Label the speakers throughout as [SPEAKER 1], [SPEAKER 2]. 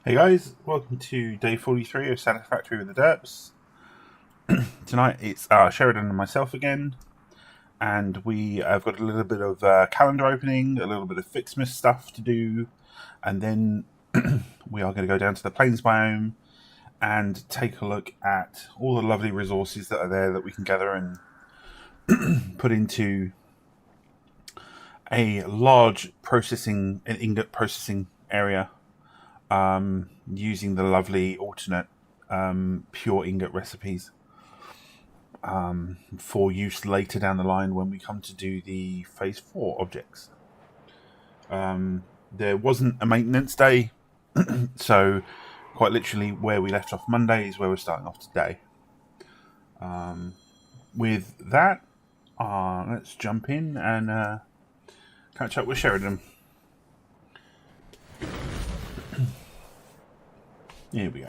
[SPEAKER 1] Hey guys, welcome to day 43 of Satisfactory with the Derps. Tonight it's Sheridan and myself again, and we have got a little bit of calendar opening, a little bit of Fixmas stuff to do, and then we are going to go down to the Plains biome and take a look at all the lovely resources that are there that we can gather and put into a large ingot processing area. Using the lovely alternate pure ingot recipes for use later down the line when we come to do the phase 4 objects. There wasn't a maintenance day, so quite literally where we left off Monday is where we're starting off today. With that, let's jump in and catch up with Sheridan. Here we go.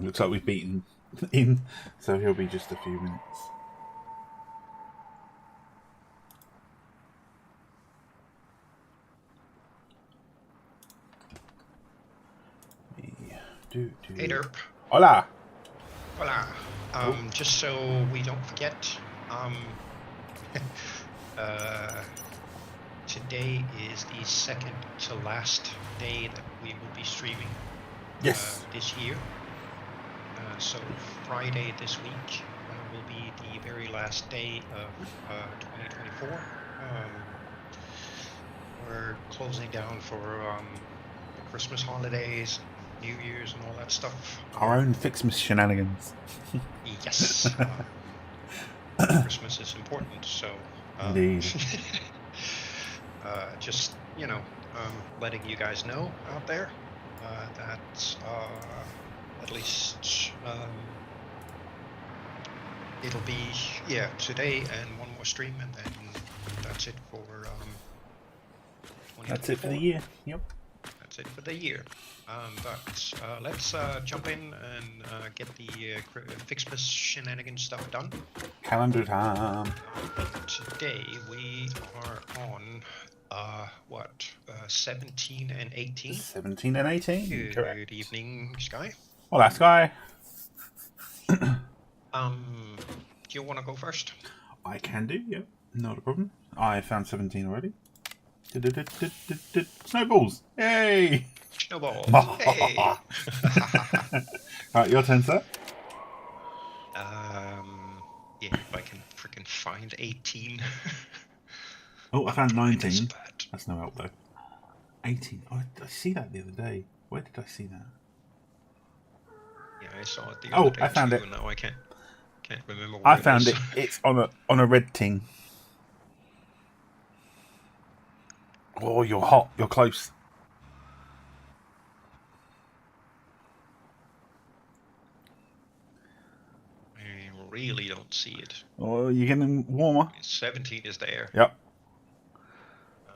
[SPEAKER 1] Looks like we've beaten in, so he'll be just a few minutes.
[SPEAKER 2] Hey Derp.
[SPEAKER 1] Hola.
[SPEAKER 2] Hola. Just so we don't forget, today is the second to last day that we will be streaming.
[SPEAKER 1] Yes.
[SPEAKER 2] This year. So Friday this week will be the very last day of 2024. We're closing down for the Christmas holidays, New Year's, and all that stuff.
[SPEAKER 1] Our own Fixmas Shenanigans.
[SPEAKER 2] Yes. Christmas is important, so
[SPEAKER 1] indeed.
[SPEAKER 2] just letting you guys know out there that at least it'll be today and one more stream, and then that's it for 2024.
[SPEAKER 1] That's it for the year. Yep.
[SPEAKER 2] That's it for the year. But let's jump in and get the Fixmas Shenanigans stuff done.
[SPEAKER 1] Calendar time.
[SPEAKER 2] Today we are on 17 and 18.
[SPEAKER 1] 17 and 18.
[SPEAKER 2] Good
[SPEAKER 1] Correct.
[SPEAKER 2] evening, Sky.
[SPEAKER 1] Hola, Sky.
[SPEAKER 2] Do you want to go first?
[SPEAKER 1] I can do. Yep. Not a problem. I found 17 already. Snowballs! Yay!
[SPEAKER 2] Snowball. Hey.
[SPEAKER 1] Alright, your turn, sir.
[SPEAKER 2] If I can freaking find 18.
[SPEAKER 1] Oh, I found 19.
[SPEAKER 2] Bad.
[SPEAKER 1] That's no help though. 18. Oh, I see that the other day. Where did I see that?
[SPEAKER 2] Yeah, I saw it the other day.
[SPEAKER 1] I found
[SPEAKER 2] too,
[SPEAKER 1] it.
[SPEAKER 2] And now I can't remember where
[SPEAKER 1] I found it. It's on a red ting. Oh, you're hot. You're close.
[SPEAKER 2] I really don't see it.
[SPEAKER 1] Oh, you're getting warmer.
[SPEAKER 2] 17 is there.
[SPEAKER 1] Yep.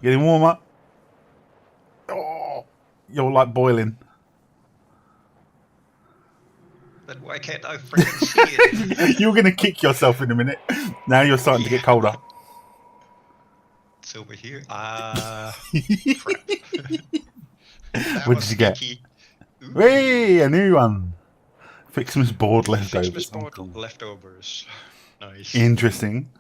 [SPEAKER 1] Getting warmer. Oh, you're like boiling.
[SPEAKER 2] But why can't I freaking see it?
[SPEAKER 1] You're going to kick yourself in a minute. Now you're starting to get colder.
[SPEAKER 2] It's over here. Crap.
[SPEAKER 1] What did you get? Hey, a new one. Fixmas board leftovers.
[SPEAKER 2] Fixmas board leftovers. Nice.
[SPEAKER 1] Interesting.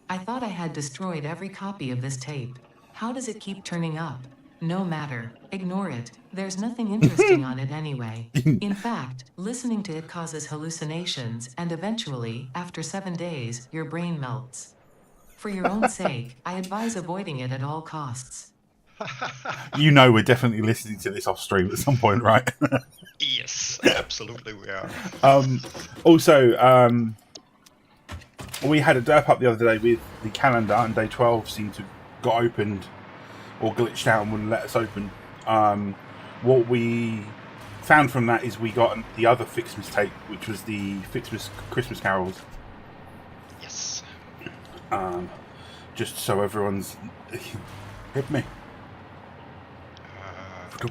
[SPEAKER 3] I thought I had destroyed every copy of this tape. How does it keep turning up? No matter. Ignore it. There's nothing interesting on it anyway. In fact, listening to it causes hallucinations, and eventually, after 7 days, your brain melts. For your own sake, I advise avoiding it at all costs.
[SPEAKER 1] You know we're definitely listening to this off stream at some point, right?
[SPEAKER 2] Yes, absolutely we are.
[SPEAKER 1] Also, we had a derp up the other day with the calendar, and day 12 seemed to got opened or glitched out and wouldn't let us open. What we found from that is we got the other Fixmas tape, which was the Fixmas Christmas carols.
[SPEAKER 2] Yes.
[SPEAKER 1] Just so everyone's hit me.
[SPEAKER 2] That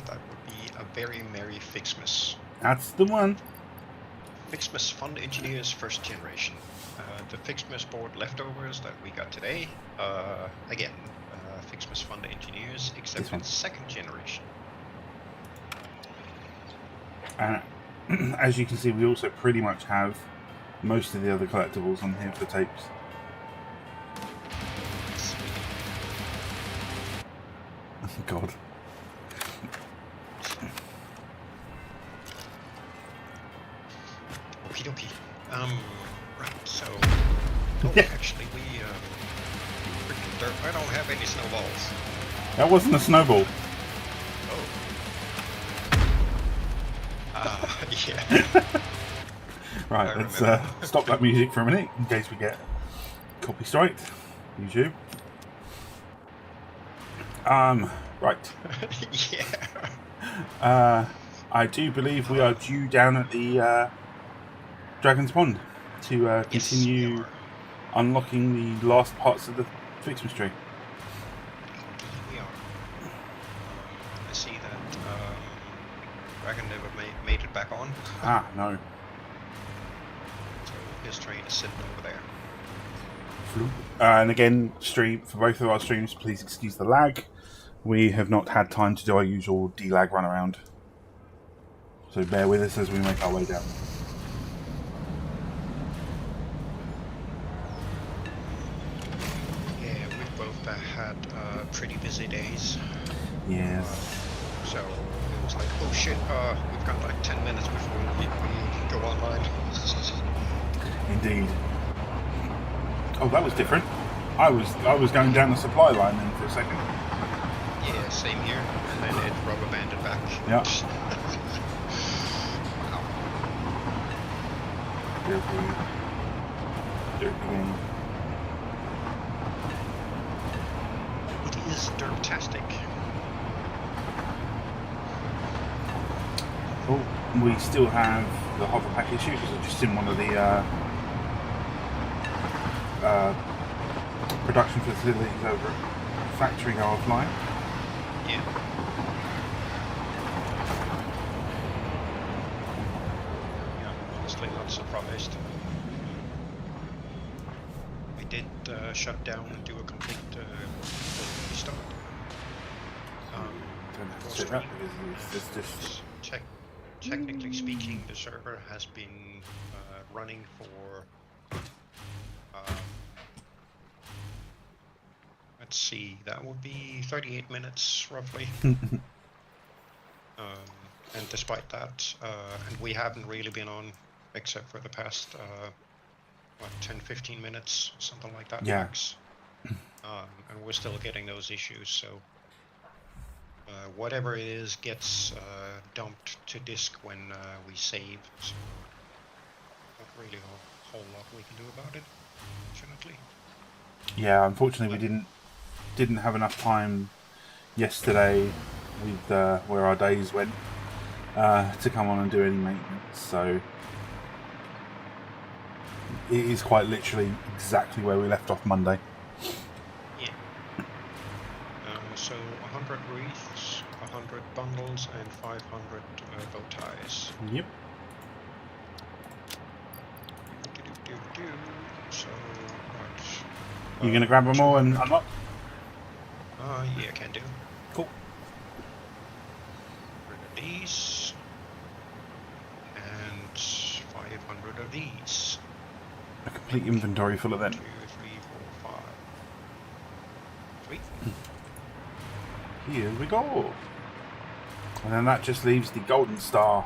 [SPEAKER 2] would be a very merry Fixmas.
[SPEAKER 1] That's the one.
[SPEAKER 2] Fixmas Fund Engineers First Generation. the Fixmas board leftovers that we got today. Again, Fixmas Fund Engineers, except
[SPEAKER 1] This one.
[SPEAKER 2] it's second generation.
[SPEAKER 1] And as you can see, we also pretty much have most of the other collectibles on here for the tapes. God.
[SPEAKER 2] Okie dokie. Right, so...
[SPEAKER 1] Yeah.
[SPEAKER 2] Actually, we, freaking dirt. I don't have any snowballs.
[SPEAKER 1] That wasn't a snowball.
[SPEAKER 2] Oh. Yeah.
[SPEAKER 1] Right, let's stop that music for a minute in case we get copy striked. YouTube. Right.
[SPEAKER 2] Yeah.
[SPEAKER 1] I do believe we are due down at the Dragon's Pond to
[SPEAKER 2] Yes,
[SPEAKER 1] continue
[SPEAKER 2] we are.
[SPEAKER 1] unlocking the last parts of the Fixmas tree.
[SPEAKER 2] We are. I see that Dragon never made it back on.
[SPEAKER 1] Ah, no.
[SPEAKER 2] So his train is sitting over there.
[SPEAKER 1] And again, stream for both of our streams, please excuse the lag. We have not had time to do our usual delag run around. So bear with us as we make our way down.
[SPEAKER 2] Yeah, we've both had pretty busy days.
[SPEAKER 1] Yes.
[SPEAKER 2] So it was like, oh shit, we've got like 10 minutes before we go online.
[SPEAKER 1] Indeed. Oh, that was different. I was going down the supply line then for a second.
[SPEAKER 2] Yeah, same here. And then it rubber banded back.
[SPEAKER 1] Yeah.
[SPEAKER 2] Wow.
[SPEAKER 1] Derp again.
[SPEAKER 2] It is derptastic.
[SPEAKER 1] Oh, we still have the hover pack issue because I've just seen one of the production facilities over at factory go offline.
[SPEAKER 2] Yeah. Yeah, I'm honestly not surprised. We did shut down and do a complete restart.
[SPEAKER 1] Don't have to say that because it's just...
[SPEAKER 2] Technically speaking, the server has been running for let's see, that would be 38 minutes roughly. And despite that, and we haven't really been on except for the past 10-15 minutes, something like that.
[SPEAKER 1] Yeah.
[SPEAKER 2] Max. And we're still getting those issues, so whatever it is gets dumped to disk when we save, so not really a whole lot we can do about it, fortunately.
[SPEAKER 1] Yeah, unfortunately we didn't have enough time yesterday with where our days went to come on and do any maintenance, so it is quite literally exactly where we left off Monday.
[SPEAKER 2] Yeah. So 100 wreaths, 100 bundles, and 500 bow ties.
[SPEAKER 1] Yep.
[SPEAKER 2] So, right.
[SPEAKER 1] You gonna grab them all and unlock?
[SPEAKER 2] Yeah, can do.
[SPEAKER 1] Cool.
[SPEAKER 2] These. And 500 of these.
[SPEAKER 1] A complete inventory full of them.
[SPEAKER 2] 2, 3, 4, 5. Sweet.
[SPEAKER 1] Here we go. And then that just leaves the golden star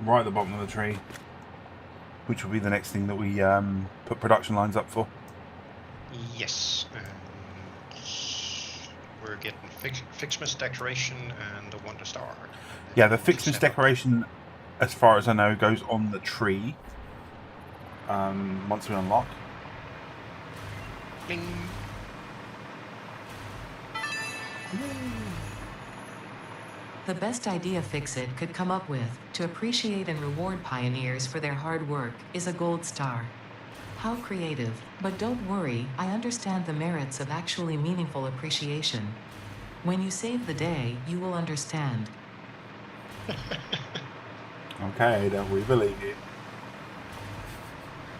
[SPEAKER 1] right at the bottom of the tree, which will be the next thing that we put production lines up for.
[SPEAKER 2] Yes, and we're getting Fixmas decoration and the Wonder Star.
[SPEAKER 1] Yeah, the Fixmas decoration, as far as I know, goes on the tree once we unlock.
[SPEAKER 2] Bling.
[SPEAKER 3] The best idea Fixit could come up with to appreciate and reward pioneers for their hard work is a gold star. How creative, but don't worry, I understand the merits of actually meaningful appreciation. When you save the day, you will understand.
[SPEAKER 1] Okay, don't we believe you?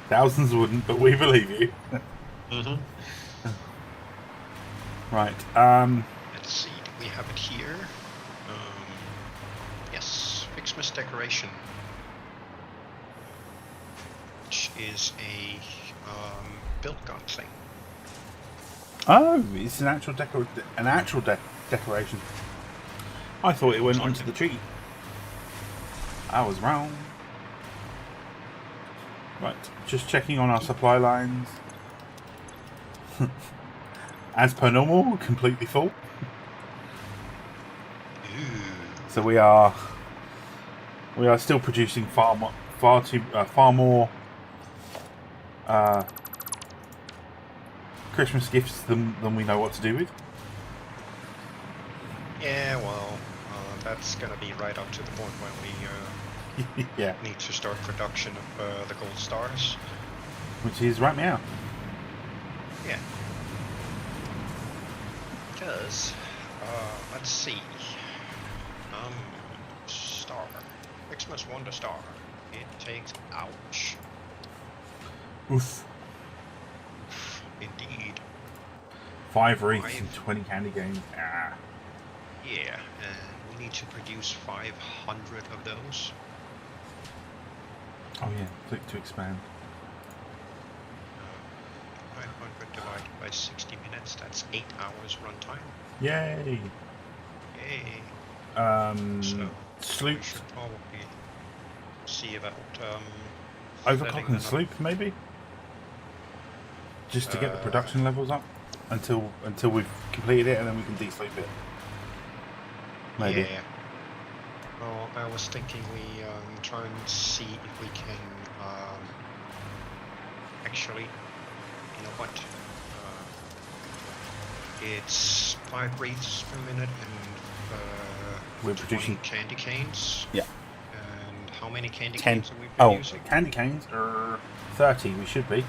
[SPEAKER 1] Thousands wouldn't, but we believe you.
[SPEAKER 2] Mm-hmm.
[SPEAKER 1] Right.
[SPEAKER 2] Let's see, do we have it here? Yes, Xmas decoration, which is a build gun thing.
[SPEAKER 1] Oh, it's an actual decoration. I thought it went onto the tree. I was wrong. Right, just checking on our supply lines. As per normal, completely full.
[SPEAKER 2] Ooh.
[SPEAKER 1] So we are still producing far more Christmas gifts than we know what to do with.
[SPEAKER 2] Yeah, well, that's gonna be right up to the point when we
[SPEAKER 1] Yeah,
[SPEAKER 2] need to start production of the gold stars.
[SPEAKER 1] which is right now.
[SPEAKER 2] Yeah. Because, let's see. Star. Xmas Wonder Star. It takes, ouch.
[SPEAKER 1] Oof.
[SPEAKER 2] Indeed.
[SPEAKER 1] 5 wreaths and 20 candy canes. Ah.
[SPEAKER 2] Yeah, and we need to produce 500 of those.
[SPEAKER 1] Oh yeah, click to expand.
[SPEAKER 2] 500 divided by 60 minutes, that's 8 hours runtime.
[SPEAKER 1] Yay!
[SPEAKER 2] Yay!
[SPEAKER 1] So,
[SPEAKER 2] We
[SPEAKER 1] sloop,
[SPEAKER 2] should probably see about
[SPEAKER 1] overclock
[SPEAKER 2] setting
[SPEAKER 1] and
[SPEAKER 2] that up.
[SPEAKER 1] sloop maybe, just to get the production levels up until we've completed it, and then we can de-sloop it. Maybe.
[SPEAKER 2] Yeah. Well, I was thinking we try and see if we can actually, you know what? It's 5 wreaths per minute and
[SPEAKER 1] We're
[SPEAKER 2] 20
[SPEAKER 1] producing
[SPEAKER 2] candy canes.
[SPEAKER 1] Yeah.
[SPEAKER 2] And how many candy
[SPEAKER 1] 10.
[SPEAKER 2] canes are we
[SPEAKER 1] Oh,
[SPEAKER 2] producing?
[SPEAKER 1] candy canes are 30. We should be.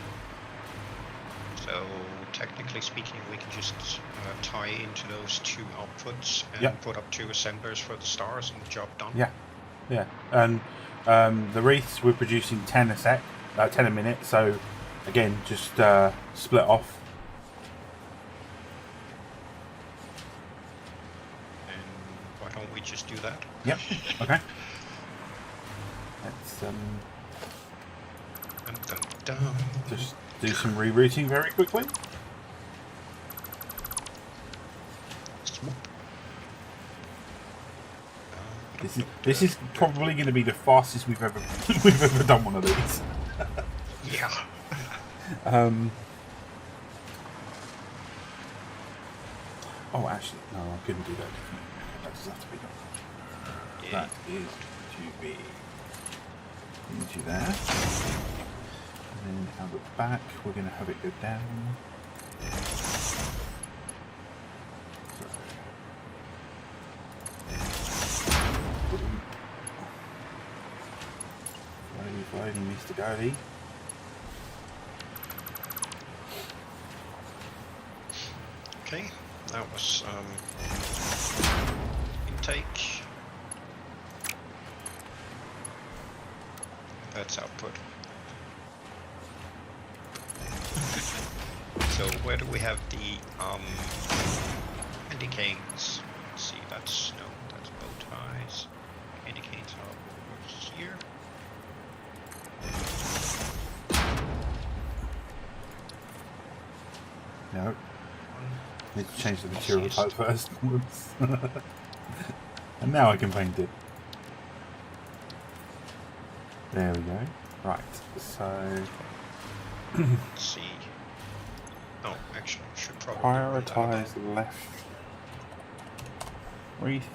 [SPEAKER 2] So technically speaking, we can just tie into those 2 outputs and
[SPEAKER 1] Yep.
[SPEAKER 2] put up 2 assemblers for the stars and job done.
[SPEAKER 1] Yeah, yeah. And the wreaths we're producing 10 a sec, 10 a minute. So again, just split off.
[SPEAKER 2] And why don't we just do that?
[SPEAKER 1] Yep. Okay. Let's
[SPEAKER 2] Dun, dun, dun.
[SPEAKER 1] just do some rerouting very quickly.
[SPEAKER 2] Swoop.
[SPEAKER 1] This is probably going to be the fastest we've ever done one of these.
[SPEAKER 2] Yeah.
[SPEAKER 1] Oh, actually, no, I couldn't do that. That does have to be done.
[SPEAKER 2] Yeah.
[SPEAKER 1] That is to be into there. And then out the back, we're going to have it go down. Slowly, Mr. Gardy.
[SPEAKER 2] Okay, that was intake. That's output. So where do we have the candy canes? Let's see, that's bow ties. Candy canes are over here.
[SPEAKER 1] No. Need to change the material type first. Whoops. And now I can paint it. There we go. Right, so
[SPEAKER 2] Let's see. Oh, actually, should probably
[SPEAKER 1] prioritize left wreath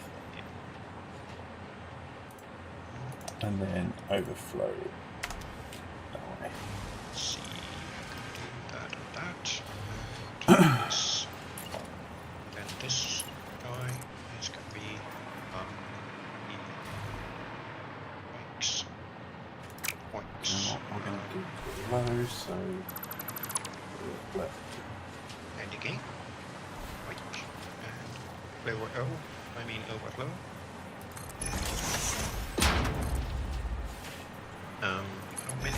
[SPEAKER 1] and then overflow that way.
[SPEAKER 2] Let's see. Do that and that. And this. Then this guy is gonna be points.
[SPEAKER 1] And what we're going to do is low, so left.
[SPEAKER 2] And again. Right. And lower O. I mean overflow. How many?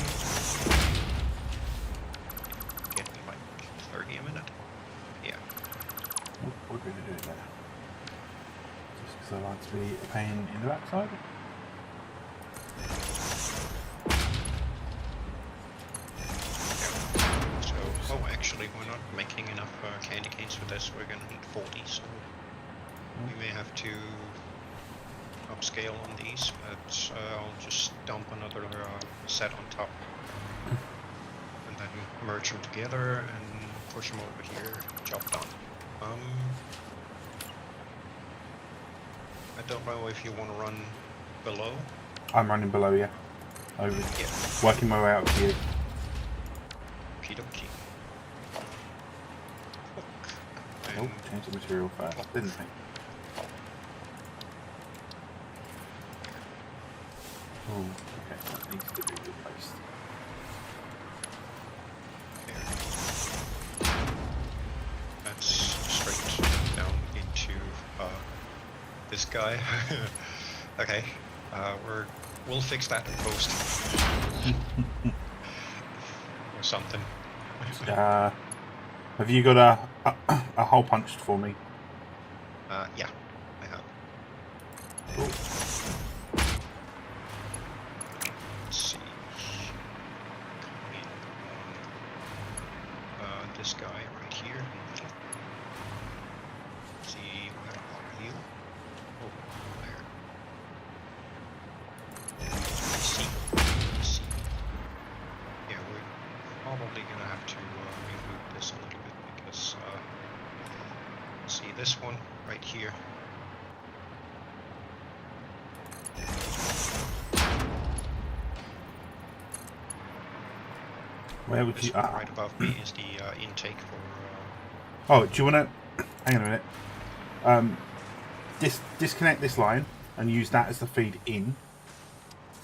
[SPEAKER 1] because I like to be a pain in the backside.
[SPEAKER 2] So, oh, actually, we're not making enough candy canes for this. We're gonna need 40, so we may have to upscale on these, but I'll just dump another set on top and then merge them together and push them over here. Job done. I don't know if you want to run below.
[SPEAKER 1] I'm running below, yeah. Over.
[SPEAKER 2] Yeah.
[SPEAKER 1] Working my way out to you.
[SPEAKER 2] Okie dokie.
[SPEAKER 1] Oh, change the material first, didn't I? Oh, okay, that needs to be replaced.
[SPEAKER 2] There. That's straight down into this guy. Okay, we'll fix that in post. Or something.
[SPEAKER 1] Have you got a hole punched for me?
[SPEAKER 2] Yeah, I have.
[SPEAKER 1] Cool.
[SPEAKER 2] Let's see. This guy right here. See, where are you? Oh, there. I see. Yeah, we're probably gonna have to reboot this a little bit because see this one right here.
[SPEAKER 1] Where would
[SPEAKER 2] This
[SPEAKER 1] you?
[SPEAKER 2] one right above me is the intake for.
[SPEAKER 1] Oh, do you want to? Hang on a minute. Disconnect this line and use that as the feed in,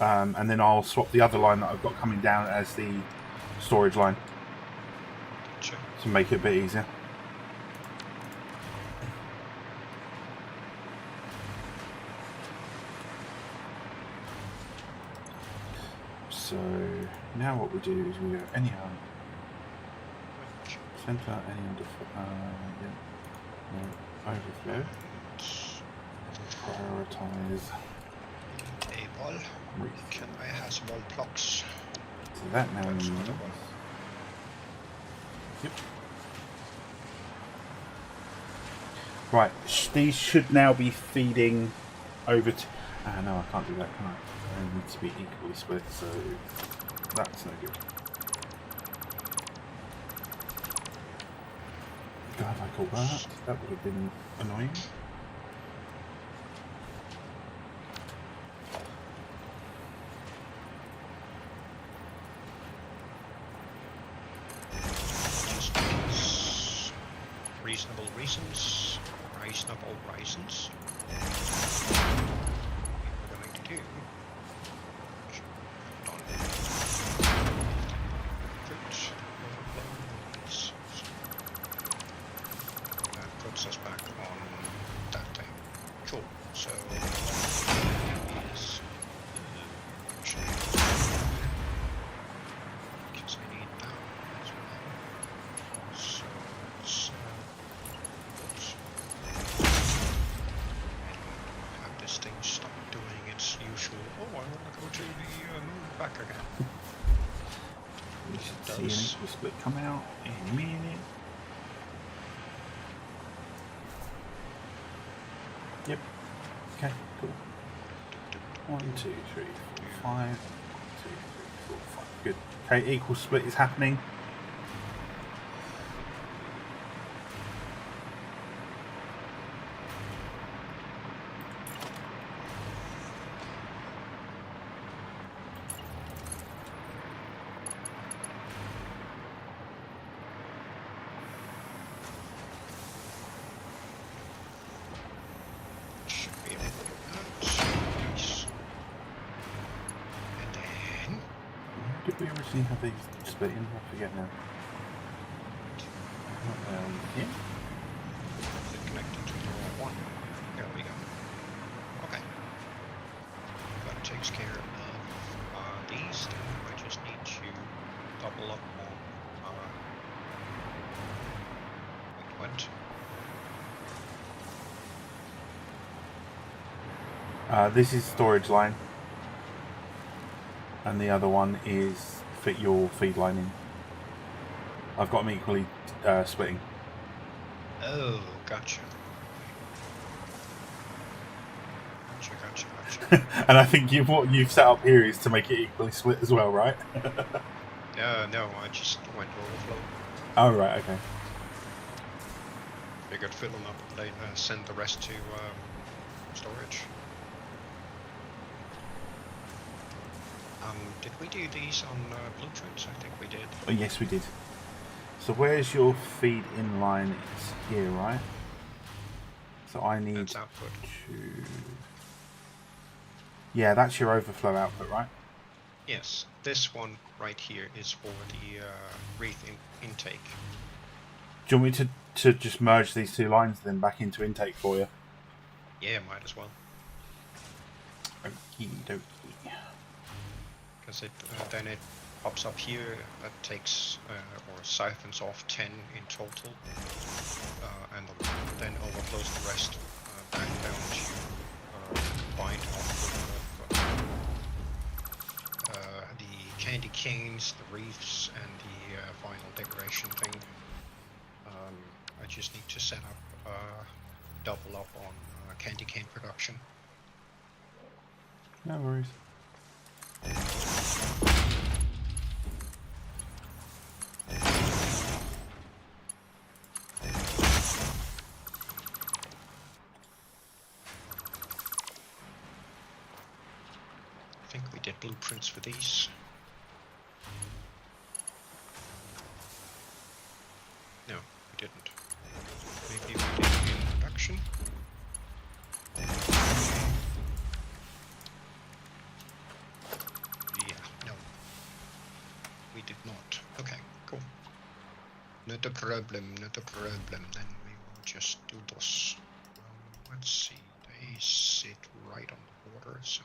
[SPEAKER 1] and then I'll swap the other line that I've got coming down as the storage line
[SPEAKER 2] Sure.
[SPEAKER 1] to make it a bit easier. So now what we do is we go anyhow. Center any overflow. Prioritize.
[SPEAKER 2] Table.
[SPEAKER 1] Wreath.
[SPEAKER 2] Can I have small blocks?
[SPEAKER 1] So that now
[SPEAKER 2] That's
[SPEAKER 1] means.
[SPEAKER 2] another one.
[SPEAKER 1] Yep. Right, these should now be feeding over to. No, I can't do that, can I? They need to be equally split, so that's no good. God, I call that. That would have been annoying.
[SPEAKER 2] Just because reasonable reasons. We're going to do. That puts us back on that thing. Cool. So is because I need that as well. So let's have this thing stop doing its usual. Oh, I want to go to the moon back again.
[SPEAKER 1] We should see an equal split come out in a minute. Yep. Okay, cool. 1, 2, 3, 4, 5. 1, 2, 3, 4, 5. Good. Okay, equal split is happening.
[SPEAKER 2] Should be able to do that. Nice. And then
[SPEAKER 1] Did we originally have these split in? I forget now. Yeah.
[SPEAKER 2] they're connected to the wrong one. There we go. Okay. That takes care of these. Then I just need to double up on wait, what?
[SPEAKER 1] This is storage line, and the other one is fit your feed line in. I've got them equally splitting.
[SPEAKER 2] Oh, gotcha. Gotcha.
[SPEAKER 1] And I think what you've set up here is to make it equally split as well, right?
[SPEAKER 2] No, I just went overflow.
[SPEAKER 1] Oh, right, okay.
[SPEAKER 2] Figured fill them up and then send the rest to storage. Did we do these on blueprints? I think we did.
[SPEAKER 1] Oh, yes, we did. So where's your feed in line? It's here, right? So I need
[SPEAKER 2] That's output.
[SPEAKER 1] to... Yeah, that's your overflow output, right?
[SPEAKER 2] Yes, this one right here is for the wreath intake.
[SPEAKER 1] Do you want me to just merge these two lines then back into intake for you?
[SPEAKER 2] Yeah, might as well.
[SPEAKER 1] Okie dokie.
[SPEAKER 2] Because then it pops up here, that takes or siphons off 10 in total, and then overflows the rest back down to bind off the candy canes, the reefs, and the final decoration thing. I just need to set up double up on candy cane production.
[SPEAKER 1] No worries.
[SPEAKER 2] I think we did blueprints for these. No, we didn't. Maybe we did in production. Yeah, no. We did not. Okay, cool. Not a problem, not a problem. Then we will just do this. Let's see, they sit right on the border, so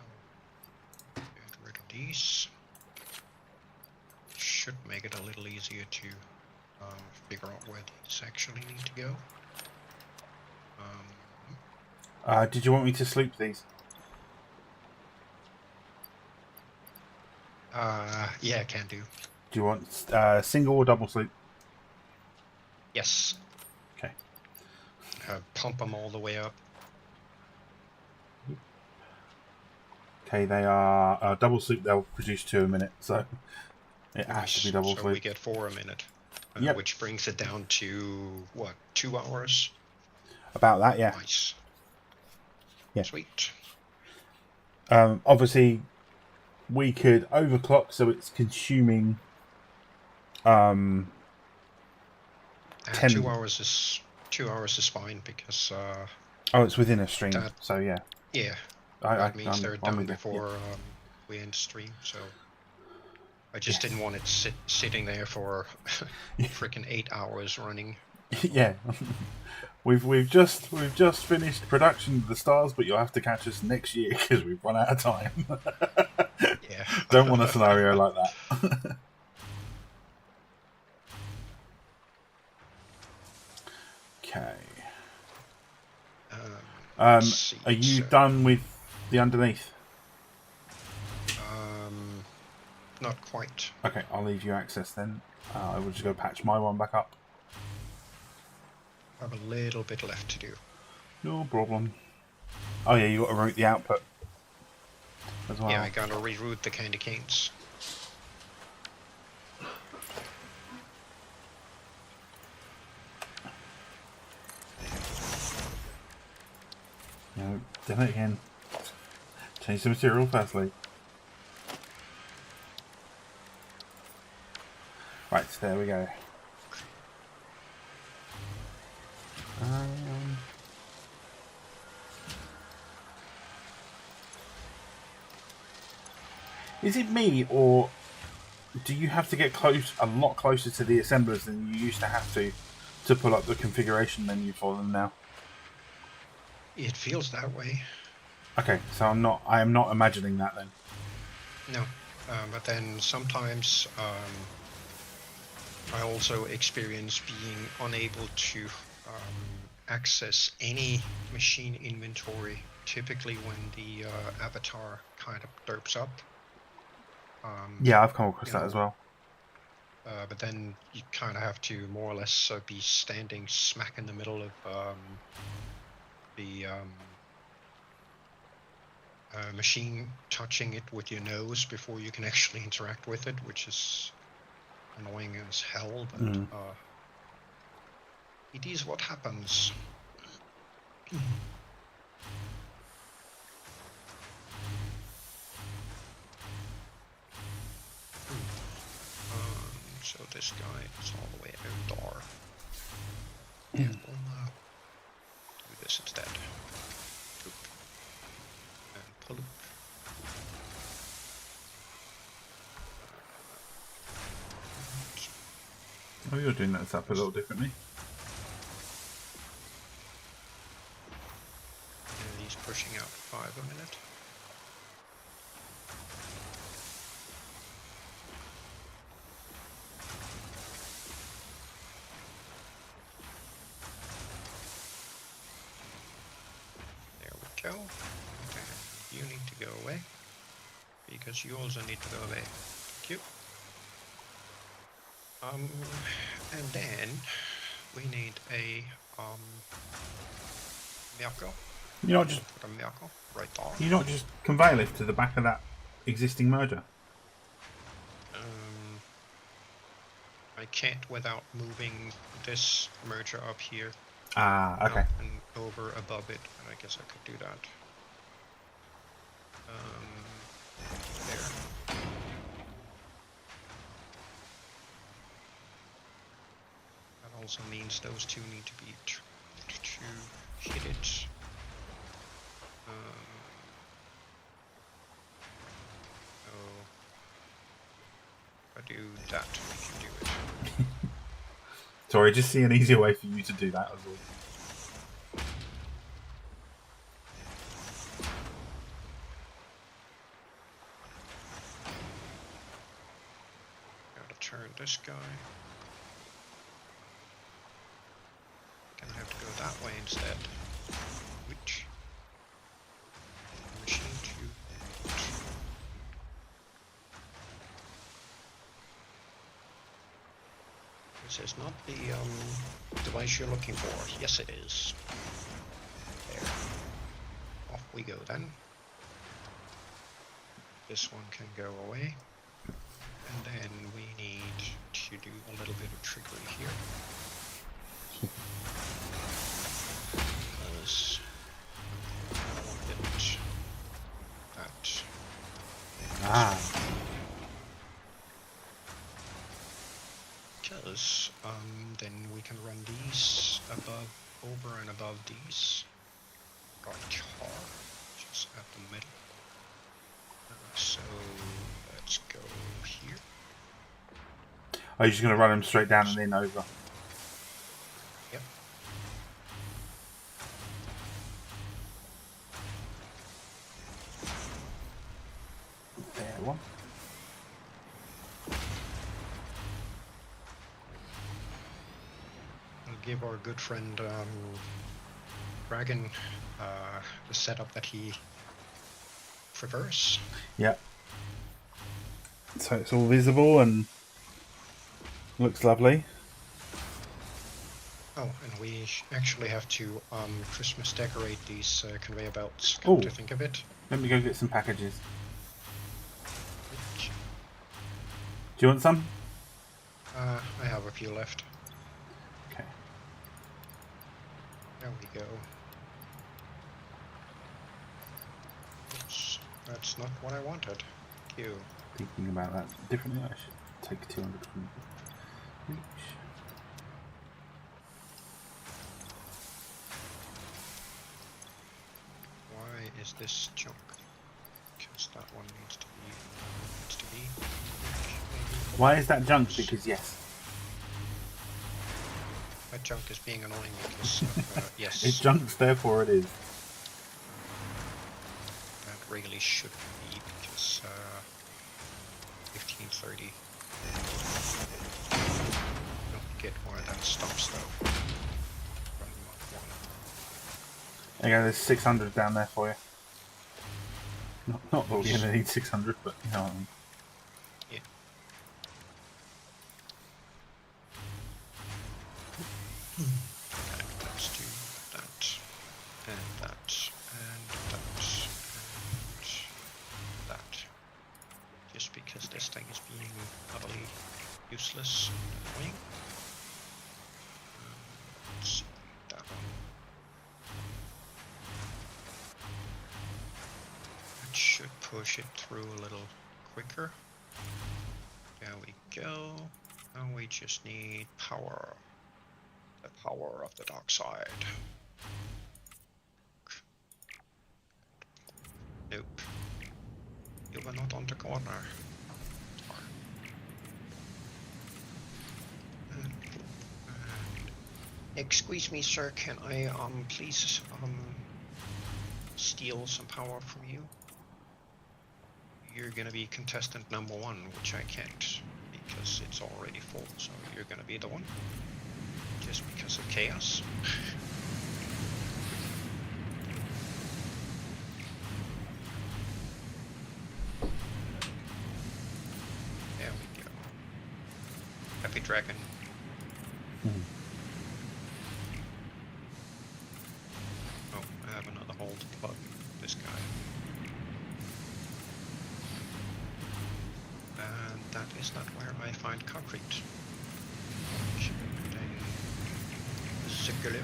[SPEAKER 2] get rid of these. Should make it a little easier to figure out where these actually need to go.
[SPEAKER 1] Did you want me to sleep these?
[SPEAKER 2] Yeah, can do.
[SPEAKER 1] Do you want single or double sleep?
[SPEAKER 2] Yes.
[SPEAKER 1] Okay.
[SPEAKER 2] Pump them all the way up.
[SPEAKER 1] Okay, they are double sleep. They'll produce 2 a minute, so it has to be double
[SPEAKER 2] so
[SPEAKER 1] sleep.
[SPEAKER 2] we get 4 a minute,
[SPEAKER 1] Yep.
[SPEAKER 2] which brings it down to what, 2 hours?
[SPEAKER 1] About that, yeah.
[SPEAKER 2] Nice.
[SPEAKER 1] Yeah.
[SPEAKER 2] Sweet.
[SPEAKER 1] Obviously, we could overclock so it's consuming 10.
[SPEAKER 2] 2 hours is fine because
[SPEAKER 1] Oh, it's within a stream,
[SPEAKER 2] that-
[SPEAKER 1] so yeah.
[SPEAKER 2] yeah,
[SPEAKER 1] That
[SPEAKER 2] means they're
[SPEAKER 1] I'm
[SPEAKER 2] done
[SPEAKER 1] with you.
[SPEAKER 2] before we end stream. So I just didn't want it sitting there for freaking 8 hours running.
[SPEAKER 1] Yeah. We've just finished production of the stars, but you'll have to catch us next year because we've run out of time.
[SPEAKER 2] Yeah.
[SPEAKER 1] Don't want a scenario like that. Okay.
[SPEAKER 2] Let's see,
[SPEAKER 1] Are you
[SPEAKER 2] so,
[SPEAKER 1] done with the underneath?
[SPEAKER 2] not quite.
[SPEAKER 1] Okay, I'll leave you access then. I will just go patch my one back up.
[SPEAKER 2] I have a little bit left to do.
[SPEAKER 1] No problem. Oh yeah, you got to route the output as well.
[SPEAKER 2] Yeah, I gotta reroute the candy canes.
[SPEAKER 1] No, done it again. Change the material firstly. Right, there we go. Is it me, or do you have to get a lot closer to the assemblers than you used to have to pull up the configuration menu for them now?
[SPEAKER 2] It feels that way.
[SPEAKER 1] Okay, so I am not imagining that then.
[SPEAKER 2] No, but then sometimes I also experience being unable to access any machine inventory typically when the avatar kind of derps up.
[SPEAKER 1] Yeah, I've come across
[SPEAKER 2] you
[SPEAKER 1] that
[SPEAKER 2] know,
[SPEAKER 1] as well.
[SPEAKER 2] But then you kind of have to more or less be standing smack in the middle of the machine, touching it with your nose before you can actually interact with it, which is annoying as hell, but it is what happens. So this guy is all the way outdoor. Yeah, we'll do this instead. Poop. And pull up.
[SPEAKER 1] Oh, you're doing that stuff a little differently.
[SPEAKER 2] And he's pushing out 5 a minute. There we go. Okay. You need to go away. Because you also need to go away. Thank you. And then we need a Mirko.
[SPEAKER 1] You're not just
[SPEAKER 2] Put a Mirko right there.
[SPEAKER 1] you not just conveyor lift to the back of that existing merger.
[SPEAKER 2] I can't without moving this merger up here.
[SPEAKER 1] Ah, okay.
[SPEAKER 2] And over above it, and I guess I could do that. There. That also means those two need to be to hit it. If I do that, we can do it.
[SPEAKER 1] Sorry, just see an easier way for you to do that as well.
[SPEAKER 2] Gotta turn this guy. Gonna have to go that way instead. Which machine to this is not the device you're looking for. Yes, it is. There. Off we go then. This one can go away. And then we need to do a little bit of trickery here. Because I wanted that.
[SPEAKER 1] Ah.
[SPEAKER 2] Because then we can run these over and above these. Right here, just at the middle. So let's go here.
[SPEAKER 1] Are you just going to run them straight down and then over?
[SPEAKER 2] Yep.
[SPEAKER 1] There, one.
[SPEAKER 2] I'll give our good friend Dragon the setup that he prefers.
[SPEAKER 1] Yep. So it's all visible and looks lovely.
[SPEAKER 2] Oh, and we actually have to Christmas decorate these conveyor belts,
[SPEAKER 1] Oh.
[SPEAKER 2] come to think of it.
[SPEAKER 1] Let me go get some packages. Do you want some?
[SPEAKER 2] I have a few left.
[SPEAKER 1] Okay.
[SPEAKER 2] There we go. Oops, that's not what I wanted. Thank you.
[SPEAKER 1] Thinking about that differently, I should take 200 from each.
[SPEAKER 2] Why is this junk? Because that one needs to be.
[SPEAKER 1] Why is that junk? Because yes.
[SPEAKER 2] That junk is being annoying because yes.
[SPEAKER 1] It's junk, therefore it is.
[SPEAKER 2] That really should be because 1530. Don't get why that stops though. Run Mach 1.
[SPEAKER 1] There you go, there's 600 down there for you. Not that we're going to need 600, but you know what I mean.
[SPEAKER 2] Yeah. And let's do that, and that, and that, and that. Just because this thing is being utterly useless and annoying. Let's see that one. That should push it through a little quicker. There we go. Now we just need power. The power of the dark side. Nope. You were not on the corner. Excuse me, sir, can I please steal some power from you? You're gonna be contestant number 1, which I can't because it's already full, so you're gonna be the one. Just because of chaos. There we go. Happy Dragon. Oh, I have another hole to plug this guy. And that is not where I find concrete. Circular,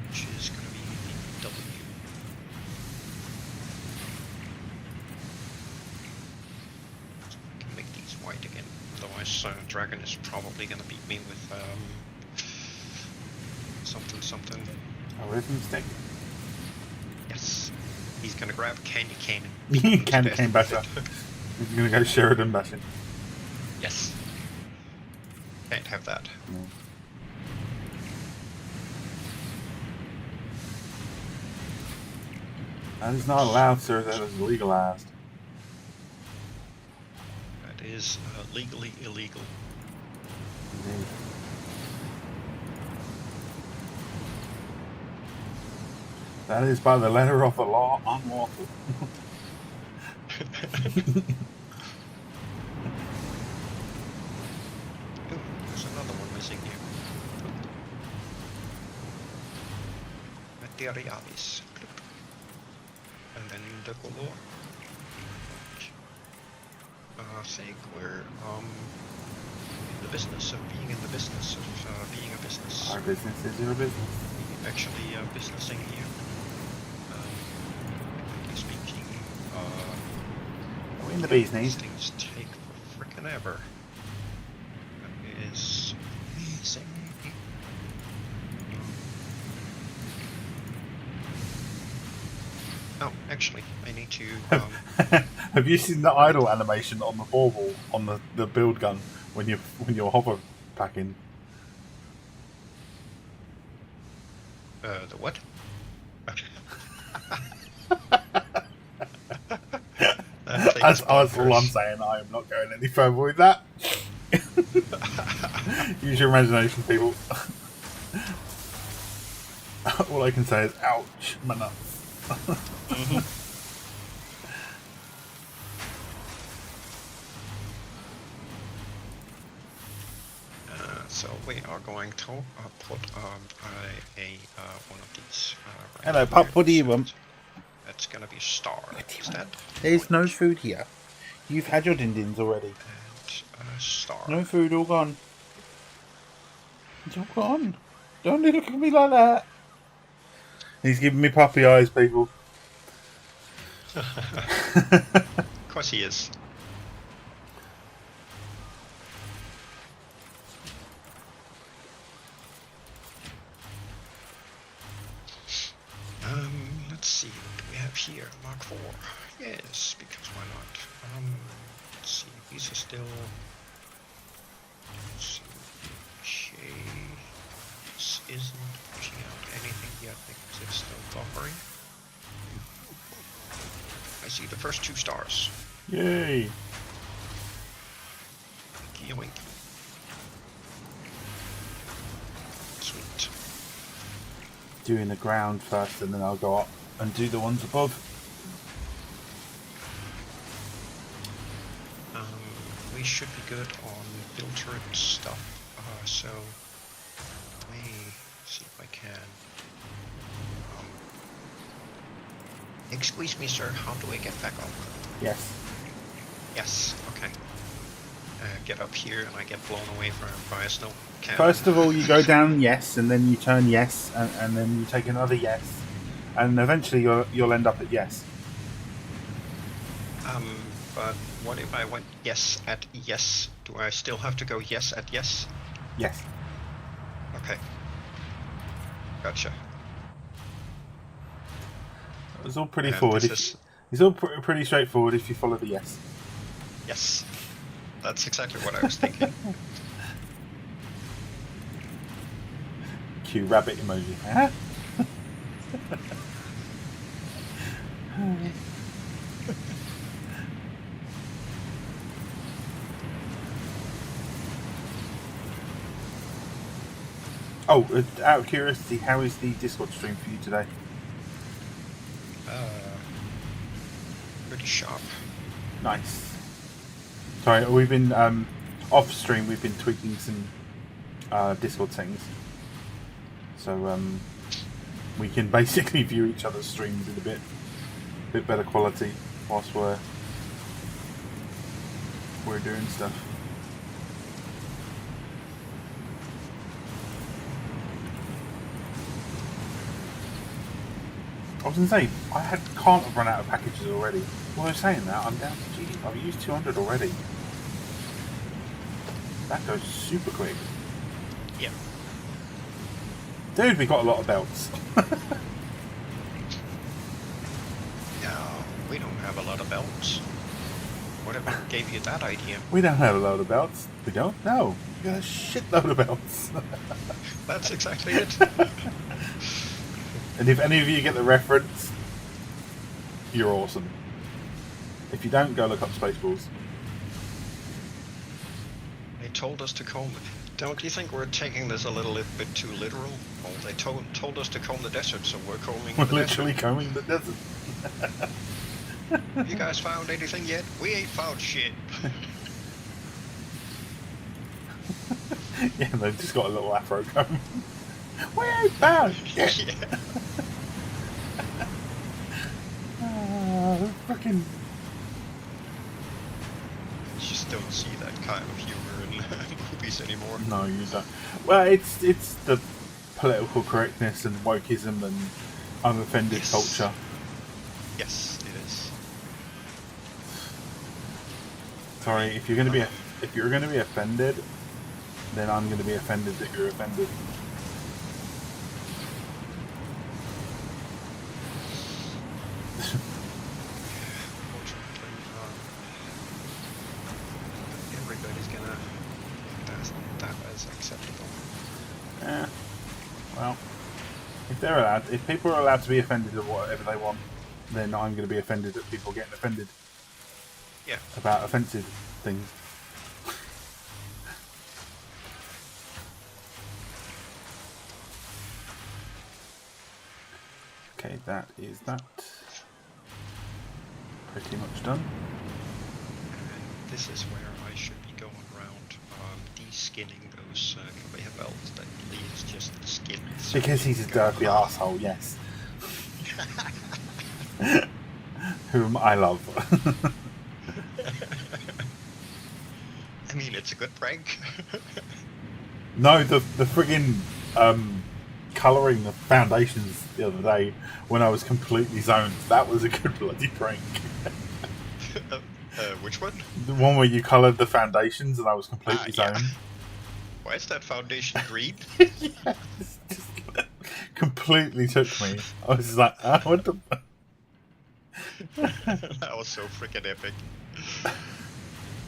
[SPEAKER 2] which is going to be the W. So I can make these white again. Otherwise, Dragon is probably going to beat me with something.
[SPEAKER 1] A rhythm stick?
[SPEAKER 2] Yes. He's going to grab candy cane.
[SPEAKER 1] Candy cane basher. He's going to go Sheridan bashing.
[SPEAKER 2] Yes. Can't have that.
[SPEAKER 1] No. That is not allowed, sir. That is legalized.
[SPEAKER 2] That is legally illegal.
[SPEAKER 1] Indeed. That is by the letter of the law unlawful.
[SPEAKER 2] Ooh, there's another one missing here. Materialis. And then the color. I think we're in the business of being in the business of being a business.
[SPEAKER 1] Our business is your business.
[SPEAKER 2] Actually, businessing here. Speaking.
[SPEAKER 1] We're in the bee's
[SPEAKER 2] These
[SPEAKER 1] knees.
[SPEAKER 2] things take for frickin' ever. That is amazing. Oh, actually, I need to.
[SPEAKER 1] Have you seen the idle animation on the bauble on the build gun when you're hover packing?
[SPEAKER 2] The what?
[SPEAKER 1] That's all I'm saying. I am not going any further with that. Use your imagination, people. All I can say is, ouch, my nuts.
[SPEAKER 2] So we are going to put one of these. Right
[SPEAKER 1] Hello,
[SPEAKER 2] here.
[SPEAKER 1] Pup. What do you want?
[SPEAKER 2] That's gonna be star instead.
[SPEAKER 1] There's no food here. You've had your din-dins already.
[SPEAKER 2] And star.
[SPEAKER 1] No food, all gone. It's all gone. Don't look at me like that. He's giving me puppy eyes, people.
[SPEAKER 2] Of course he is. Let's see, what do we have here? Mark 4. Yes, because why not? Let's see, these are still. Let's see. This isn't pushing out anything yet because it's still buffering. I see the first 2 stars.
[SPEAKER 1] Yay.
[SPEAKER 2] Winky winky. Sweet.
[SPEAKER 1] doing the ground first, and then I'll go up and do the ones above.
[SPEAKER 2] We should be good on filtered stuff. So let me see if I can. Excuse me, sir. How do I get back up?
[SPEAKER 1] Yes.
[SPEAKER 2] Yes. Okay. Get up here, and I get blown away by a snow cannon.
[SPEAKER 1] First of all, you go down yes, and then you turn yes, and then you take another yes, and eventually you'll end up at yes.
[SPEAKER 2] But what if I went yes at yes? Do I still have to go yes at yes?
[SPEAKER 1] Yes.
[SPEAKER 2] Okay. Gotcha.
[SPEAKER 1] It's all pretty
[SPEAKER 2] And
[SPEAKER 1] forward.
[SPEAKER 2] it's
[SPEAKER 1] all pretty straightforward if you follow the yes.
[SPEAKER 2] Yes. That's exactly what I was thinking.
[SPEAKER 1] Cue rabbit emoji. Huh? Oh, out of curiosity, how is the Discord stream for you today?
[SPEAKER 2] Pretty sharp.
[SPEAKER 1] Nice. Sorry, we've been off stream. We've been tweaking some Discord settings, so we can basically view each other's streams in a bit better quality whilst we're doing stuff. I was going to say, can't have run out of packages already. Well, I'm saying that, I'm down to I've used 200 already. That goes super quick.
[SPEAKER 2] Yeah.
[SPEAKER 1] Dude, we got a lot of belts.
[SPEAKER 2] No, we don't have a lot of belts. Whatever gave you that idea?
[SPEAKER 1] We don't have a load of belts. We don't? No. We got a shitload of belts.
[SPEAKER 2] That's exactly it.
[SPEAKER 1] And if any of you get the reference, you're awesome. If you don't, go look up Spaceballs.
[SPEAKER 2] They told us to comb. Don't you think we're taking this a little bit too literal? Well, they told us to comb the desert, so we're combing
[SPEAKER 1] We're
[SPEAKER 2] the
[SPEAKER 1] literally
[SPEAKER 2] desert.
[SPEAKER 1] combing the desert.
[SPEAKER 2] You guys found anything yet? We ain't found shit.
[SPEAKER 1] Yeah, they've just got a little afro comb. We ain't found shit.
[SPEAKER 2] Yeah.
[SPEAKER 1] Fucking.
[SPEAKER 2] You just don't see that kind of humor in movies anymore.
[SPEAKER 1] No, you don't. Well, it's the political correctness and wokeism and unoffended culture.
[SPEAKER 2] Yes, it is.
[SPEAKER 1] Sorry, if you're going to be offended, then I'm going to be offended that you're offended.
[SPEAKER 2] Everybody's gonna think that as acceptable.
[SPEAKER 1] Yeah. Well, if people are allowed to be offended at whatever they want, then I'm going to be offended at people getting offended.
[SPEAKER 2] Yeah.
[SPEAKER 1] About offensive things. Okay, that is that. Pretty much done.
[SPEAKER 2] And this is where I should be going around de-skinning those conveyor belts that leaves just the skin.
[SPEAKER 1] Because he's a derpy asshole, yes. Whom I love.
[SPEAKER 2] I mean, it's a good prank.
[SPEAKER 1] No, the friggin' colouring the foundations the other day when I was completely zoned, that was a good bloody prank.
[SPEAKER 2] Which one?
[SPEAKER 1] The one where you coloured the foundations and I was completely zoned.
[SPEAKER 2] Yeah. Why is that foundation green?
[SPEAKER 1] Yeah, just completely took me. I was just like, oh, what the...
[SPEAKER 2] That was so freaking epic.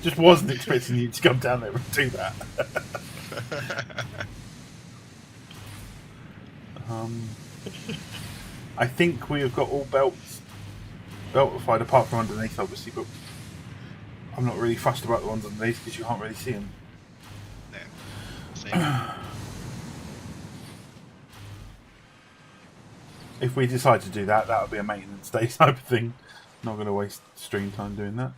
[SPEAKER 1] Just wasn't expecting you to come down there and do that. I think we have got all beltified apart from underneath, obviously, but I'm not really fussed about the ones underneath because you can't really see them.
[SPEAKER 2] Yeah. Same.
[SPEAKER 1] If we decide to do that, that would be a maintenance day type of thing. Not going to waste stream time doing that.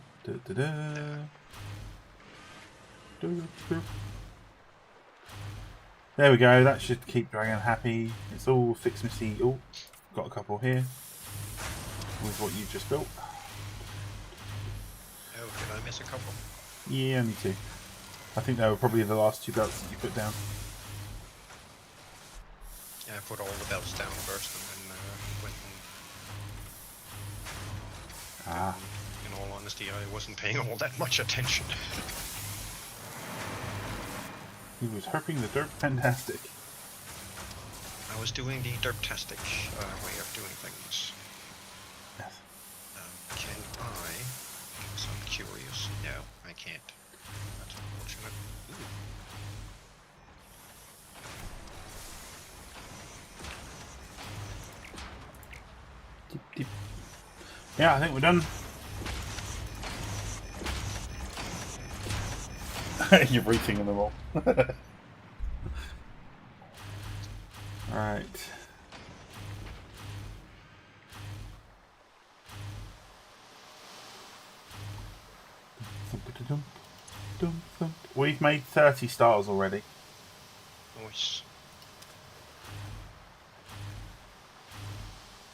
[SPEAKER 1] There we go. That should keep Dragon happy. It's all fixed, Missy. Oh, got a couple here with what you've just built.
[SPEAKER 2] Oh, did I miss a couple?
[SPEAKER 1] Yeah, me too. I think they were probably the last 2 belts that you put down.
[SPEAKER 2] Yeah, I put all the belts down first and then went and...
[SPEAKER 1] Ah.
[SPEAKER 2] In all honesty, I wasn't paying all that much attention.
[SPEAKER 1] He was herping the Derp fantastic.
[SPEAKER 2] I was doing the derptastic way of doing things.
[SPEAKER 1] Yes.
[SPEAKER 2] Can I? Because I'm curious. No, I can't. That's unfortunate. Ooh.
[SPEAKER 1] Dip, dip. Yeah, I think we're done. You're rethinking them all. Alright. We've made 30 stars already.
[SPEAKER 2] Nice.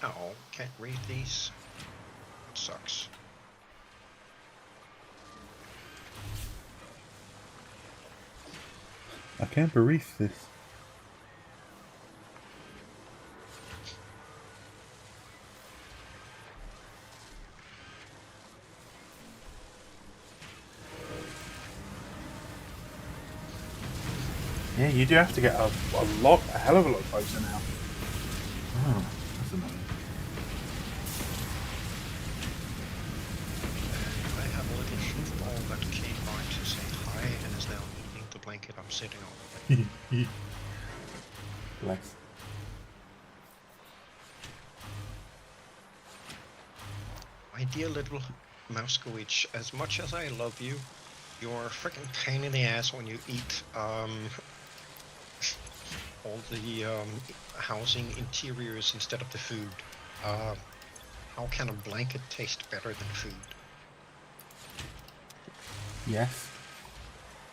[SPEAKER 2] Oh, can't read these. That sucks.
[SPEAKER 1] I can't believe this. Yeah, you do have to get a hell of a lot closer now. Oh, that's annoying.
[SPEAKER 2] I have a little football that came by to say hi and is now eating the blanket I'm sitting on.
[SPEAKER 1] Bless.
[SPEAKER 2] My dear little Mouskowitz, as much as I love you, you're a freaking pain in the ass when you eat all the housing interiors instead of the food. How can a blanket taste better than food?
[SPEAKER 1] Yes.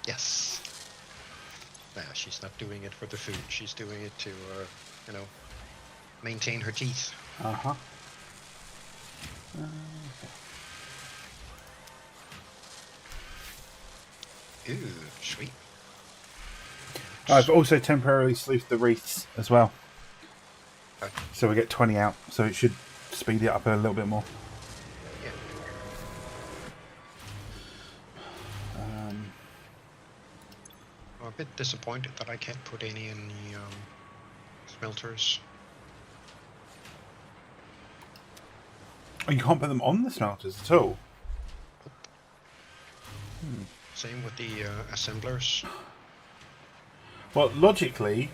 [SPEAKER 2] Yes. Nah, she's not doing it for the food. She's doing it to, you know, maintain her teeth.
[SPEAKER 1] Uh-huh.
[SPEAKER 2] Ooh, sweet.
[SPEAKER 1] I've also temporarily sleuthed the wreaths as well.
[SPEAKER 2] Okay.
[SPEAKER 1] So we get 20 out, so it should speed it up a little bit more.
[SPEAKER 2] Yeah. I'm a bit disappointed that I can't put any in the smelters.
[SPEAKER 1] Oh, you can't put them on the smelters at all?
[SPEAKER 2] Same with the assemblers.
[SPEAKER 1] Well, logically,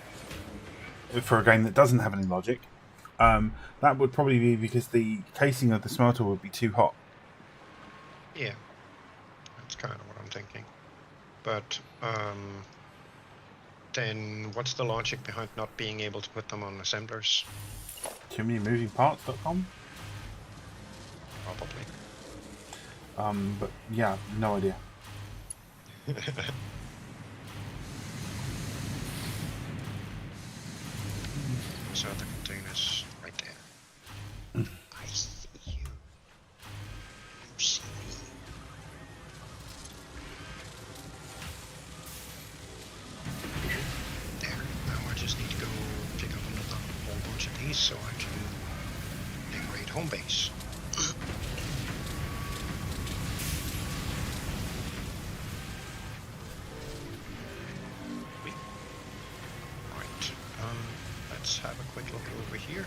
[SPEAKER 1] for a game that doesn't have any logic, that would probably be because the casing of the smelter would be too hot.
[SPEAKER 2] Yeah, that's kind of what I'm thinking. But then what's the logic behind not being able to put them on assemblers?
[SPEAKER 1] Too many moving parts.com?
[SPEAKER 2] Probably.
[SPEAKER 1] But yeah, no idea.
[SPEAKER 2] So the container's right there. I see you. You see me. There. Now I just need to go pick up another whole bunch of these so I can decorate home base. Right. Let's have a quick look over here.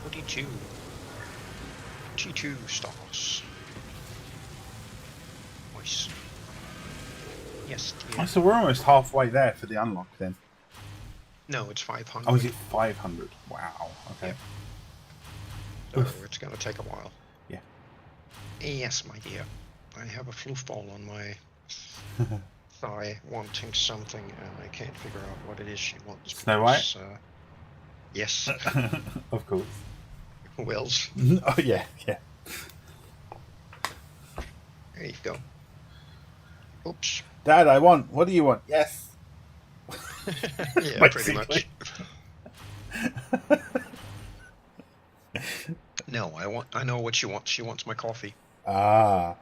[SPEAKER 2] 42. 42 stars. Nice. Yes,
[SPEAKER 1] Oh, so we're almost halfway there for the unlock then.
[SPEAKER 2] No, it's 500.
[SPEAKER 1] Oh, is it 500? Wow, okay.
[SPEAKER 2] So it's gonna take a while.
[SPEAKER 1] Yeah.
[SPEAKER 2] Yes, my dear. I have a floofball on my thigh wanting something and I can't figure out what it is she wants.
[SPEAKER 1] Snow White?
[SPEAKER 2] Because, Yes.
[SPEAKER 1] Of course.
[SPEAKER 2] Who else?
[SPEAKER 1] Oh yeah.
[SPEAKER 2] There you go. Oops.
[SPEAKER 1] Dad, I want. What do you want? Yes.
[SPEAKER 2] Yeah, pretty
[SPEAKER 1] Basically.
[SPEAKER 2] much. No, I know what she wants. She wants my coffee.
[SPEAKER 1] Ah.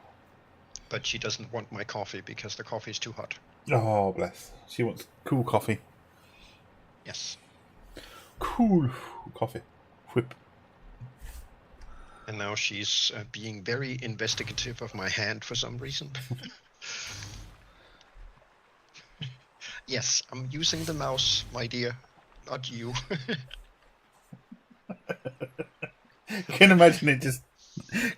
[SPEAKER 2] But she doesn't want my coffee because the coffee is too hot.
[SPEAKER 1] Oh, bless. She wants cool coffee.
[SPEAKER 2] Yes.
[SPEAKER 1] Cool coffee. Whip.
[SPEAKER 2] And now she's being very investigative of my hand for some reason. Yes, I'm using the mouse, my dear, not you.
[SPEAKER 1] You can imagine it just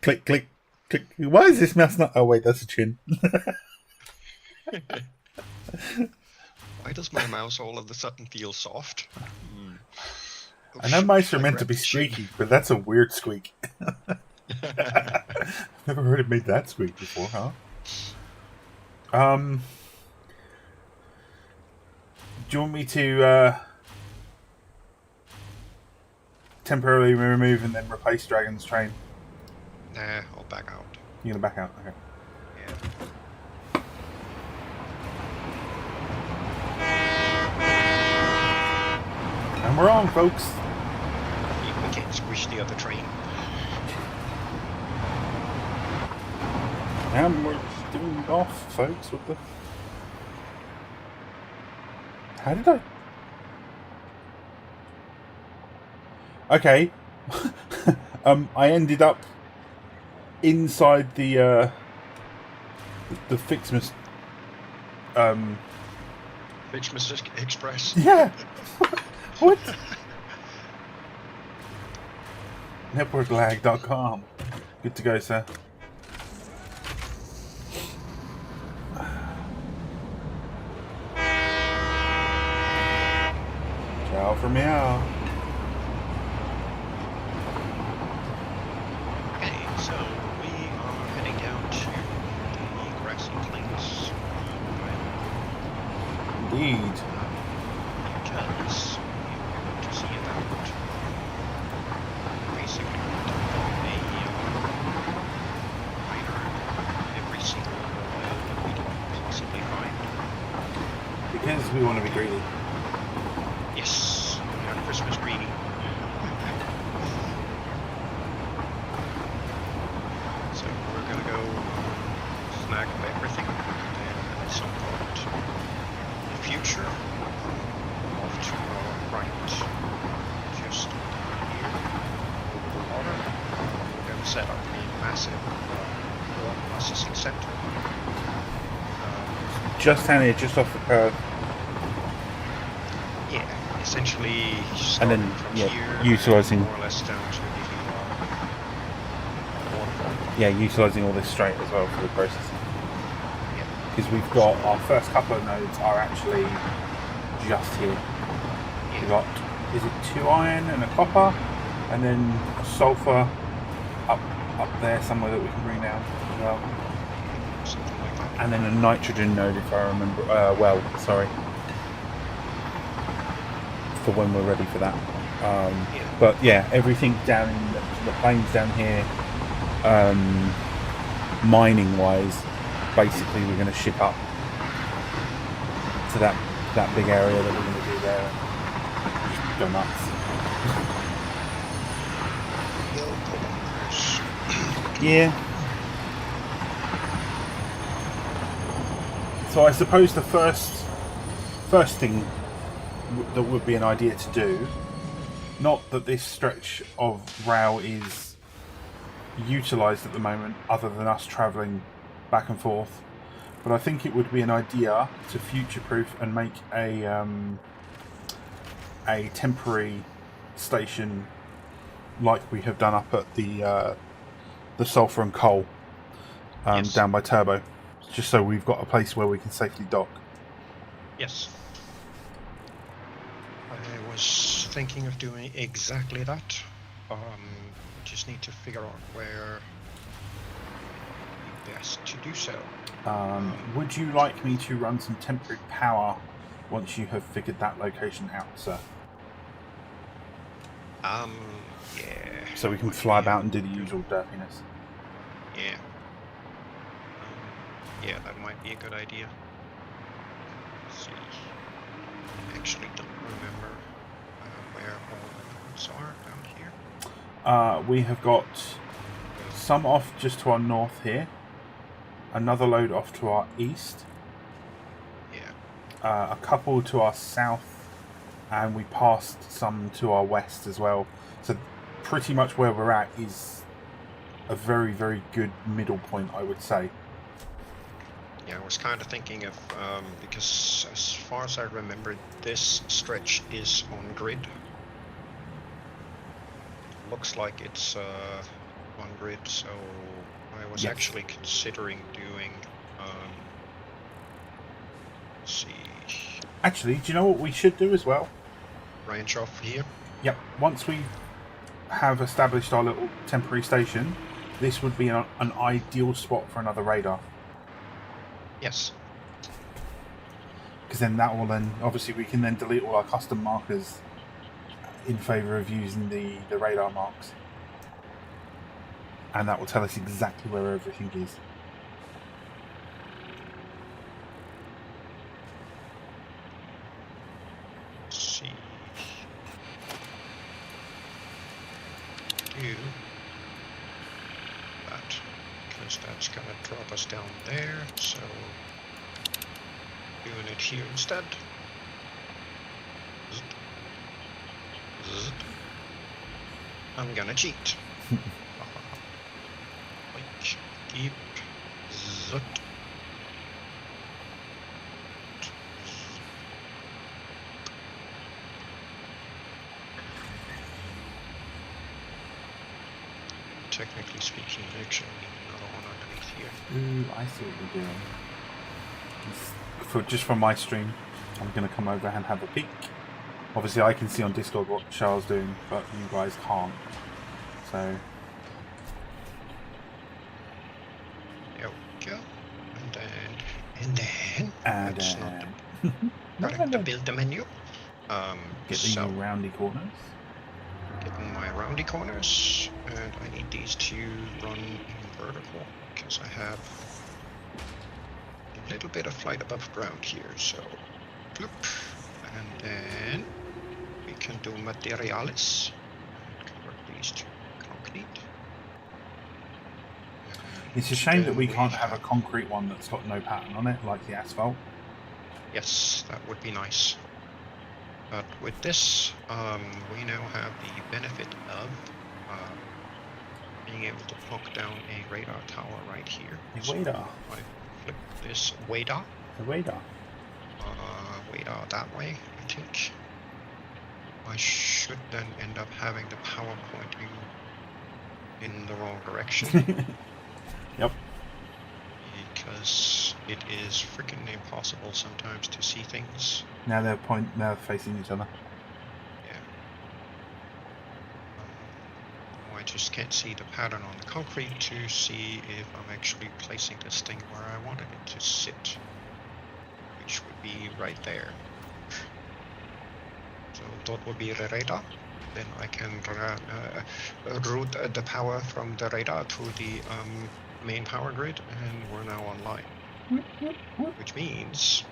[SPEAKER 1] click, click, click. Why is this mouse not? Oh, wait, that's a chin.
[SPEAKER 2] Why does my mouse all of a sudden feel soft?
[SPEAKER 1] I know mice are
[SPEAKER 2] I
[SPEAKER 1] meant to
[SPEAKER 2] grabbed
[SPEAKER 1] be
[SPEAKER 2] the chin.
[SPEAKER 1] squeaky, but that's a weird squeak. Never heard it made that squeak before, huh? Do you want me to temporarily remove and then replace Dragon's train?
[SPEAKER 2] Nah, I'll back out.
[SPEAKER 1] You're gonna back out, okay?
[SPEAKER 2] Yeah.
[SPEAKER 1] And we're on, folks.
[SPEAKER 2] We can't squish the other train.
[SPEAKER 1] And we're doing off, folks. What the? How did I? Okay. I ended up inside the Fixmas.
[SPEAKER 2] Fixmas Express.
[SPEAKER 1] Yeah. What? Networklag.com. Good to go, sir. Ciao for meow.
[SPEAKER 2] Okay, so we are heading down to the grassy plains.
[SPEAKER 1] Indeed.
[SPEAKER 2] Because we're going to see about basically every single oil that we can possibly find.
[SPEAKER 1] Because we want to be greedy.
[SPEAKER 2] Yes, we are Christmas greedy. So we're gonna go snag up everything, and then at some point in the future, off to our right, just here, over the water, we're gonna set up a massive oil processing center.
[SPEAKER 1] Just down here, just off the curve.
[SPEAKER 2] Yeah, essentially
[SPEAKER 1] And
[SPEAKER 2] starting
[SPEAKER 1] then,
[SPEAKER 2] from
[SPEAKER 1] yeah,
[SPEAKER 2] here,
[SPEAKER 1] utilising-
[SPEAKER 2] more or less down to the waterfall.
[SPEAKER 1] Yeah, utilising all this straight as well for the processing.
[SPEAKER 2] Yeah.
[SPEAKER 1] Because we've got our first couple of nodes are actually just here. We've got, is it 2 iron and a copper, and then sulphur up there somewhere that we can bring down as well.
[SPEAKER 2] Something like that.
[SPEAKER 1] And then a nitrogen node, if I remember. Sorry. For when we're ready for that. But yeah, everything down in the plains down here, mining wise, basically we're going to ship up to that big area that we're going to do there. Just go nuts. Yeah. So I suppose the first thing that would be an idea to do, not that this stretch of rail is utilised at the moment other than us travelling back and forth, but I think it would be an idea to future-proof and make a temporary station like we have done up at the sulphur and coal
[SPEAKER 2] Yes.
[SPEAKER 1] down by Turbo, just so we've got a place where we can safely dock.
[SPEAKER 2] Yes. I was thinking of doing exactly that. Just need to figure out where best to do so.
[SPEAKER 1] Would you like me to run some temporary power once you have figured that location out, sir?
[SPEAKER 2] Yeah.
[SPEAKER 1] So we can fly about and do the usual derpiness.
[SPEAKER 2] Yeah. Yeah, that might be a good idea. Let's see. I actually don't remember where all the roads are down here.
[SPEAKER 1] We have got some off just to our north here, another load off to our east,
[SPEAKER 2] Yeah.
[SPEAKER 1] a couple to our south, and we passed some to our west as well. So pretty much where we're at is a very, very good middle point, I would say.
[SPEAKER 2] Yeah, I was kind of thinking of, because as far as I remember, this stretch is on grid. Looks like it's on grid, so I was
[SPEAKER 1] Yes.
[SPEAKER 2] actually considering doing, let's see,
[SPEAKER 1] Actually, do you know what we should do as well?
[SPEAKER 2] branch off here.
[SPEAKER 1] Yep, once we have established our little temporary station, this would be an ideal spot for another radar.
[SPEAKER 2] Yes.
[SPEAKER 1] Because then that will then, obviously we can then delete all our custom markers in favour of using the radar marks. And that will tell us exactly where everything is.
[SPEAKER 2] Let's see. Do that, because that's gonna drop us down there, so doing it here instead. Zzz. Zzz. I'm gonna cheat. Like, keep zut. Technically speaking, actually, another one underneath here.
[SPEAKER 1] Ooh, I see what you're doing. Just for my stream, I'm going to come over and have a peek. Obviously, I can see on Discord what Charles doing, but you guys can't. So,
[SPEAKER 2] There we go. And that's not the correct to build the menu.
[SPEAKER 1] get
[SPEAKER 2] So
[SPEAKER 1] the roundy corners.
[SPEAKER 2] getting my roundy corners, and I need these to run in vertical because I have a little bit of flight above ground here. So, bloop, and then we can do materialis and convert these to concrete.
[SPEAKER 1] It's a shame that
[SPEAKER 2] Then
[SPEAKER 1] we can't have a concrete one that's got no pattern on it, like the asphalt.
[SPEAKER 2] Yes, that would be nice. But with this, we now have the benefit of being able to plunk down a radar tower right here.
[SPEAKER 1] A radar.
[SPEAKER 2] So if I flip this radar,
[SPEAKER 1] A radar.
[SPEAKER 2] radar that way, I think. I should then end up having the power pointing in the wrong direction.
[SPEAKER 1] Yep.
[SPEAKER 2] Because it is freaking impossible sometimes to see things.
[SPEAKER 1] Now they're facing each other.
[SPEAKER 2] Yeah. I just can't see the pattern on the concrete to see if I'm actually placing this thing where I wanted it to sit, which would be right there. So that would be the radar. Then I can route the power from the radar to the main power grid, and we're now online. Which means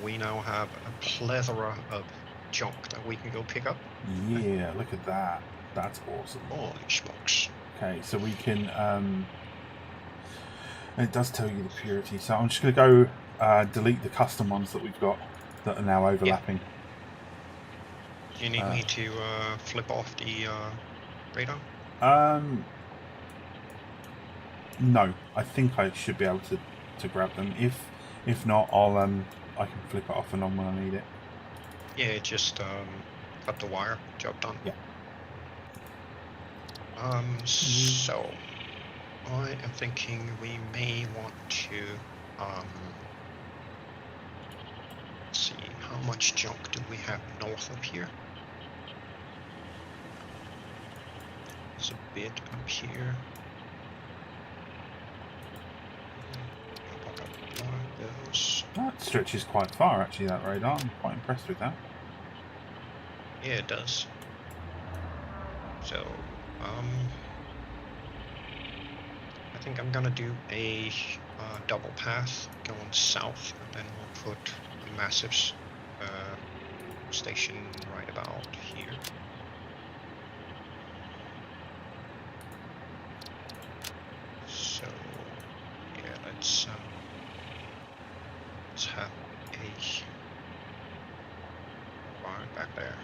[SPEAKER 2] we now have a plethora of junk that we can go pick up.
[SPEAKER 1] Yeah, look at that. That's awesome.
[SPEAKER 2] Holy smokes.
[SPEAKER 1] Okay, so we can... it does tell you the purity, so I'm just going to go delete the custom ones that we've got that are now overlapping.
[SPEAKER 2] You need me to flip off the radar?
[SPEAKER 1] No, I think I should be able to grab them. If not, I can flip it off and on when I need it.
[SPEAKER 2] Yeah, just cut the wire. Job done.
[SPEAKER 1] Yeah.
[SPEAKER 2] So I am thinking we may want to let's see, how much junk do we have north of here? There's a bit up here.
[SPEAKER 1] That stretches quite far, actually, that radar. I'm quite impressed with that.
[SPEAKER 2] Yeah, it does. So, I think I'm gonna do a double path going south, and then we'll put a massive station right about here. So, yeah, let's have a barn back there.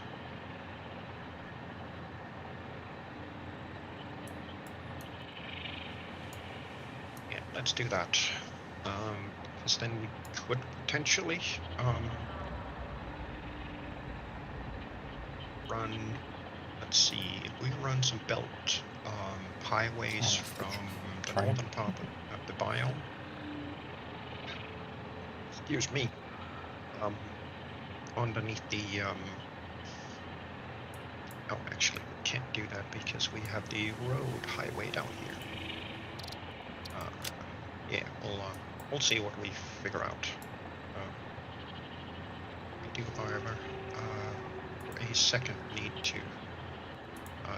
[SPEAKER 2] Yeah, let's do that. Because then we could potentially run. Let's see, if we run some belt highways from the northern part of the biome. Excuse me. Underneath the oh, actually, we can't do that because we have the road highway down here. Yeah, we'll see what we figure out. We do, however, for a second need to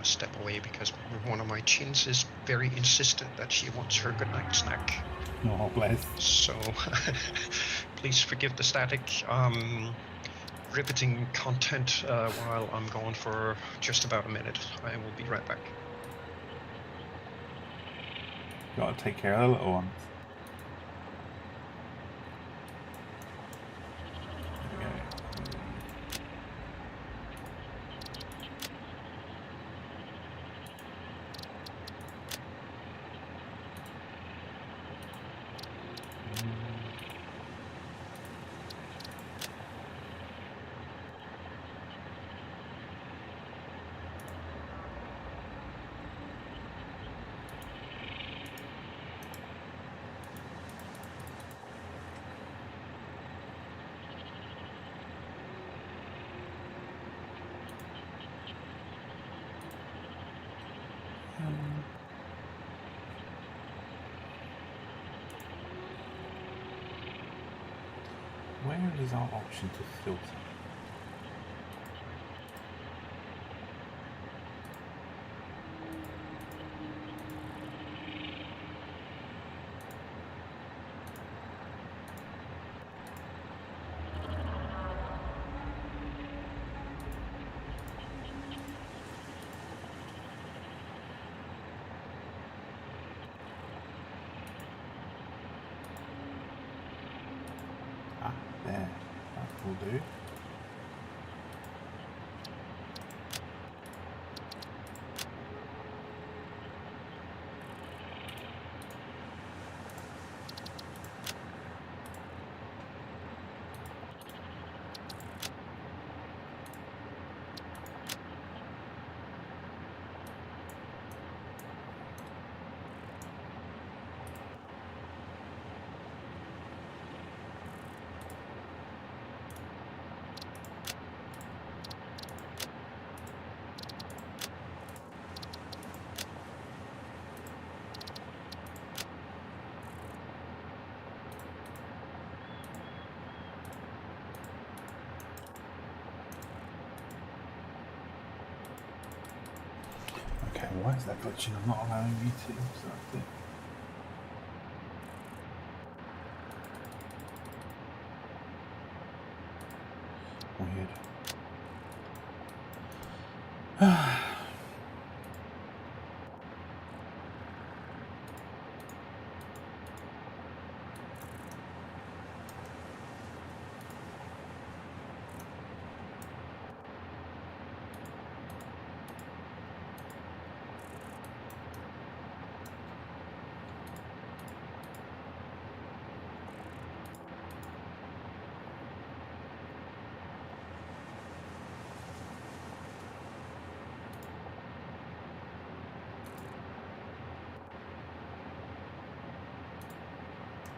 [SPEAKER 2] step away because one of my chins is very insistent that she wants her goodnight snack.
[SPEAKER 1] Oh, bless.
[SPEAKER 2] So, please forgive the static. Riveting content while I'm gone for just about a minute. I will be right back.
[SPEAKER 1] Gotta take care of the little ones. Where is our option to filter? There, that will do. Okay, why is that glitching? I'm not allowing me to, so that's it. Weird.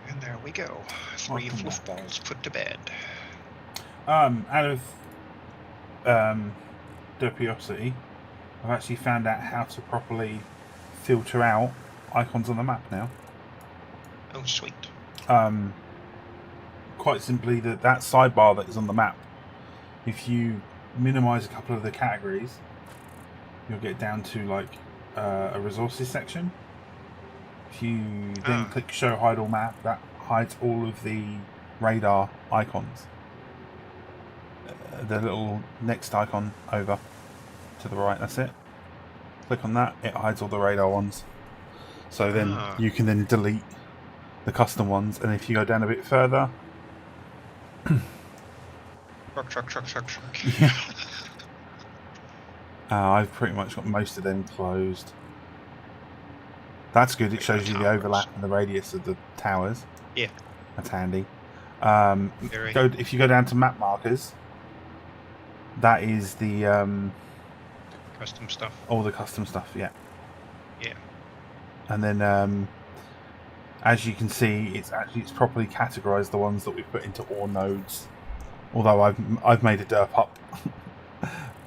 [SPEAKER 2] And there we go. 3 fluff balls put to bed.
[SPEAKER 1] Out of Derpiosity, I've actually found out how to properly filter out icons on the map now.
[SPEAKER 2] Oh, sweet.
[SPEAKER 1] Quite simply, that sidebar that is on the map, if you minimise a couple of the categories, you'll get down to like a resources section. If you then click show hide all map, that hides all of the radar icons. The little next icon over to the right, that's it. Click on that, it hides all the radar ones. So then you can then delete the custom ones, and if you go down a bit further...
[SPEAKER 2] Truck.
[SPEAKER 1] Yeah. I've pretty much got most of them closed. That's good, it shows you the overlap and the radius of the towers.
[SPEAKER 2] Yeah.
[SPEAKER 1] That's handy. If you go down to map markers, that is the...
[SPEAKER 2] custom stuff.
[SPEAKER 1] All the custom stuff, yeah.
[SPEAKER 2] Yeah.
[SPEAKER 1] And then, as you can see, it's properly categorized the ones that we put into ore nodes. Although I've made a derp up.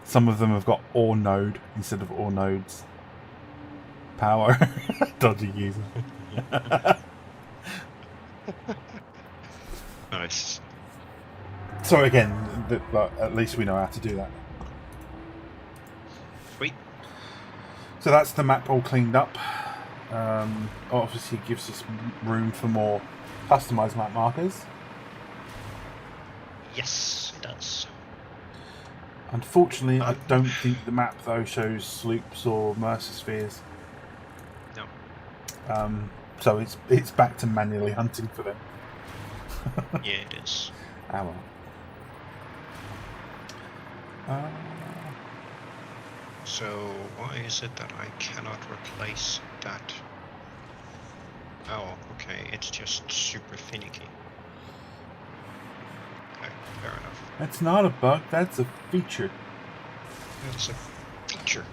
[SPEAKER 1] Some of them have got ore node instead of ore nodes. Power. Dodgy user.
[SPEAKER 2] Nice.
[SPEAKER 1] So again, at least we know how to do that.
[SPEAKER 2] Sweet.
[SPEAKER 1] So that's the map all cleaned up. Obviously gives us room for more customized map markers.
[SPEAKER 2] Yes, it does.
[SPEAKER 1] Unfortunately, I don't think the map though shows sloops or mercer-spheres.
[SPEAKER 2] No.
[SPEAKER 1] So it's back to manually hunting for them.
[SPEAKER 2] Yeah, it is.
[SPEAKER 1] Ah well.
[SPEAKER 2] So why is it that I cannot replace that? Oh, okay, it's just super finicky. Okay, fair enough.
[SPEAKER 1] That's not a bug, that's a feature.
[SPEAKER 2] It's a feature.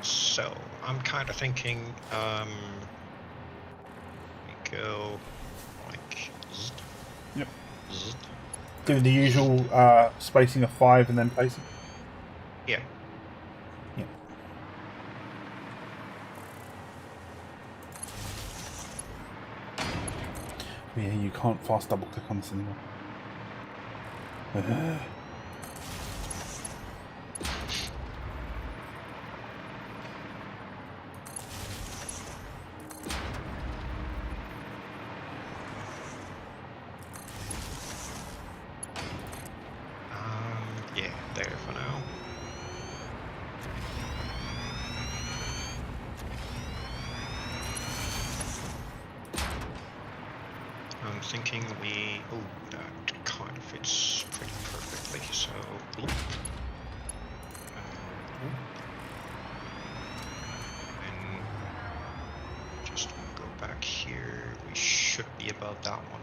[SPEAKER 2] So I'm kind of thinking, we go like zzz,
[SPEAKER 1] Yep.
[SPEAKER 2] zzz.
[SPEAKER 1] Do the usual spacing of 5 and then placing.
[SPEAKER 2] Yeah.
[SPEAKER 1] Yeah. Yeah, you can't fast double click on this anymore.
[SPEAKER 2] Yeah, there for now. I'm thinking that kind of fits pretty perfectly, so and just go back here, we should be above that one.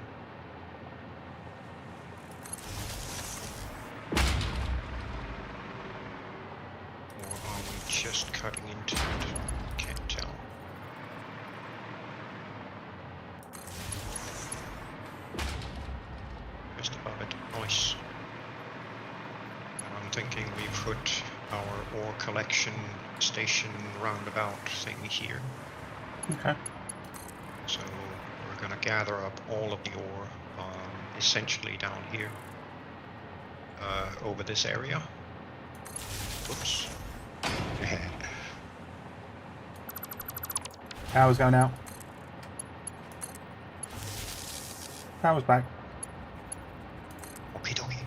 [SPEAKER 2] Or are we just cutting into it? Can't tell. Just above it. Nice. And I'm thinking we put our ore collection station roundabout thing here.
[SPEAKER 1] Okay.
[SPEAKER 2] So we're gonna gather up all of the ore, essentially down here, over this area. Oops.
[SPEAKER 1] Power's going out. Power's back.
[SPEAKER 2] Okie dokie.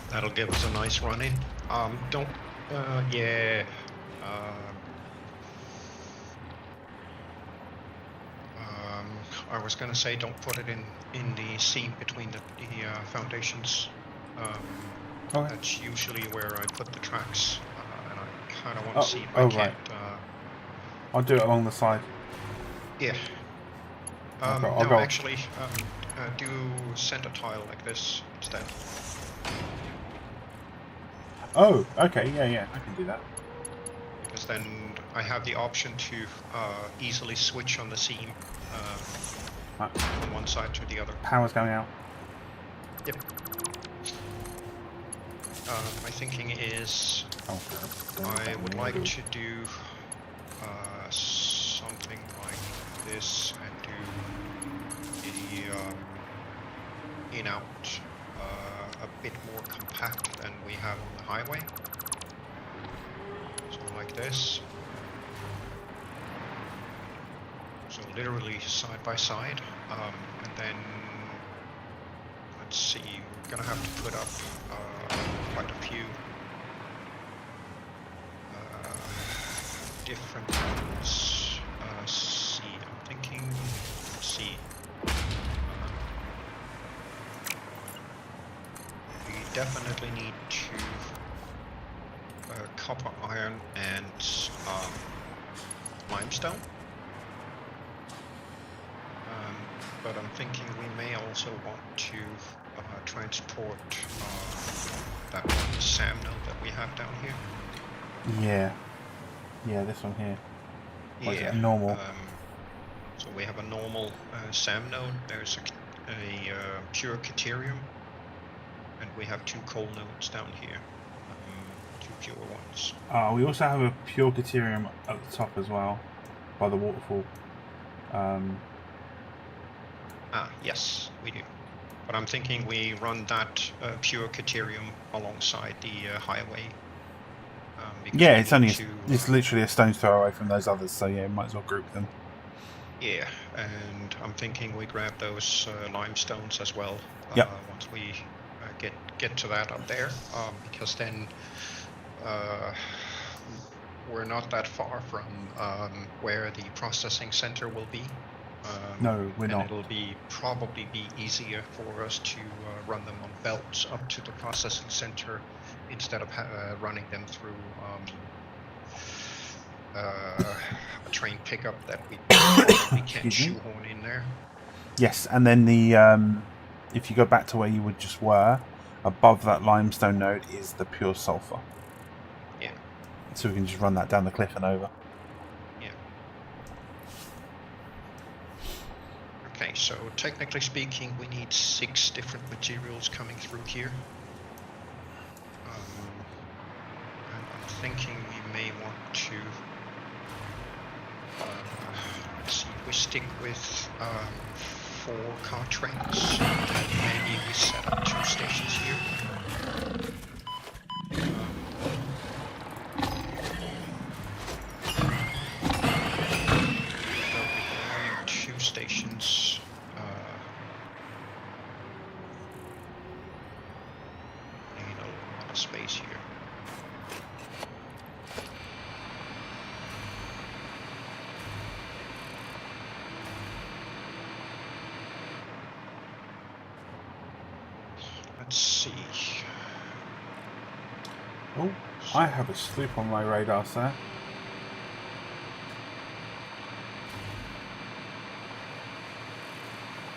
[SPEAKER 2] That'll give us a nice run in. Yeah. I was gonna say don't put it in the seam between the foundations.
[SPEAKER 1] Okay.
[SPEAKER 2] That's usually where I put the tracks, and I kind of want to see if I can't.
[SPEAKER 1] I'll do it along the side.
[SPEAKER 2] Yeah.
[SPEAKER 1] I'll go.
[SPEAKER 2] Actually, do center tile like this instead.
[SPEAKER 1] Oh, okay, yeah, I can do that.
[SPEAKER 2] Because then I have the option to easily switch on the seam from one side to the other.
[SPEAKER 1] Power's going out.
[SPEAKER 2] Yep. My thinking is I would like to do some something like this and do the in-out a bit more compact than we have on the highway. So like this. So literally side by side. And then, let's see, we're gonna have to put up quite a few different ones. See, I'm thinking, see. We definitely need to copper, iron, and limestone. But I'm thinking we may also want to transport that one SAM node that we have down here.
[SPEAKER 1] Yeah, this one here. Or is it
[SPEAKER 2] Yeah,
[SPEAKER 1] a normal?
[SPEAKER 2] So we have a normal SAM node. There's a pure Caterium, and we have 2 coal nodes down here. 2 pure ones.
[SPEAKER 1] We also have a pure Caterium at the top as well, by the waterfall.
[SPEAKER 2] Yes, we do. But I'm thinking we run that pure Caterium alongside the highway.
[SPEAKER 1] Yeah, it's only it's literally a stone's throw away from those others, so yeah, might as well group them.
[SPEAKER 2] Yeah, and I'm thinking we grab those limestones as well.
[SPEAKER 1] Yep.
[SPEAKER 2] Once we get to that up there, because then we're not that far from where the processing center will be.
[SPEAKER 1] No, we're not.
[SPEAKER 2] And it'll probably be easier for us to run them on belts up to the processing center instead of running them through a train pickup that we probably can't shoehorn in there.
[SPEAKER 1] Yes, and then the if you go back to where you just were, above that limestone node is the pure sulfur.
[SPEAKER 2] Yeah.
[SPEAKER 1] So we can just run that down the cliff and over.
[SPEAKER 2] Okay, so technically speaking, we need 6 different materials coming through here. And I'm thinking we may want to, let's see, if we stick with 4 car trains, then maybe we set up 2 stations here. Stations. Need a lot of space here. Let's see.
[SPEAKER 1] Oh, I have a slip on my radar, sir.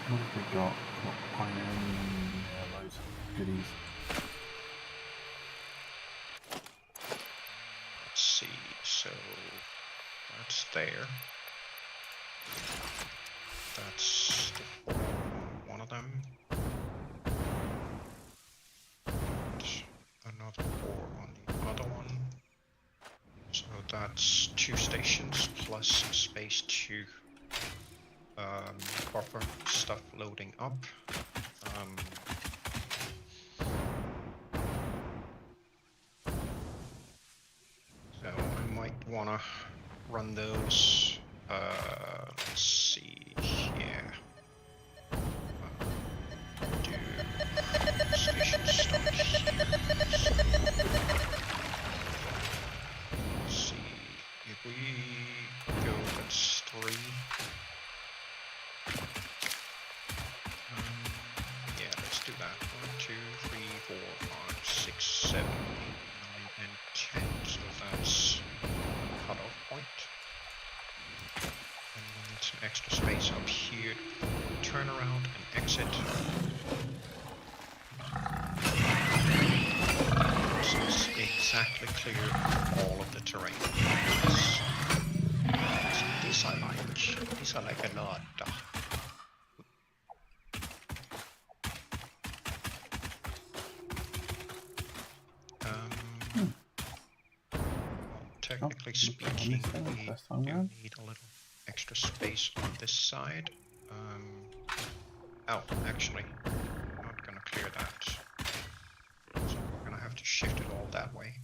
[SPEAKER 1] What have we got? Loads of goodies.
[SPEAKER 2] Let's see, so that's there. That's one of them. And another 4 on the other one. So that's 2 stations plus space to buffer stuff loading up. So I might want to run those. Let's see, yeah. Do station start here. Let's see, if we go, that's 3. Yeah, let's do that. 1, 2, 3, 4, 5, 6, 7, 8, 9, and 10. So that's cutoff point. And we need some extra space up here for turn around and exit. So it's exactly clear all of the terrain. These I like. These I like a lot. Technically speaking, we do need a little extra space on this side. Oh, actually, I'm not gonna clear that. So we're gonna have to shift it all that way.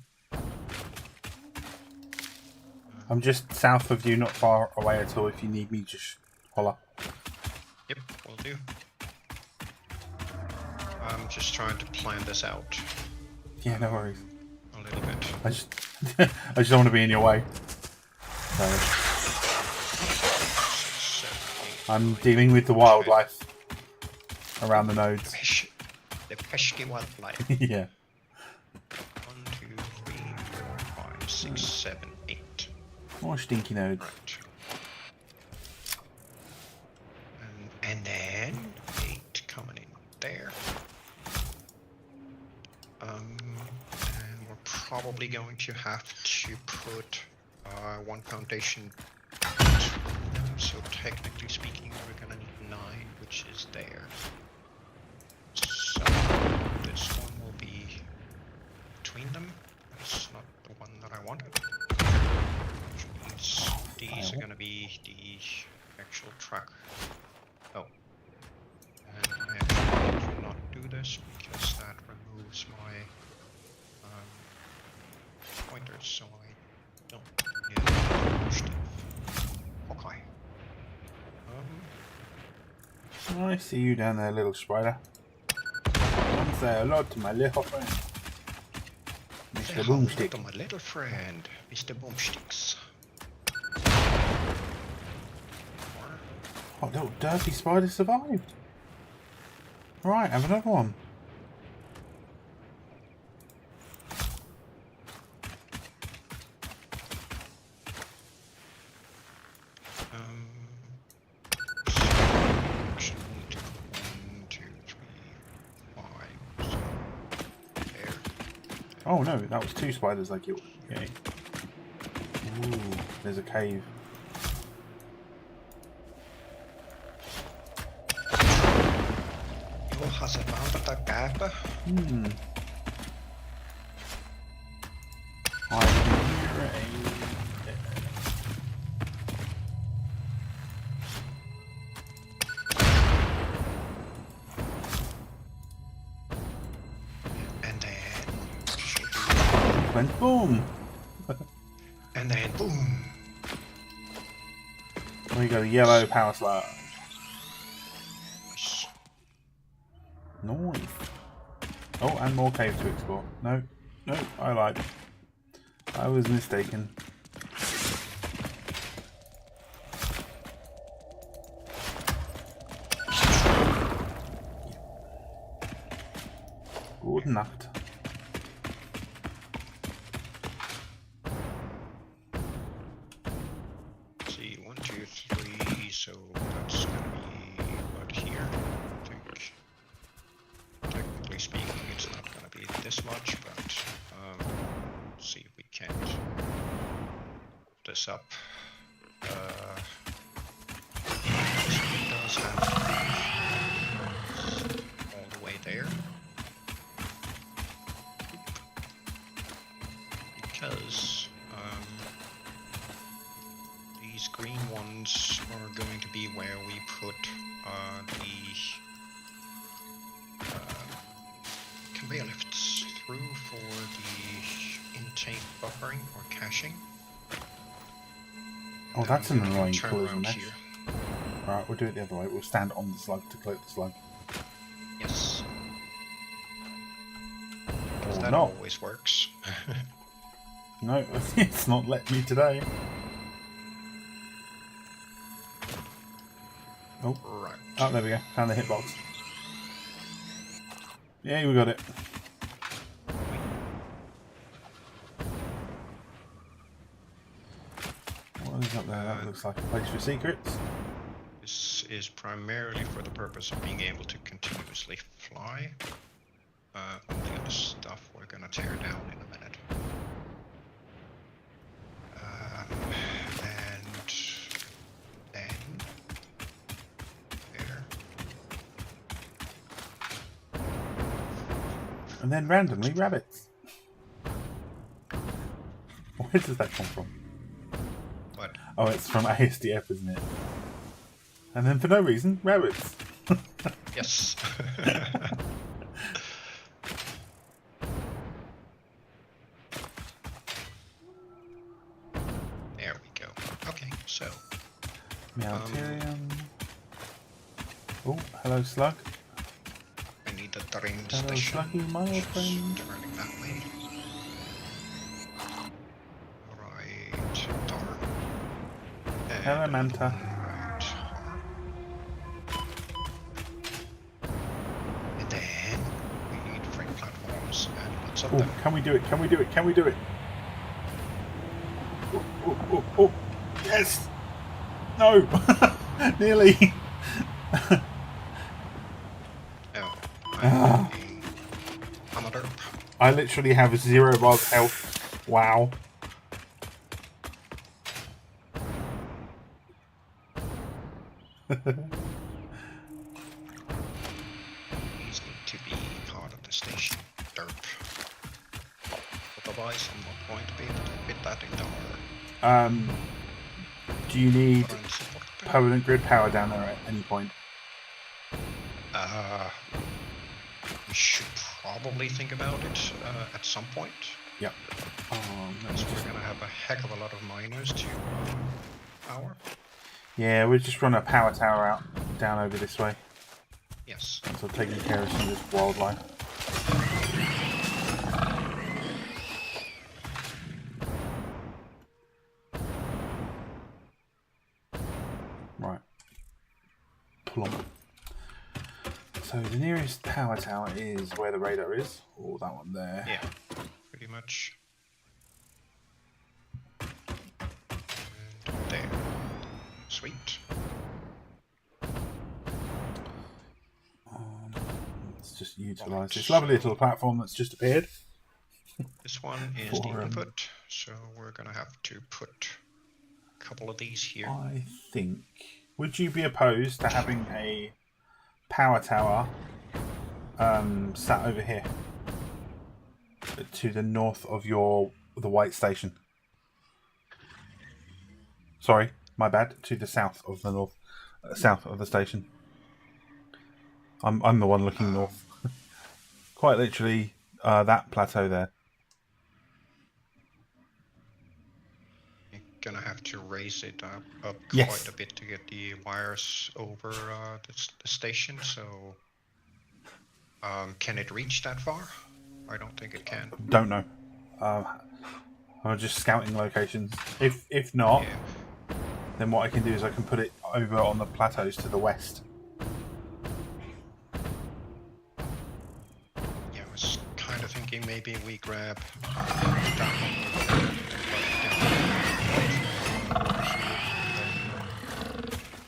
[SPEAKER 1] I'm just south of you, not far away at all. If you need me, just holler.
[SPEAKER 2] Yep, will do. I'm just trying to plan this out.
[SPEAKER 1] Yeah, no worries.
[SPEAKER 2] A little bit.
[SPEAKER 1] I just don't want to be in your way. So,
[SPEAKER 2] 6, 7, 8,
[SPEAKER 1] I'm
[SPEAKER 2] 9,
[SPEAKER 1] dealing with the wildlife around the nodes.
[SPEAKER 2] The pesky wildlife.
[SPEAKER 1] Yeah.
[SPEAKER 2] 1, 2, 3, 4, 5, 6, 7, 8.
[SPEAKER 1] More stinky nodes.
[SPEAKER 2] Right. And then 8 coming in there. And we're probably going to have to put one foundation. So technically speaking, we're gonna need 9, which is there. So this one will be between them. That's not the one that I wanted. Which means these are gonna be the actual track. Oh. And I actually will not do this because that removes my pointers, so I don't get stuff. Okay.
[SPEAKER 1] I see you down there, little spider. Come say hello to my little friend,
[SPEAKER 2] Say
[SPEAKER 1] Mr.
[SPEAKER 2] hello
[SPEAKER 1] Boomstick.
[SPEAKER 2] to my little friend, Mr. Boomsticks.
[SPEAKER 1] Oh, little dirty spider survived. Right, have another one.
[SPEAKER 2] Actually, 1, 2, 3, 5. So there.
[SPEAKER 1] Oh no, that was 2 spiders I killed. Yay. Ooh, there's a cave.
[SPEAKER 2] Jo, har sett varmt att gapa.
[SPEAKER 1] I can hear
[SPEAKER 2] And then
[SPEAKER 1] went boom.
[SPEAKER 2] and then boom.
[SPEAKER 1] We got a yellow power slide. Nice. Oh, and more cave to explore. No, no, I lied. I was mistaken. Good Nacht.
[SPEAKER 2] See, 1, 2, 3. So that's gonna be about here. I think. Technically speaking, it's not gonna be this much, but see if we can't put this up. It does have to be all the way there. Because these green ones are going to be where we put the conveyor lifts through for the intake buffering or caching.
[SPEAKER 1] Oh, that's an annoying
[SPEAKER 2] turn
[SPEAKER 1] collision
[SPEAKER 2] around
[SPEAKER 1] mesh.
[SPEAKER 2] here.
[SPEAKER 1] Alright, we'll do it the other way. We'll stand on the slug to collect the slug.
[SPEAKER 2] Yes.
[SPEAKER 1] Or
[SPEAKER 2] That
[SPEAKER 1] not.
[SPEAKER 2] always works.
[SPEAKER 1] No, it's not let me today. Oh,
[SPEAKER 2] Right.
[SPEAKER 1] oh, there we go. Found the hitbox. Yeah, we got it. What is up there? That looks like a place for secrets.
[SPEAKER 2] This is primarily for the purpose of being able to continuously fly. All the other stuff we're gonna tear down in a minute. And then there.
[SPEAKER 1] And then randomly rabbits. Where does that come from?
[SPEAKER 2] What?
[SPEAKER 1] Oh, it's from ASDF, isn't it? And then for no reason, rabbits.
[SPEAKER 2] Yes. There we go. Okay, so
[SPEAKER 1] Meowterium. Oh, hello, Slug.
[SPEAKER 2] I need the train
[SPEAKER 1] Hello,
[SPEAKER 2] station.
[SPEAKER 1] Sluggy, my old
[SPEAKER 2] Just
[SPEAKER 1] friend.
[SPEAKER 2] turning that way. Right, tar.
[SPEAKER 1] Hello,
[SPEAKER 2] And
[SPEAKER 1] Manta.
[SPEAKER 2] right, tar. And then we need freight platforms and lots of
[SPEAKER 1] Oh,
[SPEAKER 2] them.
[SPEAKER 1] can we do it? Can we do it? Can we do it? Oh, oh, oh, oh. Yes! No! Nearly!
[SPEAKER 2] Oh, I'm a derp.
[SPEAKER 1] I literally have 0 bars health. Wow.
[SPEAKER 2] These need to be part of the station. Derp. Otherwise, I'm not going to be able to fit that into our
[SPEAKER 1] Do you need
[SPEAKER 2] current support.
[SPEAKER 1] permanent grid power down there at any point?
[SPEAKER 2] We should probably think about it at some point.
[SPEAKER 1] Yep.
[SPEAKER 2] Because we're going to have a heck of a lot of miners to power.
[SPEAKER 1] Yeah, we'll just run a power tower out down over this way.
[SPEAKER 2] Yes.
[SPEAKER 1] So taking care of some of this wildlife. Right. Plump. So the nearest power tower is where the radar is. Oh, that one there.
[SPEAKER 2] Yeah, pretty much. And there. Sweet.
[SPEAKER 1] Let's just utilise this lovely little platform that's just appeared.
[SPEAKER 2] This one is the
[SPEAKER 1] For,
[SPEAKER 2] input, so we're going to have to put a couple of these here.
[SPEAKER 1] I think. Would you be opposed to having a power tower sat over here to the north of the white station? Sorry, my bad. To the south of the south of the station. I'm the one looking north. Quite literally, that plateau there.
[SPEAKER 2] You're going to have to raise it up
[SPEAKER 1] Yes.
[SPEAKER 2] quite a bit to get the wires over the station, so can it reach that far? I don't think it can.
[SPEAKER 1] Don't know. I'm just scouting locations. If not,
[SPEAKER 2] Yeah.
[SPEAKER 1] then what I can do is I can put it over on the plateaus to the west.
[SPEAKER 2] Yeah, I was kind of thinking maybe we grab that one.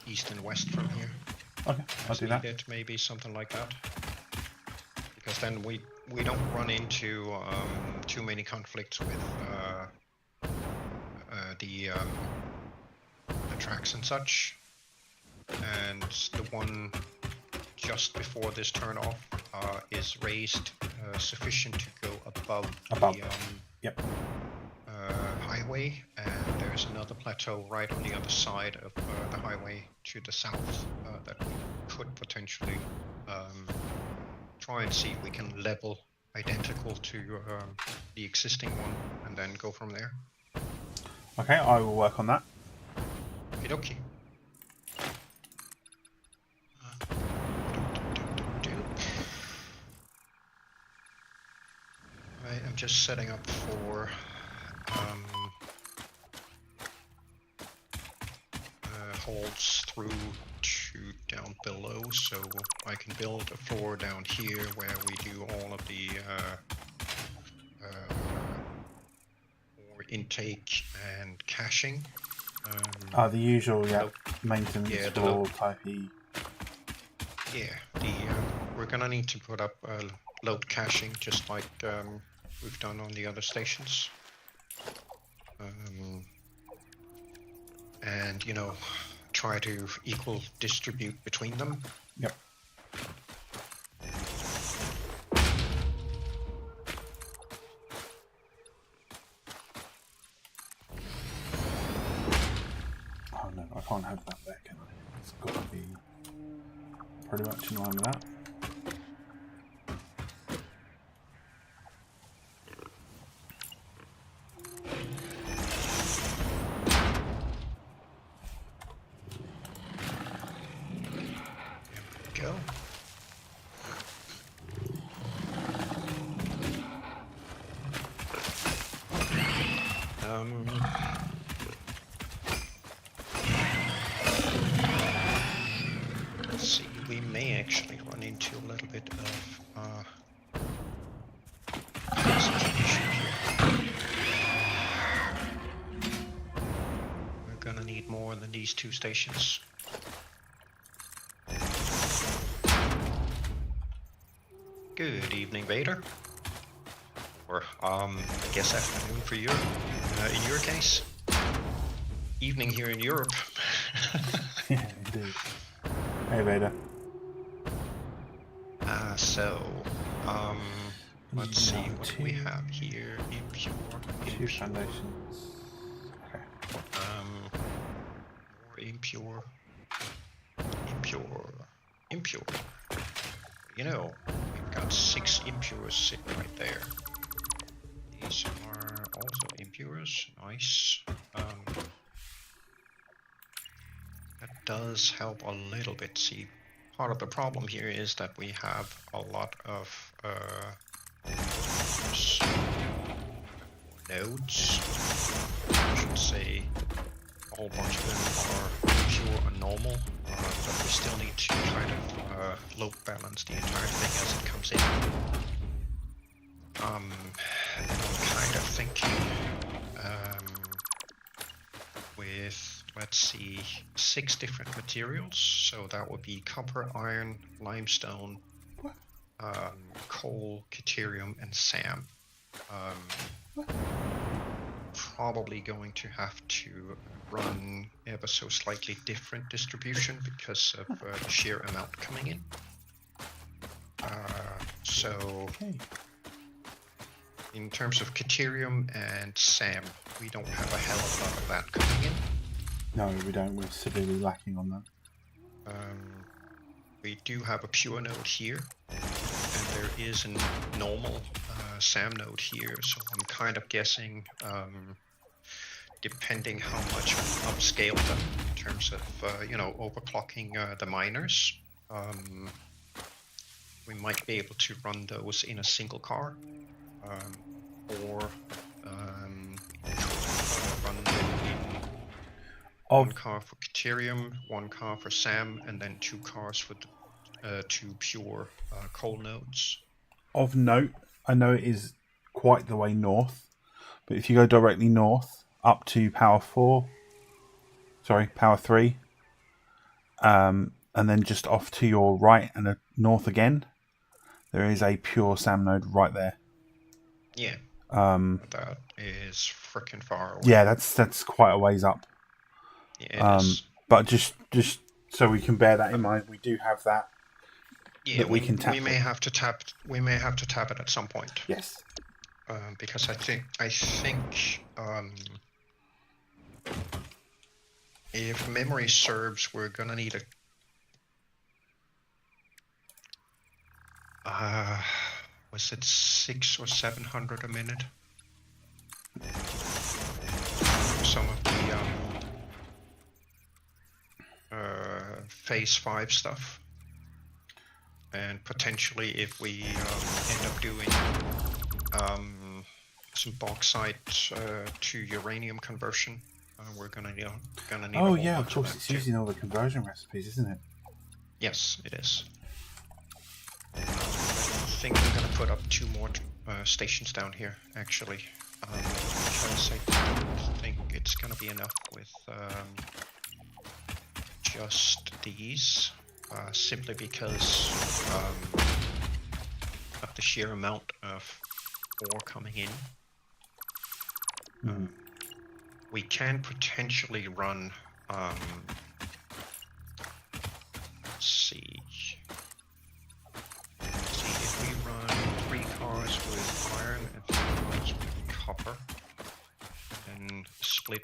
[SPEAKER 2] East and west from here.
[SPEAKER 1] Okay, I'll do that.
[SPEAKER 2] Needed, maybe something like that. Because then we don't run into too many conflicts with the tracks and such. And the one just before this turn off is raised sufficient to go above. The
[SPEAKER 1] Yep.
[SPEAKER 2] highway, and there's another plateau right on the other side of the highway to the south that we could potentially try and see if we can level identical to the existing one and then go from there.
[SPEAKER 1] Okay, I will work on that.
[SPEAKER 2] Okie. Right, I'm just setting up for holds through to down below, so I can build a floor down here where we do all of the intake and caching.
[SPEAKER 1] The usual, maintenance for type E.
[SPEAKER 2] Yeah, we're gonna need to put up load caching just like we've done on the other stations. And, try to equal distribute between them.
[SPEAKER 1] Yep. pretty much in line with that.
[SPEAKER 2] Go. Let's see, we may actually run into a little bit of passage issue here. We're gonna need more than these 2 stations. Good evening, Vader. Or, I guess afternoon for you, in your case. Evening here in Europe.
[SPEAKER 1] Yeah, indeed. Hey, Vader.
[SPEAKER 2] Let's see, what do we have here? Impure.
[SPEAKER 1] 2 foundations. Okay.
[SPEAKER 2] More impure. Impure. You know, we've got 6 impures sitting right there. These are also impures. Nice. That does help a little bit. See, part of the problem here is that we have a lot of nodes. I should say a whole bunch of them are pure and normal, but we still need to kind of load balance the entire thing as it comes in. And I'm kind of thinking with, let's see, 6 different materials. So that would be copper, iron, limestone, coal, deuterium, and SAM. Probably going to have to run ever so slightly different distribution because of the sheer amount coming in. In terms of deuterium and SAM, we don't have a hell of a lot of that coming in.
[SPEAKER 1] No, we don't. We're severely lacking on that.
[SPEAKER 2] We do have a pure node here, and there is a normal SAM node here, so I'm kind of guessing, depending how much we upscale them in terms of, overclocking the miners, we might be able to run those in a single car, or run them in one car for deuterium, 1 car for SAM, and then 2 cars for the 2 pure coal nodes.
[SPEAKER 1] Of note, I know it is quite the way north, but if you go directly north up to power 3, and then just off to your right and north again, there is a pure SAM node right there.
[SPEAKER 2] Yeah. That is freaking far away.
[SPEAKER 1] Yeah, that's quite a ways up.
[SPEAKER 2] Yeah, it is.
[SPEAKER 1] But just so we can bear that in mind, we do have that.
[SPEAKER 2] Yeah,
[SPEAKER 1] that we can tap.
[SPEAKER 2] We may have to tap it at some point.
[SPEAKER 1] Yes.
[SPEAKER 2] Because I think if memory serves, we're gonna need was it 600 or 700 a minute? Some of the phase 5 stuff. And potentially, if we end up doing some bauxite to uranium conversion, we're gonna need.
[SPEAKER 1] Oh yeah, of course, it's using all the conversion recipes, isn't it?
[SPEAKER 2] Yes, it is. I think I'm gonna put up 2 more stations down here, actually, because I don't think it's gonna be enough with just these. Simply because of the sheer amount of ore coming in. We can potentially run, let's see if we run 3 cars with iron and 3 cars with copper, and split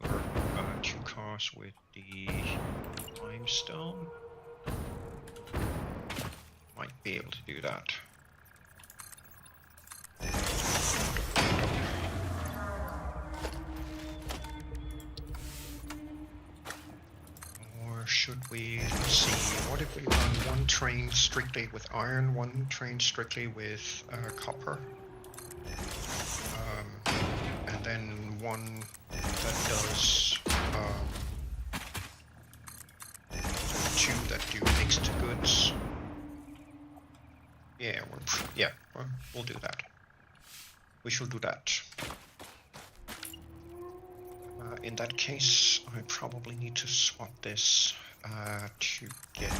[SPEAKER 2] over 2 cars with the limestone. be able to do that. Or should we, let's see, what if we run one train strictly with iron, one train strictly with copper? And then one that does two that do mixed goods. Yeah, we'll do that. We shall do that. In that case, I probably need to swap this to get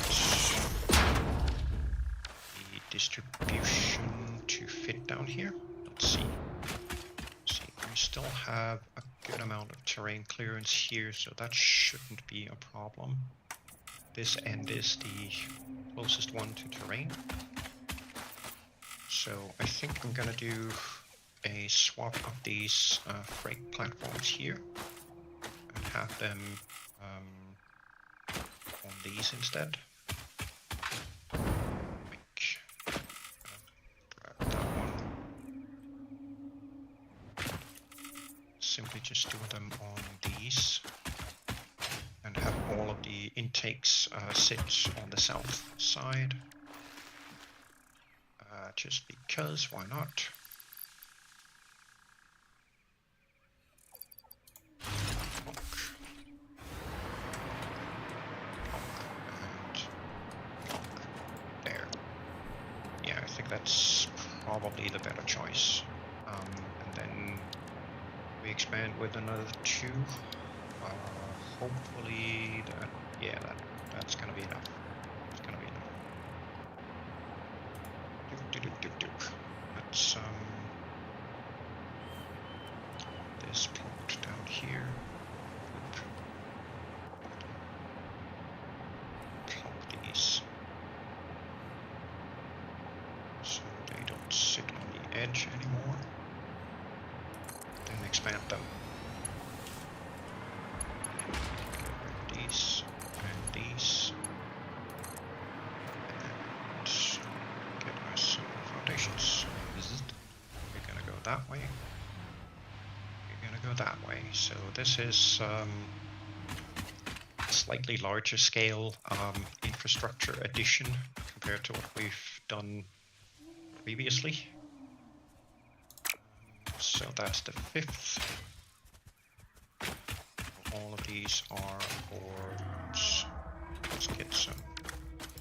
[SPEAKER 2] the distribution to fit down here. Let's see. We still have a good amount of terrain clearance here, so that shouldn't be a problem. This end is the closest one to terrain. So I think I'm gonna do a swap of these freight platforms here and have them on these instead. Drag that one. Simply just do them on these and have all of the intakes sit on the south side. Just because, why not? Plonk. And plonk. There. Yeah, I think that's probably the better choice. And then we expand with another two. Hopefully that, yeah, that's gonna be enough. It's gonna be enough. Let's this plonked down here. Plonk these so they don't sit on the edge anymore. Then expand them. Get rid of these and these. We're gonna go that way. We're gonna go that way. So this is a slightly larger scale infrastructure addition compared to what we've done previously. So that's the 5th. All of these are boards. Let's get some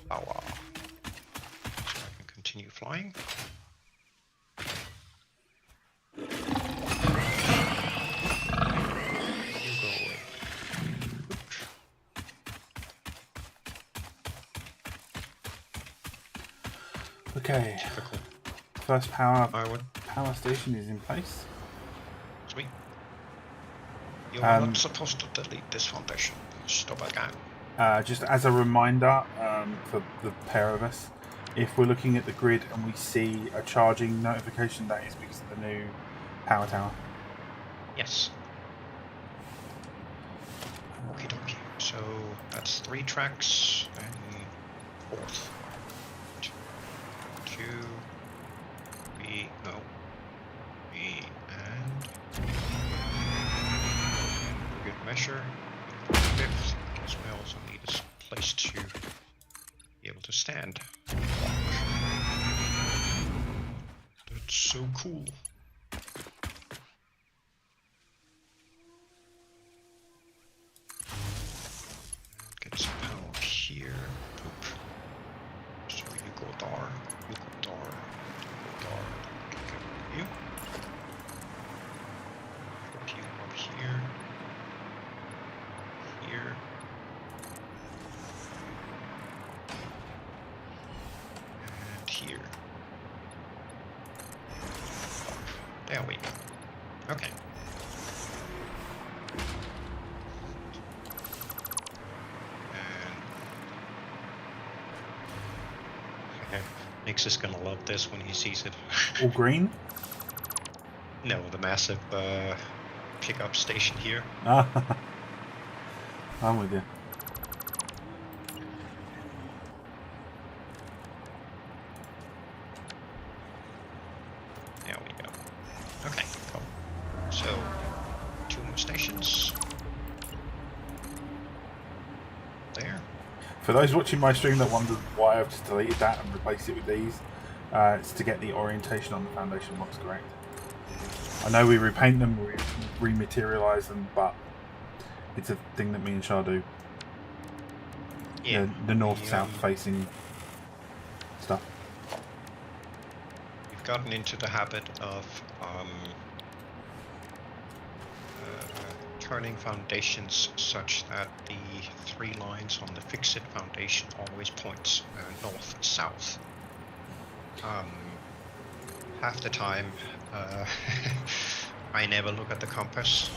[SPEAKER 2] power so I can continue flying.
[SPEAKER 1] Okay.
[SPEAKER 2] Typical.
[SPEAKER 1] First power
[SPEAKER 2] Power
[SPEAKER 1] station is in place.
[SPEAKER 2] Sweet. You're not supposed to delete this foundation. Stop again.
[SPEAKER 1] Just as a reminder for the pair of us, if we're looking at the grid and we see a charging notification, that is because of the new power tower.
[SPEAKER 2] Yes. Okie dokie. So that's 3 tracks and 4th. 2, 3, no. 3 and good measure. 5th, because we also need a place to be able to stand. That's so cool. Get some power here. Poop. So you go there, you go there, you go there. Okay, you. Put you up here. Here. And here. There we go. Okay. Nix is gonna love this when he sees it.
[SPEAKER 1] All green?
[SPEAKER 2] No, the massive pickup station here.
[SPEAKER 1] I'm with you. For those watching my stream that wondered why I've just deleted that and replaced it with these, it's to get the orientation on the foundation blocks correct. I know we repaint them, we rematerialise them, but it's a thing that me and Shah do.
[SPEAKER 2] Yeah.
[SPEAKER 1] The north-south facing stuff.
[SPEAKER 2] We've gotten into the habit of turning foundations such that the 3 lines on the fixed foundation always point north-south. Half the time I never look at the compass,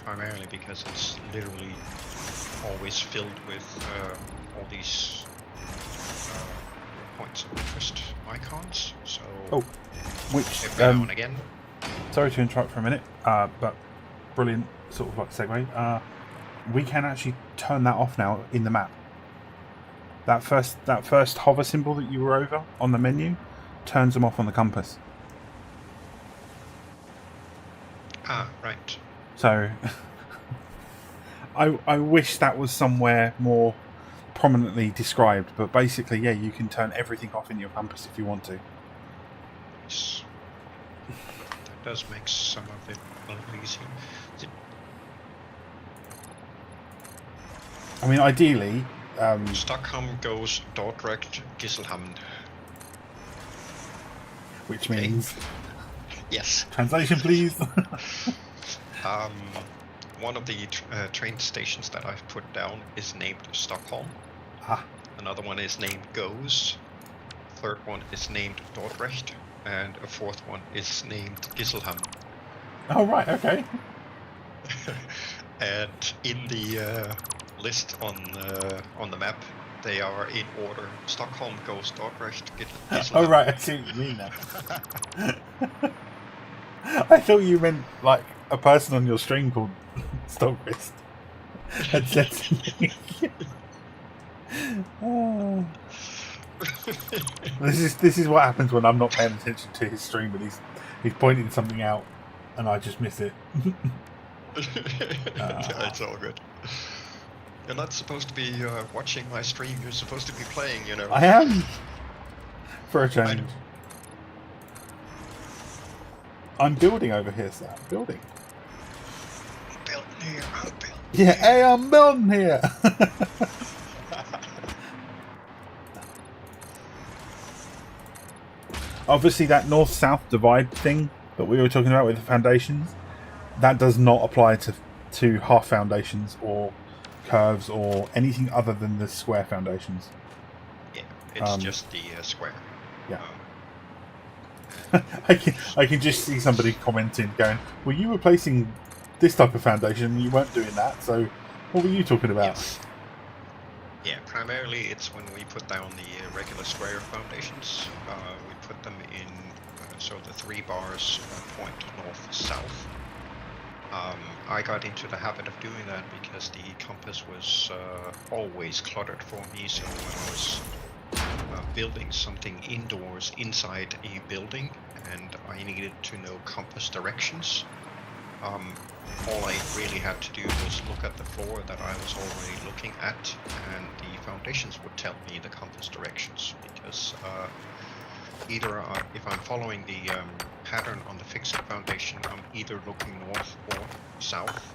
[SPEAKER 2] primarily because it's literally always filled with all these points of interest icons. So
[SPEAKER 1] which
[SPEAKER 2] every now and again.
[SPEAKER 1] Sorry to interrupt for a minute, but brilliant sort of like segue. We can actually turn that off now in the map. That first hover symbol that you were over on the menu turns them off on the compass.
[SPEAKER 2] Ah, right.
[SPEAKER 1] So I wish that was somewhere more prominently described, but basically, yeah, you can turn everything off in your compass if you want to.
[SPEAKER 2] Nice. That does make some of it a little easier.
[SPEAKER 1] I mean, ideally,
[SPEAKER 2] Stockholm goes Dordrecht Gisselhamn.
[SPEAKER 1] which means
[SPEAKER 2] yes.
[SPEAKER 1] Translation, please.
[SPEAKER 2] One of the train stations that I've put down is named Stockholm.
[SPEAKER 1] Ah.
[SPEAKER 2] Another one is named Goes. Third one is named Dordrecht, and a fourth one is named Gisselhamn.
[SPEAKER 1] Oh right, okay.
[SPEAKER 2] And in the list on the map, they are in order: Stockholm, Goes, Dordrecht, Gisselhamn.
[SPEAKER 1] Oh right, I see what you mean now. I thought you meant like a person on your stream called Stockquist had said something. Oh. This is what happens when I'm not paying attention to his stream, and he's pointing something out, and I just miss it.
[SPEAKER 2] It's all good. You're not supposed to be watching my stream. You're supposed to be playing. You know.
[SPEAKER 1] I am. For a change. I'm building over here, sir. I'm building.
[SPEAKER 2] I'm building here. I'm building.
[SPEAKER 1] Yeah, hey, I'm building here. Obviously, that north-south divide thing that we were talking about with the foundations, that does not apply to half foundations or curves or anything other than the square foundations.
[SPEAKER 2] Yeah, it's just the square.
[SPEAKER 1] Yeah. I can just see somebody commenting, going, "Well, you were placing this type of foundation, and you weren't doing that. So, what were you talking about?"
[SPEAKER 2] Yes. Yeah, primarily it's when we put down the regular square foundations. We put them in so the 3 bars point north-south. I got into the habit of doing that because the compass was always cluttered for me. So when I was building something indoors inside a building and I needed to know compass directions, all I really had to do was look at the floor that I was already looking at, and the foundations would tell me the compass directions, because either if I'm following the pattern on the fixed foundation, I'm either looking north or south,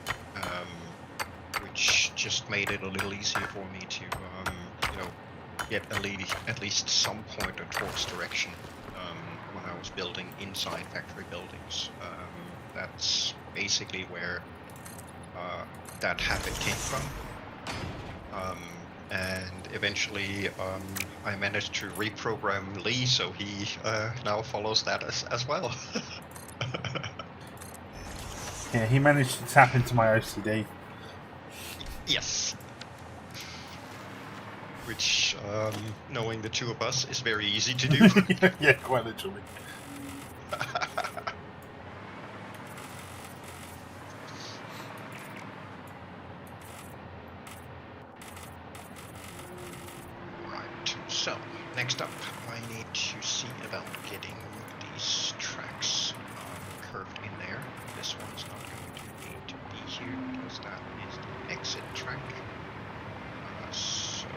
[SPEAKER 2] which just made it a little easier for me to get at least some pointer towards direction when I was building inside factory buildings. That's basically where that habit came from. And eventually I managed to reprogram Lee, so he now follows that as well.
[SPEAKER 1] Yeah, he managed to tap into my OCD.
[SPEAKER 2] Yes. Which, knowing the two of us, is very easy to do.
[SPEAKER 1] Yeah, quite literally. Right, so, next up, I need to see about getting these tracks curved in there. This one's not going to need to be here because that is the exit track. So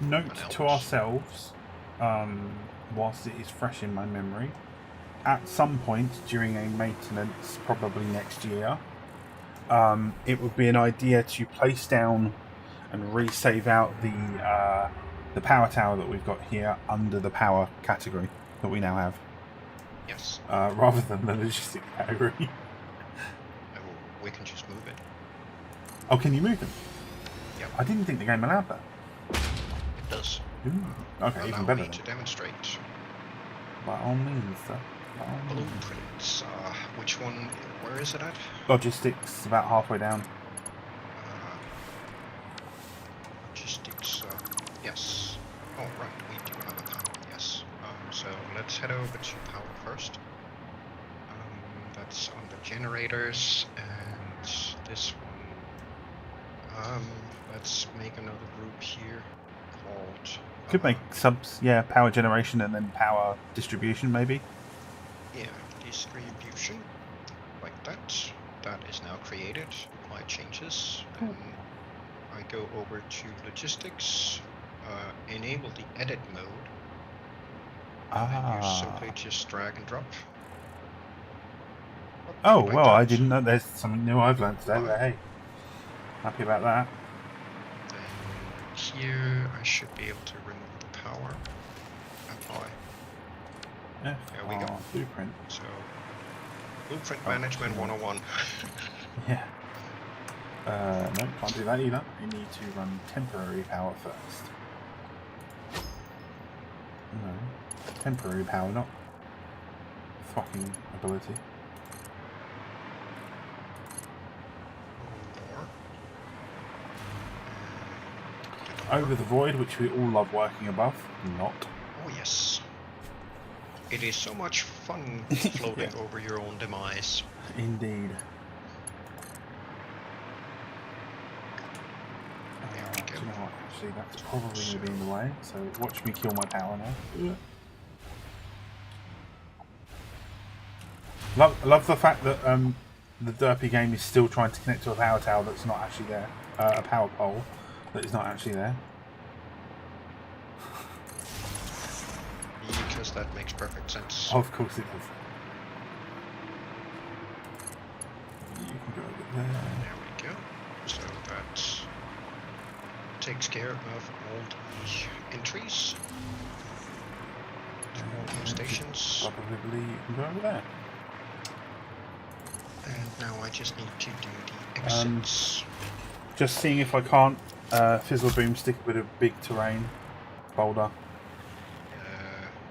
[SPEAKER 1] Note to ourselves, whilst it is fresh in my memory, at some point during a maintenance, probably next year, it would be an idea to place down and resave out the power tower that we've got here under the power category that we now have.
[SPEAKER 2] Yes.
[SPEAKER 1] Rather than the logistics category.
[SPEAKER 2] We can just move it.
[SPEAKER 1] Oh, can you move them?
[SPEAKER 2] Yep.
[SPEAKER 1] I didn't think the game allowed that.
[SPEAKER 2] It does.
[SPEAKER 1] Ooh. Okay,
[SPEAKER 2] Allow
[SPEAKER 1] even better
[SPEAKER 2] me
[SPEAKER 1] then.
[SPEAKER 2] to demonstrate.
[SPEAKER 1] By all means, sir. By all means.
[SPEAKER 2] Blueprints. Which one? Where is it at?
[SPEAKER 1] Logistics, about halfway down.
[SPEAKER 2] Logistics. Yes. Oh, right. We do have a power. Yes. So let's head over to power first. That's on the generators, and this one. Let's make another group here called.
[SPEAKER 1] Could make subs, yeah, power generation and then power distribution, maybe.
[SPEAKER 2] Yeah, distribution, like that. That is now created. Apply changes.
[SPEAKER 1] Cool.
[SPEAKER 2] And I go over to logistics. Enable the edit mode. And you simply just drag and drop.
[SPEAKER 1] Oh,
[SPEAKER 2] Like
[SPEAKER 1] well,
[SPEAKER 2] that.
[SPEAKER 1] I didn't know. There's something new I've learned today, but hey, happy about that.
[SPEAKER 2] Then here I should be able to remove the power. Apply.
[SPEAKER 1] Yeah,
[SPEAKER 2] There we go.
[SPEAKER 1] Blueprint.
[SPEAKER 2] So, Blueprint Management 101.
[SPEAKER 1] Yeah. No, can't do that either. You need to run temporary power first. No, temporary power, not fucking ability. Over the void, which we all love working above. Not.
[SPEAKER 2] Oh yes. It is so much fun floating over your own demise.
[SPEAKER 1] Indeed.
[SPEAKER 2] There we
[SPEAKER 1] Do
[SPEAKER 2] go.
[SPEAKER 1] you know what? Actually, that's probably going to be in the way. So watch me kill my power now. Love the fact that the derpy game is still trying to connect to a power tower that's not actually there. A power pole that is not actually there.
[SPEAKER 2] Because that makes perfect sense.
[SPEAKER 1] Of course it does. You can go over there.
[SPEAKER 2] There we go. So that takes care of all the entries. All the stations.
[SPEAKER 1] Probably you can go over there.
[SPEAKER 2] And now I just need to do the exits.
[SPEAKER 1] Just seeing if I can't fizzle boomstick with a big terrain boulder.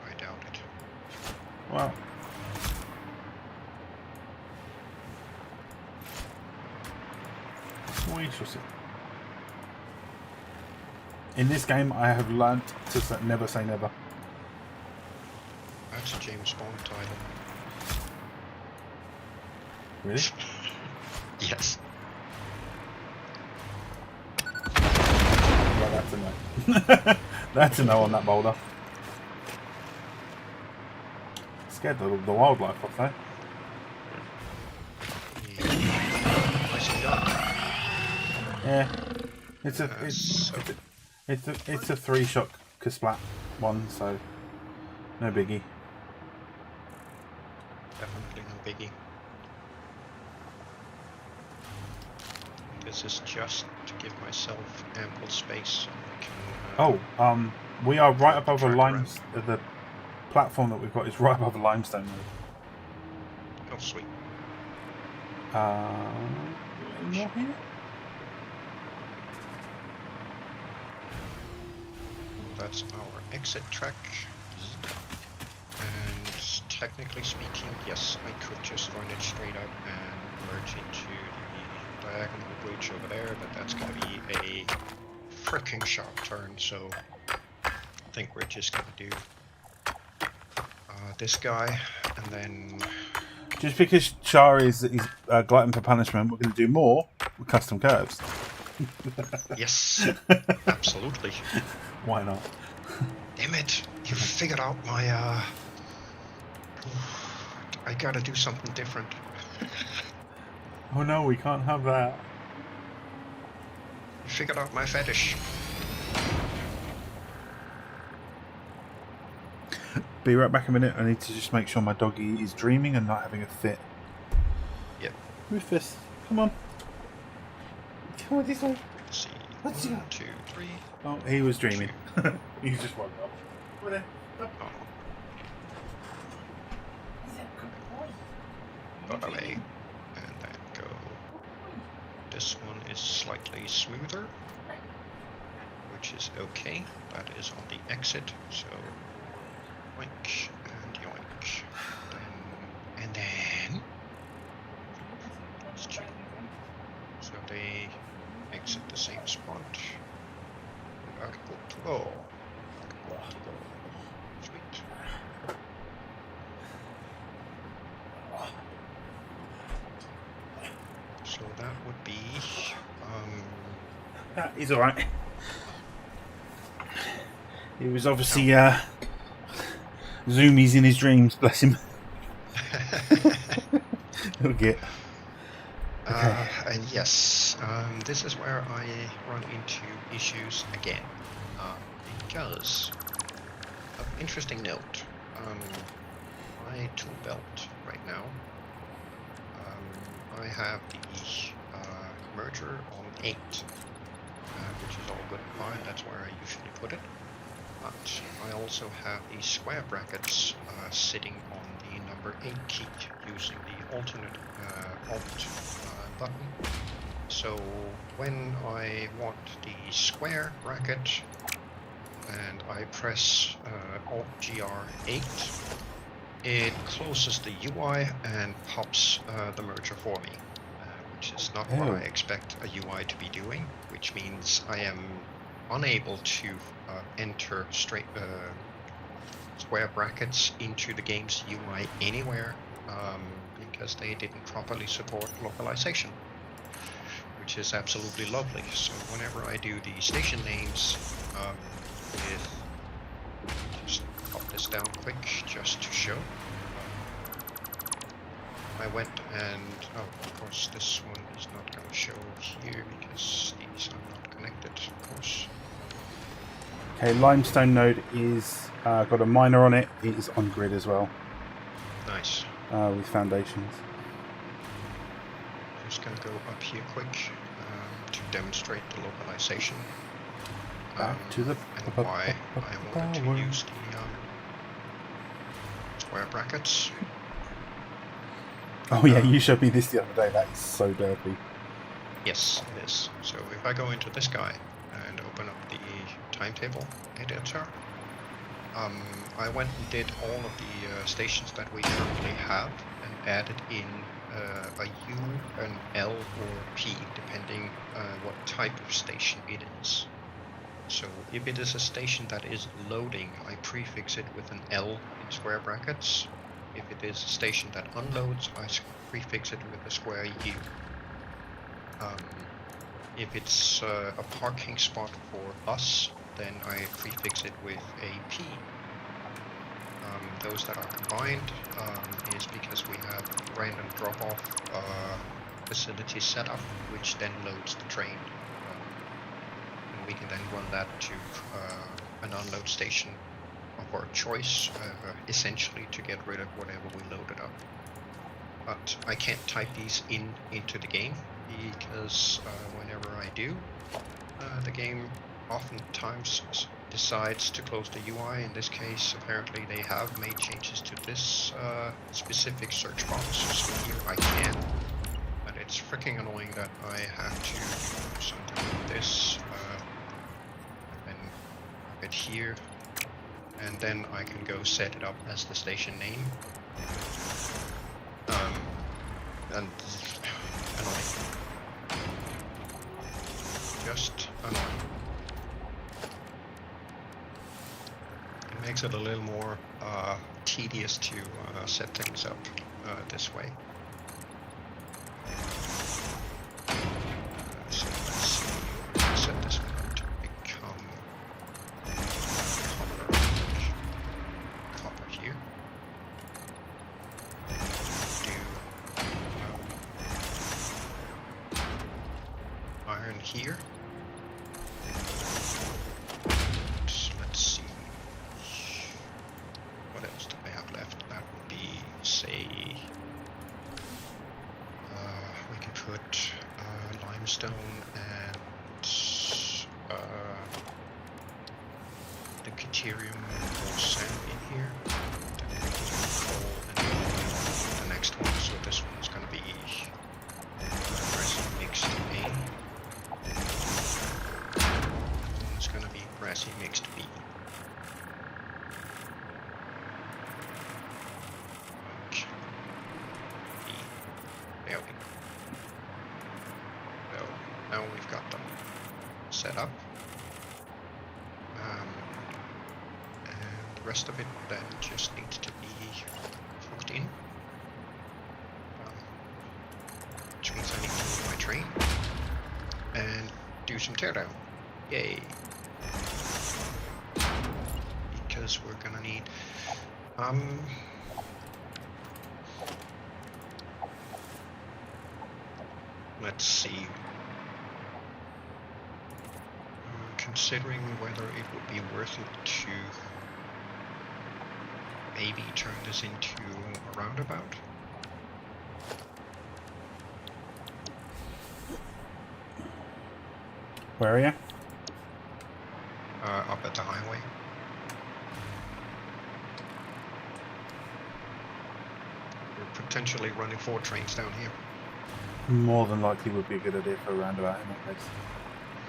[SPEAKER 2] I doubt it.
[SPEAKER 1] Well, we shall see. In this game, I have learnt to never say never.
[SPEAKER 2] That's a James Bond title.
[SPEAKER 1] Really?
[SPEAKER 2] Yes.
[SPEAKER 1] Well, that's a no. That's a no on that boulder. Scared the wildlife off there.
[SPEAKER 2] Nicely done.
[SPEAKER 1] Yeah, it's a 3-shot Kasplat one, so no biggie.
[SPEAKER 2] Definitely no biggie. This is just to give myself ample space so I can.
[SPEAKER 1] We are right above a
[SPEAKER 2] track
[SPEAKER 1] lime. The platform that we've got is right above a limestone road.
[SPEAKER 2] Oh, sweet.
[SPEAKER 1] Not here?
[SPEAKER 2] That's our exit track. And technically speaking, yes, I could just run it straight up and merge into the diagonal bridge over there, but that's going to be a freaking sharp turn, so I think we're just going to do this guy, and then...
[SPEAKER 1] Just because Char is glutton for punishment, we're going to do more with custom curves.
[SPEAKER 2] Yes, absolutely.
[SPEAKER 1] Why not?
[SPEAKER 2] Damn it, you figured out my, I gotta do something different.
[SPEAKER 1] Oh no, we can't have that.
[SPEAKER 2] You figured out my fetish.
[SPEAKER 1] Be right back in a minute. I need to just make sure my doggy is dreaming and not having a fit.
[SPEAKER 2] Yep.
[SPEAKER 1] Rufus, come on. Come on this way.
[SPEAKER 2] Let's see.
[SPEAKER 1] Let's
[SPEAKER 2] 1,
[SPEAKER 1] go.
[SPEAKER 2] 2, 3.
[SPEAKER 1] Oh, he was dreaming. He's just woken up. Come on then. Up.
[SPEAKER 2] Oh. Got away. And then go. This one is slightly smoother, which is okay. That is on the exit, so yoink and yoink. And then let's check. So they exit the same spot. Oh, sweet. So that would be
[SPEAKER 1] He's alright. He was obviously zoomies in his dreams, bless him. He'll get. Okay.
[SPEAKER 2] And yes, this is where I run into issues again. Because of interesting note, my tool belt right now, I have the merger on 8, which is all good and fine. That's where I usually put it. But I also have these square brackets sitting on the number 8 key using the alternate Alt button. So when I want the square bracket and I press Alt GR8, it closes the UI and pops the merger for me, which is not what I expect a UI to be doing, which means I am unable to enter straight square brackets into the game's UI anywhere because they didn't properly support localization, which is absolutely lovely. So whenever I do the station names just pop this down quick just to show. I went and, of course this one is not going to show here because these are not connected, of course.
[SPEAKER 1] Okay, limestone node is got a miner on it. It is on grid as well.
[SPEAKER 2] Nice.
[SPEAKER 1] With foundations.
[SPEAKER 2] I'm just going to go up here quick to demonstrate the localization.
[SPEAKER 1] Back to the
[SPEAKER 2] and why I wanted to use the square brackets.
[SPEAKER 1] Oh yeah, you showed me this the other day. That is so derpy.
[SPEAKER 2] Yes, it is. So if I go into this guy and open up the timetable editor, I went and did all of the stations that we currently have and added in a U, an L, or P, depending what type of station it is. So if it is a station that is loading, I prefix it with an L in square brackets. If it is a station that unloads, I prefix it with a square U. If it's a parking spot for us, then I prefix it with a P. Those that are combined is because we have random drop-off facility set up, which then loads the train. And we can then run that to an unload station of our choice, essentially to get rid of whatever we loaded up. But I can't type these into the game because whenever I do, the game oftentimes decides to close the UI. In this case, apparently they have made changes to this specific search box, so here I can. But it's freaking annoying that I have to do something like this. And get here, and then I can go set it up as the station name. And annoying. Just annoying. It makes it a little more tedious to set things up this way. So let's see. Set this one up to become copper here. Do iron here. Let's see. What else put limestone and the deuterium or sand in here. Then we put coal and then the next one. So this one's gonna be grassy mixed A. This one's gonna be grassy mixed B. Okay. B. There we go. So now we've got them set up. And the rest of it then just needs to be hooked in. Which means I need to move my train and do some teardown. Yay! Because we're gonna need let's see. Considering whether it would be worth it to maybe turn this into a roundabout.
[SPEAKER 1] Where are you?
[SPEAKER 2] Up at the highway. We're potentially running 4 trains down here.
[SPEAKER 1] More than likely would be a good idea for a roundabout in that case.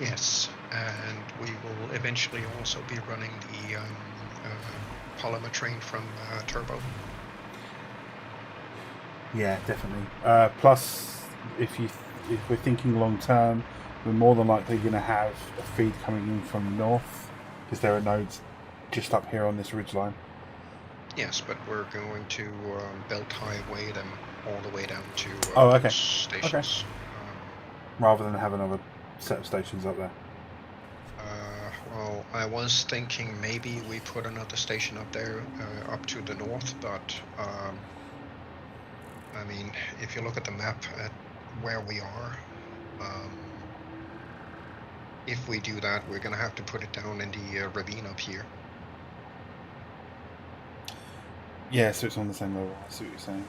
[SPEAKER 2] Yes, and we will eventually also be running the polymer train from Turbo.
[SPEAKER 1] Yeah, definitely. Plus, if we're thinking long term, we're more than likely going to have a feed coming in from the north, because there are nodes just up here on this ridgeline.
[SPEAKER 2] Yes, but we're going to belt highway them all the way down to
[SPEAKER 1] okay.
[SPEAKER 2] stations.
[SPEAKER 1] Okay. Rather than have another set of stations up there.
[SPEAKER 2] Well, I was thinking maybe we put another station up there, up to the north, but I mean, if you look at the map at where we are, if we do that, we're gonna have to put it down in the ravine up here.
[SPEAKER 1] Yeah, so it's on the same level. I see what you're saying.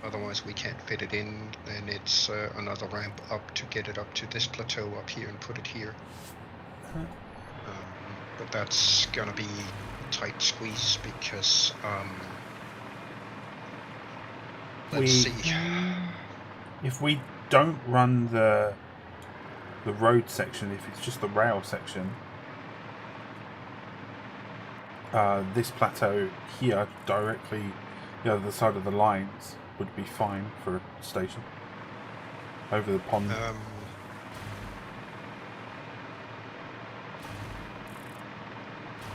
[SPEAKER 2] Otherwise, we can't fit it in, and it's another ramp up to get it up to this plateau up here and put it here. But that's gonna be a tight squeeze because let's see.
[SPEAKER 1] If we don't run the road section, if it's just the rail section, this plateau here directly the other side of the lines would be fine for a station over the pond.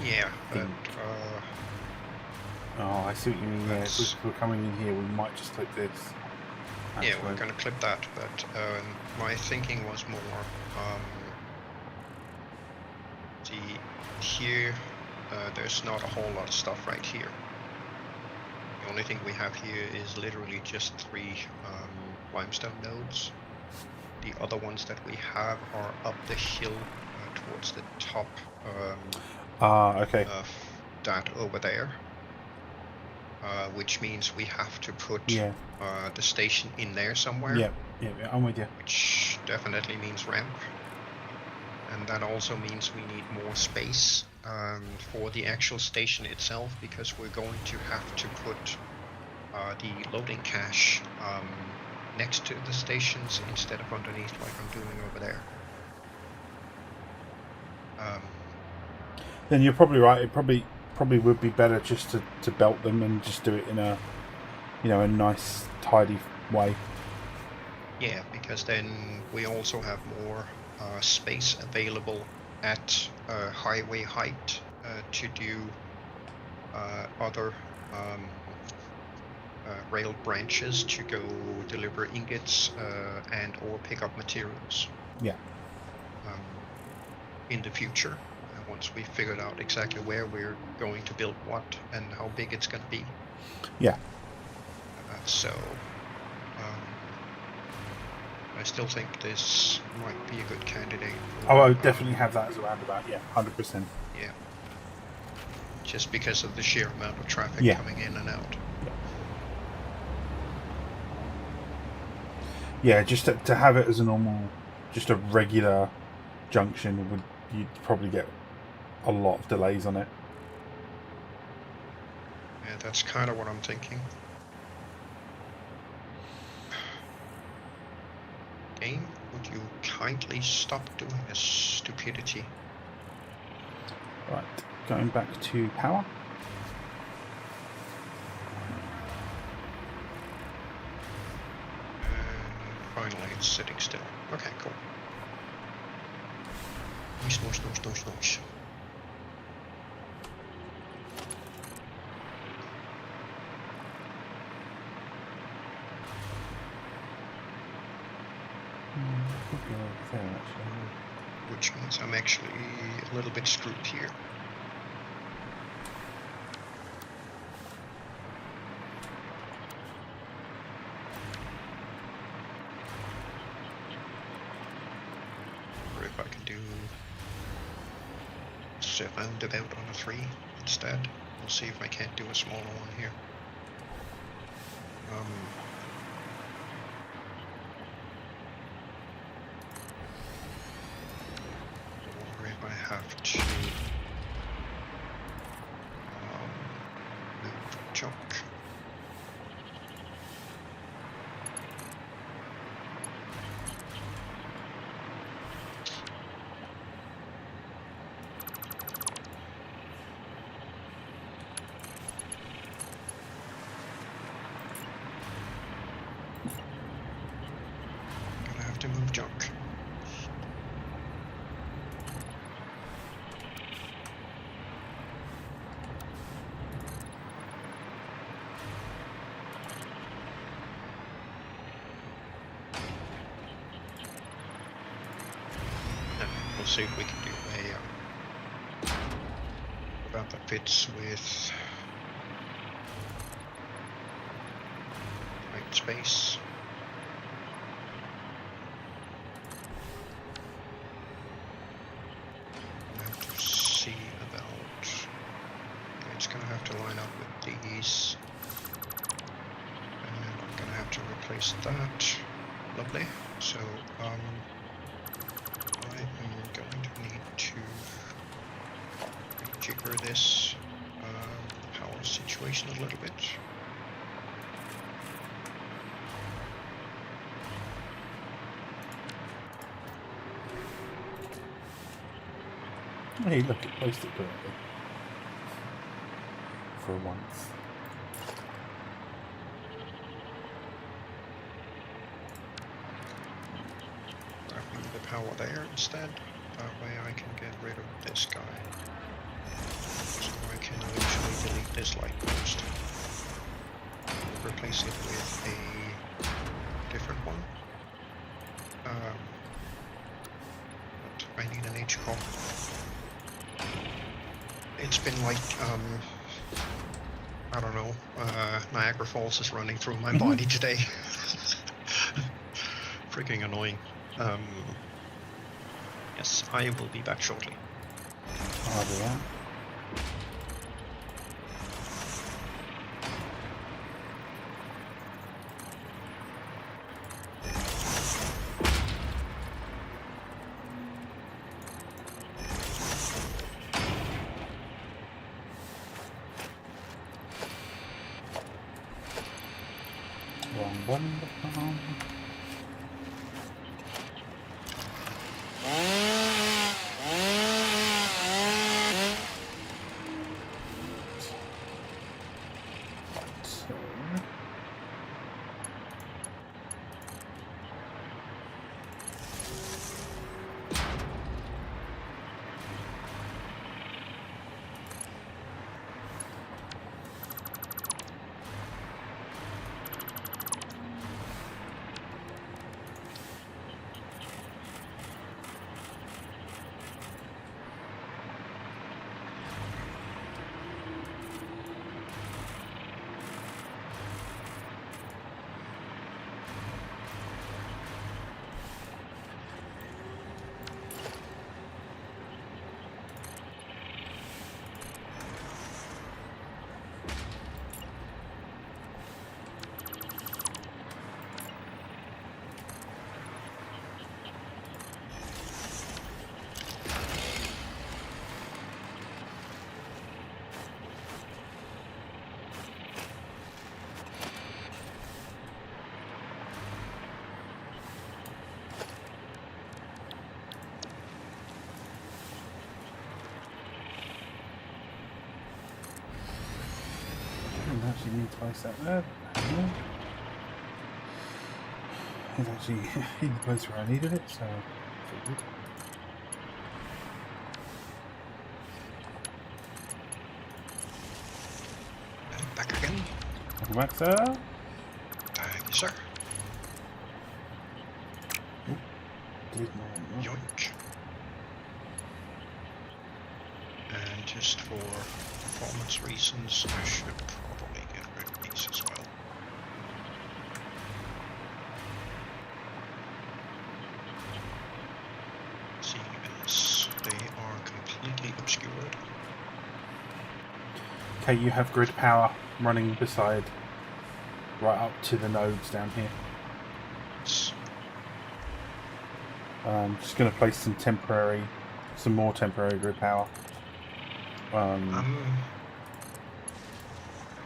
[SPEAKER 2] Yeah, but
[SPEAKER 1] oh, I see what you mean. Yeah, if we're coming in here, we might just click this.
[SPEAKER 2] Yeah, we're gonna clip that, but my thinking was more here. There's not a whole lot of stuff right here. The only thing we have here is literally just 3 limestone nodes. The other ones that we have are up the hill towards the top.
[SPEAKER 1] Okay.
[SPEAKER 2] Of that over there. Which means we have to put the station in there somewhere.
[SPEAKER 1] Yeah, I'm with you.
[SPEAKER 2] Which definitely means ramp. And that also means we need more space for the actual station itself, because we're going to have to put the loading cache next to the stations instead of underneath like I'm doing over there.
[SPEAKER 1] Then you're probably right. It probably would be better just to belt them and just do it in a a nice tidy way.
[SPEAKER 2] Yeah, because then we also have more space available at highway height to do other rail branches to go deliver ingots and or pick up materials.
[SPEAKER 1] Yeah.
[SPEAKER 2] In the future, once we figured out exactly where we're going to build what and how big it's going to be.
[SPEAKER 1] Yeah.
[SPEAKER 2] So I still think this might be a good candidate.
[SPEAKER 1] I would definitely have that as a roundabout. Yeah, 100%.
[SPEAKER 2] Yeah. Just because of the sheer amount of traffic coming in and out.
[SPEAKER 1] Yeah, just to have it as a normal, just a regular junction would, you'd probably get a lot of delays on it.
[SPEAKER 2] Yeah, that's kind of what I'm thinking. Game, would you kindly stop doing this stupidity?
[SPEAKER 1] Right, going back to power.
[SPEAKER 2] Finally, it's sitting still. Okay, cool. Nice. Which means I'm actually a little bit screwed here. Or if I can do a roundabout on a 3 instead. We'll see if I can't do a smaller one here. Or if I have to move junk. Gonna have to move junk. We'll see if we can do a about that fits with white space. I have to see about. Okay, it's gonna have to line up with these, and I'm gonna have to replace that. Lovely. So I am going to need to rejigger this power situation a little bit.
[SPEAKER 1] Hey, look, it placed it correctly. For once.
[SPEAKER 2] I'll move the power there instead. That way I can get rid of this guy. So I can eventually delete this light post. Replace it with a different one. But I need an H2IK. It's been like, I don't know, Niagara Falls is running through my body today. Freaking annoying. Yes, I will be back shortly.
[SPEAKER 1] I'll do that. Wrong one. need to place that there. It's actually in the place where I needed it, so it's all good.
[SPEAKER 2] And back again.
[SPEAKER 1] Welcome back, sir.
[SPEAKER 2] Thank you, sir. Yoink. And just for performance reasons, I should probably get rid of these as well. Seeing as they are completely obscured.
[SPEAKER 1] Okay, you have grid power running beside, right up to the nodes down here.
[SPEAKER 2] It's
[SPEAKER 1] Just going to place some more temporary grid power.
[SPEAKER 2] I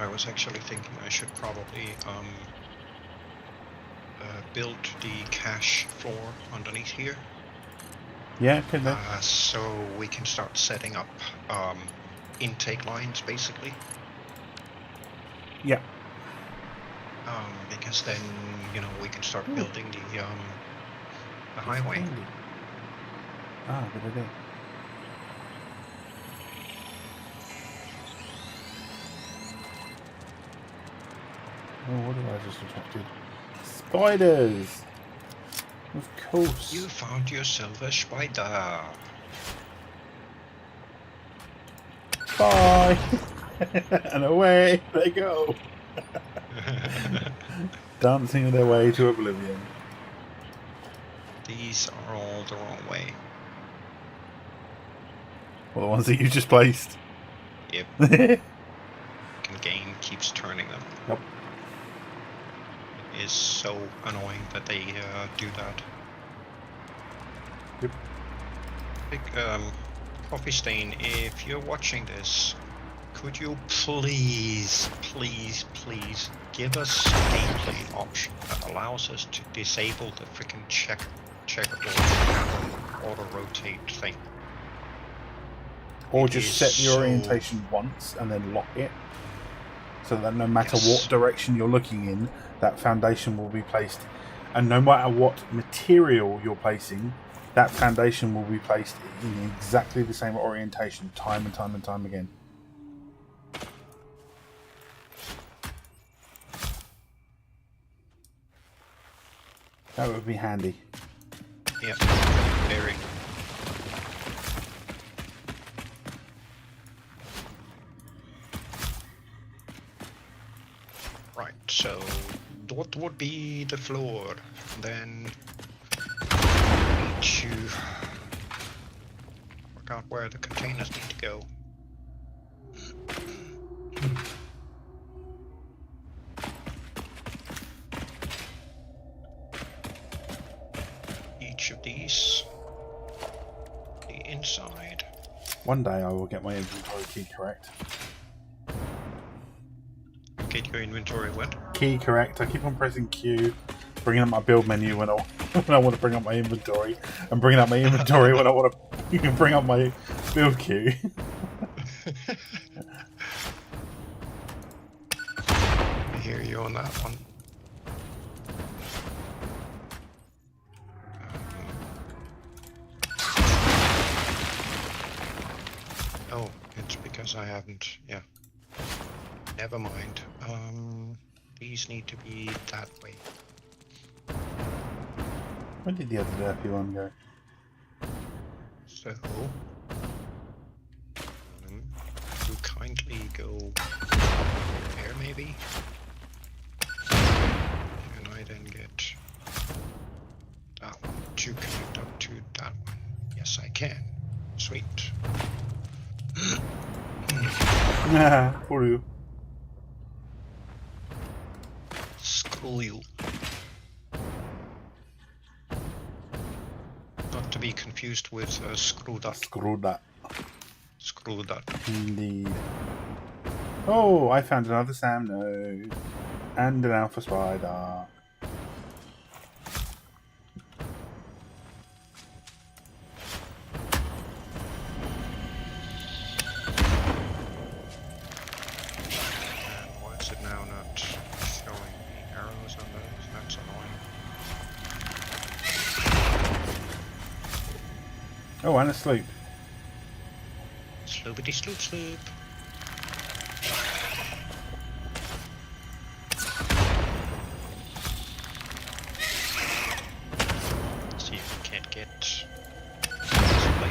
[SPEAKER 2] was actually thinking I should probably build the cache floor underneath here.
[SPEAKER 1] Yeah, could do.
[SPEAKER 2] So we can start setting up intake lines, basically.
[SPEAKER 1] Yeah.
[SPEAKER 2] Because then, we can start building the highway.
[SPEAKER 1] Ah, good idea. Oh, what have I just attracted? Spiders! Of course.
[SPEAKER 2] You found yourself a spider.
[SPEAKER 1] Bye! And away they go! Dancing their way to oblivion.
[SPEAKER 2] These are all the wrong way.
[SPEAKER 1] Well, the ones that you just placed.
[SPEAKER 2] Yep. And game keeps turning them.
[SPEAKER 1] Nope.
[SPEAKER 2] It is so annoying that they do that.
[SPEAKER 1] Yep.
[SPEAKER 2] Big Coffee Stain, if you're watching this, could you please give us a gameplay option that allows us to disable the freaking checkerboard auto rotate thing?
[SPEAKER 1] Or
[SPEAKER 2] It
[SPEAKER 1] just
[SPEAKER 2] is
[SPEAKER 1] set the
[SPEAKER 2] so-
[SPEAKER 1] orientation once and then lock it. So that no matter
[SPEAKER 2] Yes.
[SPEAKER 1] what direction you're looking in, that foundation will be placed. And no matter what material you're placing, that foundation will be placed in exactly the same orientation time and time and time again. That would be handy.
[SPEAKER 2] Yep, very. Right, so what would be the floor? Then we need to work out where the containers need to go. Each of these, the inside.
[SPEAKER 1] One day I will get my inventory key correct.
[SPEAKER 2] Get your inventory what?
[SPEAKER 1] Key correct. I keep on pressing Q, bringing up my build menu when I when I want to bring up my inventory, and bringing up my inventory when I want to bring up my build queue.
[SPEAKER 2] I hear you on that one. Oh, it's because I haven't. Yeah. Never mind. These need to be that way.
[SPEAKER 1] When did the other derpy one go?
[SPEAKER 2] So, you kindly go there, maybe. And I then get that one to connect up to that one. Yes, I can. Sweet.
[SPEAKER 1] For you.
[SPEAKER 2] Screw you. Not to be confused with screw that.
[SPEAKER 1] Screw that.
[SPEAKER 2] Screw that.
[SPEAKER 1] Indeed. Oh, I found another Sam node. And an alpha spider.
[SPEAKER 2] And what is it now?
[SPEAKER 1] Oh, and a sloop.
[SPEAKER 2] Sloopity sloop sloop. See if we can't get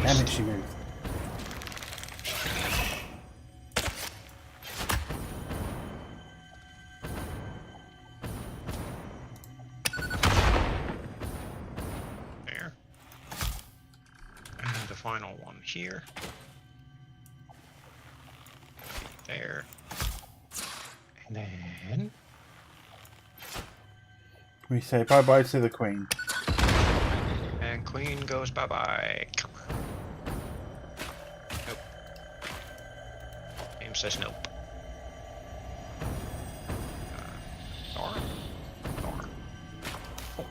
[SPEAKER 1] Damn it, she moved.
[SPEAKER 2] there. And the final one here. There. And then
[SPEAKER 1] We say bye-bye to the queen.
[SPEAKER 2] and Queen goes bye-bye. Nope. Game says nope. Nor. Nor. Oh.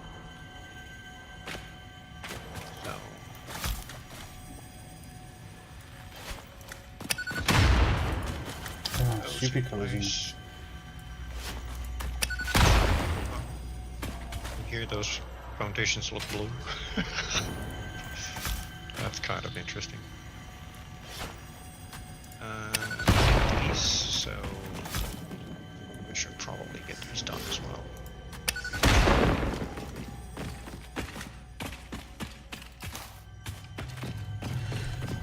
[SPEAKER 2] So.
[SPEAKER 1] Oh, stupid collision.
[SPEAKER 2] Nice. You hear those foundations look blue? That's kind of interesting. These, so we should probably get these done as well.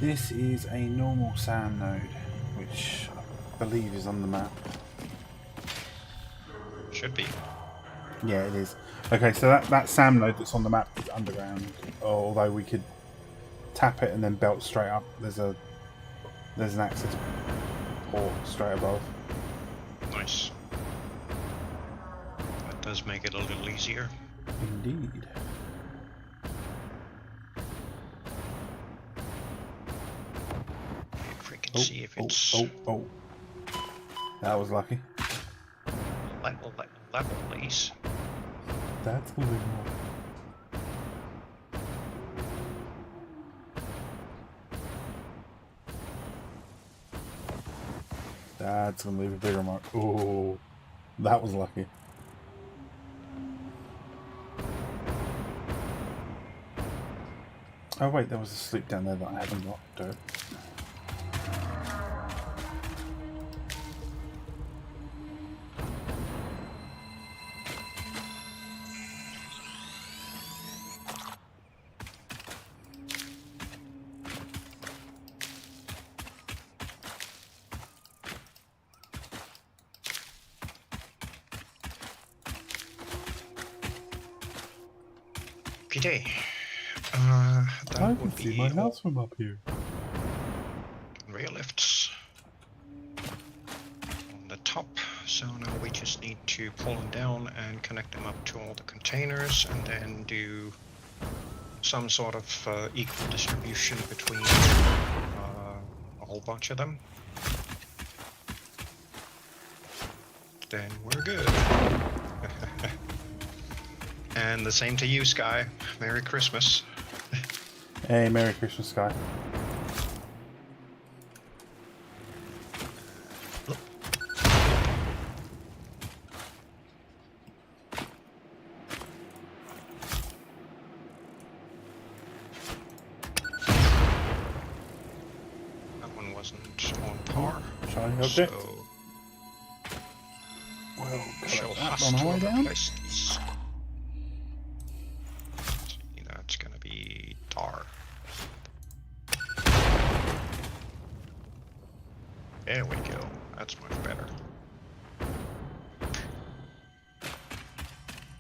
[SPEAKER 1] This is a normal sand node, which I believe is on the map.
[SPEAKER 2] Should be.
[SPEAKER 1] Yeah, it is. Okay, so that SAM node that's on the map is underground, although we could tap it and then belt straight up. There's an access port straight above.
[SPEAKER 2] Nice. That does make it a little easier.
[SPEAKER 1] Indeed.
[SPEAKER 2] If we can see if it's
[SPEAKER 1] Oh. That was lucky.
[SPEAKER 2] level, please.
[SPEAKER 1] That's moving more. That's gonna leave a bigger mark. Oh, that was lucky. Oh wait, there was a sloop down there that I haven't got. Dirt.
[SPEAKER 2] Okay.
[SPEAKER 1] I
[SPEAKER 2] That
[SPEAKER 1] can
[SPEAKER 2] would
[SPEAKER 1] see
[SPEAKER 2] be
[SPEAKER 1] my
[SPEAKER 2] all
[SPEAKER 1] house from up here.
[SPEAKER 2] rail lifts on the top. So now we just need to pull them down and connect them up to all the containers, and then do some sort of equal distribution between a whole bunch of them. Then we're good. And the same to you, Sky. Merry Christmas.
[SPEAKER 1] Hey, Merry Christmas, Sky.
[SPEAKER 2] That one wasn't on par.
[SPEAKER 1] Shiny object.
[SPEAKER 2] So
[SPEAKER 1] Well,
[SPEAKER 2] she'll
[SPEAKER 1] that
[SPEAKER 2] have
[SPEAKER 1] on our
[SPEAKER 2] to
[SPEAKER 1] way down.
[SPEAKER 2] replace these. That's gonna be tar. There we go. That's much better.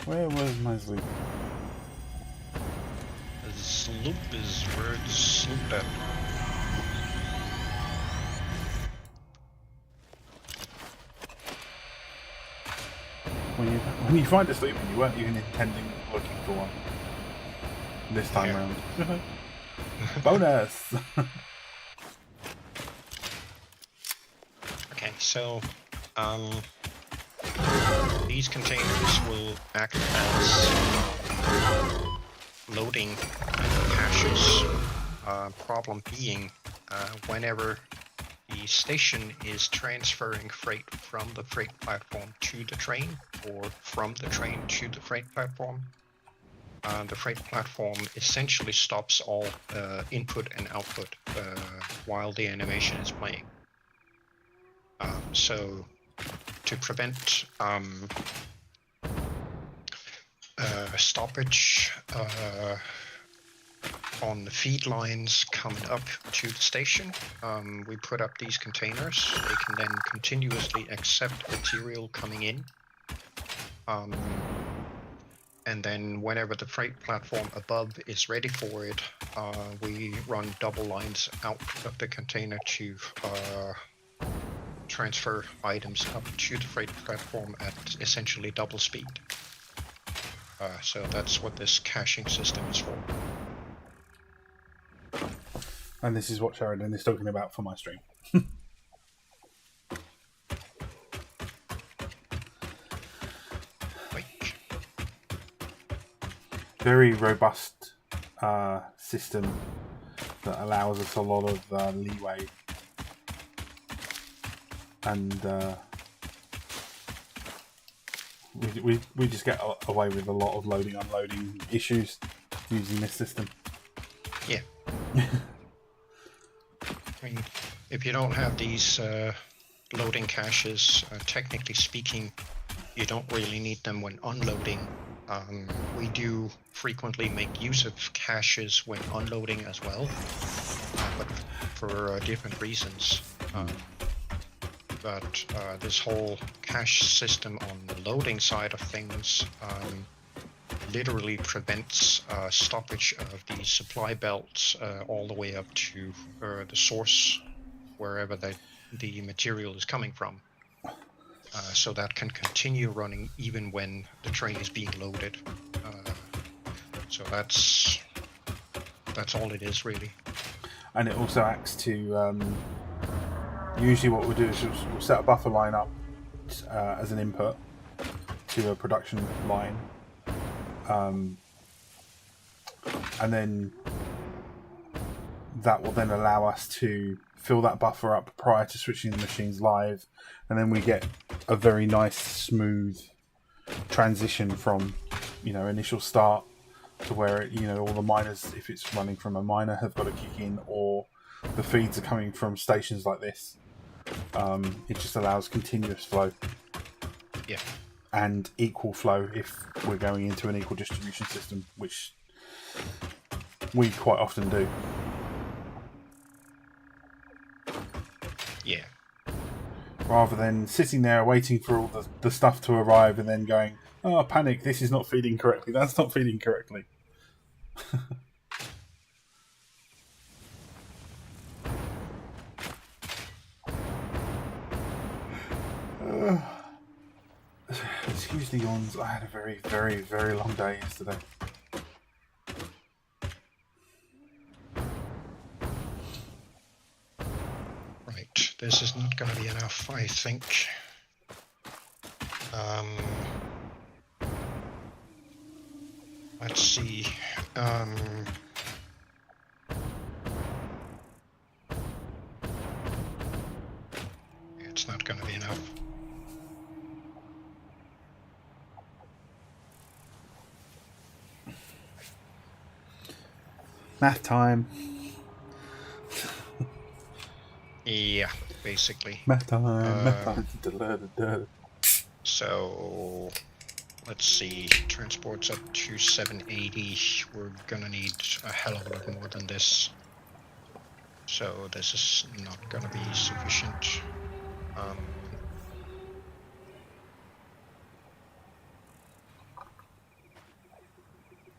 [SPEAKER 1] Where was my sloop?
[SPEAKER 2] The sloop is where it's slooped at.
[SPEAKER 1] When you find a sloop and you weren't even intending looking for one this time
[SPEAKER 2] Yeah.
[SPEAKER 1] round. Bonus!
[SPEAKER 2] Okay, so these containers will act as loading caches. Problem being, whenever the station is transferring freight from the freight platform to the train, or from the train to the freight platform, the freight platform essentially stops all input and output while the animation is playing. So to prevent stoppage on the feed lines coming up to the station, we put up these containers. They can then continuously accept material coming in. And then whenever the freight platform above is ready for it, we run double lines out of the container to transfer items up to the freight platform at essentially double speed. So that's what this caching system is for.
[SPEAKER 1] And this is what Sharidan is talking about for my stream. Very robust system that allows us a lot of leeway, and we just get away with a lot of loading unloading issues using this system.
[SPEAKER 2] Yeah. I mean, if you don't have these loading caches, technically speaking, you don't really need them when unloading. We do frequently make use of caches when unloading as well, but for different reasons. But this whole cache system on the loading side of things literally prevents stoppage of the supply belts all the way up to the source, wherever the material is coming from. So that can continue running even when the train is being loaded. So that's all it is, really.
[SPEAKER 1] And it also acts to usually what we'll do is we'll set a buffer line up as an input to a production line, and then that will then allow us to fill that buffer up prior to switching the machines live, and then we get a very nice smooth transition from initial start to where all the miners, if it's running from a miner, have got to kick in, or the feeds are coming from stations like this. It just allows continuous flow.
[SPEAKER 2] Yeah.
[SPEAKER 1] And equal flow if we're going into an equal distribution system, which we quite often do.
[SPEAKER 2] Yeah.
[SPEAKER 1] Rather than sitting there waiting for all the stuff to arrive and then going, oh, panic, this is not feeding correctly, that's not feeding correctly. Excuse the yawns, I had a very, very, very long day yesterday.
[SPEAKER 2] Right, this is not going to be enough, I think. Let's see. It's not going to be enough.
[SPEAKER 1] Math time.
[SPEAKER 2] Yeah, basically.
[SPEAKER 1] Math time.
[SPEAKER 2] So let's see. Transport's up to 780. We're gonna need a hell of a lot more than this. So this is not gonna be sufficient.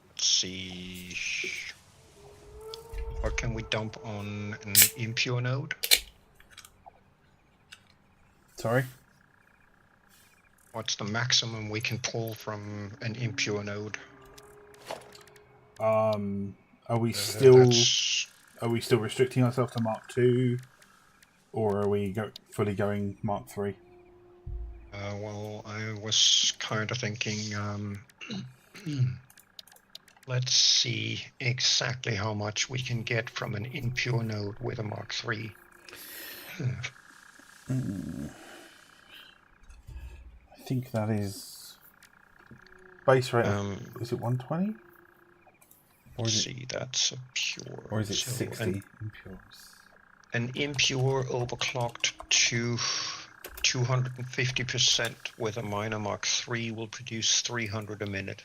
[SPEAKER 2] Let's see. What can we dump on an impure node?
[SPEAKER 1] Sorry?
[SPEAKER 2] What's the maximum we can pull from an impure node?
[SPEAKER 1] Are we still restricting ourselves to Mark II, or are we fully going Mark III?
[SPEAKER 2] Well, I was kind of thinking. Let's see exactly how much we can get from an impure node with a Mark III.
[SPEAKER 1] I think that is base rate. Is it 120?
[SPEAKER 2] Let's see, that's a pure.
[SPEAKER 1] Or is it
[SPEAKER 2] so
[SPEAKER 1] 60 impures?
[SPEAKER 2] An impure overclocked to 250% with a minor Mark 3 will produce 300 a minute.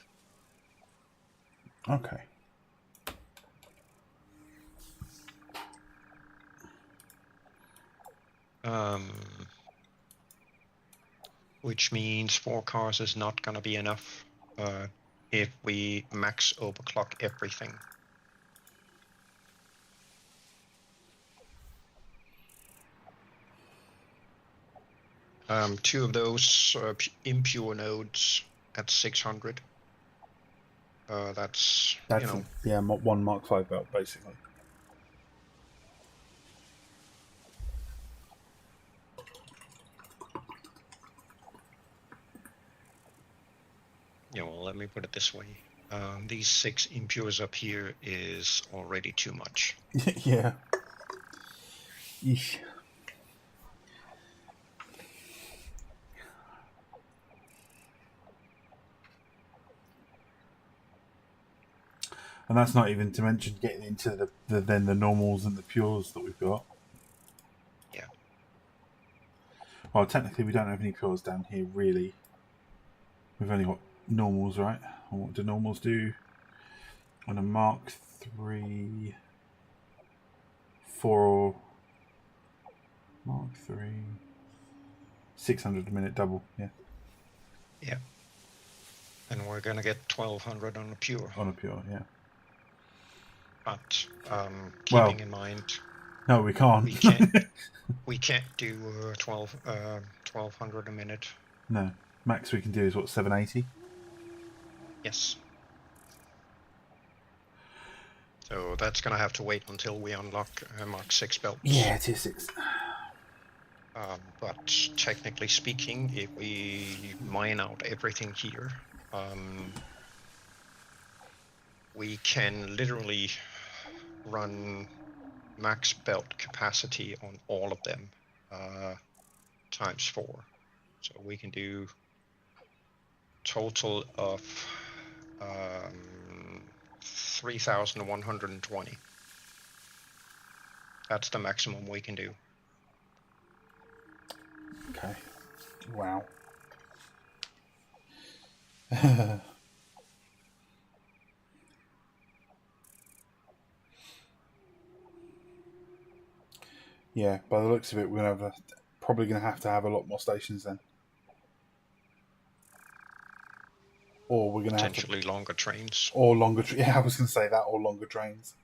[SPEAKER 1] Okay.
[SPEAKER 2] Which means 4 cars is not going to be enough if we max overclock everything. Two of those impure nodes at 600. That's you know.
[SPEAKER 1] Yeah, one Mark 5 belt basically.
[SPEAKER 2] Yeah, well, let me put it this way. These 6 impures up here is already too much.
[SPEAKER 1] Yeah. Yeesh. And that's not even to mention getting into the normals and the pures that we've got.
[SPEAKER 2] Yeah.
[SPEAKER 1] Well, technically we don't have any pures down here, really. We've only got normals, right? And what do normals do? On a Mark 3... 4... Mark 3... 600 a minute double, yeah.
[SPEAKER 2] Yeah. And we're going to get 1200 on a pure.
[SPEAKER 1] On a pure, yeah.
[SPEAKER 2] But keeping in mind...
[SPEAKER 1] No, we can't.
[SPEAKER 2] We can't do 1200 a minute.
[SPEAKER 1] No. Max we can do is what, 780?
[SPEAKER 2] Yes. So that's going to have to wait until we unlock Mark 6 belts.
[SPEAKER 1] Yeah, tier 6.
[SPEAKER 2] But technically speaking, if we mine out everything here, we can literally run max belt capacity on all of them times 4. So we can do total of 3,120. That's the maximum we can do.
[SPEAKER 1] Okay. Wow. Yeah, by the looks of it, we're gonna probably going to have a lot more stations then. Or we're going to
[SPEAKER 2] potentially longer trains.
[SPEAKER 1] Or longer... Yeah, I was going to say that, or longer trains.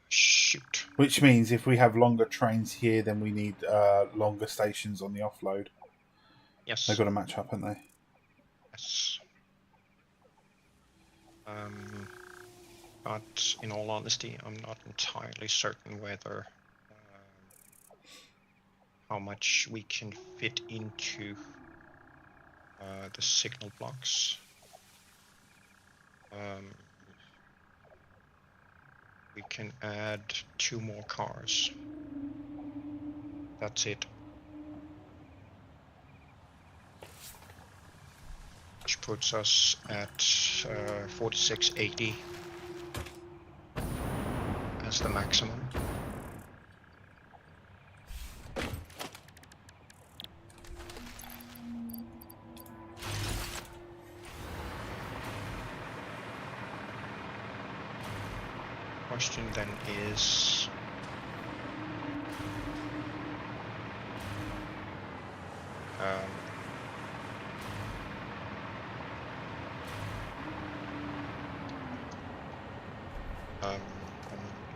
[SPEAKER 2] Shoot.
[SPEAKER 1] Which means if we have longer trains here, then we need longer stations on the offload.
[SPEAKER 2] Yes.
[SPEAKER 1] They've got to match up, haven't they?
[SPEAKER 2] Yes. But in all honesty, I'm not entirely certain whether how much we can fit into the signal blocks. We can add 2 more cars. That's it. Which puts us at 4680 as the maximum. Question then is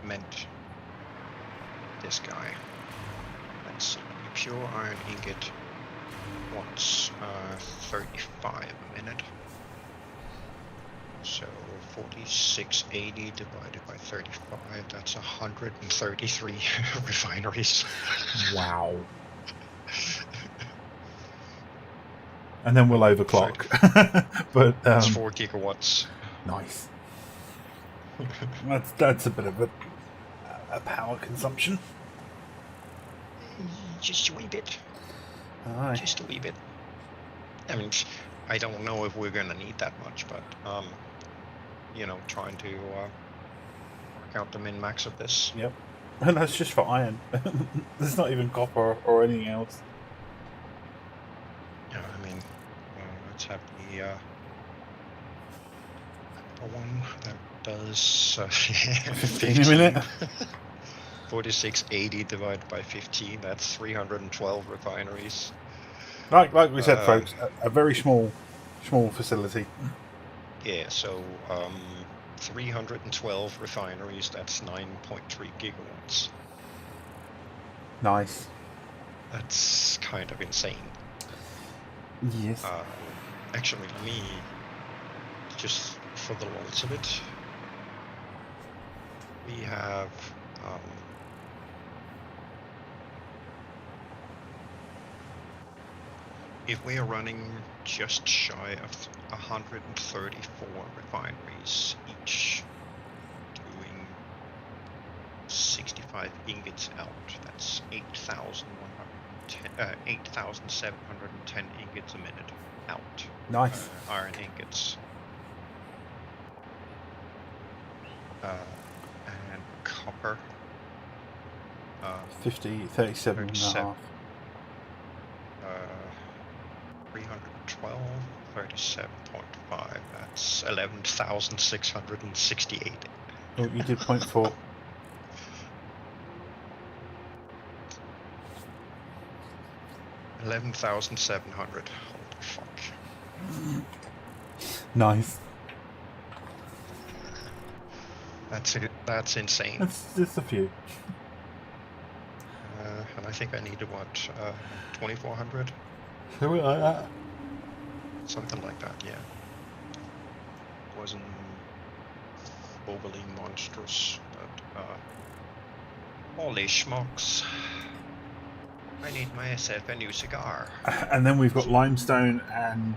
[SPEAKER 2] meant this guy. Let's see. Pure iron ingot wants 35 a minute. So 4680 divided by 35, that's 133 refineries.
[SPEAKER 1] Wow. And then we'll overclock. But
[SPEAKER 2] that's 4 gigawatts.
[SPEAKER 1] Nice. That's a bit of a power consumption.
[SPEAKER 2] Just a wee bit.
[SPEAKER 1] Aye.
[SPEAKER 2] Just a wee bit. I mean, I don't know if we're gonna need that much, but you know, trying to work out the min max of this.
[SPEAKER 1] Yep. And that's just for iron. There's not even copper or anything else.
[SPEAKER 2] Yeah, I mean, let's have the one that does
[SPEAKER 1] 15 a minute.
[SPEAKER 2] 4680 divided by 15. That's 312 refineries.
[SPEAKER 1] Like we said, folks, a very small facility.
[SPEAKER 2] Yeah, so 312 refineries. That's 9.3 gigawatts.
[SPEAKER 1] Nice.
[SPEAKER 2] That's kind of insane.
[SPEAKER 1] Yes.
[SPEAKER 2] Actually, let me just for the lols of it. We have if we are running just shy of 134 refineries, each doing 65 ingots out, that's 8,710 ingots a minute out.
[SPEAKER 1] Nice.
[SPEAKER 2] Iron ingots. And copper.
[SPEAKER 1] 37 and a half.
[SPEAKER 2] 312, 37.5, that's 11,668.
[SPEAKER 1] Oh, you did 0.4.
[SPEAKER 2] $11,700. Holy fuck.
[SPEAKER 1] Nice.
[SPEAKER 2] That's it. That's insane.
[SPEAKER 1] That's just a few.
[SPEAKER 2] And I think I needed what, 2,400?
[SPEAKER 1] Something like that.
[SPEAKER 2] Something like that, yeah. Wasn't overly monstrous, but holy smokes. I need myself a new cigar.
[SPEAKER 1] And then we've got limestone and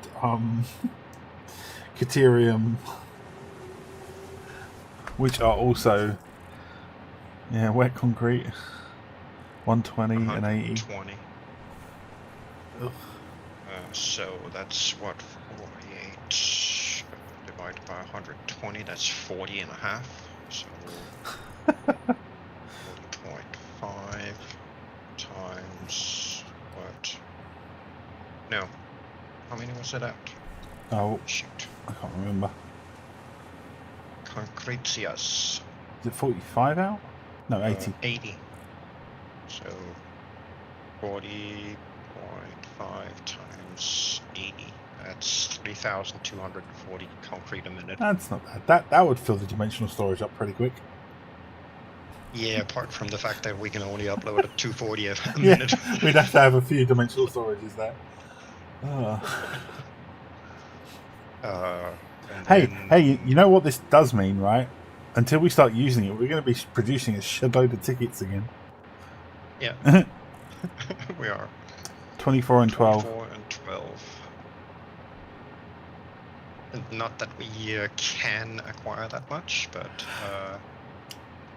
[SPEAKER 1] Caterium, which are also wet concrete. 120 and 80.
[SPEAKER 2] 120. So that's what, 48 divided by 120, that's 40 and a half. So 40.5 times what? No. How many was it out?
[SPEAKER 1] Oh,
[SPEAKER 2] Shoot.
[SPEAKER 1] I can't remember.
[SPEAKER 2] Concretias.
[SPEAKER 1] Is it 45 out? No, 80.
[SPEAKER 2] 80. So 40.5 times 80. That's 3,240 concrete a minute.
[SPEAKER 1] That's not bad. That would fill the dimensional storage up pretty quick.
[SPEAKER 2] Yeah, apart from the fact that we can only upload at 240 a minute.
[SPEAKER 1] We'd have to have a few dimensional storages there. Hey, you know what this does mean, right? Until we start using it, we're going to be producing a shitload of tickets again.
[SPEAKER 2] Yeah. We are.
[SPEAKER 1] 24 and 12.
[SPEAKER 2] 24 and 12. And not that we can acquire that much, but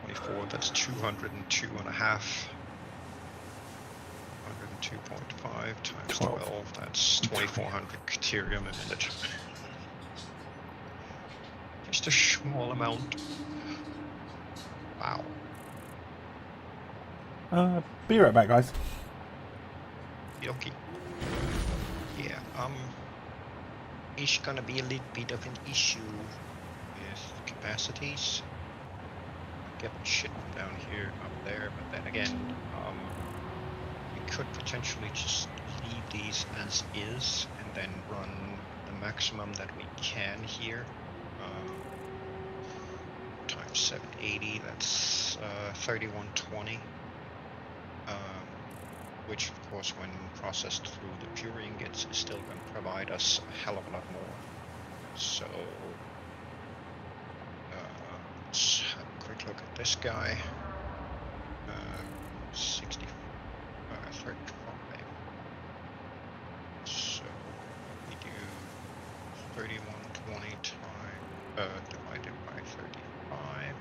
[SPEAKER 2] 24, that's 202 and a half. 102.5 times 12, that's 2,400 Caterium a minute. Just a small amount. Wow.
[SPEAKER 1] Be right back, guys.
[SPEAKER 2] Okay. Yeah, it's gonna be a little bit of an issue with capacities. Get shit down here, up there, but then again, we could potentially just leave these as is and then run the maximum that we can here. Times 780, that's 3120. Which of course when processed through the pure ingots is still going to provide us a hell of a lot more. So let's have a quick look at this guy. 35. So we do 3120 divided by 35.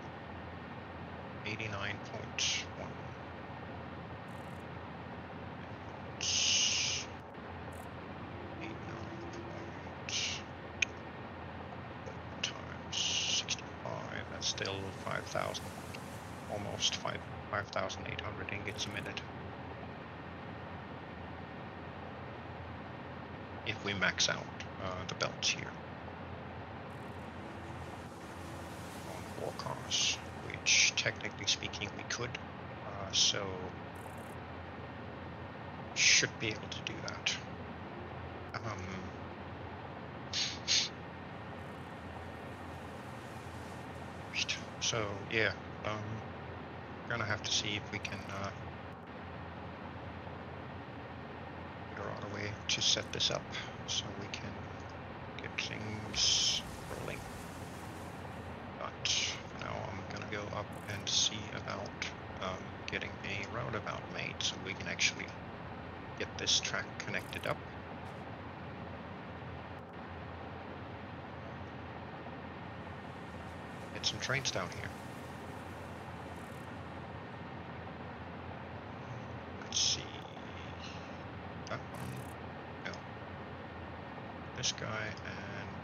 [SPEAKER 2] 89.1. 89.1 still 5,000, almost 5,800 ingots a minute. If we max out the belts here on 4 cars, which technically speaking we could, so should be able to do that. So yeah, we're gonna have to see if we can figure out a way to set this up so we can get things rolling. But for now, I'm gonna go up and see about getting a roundabout made so we can actually get this track connected up. Get some trains down here. Let's see. That one. No. This guy and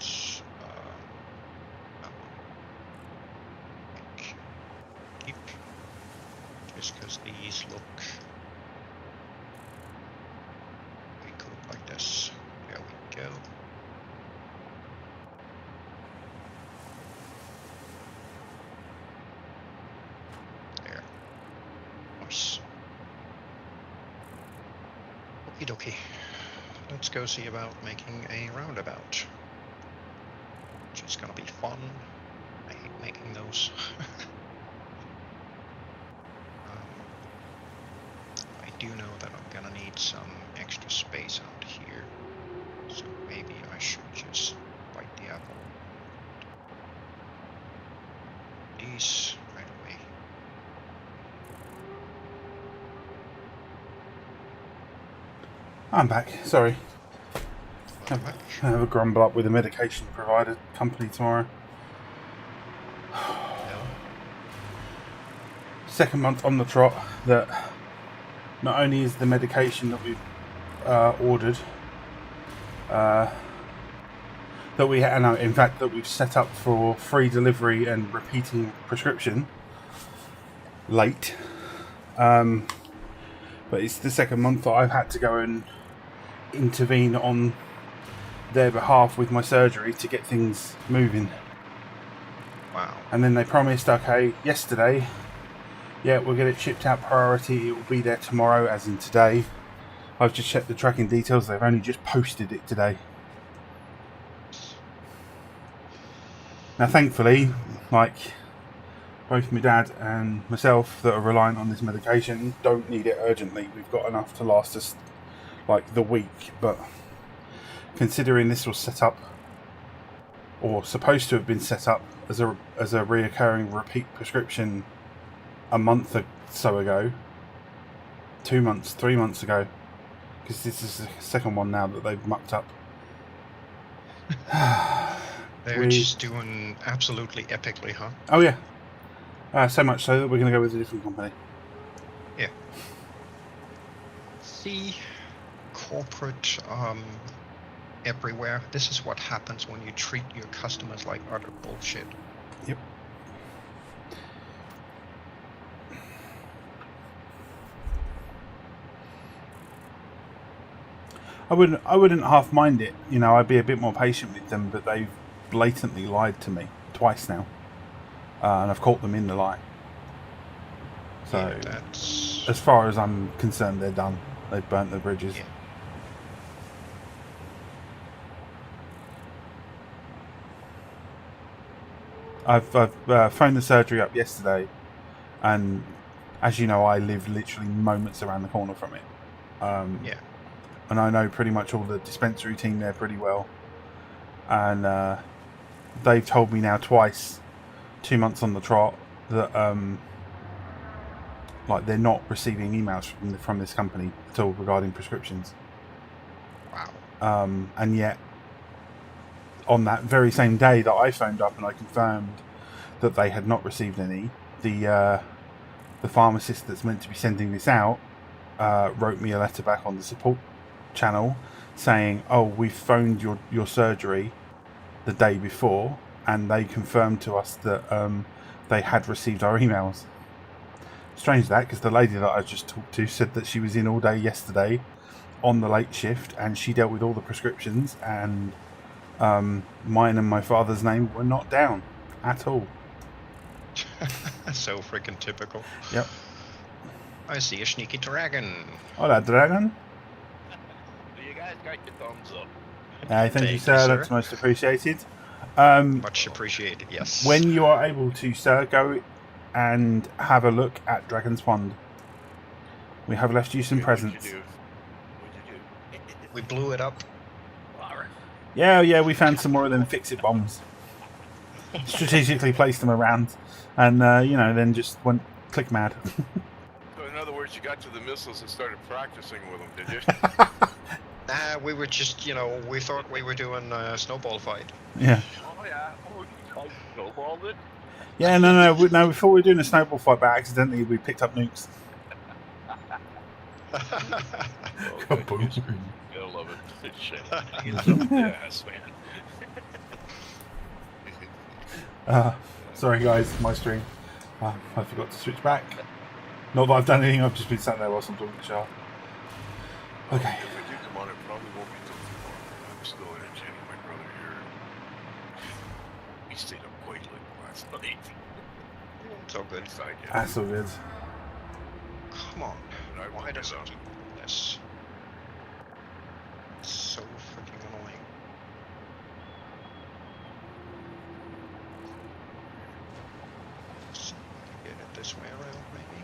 [SPEAKER 2] that one. Keep. Just because these look pretty cool like this. There we go. There. Nice. Okie dokie. Let's go see about making a roundabout. Which is gonna be fun. I hate making those. I do know that I'm gonna need some extra space out here, so maybe I should just bite the apple. These right away.
[SPEAKER 1] I'm back. Sorry.
[SPEAKER 2] Welcome back.
[SPEAKER 1] I have a grumble up with the medication provider company tomorrow.
[SPEAKER 2] No.
[SPEAKER 1] Second month on the trot that not only is the medication that we've ordered, that we've set up for free delivery and repeating prescription late, but it's the second month that I've had to go and intervene on their behalf with my surgery to get things moving.
[SPEAKER 2] Wow.
[SPEAKER 1] And then they promised, okay, yesterday, yeah, we'll get it shipped out priority, it will be there tomorrow, as in today. I've just checked the tracking details, they've only just posted it today. Now thankfully, like, both my dad and myself that are reliant on this medication don't need it urgently. We've got enough to last us, like, the week, but considering this was set up, or supposed to have been set up, as a reoccurring repeat prescription a month or so ago, 2 months, 3 months ago, because this is the second one now that they've mucked up.
[SPEAKER 2] They're just doing absolutely epically, huh?
[SPEAKER 1] Oh yeah. So much so that we're going to go with a different company.
[SPEAKER 2] Yeah. See, corporate everywhere. This is what happens when you treat your customers like utter bullshit.
[SPEAKER 1] Yep. I wouldn't half mind it. You know, I'd be a bit more patient with them, but they've blatantly lied to me twice now, and I've caught them in the lie. So,
[SPEAKER 2] yeah, that's...
[SPEAKER 1] as far as I'm concerned, they're done. They've burnt the bridges.
[SPEAKER 2] Yeah.
[SPEAKER 1] I've phoned the surgery up yesterday, and as you know, I live literally moments around the corner from it.
[SPEAKER 2] Yeah.
[SPEAKER 1] And I know pretty much all the dispensary team there pretty well. And they've told me now twice, 2 months on the trot, that like they're not receiving emails from this company at all regarding prescriptions.
[SPEAKER 2] Wow.
[SPEAKER 1] And yet, on that very same day that I phoned up and I confirmed that they had not received any, the pharmacist that's meant to be sending this out wrote me a letter back on the support channel saying, oh, we phoned your surgery the day before and they confirmed to us that they had received our emails. Strange that, because the lady that I just talked to said that she was in all day yesterday on the late shift, and she dealt with all the prescriptions, and mine and my father's name were not down at all.
[SPEAKER 2] So freaking typical.
[SPEAKER 1] Yep.
[SPEAKER 2] I see a sneaky dragon.
[SPEAKER 1] Hola, dragon.
[SPEAKER 4] You guys got your thumbs up.
[SPEAKER 1] Thank you,
[SPEAKER 2] you,
[SPEAKER 1] sir.
[SPEAKER 2] sir.
[SPEAKER 1] That's most appreciated.
[SPEAKER 2] Much appreciated, yes.
[SPEAKER 1] When you are able to, sir, go and have a look at Dragon's Pond. We have left you some presents.
[SPEAKER 4] What'd you do?
[SPEAKER 2] We blew it up.
[SPEAKER 1] Yeah, we found some more of them fix-it bombs. Strategically placed them around, and then just went click mad.
[SPEAKER 4] So in other words, you got to the missiles and started practicing with them, did you?
[SPEAKER 2] Nah, we were just, we thought we were doing a snowball fight.
[SPEAKER 1] Yeah.
[SPEAKER 4] Oh yeah. Oh, you snowballed it?
[SPEAKER 1] Yeah, no. Before we were doing a snowball fight, but accidentally we picked up nukes.
[SPEAKER 4] Kaboom. Gotta love it. Shenanigans up the ass, man.
[SPEAKER 1] Sorry guys, my stream. I forgot to switch back. Not that I've done anything, I've just been sat there whilst I'm talking to Char. Okay.
[SPEAKER 4] If I do come on, it probably won't be till tomorrow. I'm still entertaining my brother here. He stayed up quite late last night.
[SPEAKER 2] It's all good.
[SPEAKER 1] That's all good.
[SPEAKER 2] Come on.
[SPEAKER 4] I
[SPEAKER 2] Why
[SPEAKER 4] won't
[SPEAKER 2] does
[SPEAKER 4] do
[SPEAKER 2] it
[SPEAKER 4] that.
[SPEAKER 2] do this? It's so freaking annoying. So we can get it this way around, maybe.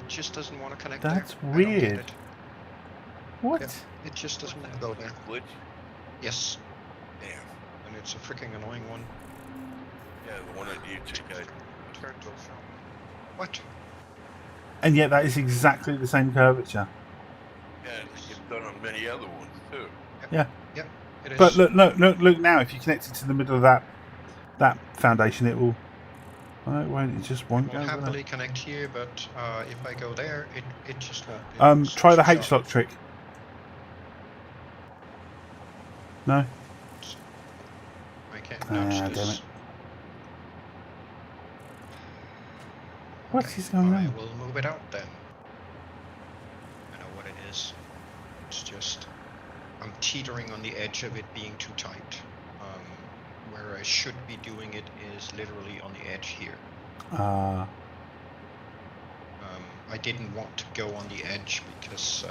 [SPEAKER 2] It just doesn't want to connect
[SPEAKER 1] That's
[SPEAKER 2] there. I don't get
[SPEAKER 1] weird.
[SPEAKER 2] it.
[SPEAKER 1] What?
[SPEAKER 2] Yeah, it just doesn't want to go there.
[SPEAKER 4] Glitch?
[SPEAKER 2] Yes,
[SPEAKER 4] Damn.
[SPEAKER 2] and it's a freaking annoying one.
[SPEAKER 4] Yeah, the one on YouTube guy turned those out.
[SPEAKER 2] What?
[SPEAKER 1] And yet that is exactly the same curvature.
[SPEAKER 4] Yeah, and you've done on many other ones too.
[SPEAKER 1] Yeah.
[SPEAKER 2] Yep, it is.
[SPEAKER 1] But look now, if you connect it to the middle of that foundation, it will... Oh, it won't, it just won't
[SPEAKER 2] It
[SPEAKER 1] go.
[SPEAKER 2] will
[SPEAKER 1] will it?
[SPEAKER 2] happily connect here, but if I go there, it just won't. It
[SPEAKER 1] Try the
[SPEAKER 2] switches
[SPEAKER 1] H-lock
[SPEAKER 2] off.
[SPEAKER 1] trick. No?
[SPEAKER 2] I can't
[SPEAKER 1] Ah,
[SPEAKER 2] nudge
[SPEAKER 1] damn
[SPEAKER 2] this.
[SPEAKER 1] it. What is going
[SPEAKER 2] I
[SPEAKER 1] on?
[SPEAKER 2] will move it out then. I know what it is. It's just I'm teetering on the edge of it being too tight. Where I should be doing it is literally on the edge here. I didn't want to go on the edge because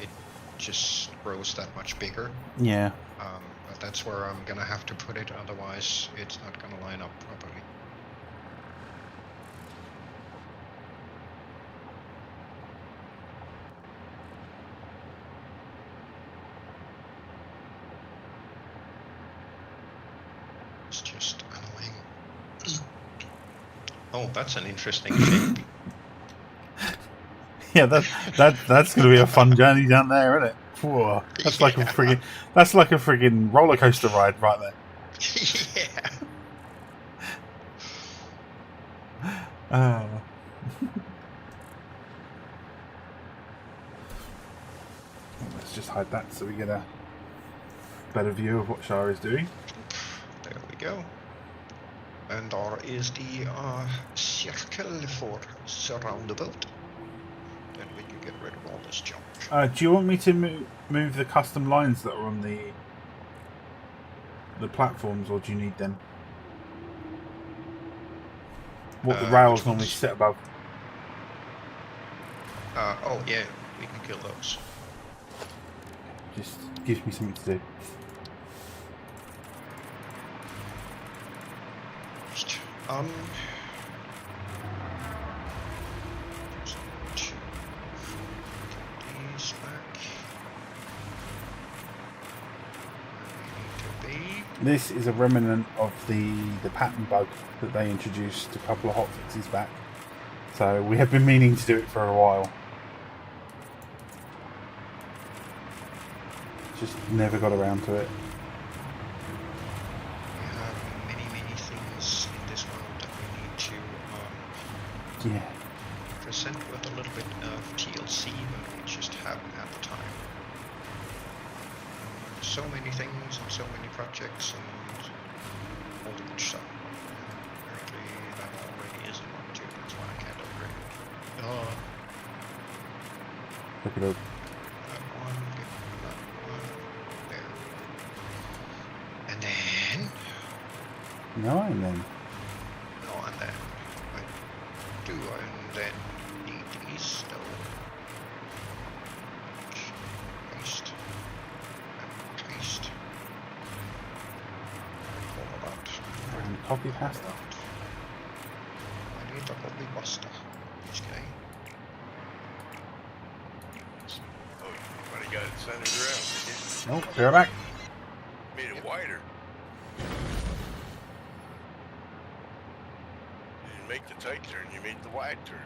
[SPEAKER 2] it just grows that much bigger.
[SPEAKER 1] Yeah.
[SPEAKER 2] But that's where I'm gonna have to put it, otherwise it's not gonna line up properly. It's just annoying. Oh, that's an interesting shape.
[SPEAKER 1] Yeah, that's going to be a fun journey down there, isn't it? Whoa, that's like a friggin' roller coaster ride right there.
[SPEAKER 2] Yeah.
[SPEAKER 1] Let's just hide that so we get a better view of what Shar is doing.
[SPEAKER 2] There we go. And there is the circle for surround the boat. Then we can get rid of all this junk.
[SPEAKER 1] Do you want me to move the custom lines that are on the platforms, or do you need them? What the rails
[SPEAKER 2] which
[SPEAKER 1] normally
[SPEAKER 2] ones?
[SPEAKER 1] sit above?
[SPEAKER 2] Oh yeah, we can kill those.
[SPEAKER 1] Just gives me something to do.
[SPEAKER 2] Just, get these back. Where we need to be.
[SPEAKER 1] This is a remnant of the pattern bug that they introduced a couple of hotfixes back. So we have been meaning to do it for a while. Just never got around to it.
[SPEAKER 2] We have many things in this world that we need to
[SPEAKER 1] Yeah.
[SPEAKER 2] present with a little bit of TLC, but we just haven't had the time. so many things and so many projects and all the good stuff. Apparently that already is unlocked too, that's why I can't upgrade.
[SPEAKER 1] Look it up.
[SPEAKER 2] That one, there. And then...
[SPEAKER 1] No, and then.
[SPEAKER 2] No, and then... I do, and then need these still. Paste. And paste. All of that.
[SPEAKER 1] And copy pasta.
[SPEAKER 2] I need to copy pasta. Just kidding.
[SPEAKER 4] Oh, you finally got it centered around, did you?
[SPEAKER 1] Nope, be right back.
[SPEAKER 4] Made it wider. You didn't make the tight turn, you made the wide turn.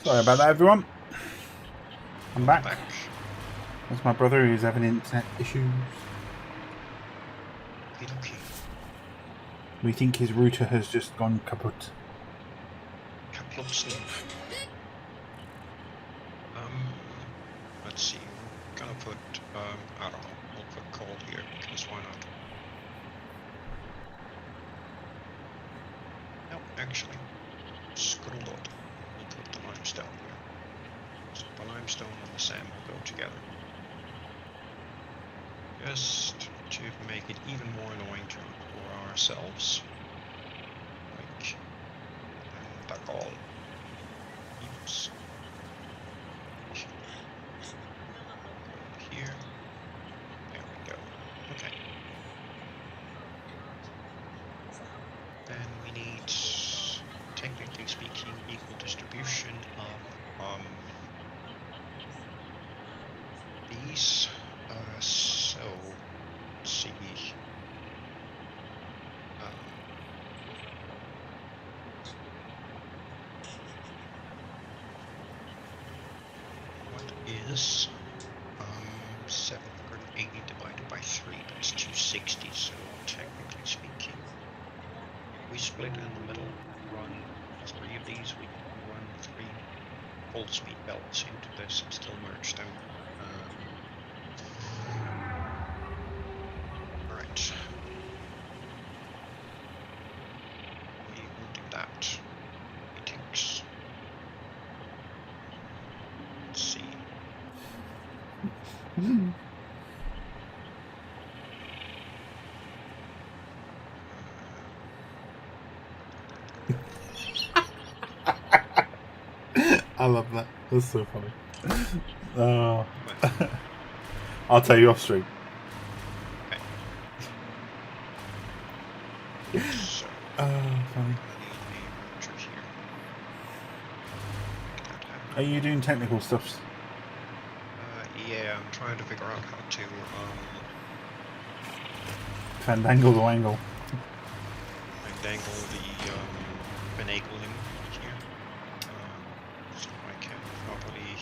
[SPEAKER 1] Sorry about that, everyone. I'm back.
[SPEAKER 2] Back.
[SPEAKER 1] That's my brother who's having internet issues.
[SPEAKER 2] Okay.
[SPEAKER 1] We think his router has just gone kaput.
[SPEAKER 2] Couple of stuff. Let's see. We're gonna put I don't know. We'll put coal here because why not? No, actually, screw it. We'll put the limestone here. So the limestone and the sand will go together. Just to make it even more annoying for ourselves. Like, duck all. Oops. Here. There we go. Okay. Then we need, technically speaking, equal distribution of these. So let's see. What is 780 divided by 3? That's 260. So technically speaking, we split in the middle, run 3 of these. We can run 3 full speed belts into this and still merge them. Alright. We will do that. Meetings. Let's see.
[SPEAKER 1] I love that. That's so funny. Oh. I'll tell you off stream.
[SPEAKER 2] Okay. So,
[SPEAKER 1] Funny. Are you doing technical stuff?
[SPEAKER 2] Yeah, I'm trying to figure out how to
[SPEAKER 1] Fandangle the wangle.
[SPEAKER 2] dangle the finagling here, so I can properly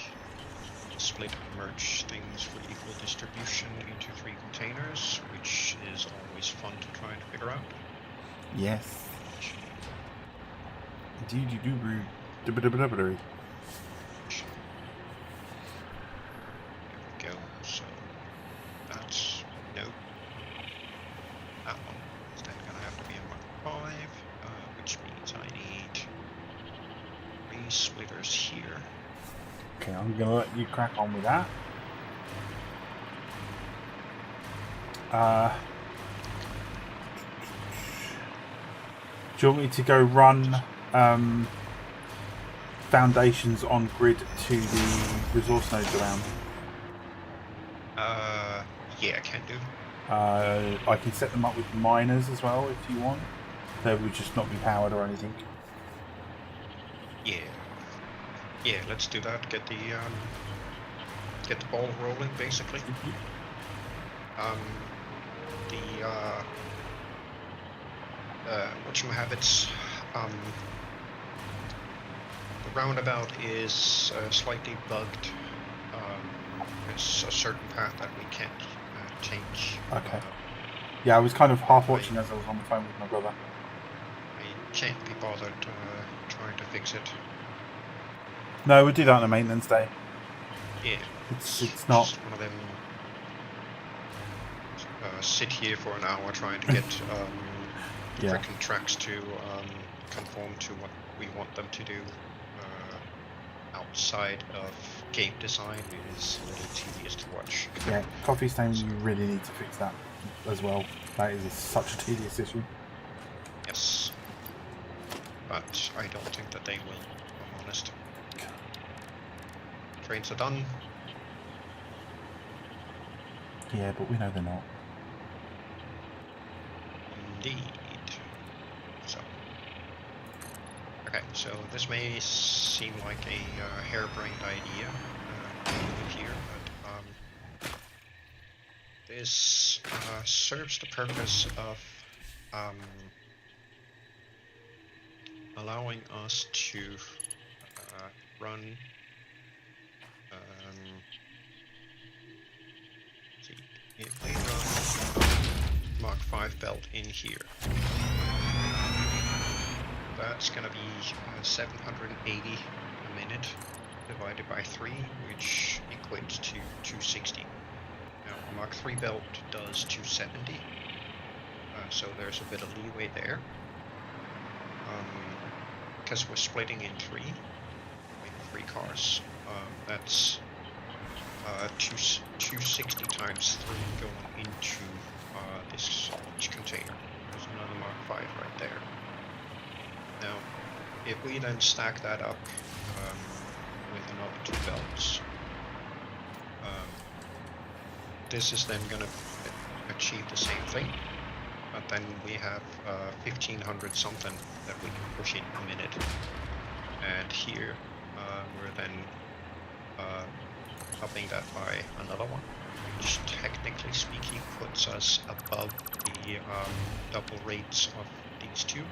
[SPEAKER 2] split and merge things for equal distribution into 3 containers, which is always fun to try and figure out.
[SPEAKER 1] Yes. Indeed, you do brew. There
[SPEAKER 2] we go. So that's no. That one is then gonna have to be a Mark 5, which means I need 3 splitters here.
[SPEAKER 1] Okay, I'm gonna let you crack on with that. Do you want me to go run foundations on grid to the resource nodes around?
[SPEAKER 2] Yeah, I can do.
[SPEAKER 1] I can set them up with miners as well if you want. They would just not be powered or anything.
[SPEAKER 2] Yeah. Yeah, let's do that. Get the ball rolling, basically. Whatchamahallits, the roundabout is slightly bugged. It's a certain path that we can't take.
[SPEAKER 1] Okay. Yeah, I was kind of half watching as I was on the phone with my brother.
[SPEAKER 2] I can't be bothered trying to fix it.
[SPEAKER 1] No, we'll do that on a maintenance day.
[SPEAKER 2] Yeah.
[SPEAKER 1] It's not
[SPEAKER 2] just one of them. Sit here for an hour trying to get freaking tracks to conform to what we want them to do outside of game design. It is a little tedious to watch.
[SPEAKER 1] Yeah, coffee stains, you really need to fix that as well. That is such a tedious issue.
[SPEAKER 2] Yes. But I don't think that they will, if I'm honest. Trains are done.
[SPEAKER 1] Yeah, but we know they're not.
[SPEAKER 2] Indeed. So. Okay, so this may seem like a harebrained idea here, but this serves the purpose of allowing us to run if we run Mark 5 belt in here, that's gonna be 780 a minute divided by 3, which equates to 260. Now, a Mark 3 belt does 270, so there's a bit of leeway there. Because we're splitting in 3, with 3 cars, that's 260 times 3 going into this solid container. There's another Mark 5 right there. Now, if we then stack that up with another 2 belts, this is then going to achieve the same thing, but then we have 1500 something that we can push in a minute, and here we're then upping that by another one, which technically speaking puts us above the double rates of these two.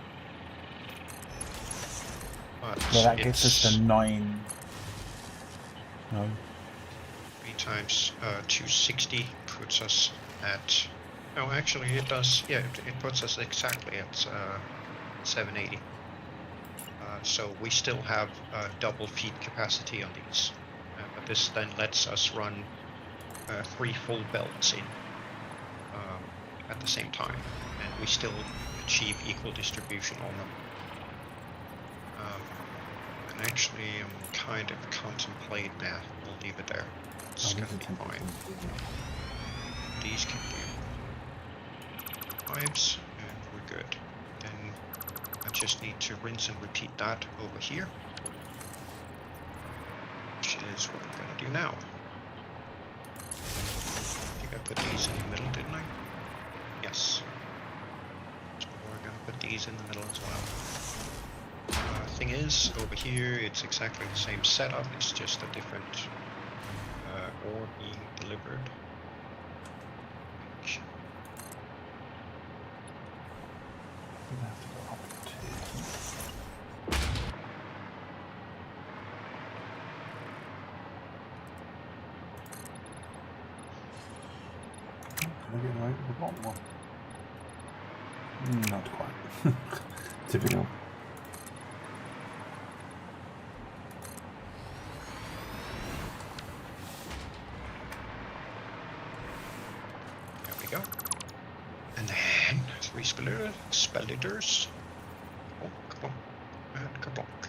[SPEAKER 2] But
[SPEAKER 1] Yeah, that gets us to 9. No.
[SPEAKER 2] 3 times 260 puts us at... No, actually it does. Yeah, it puts us exactly at 780. So we still have double feed capacity on these. But this then lets us run 3 full belts in at the same time, and we still achieve equal distribution on them. And actually, I'm kind of contemplating that. We'll leave it there. It's gonna be fine. These can do 5s, and we're good. Then I just need to rinse and repeat that over here, which is what I'm going to do now. I think I put these in the middle, didn't I? Yes. So we're going to put these in the middle as well. Thing is, over here it's exactly the same setup, it's just a different ore being delivered.
[SPEAKER 1] Not quite. Typical.
[SPEAKER 2] There we go. And then 3 spellitors. Oh, kabonk. And kabonk.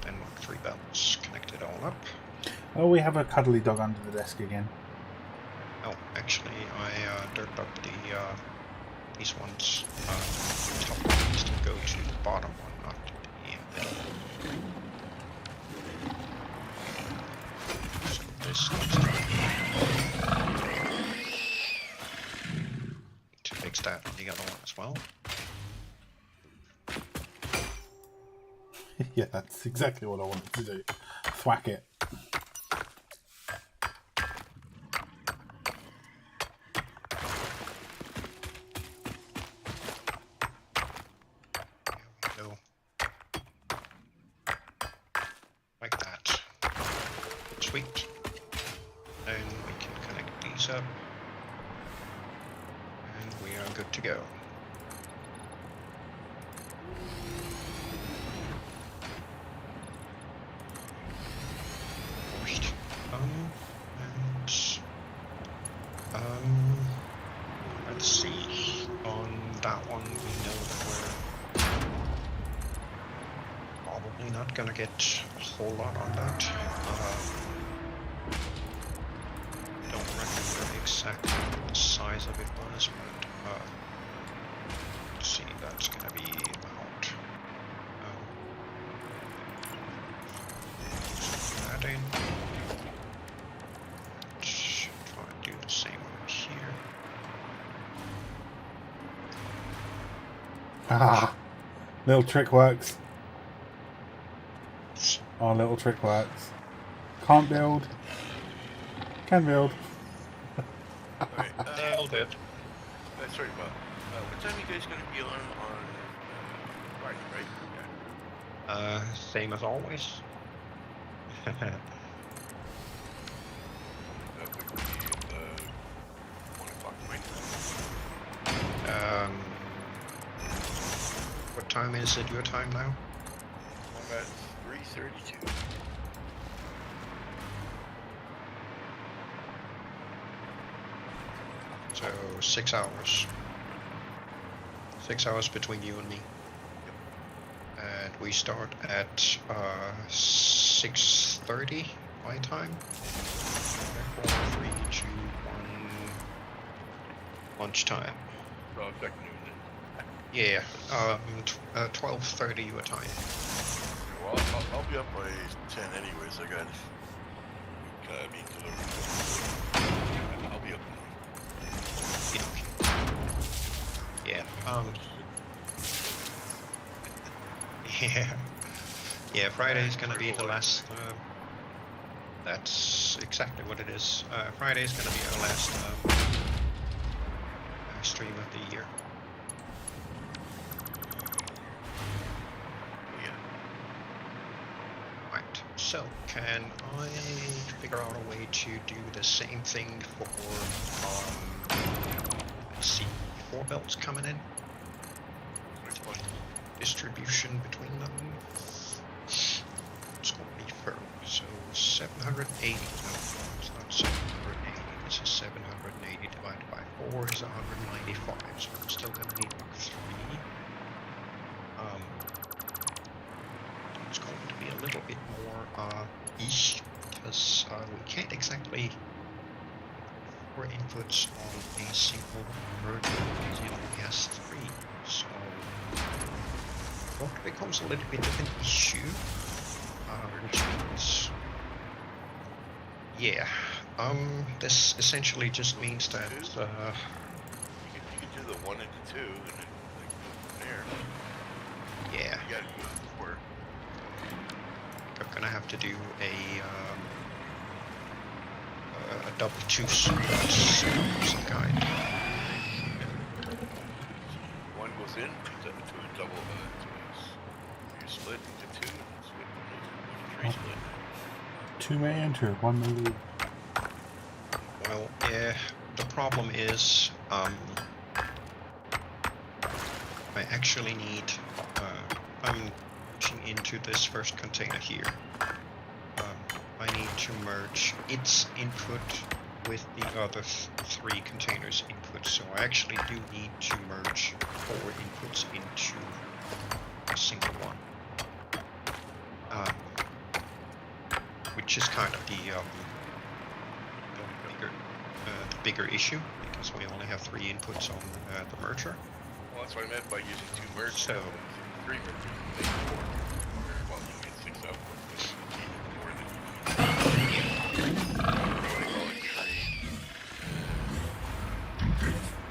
[SPEAKER 2] Then Mark 3 belts. Connect it all up.
[SPEAKER 1] Oh, we have a cuddly dog under the desk again.
[SPEAKER 2] Oh, actually, I dirted up the these ones. Top ones to go to the bottom one, not the middle. So this needs to fix that on the other one as well.
[SPEAKER 1] Yeah, that's exactly what I wanted to do. Thwack it.
[SPEAKER 2] Like that. Sweet. Then we can connect these up. And we are good to go. Let's see. On that one, we know that we're probably not gonna get a whole lot on that. Don't remember exactly what the size of it was, but let's see, that's gonna be about that in. Let's try and do the same over here.
[SPEAKER 1] Ah, little trick works. Our little trick works. Can't build. Can build.
[SPEAKER 4] Alright,
[SPEAKER 2] Nailed it.
[SPEAKER 4] sorry about what time are you guys going to be on Friday, right? Yeah.
[SPEAKER 2] Same as always.
[SPEAKER 4] That would be 1 o'clock my time.
[SPEAKER 2] What time is it your time now?
[SPEAKER 4] I'm at 3:32.
[SPEAKER 2] So 6 hours. 6 hours between you and me. And we start at 6:30 my time. Therefore, 3, 2, 1. Lunchtime.
[SPEAKER 4] So it's like noon then.
[SPEAKER 2] Yeah. 12:30 your time.
[SPEAKER 4] Well, I'll be up by 10 anyways. I got meat delivered. I'll be up.
[SPEAKER 2] Yeah. Yeah. Yeah. Friday is gonna be the last. That's exactly what it is. Friday is gonna be our last stream of the year.
[SPEAKER 4] Yeah.
[SPEAKER 2] Right. So, can I figure out a way to do the same thing for? Let's see. 4 belts coming in.
[SPEAKER 4] Which one?
[SPEAKER 2] Distribution between them. It's going to be fair. So 780. No, it's not 780. This is 780 divided by 4 is 195. So I'm still going to need 3. It's going to be a little bit more ish because we can't exactly 4 inputs on a single merger because it only has 3. So what becomes a little bit of an issue, which means, yeah, this essentially just means that
[SPEAKER 4] You can do the 1 into 2 and then like from there.
[SPEAKER 2] yeah,
[SPEAKER 4] You gotta do it 4.
[SPEAKER 2] I'm gonna have to do a double 2 slots some kind.
[SPEAKER 4] 1 goes in to a double you split into 2 and split into 3 split.
[SPEAKER 1] 2 may enter, 1 may leave.
[SPEAKER 2] Well, yeah, the problem is, I actually need, I'm pushing into this first container here. I need to merge its input with the other 3 containers' input, so I actually do need to merge 4 inputs into a single one. Which is kind of the bigger issue, because we only have 3 inputs on the merger.
[SPEAKER 4] Well, that's what I meant by using 2 merge.
[SPEAKER 2] So
[SPEAKER 4] 3 merge, make 4. Well, you get 6 outputs, more than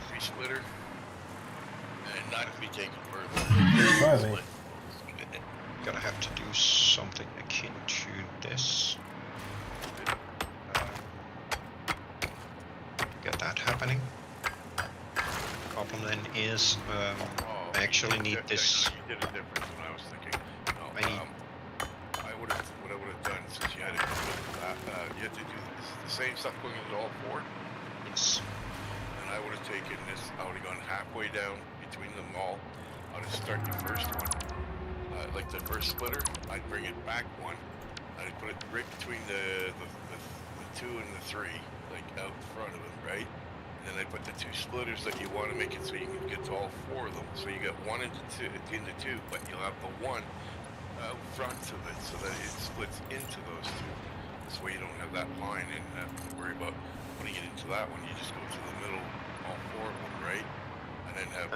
[SPEAKER 4] three splitter, and not to be taken further.
[SPEAKER 1] Finally.
[SPEAKER 2] gonna have to do something akin to this. Get that happening. Problem then is I actually need this.
[SPEAKER 4] You did it different than I was thinking. No,
[SPEAKER 2] I need.
[SPEAKER 4] what I would have done since you had to do you had to do the same stuff going into all 4.
[SPEAKER 2] Yes.
[SPEAKER 4] And I would have taken this. I would have gone halfway down between them all. I would have started the first one. Like the first splitter, I'd bring it back 1. I'd put it right between the 2 and the 3, like out in front of them, right? And then I put the 2 splitters that you want to make it so you can get to all 4 of them. So you got 1 into 2, but you'll have the 1 out front of it so that it splits into those 2. This way you don't have that line and have to worry about putting it into that one. You just go to the middle, all 4 of them, right? And then have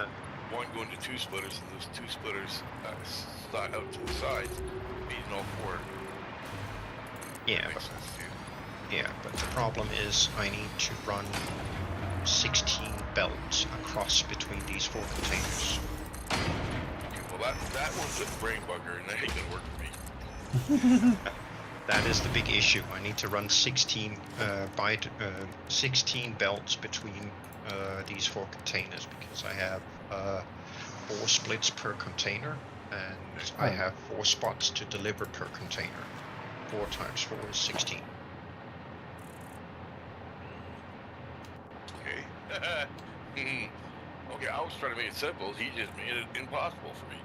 [SPEAKER 4] 1 going to 2 splitters, and those 2 splitters slot out to the sides, feeding all 4.
[SPEAKER 2] Yeah.
[SPEAKER 4] Makes sense too.
[SPEAKER 2] Yeah, but the problem is I need to run 16 belts across between these 4 containers.
[SPEAKER 4] Okay, well that one's a brain bugger, and that ain't gonna work for me.
[SPEAKER 2] That is the big issue. I need to run 16 16 belts between these 4 containers because I have 4 splits per container, and I have 4 spots to deliver per container. 4 times 4 is 16.
[SPEAKER 4] Okay. Okay, I was trying to make it simple. He just made it impossible for me.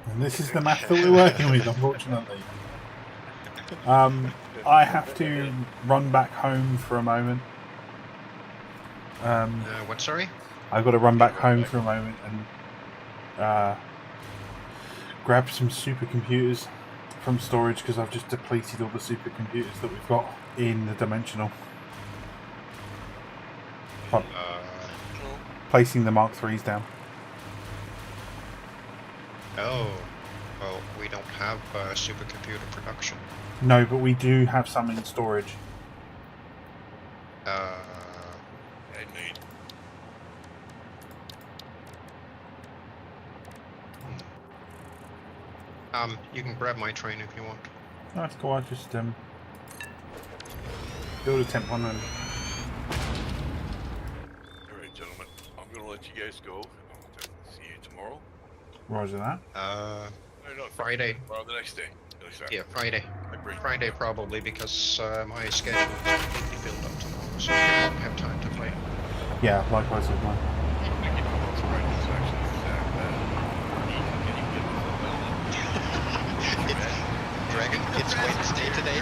[SPEAKER 1] And this is the math that we're working with, unfortunately. I have to run back home for a moment.
[SPEAKER 2] What, sorry?
[SPEAKER 1] I've got to run back home for a moment and grab some supercomputers from storage because I've just depleted all the supercomputers that we've got in the dimensional. Placing the Mark IIIs down.
[SPEAKER 2] Oh, well, we don't have supercomputer production.
[SPEAKER 1] No, but we do have some in storage.
[SPEAKER 4] Indeed.
[SPEAKER 2] You can grab my train if you want.
[SPEAKER 1] That's cool. I just build a temp one and.
[SPEAKER 4] Alright, gentlemen. I'm going to let you guys go. I'll see you tomorrow.
[SPEAKER 1] Roger that.
[SPEAKER 4] No,
[SPEAKER 2] Friday.
[SPEAKER 4] Well, the next day.
[SPEAKER 2] Yeah, Friday.
[SPEAKER 4] Break.
[SPEAKER 2] Friday probably, because my schedule is completely filled up tomorrow, so I won't have time to play.
[SPEAKER 1] Yeah, likewise with mine.
[SPEAKER 2] Dragon, it's Wednesday today.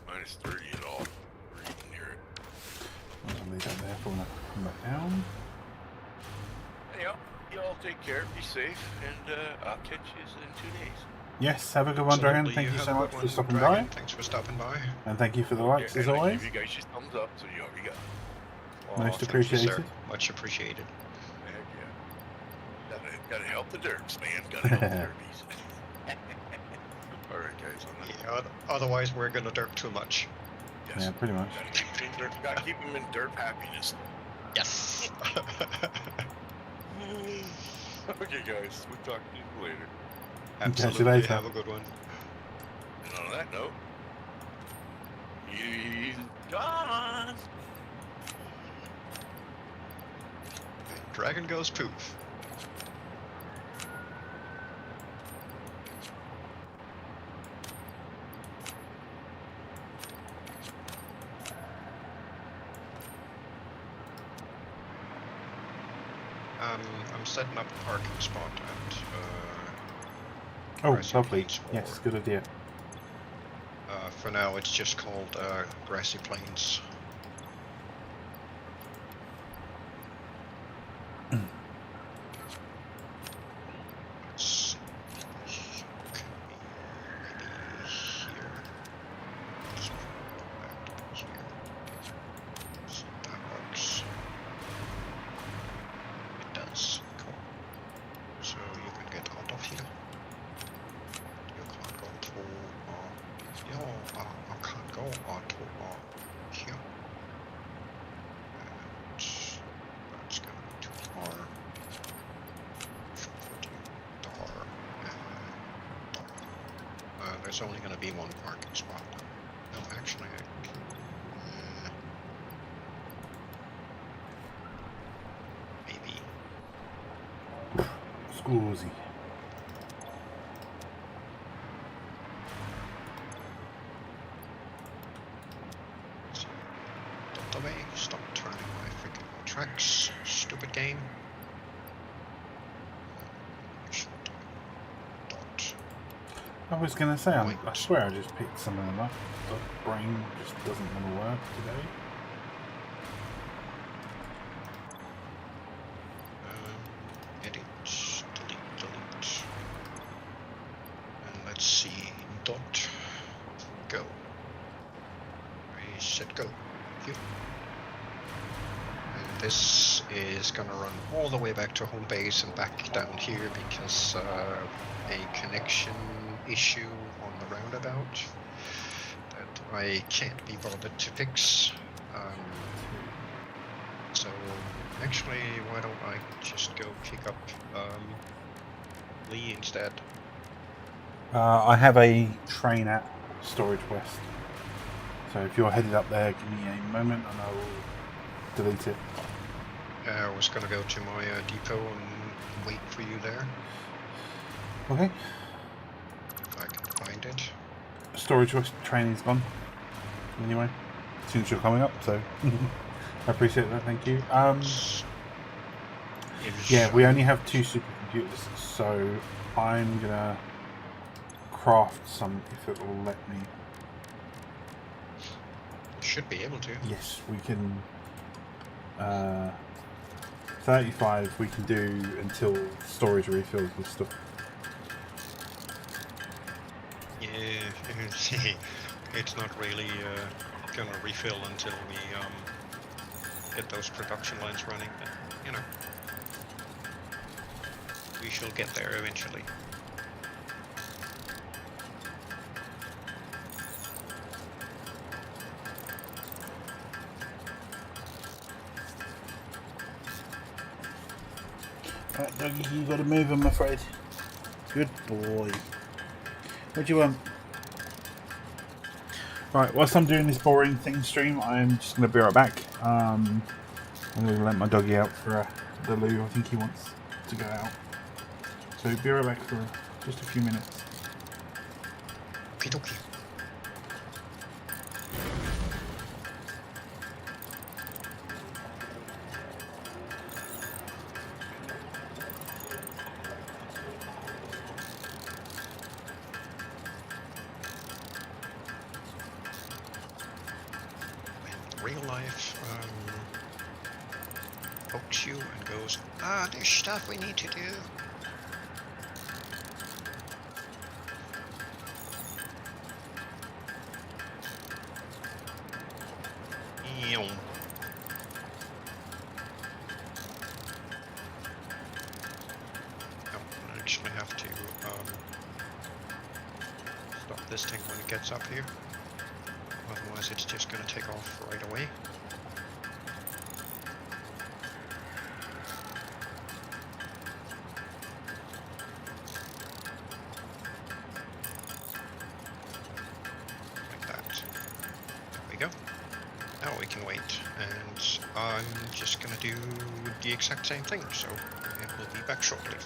[SPEAKER 4] Minus 30 at all, or even near it.
[SPEAKER 1] I'll leave that there for when I come back down.
[SPEAKER 4] Anyhow, you all take care, be safe, and I'll catch you in 2 days.
[SPEAKER 1] Yes, have a good one, Dragon.
[SPEAKER 2] Absolutely,
[SPEAKER 1] Thank you
[SPEAKER 2] have
[SPEAKER 1] so
[SPEAKER 2] a
[SPEAKER 1] much
[SPEAKER 2] good
[SPEAKER 1] for
[SPEAKER 2] one,
[SPEAKER 1] stopping
[SPEAKER 2] Dragon.
[SPEAKER 1] by.
[SPEAKER 2] Thanks for stopping by.
[SPEAKER 1] And thank you for the likes, as
[SPEAKER 4] and I
[SPEAKER 1] always.
[SPEAKER 4] give you guys your thumbs up, so you already got it.
[SPEAKER 1] Most
[SPEAKER 2] Thank you,
[SPEAKER 1] appreciated.
[SPEAKER 2] sir. Much appreciated.
[SPEAKER 4] Heck yeah. Gotta help the derps, man. Gotta help the derbies. Alright, guys.
[SPEAKER 2] Yeah, otherwise we're gonna derp too much.
[SPEAKER 4] Yes.
[SPEAKER 1] Yeah, pretty much.
[SPEAKER 4] Gotta keep them in derp happiness.
[SPEAKER 2] Yes.
[SPEAKER 4] Okay, guys. We'll talk to you later.
[SPEAKER 1] Catch you
[SPEAKER 2] Absolutely.
[SPEAKER 1] later.
[SPEAKER 2] Have a good one.
[SPEAKER 4] And on that note, he's gone.
[SPEAKER 2] Dragon goes poof. I'm setting up a parking spot at
[SPEAKER 1] Oh,
[SPEAKER 2] Grassy
[SPEAKER 1] lovely.
[SPEAKER 2] Plains,
[SPEAKER 1] Yes,
[SPEAKER 2] or
[SPEAKER 1] good idea.
[SPEAKER 2] for now it's just called Grassy Plains. Let's see. Maybe here. Just go back to here. See if that works. It does. Cool. So you can get out of here. You can't go through. I can't go onto here. And that's gonna be too far. Should put you there and there. There's only gonna be one parking spot. No, actually, maybe.
[SPEAKER 1] Scusi.
[SPEAKER 2] Dot away. Stop turning my freaking tracks. Stupid game. Dot.
[SPEAKER 1] I was going to say, I
[SPEAKER 2] Wait.
[SPEAKER 1] swear I just picked some of them up. The brain just doesn't want to work today.
[SPEAKER 2] Edit, delete. And let's see. Dot. Go. Reset go. Thank you. And this is gonna run all the way back to home base and back down here because a connection issue on the roundabout that I can't be bothered to fix. So actually, why don't I just go pick up Lee instead?
[SPEAKER 1] I have a train at Storage West. So if you're headed up there, give me a moment and I will delete it.
[SPEAKER 2] I was gonna go to my depot and wait for you there,
[SPEAKER 1] Okay.
[SPEAKER 2] if I can find it.
[SPEAKER 1] Storage West training's gone. Anyway, since you're coming up, so I appreciate that, thank you. Yeah, we only have 2 supercomputers, so I'm gonna craft some if it will let me.
[SPEAKER 2] Should be able to.
[SPEAKER 1] Yes, we can. 35 we can do until storage refills with stuff.
[SPEAKER 2] Yeah, it's not really gonna refill until we get those production lines running, but you know, we shall get there eventually.
[SPEAKER 1] Right, doggy, you gotta move, I'm afraid. Good boy. What do you want? Right, whilst I'm doing this boring thing stream, I'm just gonna be right back. I'm gonna let my doggy out for the loo. I think he wants to go out. So be right back for just a few minutes.
[SPEAKER 2] Okie dokie. Real life pokes you and goes, there's stuff we need to do. Ew. No, I actually have to stop this thing when it gets up here. Otherwise it's just gonna take off right away. Like that. There we go. Now we can wait, and I'm just gonna do the exact same thing, so it will be back shortly.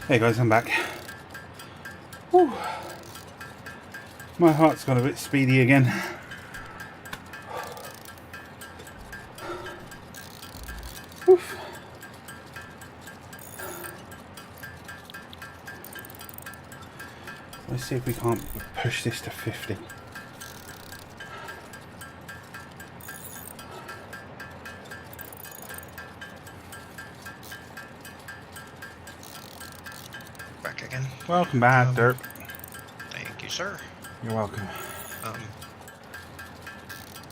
[SPEAKER 1] Hey guys, I'm back. Whew. My heart's got a bit speedy again. Oof. Let's see if we can't push this to 50.
[SPEAKER 2] Back again.
[SPEAKER 1] Welcome back, Derp.
[SPEAKER 2] Thank you, sir.
[SPEAKER 1] You're welcome.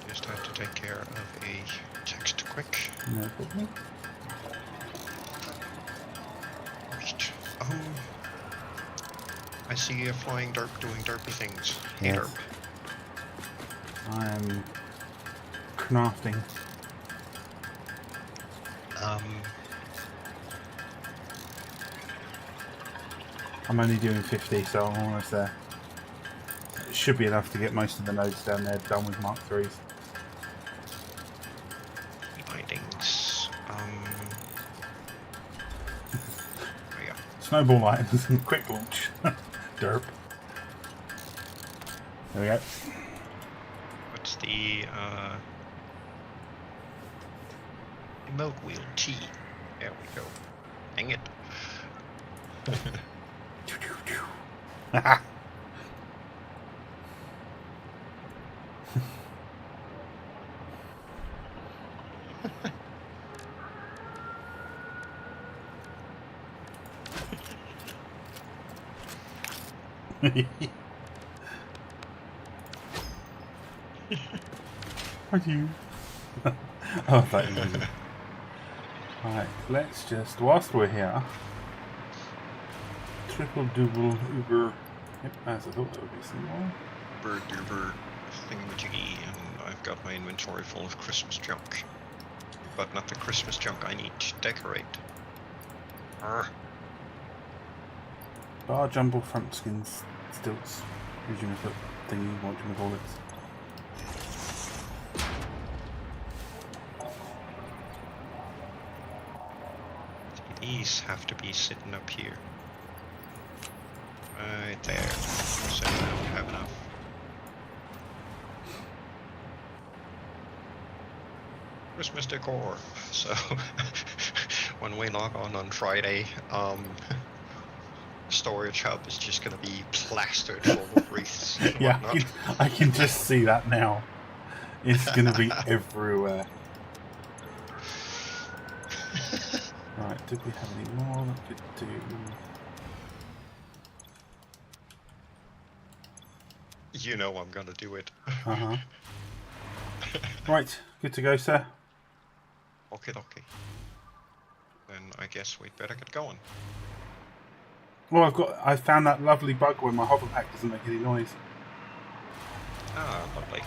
[SPEAKER 2] Just had to take care of a text quick.
[SPEAKER 1] No problem.
[SPEAKER 2] Right. I see a flying derp doing derpy things. Hey,
[SPEAKER 1] Yes.
[SPEAKER 2] derp.
[SPEAKER 1] I'm crafting. I'm only doing 50, so I'm almost there. It should be enough to get most of the nodes down there done with Mark 3s.
[SPEAKER 2] Lightings. There you go.
[SPEAKER 1] Snowball lines and quick launch. Derp. There we go.
[SPEAKER 2] What's the milk wheel T? There we go. Dang it.
[SPEAKER 1] Are you? Oh, that is amazing. Alright, let's just, whilst we're here, triple double Uber. Yep, as I thought there would be some more.
[SPEAKER 2] Bird duber thingamajiggy, and I've got my inventory full of Christmas junk. But not the Christmas junk I need to decorate. Arr.
[SPEAKER 1] Bar jumble front skins stilts. Who's you gonna put thingy, what do you call it?
[SPEAKER 2] These have to be sitting up here. Right there. So I don't have enough. Christmas decor. So when we log on Friday, storage hub is just gonna be plastered full of wreaths. And
[SPEAKER 1] Yeah,
[SPEAKER 2] whatnot.
[SPEAKER 1] I can just see that now. It's gonna be everywhere. Right, did we have any more that we could do?
[SPEAKER 2] You know I'm gonna do it.
[SPEAKER 1] Uh-huh. Right, good to go, sir.
[SPEAKER 2] Okay. Then I guess we'd better get going.
[SPEAKER 1] Well, I found that lovely bug where my hover pack doesn't make any noise.
[SPEAKER 2] Ah, lovely.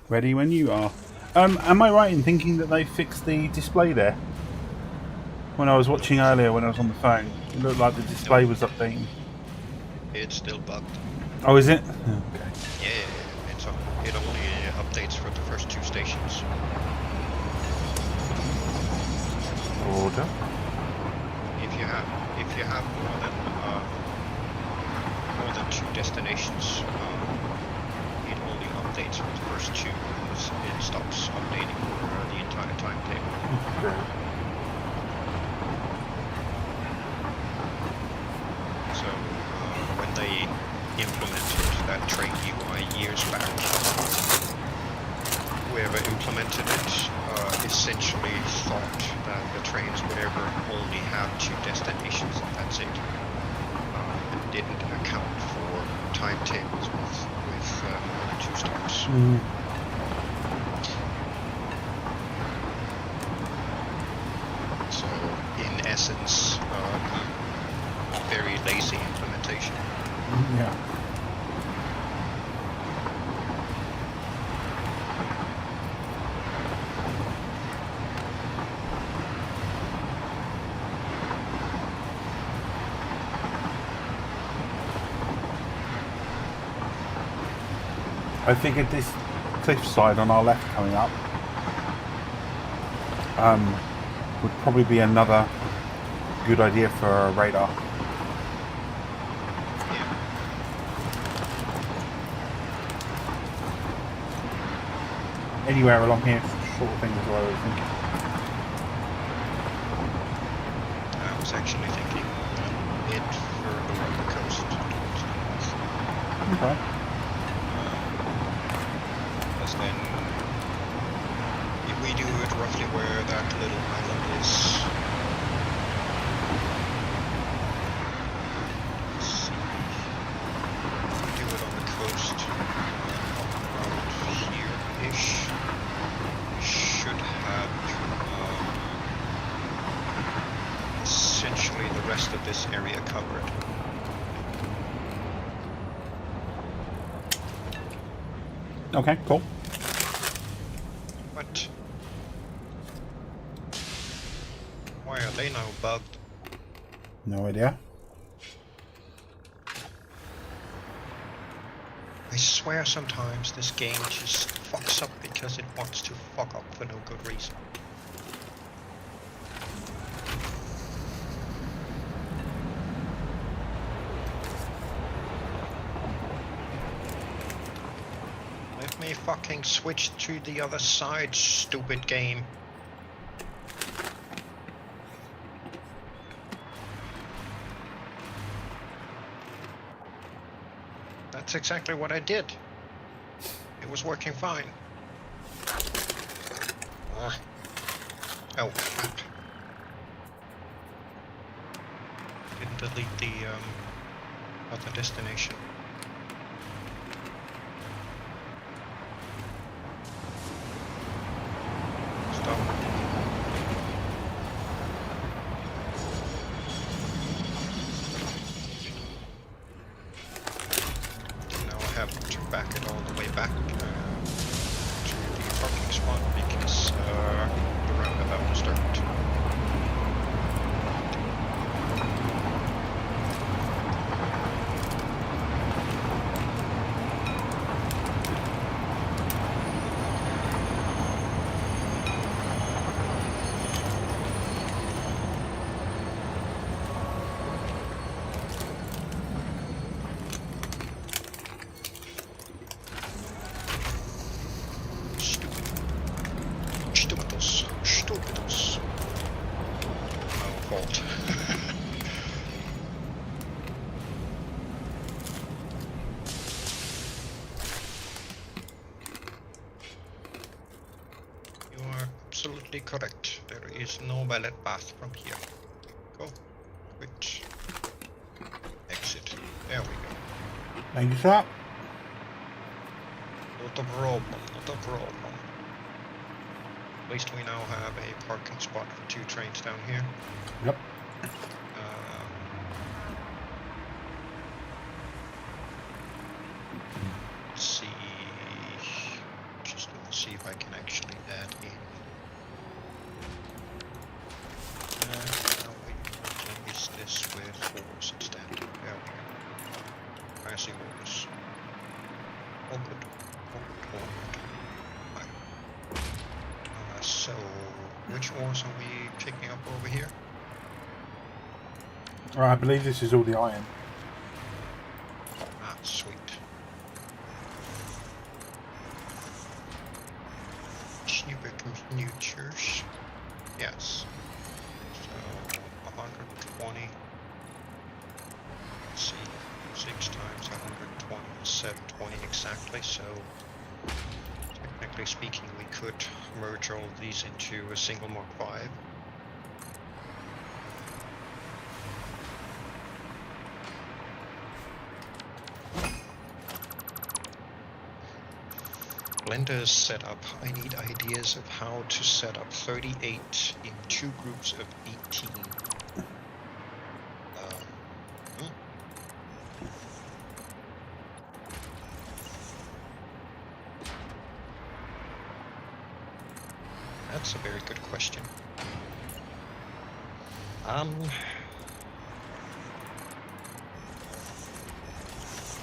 [SPEAKER 1] Ready when you are. Am I right in thinking that they fixed the display there? When I was watching earlier, when I was on the phone, it looked like the display was updating.
[SPEAKER 2] It's still bugged.
[SPEAKER 1] Oh, is it? Okay.
[SPEAKER 2] Yeah, it only updates for the first 2 stations.
[SPEAKER 1] Order.
[SPEAKER 2] If you have more than 2 destinations, it only updates for the first 2, and it stops updating for the entire timetable.
[SPEAKER 1] Okay.
[SPEAKER 2] So when they implemented that train UI years back, whoever implemented it essentially thought that the trains would ever only have 2 destinations and that's it. And didn't account for timetables with more than 2 stops. So in essence, very lazy implementation.
[SPEAKER 1] Yeah. I figured this cliff side on our left coming up would probably be another good idea for a radar.
[SPEAKER 2] Yeah.
[SPEAKER 1] Anywhere along here sort of thing as well, I think.
[SPEAKER 2] I was actually thinking a bit further up the coast towards the north.
[SPEAKER 1] Okay.
[SPEAKER 2] Because then, if we do it roughly where that little island is, let's see, if we do it on the coast, around here-ish, we should have essentially the rest of this area covered.
[SPEAKER 1] Okay, cool.
[SPEAKER 2] What? Why are they now bugged?
[SPEAKER 1] No idea.
[SPEAKER 2] I swear sometimes this game just fucks up because it wants to fuck up for no good reason. Let me fucking switch to the other side, stupid game. That's exactly what I did. It was working fine. Oh, crap. Didn't delete the other destination. Stop. Now I have to back it all the way back to the parking spot because the roundabout is dirt. Stupidos. Our fault. You are absolutely correct. There is no ballet path from here. Go. Quit. Exit. There we go.
[SPEAKER 1] Thank you, sir.
[SPEAKER 2] Not a problem, not a problem. At least we now have a parking spot for 2 trains down here.
[SPEAKER 1] Yep.
[SPEAKER 2] Let's see. Just want to see if I can actually add in. Now we replace this with orders instead. There we go. Passing orders. All good. All good. All good. So, which ores are we picking up over here?
[SPEAKER 1] I believe this is all the iron.
[SPEAKER 2] Ah, sweet. Snooper computers. Yes. So, 120. Let's see. 6 times 120 is 720 exactly, so technically speaking, we could merge all of these into a single Mark V. Blender's setup. I need ideas of how to set up 38 in 2 groups of 18. That's a very good question.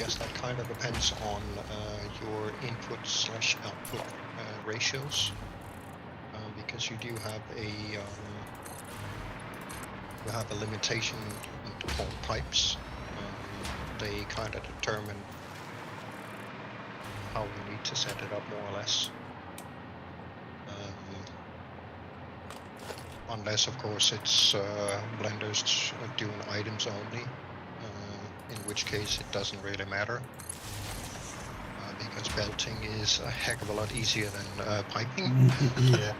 [SPEAKER 2] guess that kind of depends on your input/output ratios, because you do have a limitation called pipes. They kind of determine how you need to set it up, more or less. Unless, of course, it's blenders doing items only, in which case it doesn't really matter, because belting is a heck of a lot easier than piping.
[SPEAKER 1] Yeah.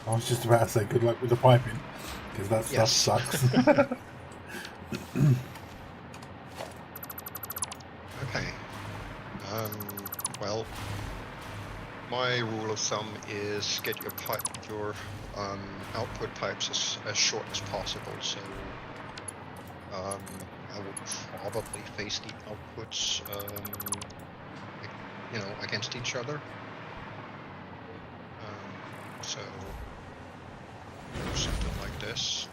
[SPEAKER 1] I was just about to say good luck with the piping, because that stuff sucks.
[SPEAKER 2] Okay. Well, my rule of thumb is get your output pipes as short as possible. So I would probably face the outputs, against each other. So something like this.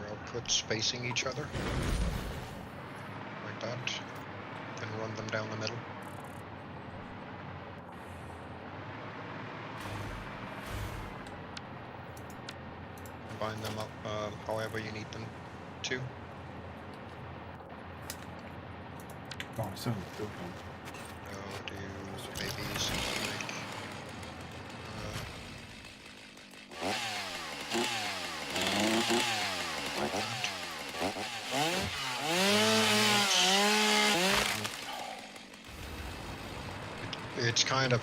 [SPEAKER 2] Outputs facing each other, like that, and run them down the middle. Combine them up however you need them to.
[SPEAKER 1] Oh, so good.
[SPEAKER 2] Do maybe something like that. It's kind of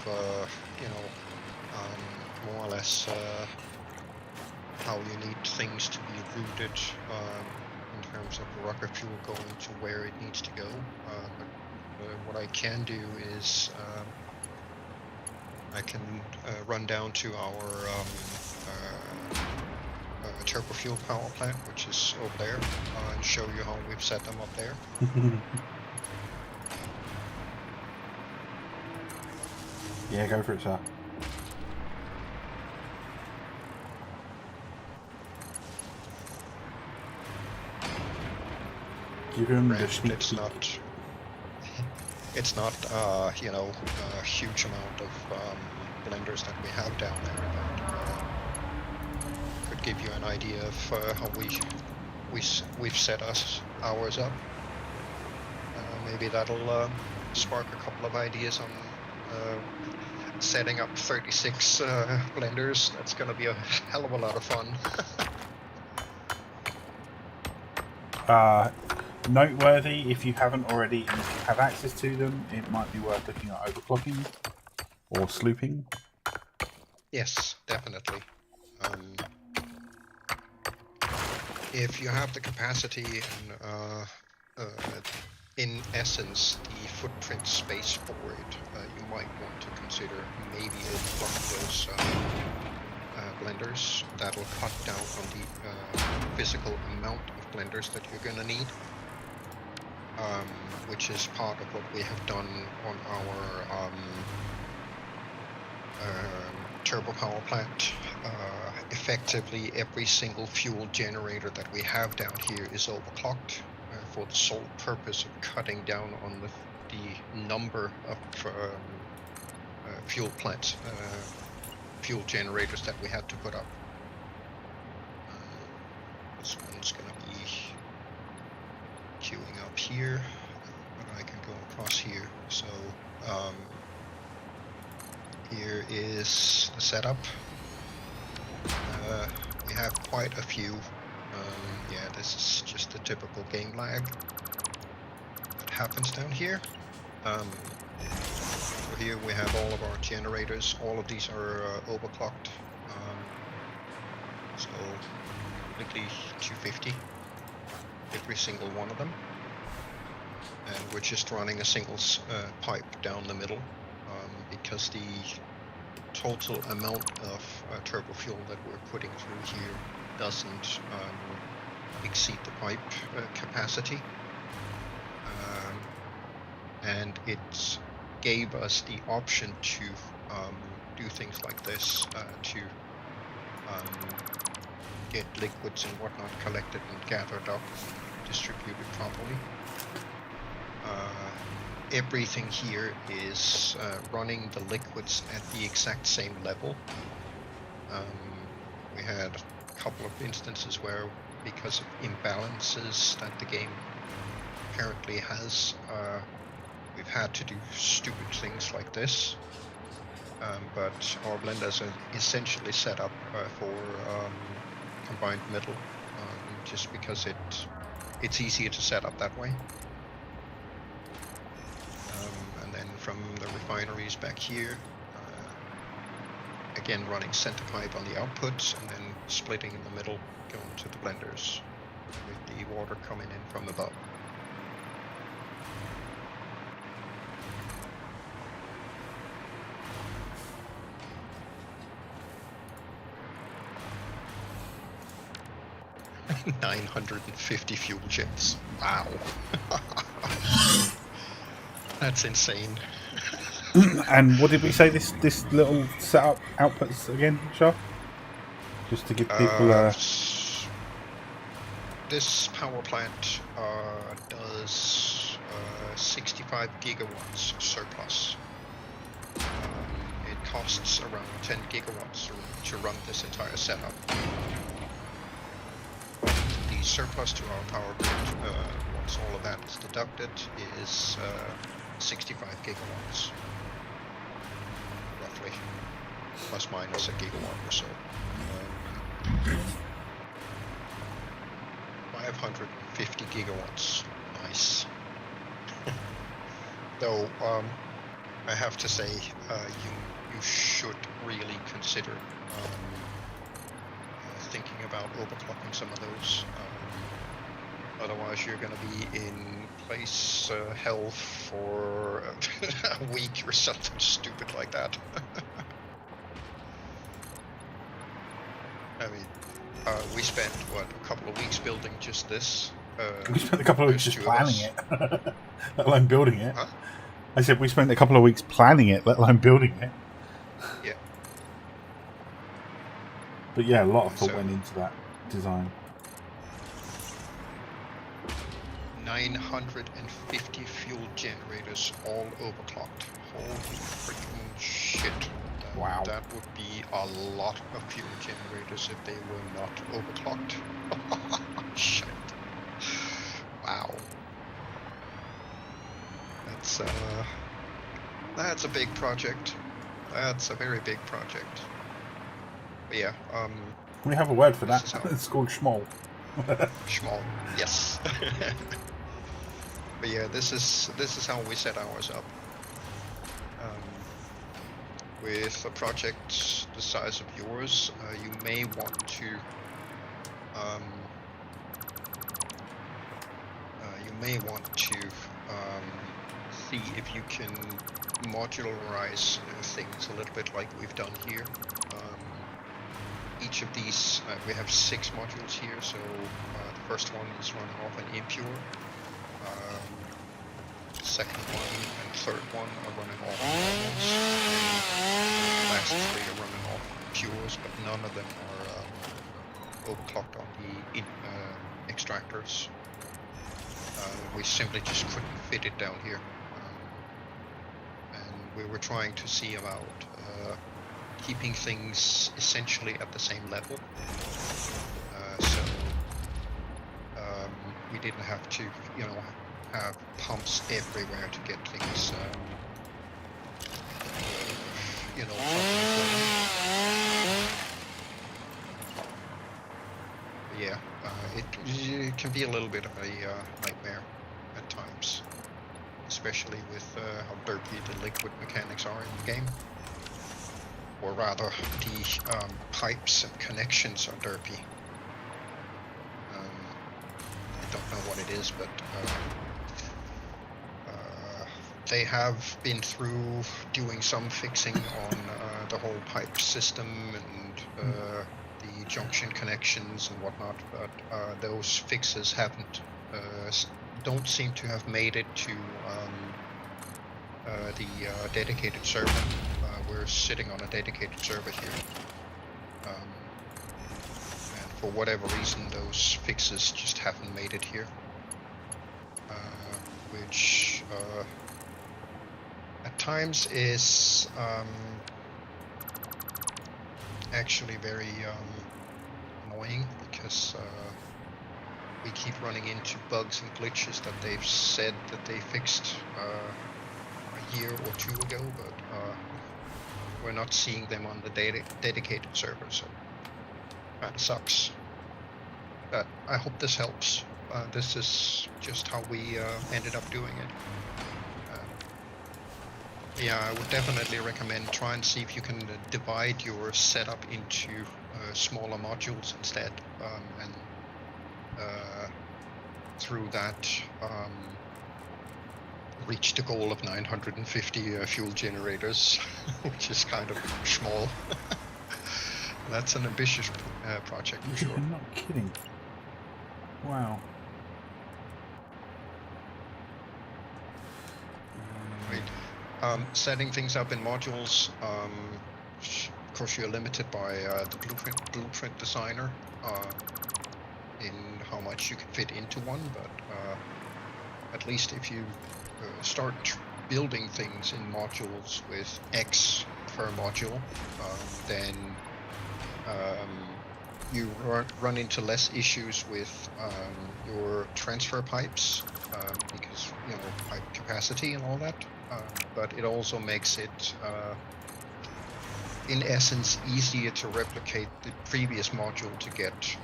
[SPEAKER 2] more or less how you need things to be routed in terms of rocket fuel going to where it needs to go. But what I can do is I can run down to our turbo fuel power plant, which is over there, and show you how we've set them up there.
[SPEAKER 1] Yeah, go for it, sir. Give him the sneak peek.
[SPEAKER 2] It's not a huge amount of blenders that we have down there, but could give you an idea of how we've set ours up. Maybe that'll spark a couple of ideas on setting up 36 blenders. That's going to be a hell of a lot of fun.
[SPEAKER 1] Noteworthy, if you haven't already, and if you have access to them, it might be worth looking at overclocking or slooping.
[SPEAKER 2] Yes, definitely. If you have the capacity and in essence the footprint space for it, you might want to consider maybe overclocking those blenders. That'll cut down on the physical amount of blenders that you're going to need, which is part of what we have done on our turbo power plant. Effectively, every single fuel generator that we have down here is overclocked for the sole purpose of cutting down on the number of fuel plants, fuel generators that we had to put up. This one's going to be queuing up here, but I can go across here. So here is the setup. We have quite a few. Yeah, this is just the typical game lag that happens down here. So here we have all of our generators. All of these are overclocked. So completely 250, every single one of them. And we're just running a single pipe down the middle, because the total amount of turbo fuel that we're putting through here doesn't exceed the pipe capacity, and it gave us the option to do things like this to get liquids and whatnot collected and gathered up, distributed properly. Everything here is running the liquids at the exact same level. We had a couple of instances where, because of imbalances that the game apparently has, we've had to do stupid things like this. But our blenders are essentially set up for combined metal, just because it's easier to set up that way. And then from the refineries back here, again running center pipe on the outputs and then splitting in the middle, going to the blenders with the water coming in from above. $950 fuel jets. Wow. That's insane.
[SPEAKER 1] And what did we say this little setup outputs again, Shah? Just to give people
[SPEAKER 2] this power plant does 65 gigawatts surplus. It costs around 10 gigawatts to run this entire setup. The surplus to our power grid, once all of that is deducted, is 65 gigawatts. Roughly. Plus minus a gigawatt or so. 550 gigawatts. Nice. Though, I have to say, you should really consider thinking about overclocking some of those. Otherwise, you're going to be in place hell for a week or something stupid like that. I mean, we spent, what, a couple of weeks building just this?
[SPEAKER 1] We spent a couple of weeks just planning it, let alone building it.
[SPEAKER 2] Huh?
[SPEAKER 1] I said we spent a couple of weeks planning it, let alone building it.
[SPEAKER 2] Yeah.
[SPEAKER 1] But yeah, a lot of thought went into that design.
[SPEAKER 2] 950 fuel generators all overclocked. Holy freaking shit.
[SPEAKER 1] Wow.
[SPEAKER 2] That would be a lot of fuel generators if they were not overclocked. Shit. Wow. That's a big project. That's a very big project. But yeah,
[SPEAKER 1] We have a word for that.
[SPEAKER 2] This is how-
[SPEAKER 1] It's called schmoll.
[SPEAKER 2] small. Yes. But yeah, this is how we set ours up. With a project the size of yours, you may want to see if you can modularize things a little bit like we've done here. Each of these, we have 6 modules here, so the first one is running off an impure. Second one and third one are running off normals. The last 3 are running off pures, but none of them are overclocked on the extractors. We simply just couldn't fit it down here. And we were trying to see about keeping things essentially at the same level. So we didn't have to, have pumps everywhere to get things, yeah, it can be a little bit of a nightmare at times, especially with how dirty the liquid mechanics are in the game. Or rather, the pipes and connections are dirty. I don't know what it is, but they have been through doing some fixing on the whole pipe system and the junction connections and whatnot, but those fixes don't seem to have made it to the dedicated server. We're sitting on a dedicated server here. And for whatever reason, those fixes just haven't made it here. Which at times is actually very annoying, because we keep running into bugs and glitches that they've said that they fixed a year or two ago, but we're not seeing them on the dedicated server, so that sucks. But I hope this helps. This is just how we ended up doing it. Yeah, I would definitely recommend try and see if you can divide your setup into smaller modules instead, and through that reach the goal of 950 fuel generators, which is kind of small. That's an ambitious project for sure.
[SPEAKER 1] You're not kidding. Wow.
[SPEAKER 2] Setting things up in modules, of course you're limited by the blueprint designer in how much you can fit into one, but at least if you start building things in modules with X per module, then you run into less issues with your transfer pipes, because, you know, pipe capacity and all that. But it also makes it, in essence, easier to replicate the previous module to get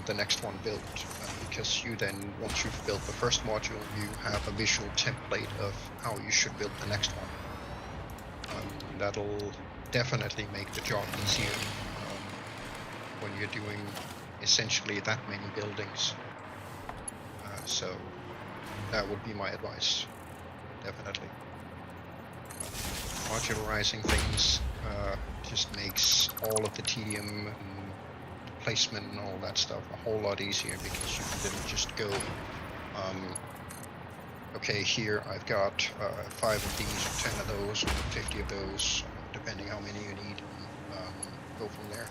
[SPEAKER 2] the next one built. Because you then, once you've built the first module, you have a visual template of how you should build the next one. That'll definitely make the job easier when you're doing essentially that many buildings. So that would be my advice, definitely. Modularizing things just makes all of the tedium and placement and all that stuff a whole lot easier, because you can then just go, okay, here I've got 5 of these, or 10 of those, or 50 of those, depending how many you need, and go from there.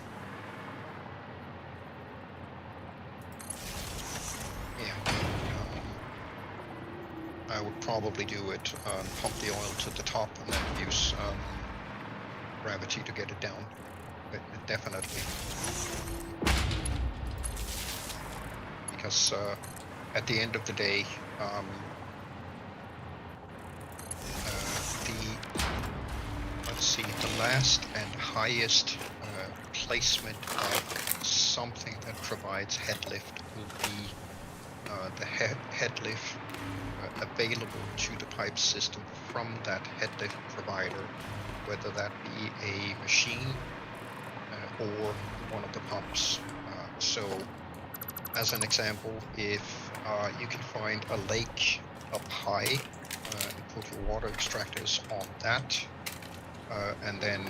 [SPEAKER 2] Yeah. I would probably do it, pump the oil to the top and then use gravity to get it down. But definitely. Because at the end of the day, the last and highest placement of something that provides head lift will be the head lift available to the pipe system from that head lift provider, whether that be a machine or one of the pumps. So as an example, if you can find a lake up high and put your water extractors on that, and then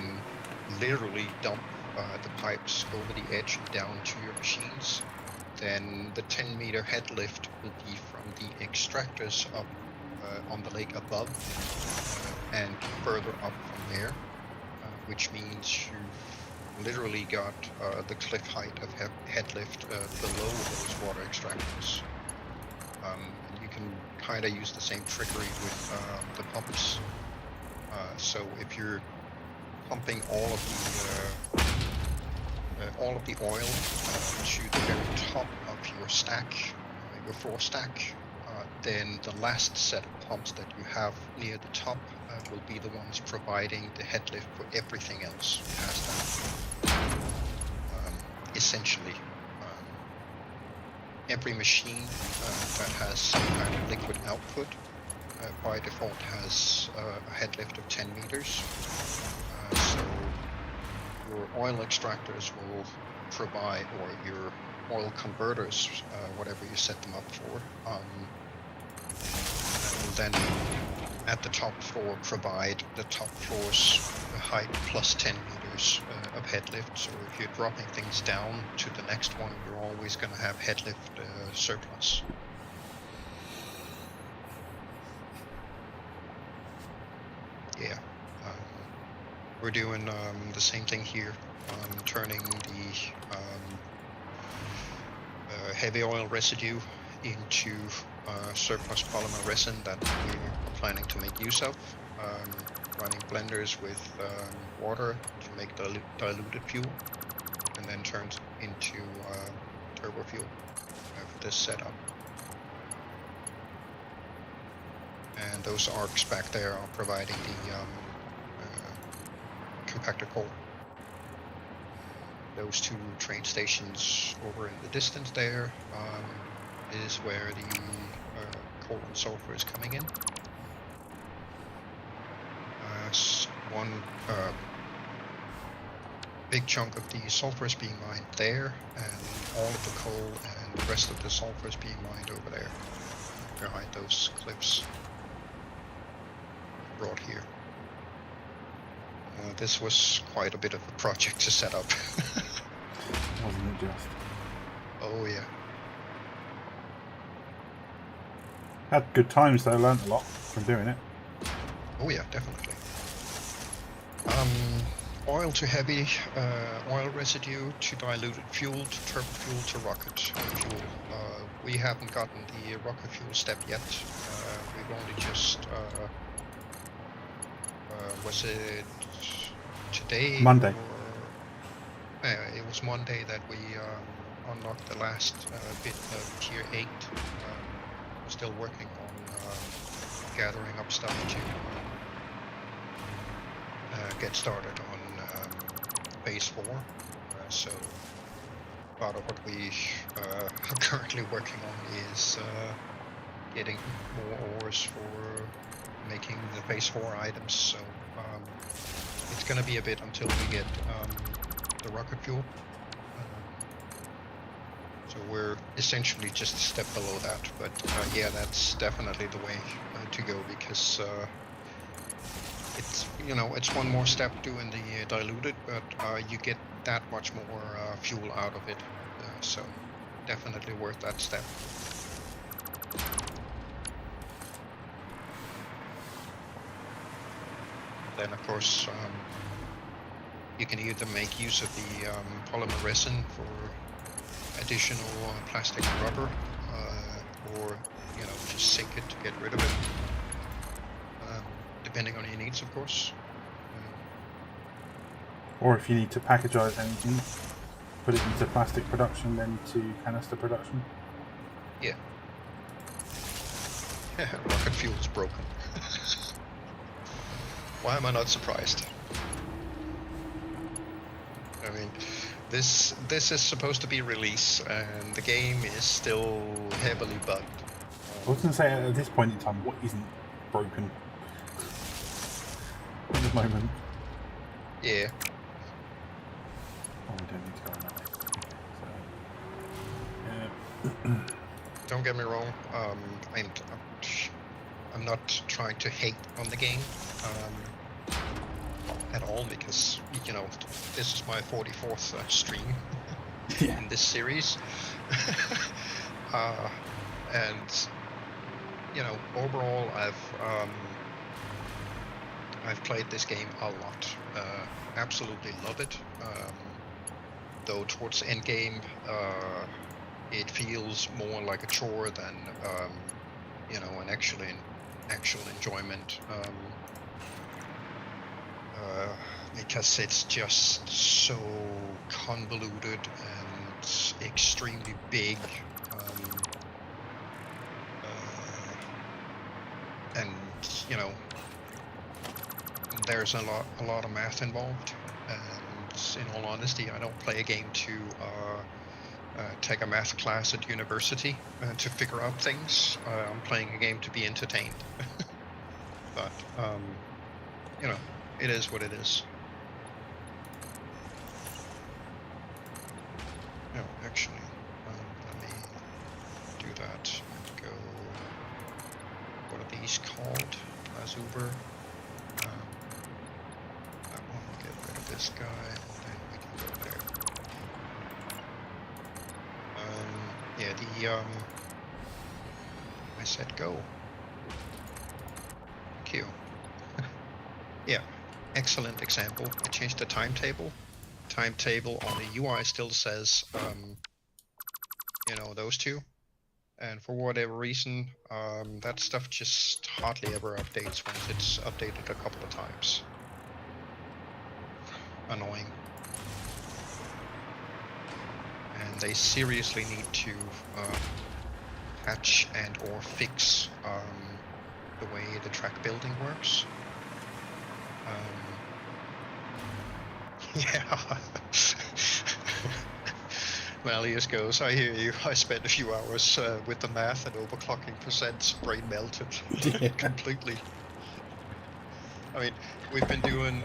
[SPEAKER 2] literally dump the pipes over the edge and down to your machines, then the 10-meter head lift will be from the extractors up on the lake above and further up from there, which means you've literally got the cliff height of head lift below those water extractors. You can kind of use the same trickery with the pumps. So if you're pumping all of the oil to the very top of your stack, your floor stack, then the last set of pumps that you have near the top will be the ones providing the head lift for everything else past that. Essentially, every machine that has some kind of liquid output by default has a head lift of 10 meters. So your oil extractors will provide, or your oil converters, whatever you set them up for, will then at the top floor provide the top floor's height plus 10 meters of head lift. So if you're dropping things down to the next one, you're always going to have head lift surplus. yeah, we're doing the same thing here, turning the heavy oil residue into surplus polymer resin that we're planning to make use of, running blenders with water to make diluted fuel, and then turns into turbo fuel for this setup. And those arcs back there are providing the compactor coal. Those two train stations over in the distance there is where the coal and sulfur is coming in. One big chunk of the sulfur is being mined there, and all of the coal and the rest of the sulfur is being mined over there, behind those cliffs. Brought here. This was quite a bit of a project to set up.
[SPEAKER 1] Wasn't it just?
[SPEAKER 2] Oh yeah.
[SPEAKER 1] Had good times though, learned a lot from doing it.
[SPEAKER 2] Oh yeah, definitely. Oil to heavy, oil residue to diluted fuel to turbo fuel to rocket fuel. We haven't gotten the rocket fuel step yet. We've only just was it today?
[SPEAKER 1] Monday.
[SPEAKER 2] It was Monday that we unlocked the last bit of tier 8. We're still working on gathering up stuff to get started on phase 4. So part of what we are currently working on is getting more ores for making the phase 4 items. So it's going to be a bit until we get the rocket fuel. So we're essentially just a step below that, but yeah, that's definitely the way to go, because it's, you know, it's one more step doing the diluted, but you get that much more fuel out of it, so definitely worth that step. Then of course you can either make use of the polymer resin for additional plastic and rubber, or, you know, just sink it to get rid of it, depending on your needs, of course.
[SPEAKER 1] Or if you need to packagize anything, put it into plastic production, then to canister production.
[SPEAKER 2] Yeah. Rocket fuel's broken. Why am I not surprised? I mean, this is supposed to be release, and the game is still heavily bugged.
[SPEAKER 1] I was going to say, at this point in time, what isn't broken at the moment?
[SPEAKER 2] Yeah.
[SPEAKER 1] Oh, we don't need to go on that way. So,
[SPEAKER 2] Don't get me wrong. I'm not trying to hate on the game at all, because, you know, this is my 44th stream
[SPEAKER 1] yeah.
[SPEAKER 2] in this series. And, you know, overall I've played this game a lot. Absolutely love it. Though towards the end game, it feels more like a chore than you know, an actual enjoyment. Because it's just so convoluted and extremely big. And, you know, there's a lot of math involved, and in all honesty, I don't play a game to take a math class at university to figure out things. I'm playing a game to be entertained. But you know, it is what it is. No, actually, let me do that and go. What are these called? Uber. That one, get rid of this guy, and then we can go there. Yeah, I said go. Thank you. Yeah, excellent example. I changed the timetable. Timetable on the UI still says, those two. And for whatever reason, that stuff just hardly ever updates once it's updated a couple of times. Annoying. And they seriously need to patch and or fix the way the track building works. Yeah. Malleus goes, I hear you. I spent a few hours with the math and overclocking percents, brain melted.
[SPEAKER 1] Yeah.
[SPEAKER 2] Completely. I mean, we've been doing,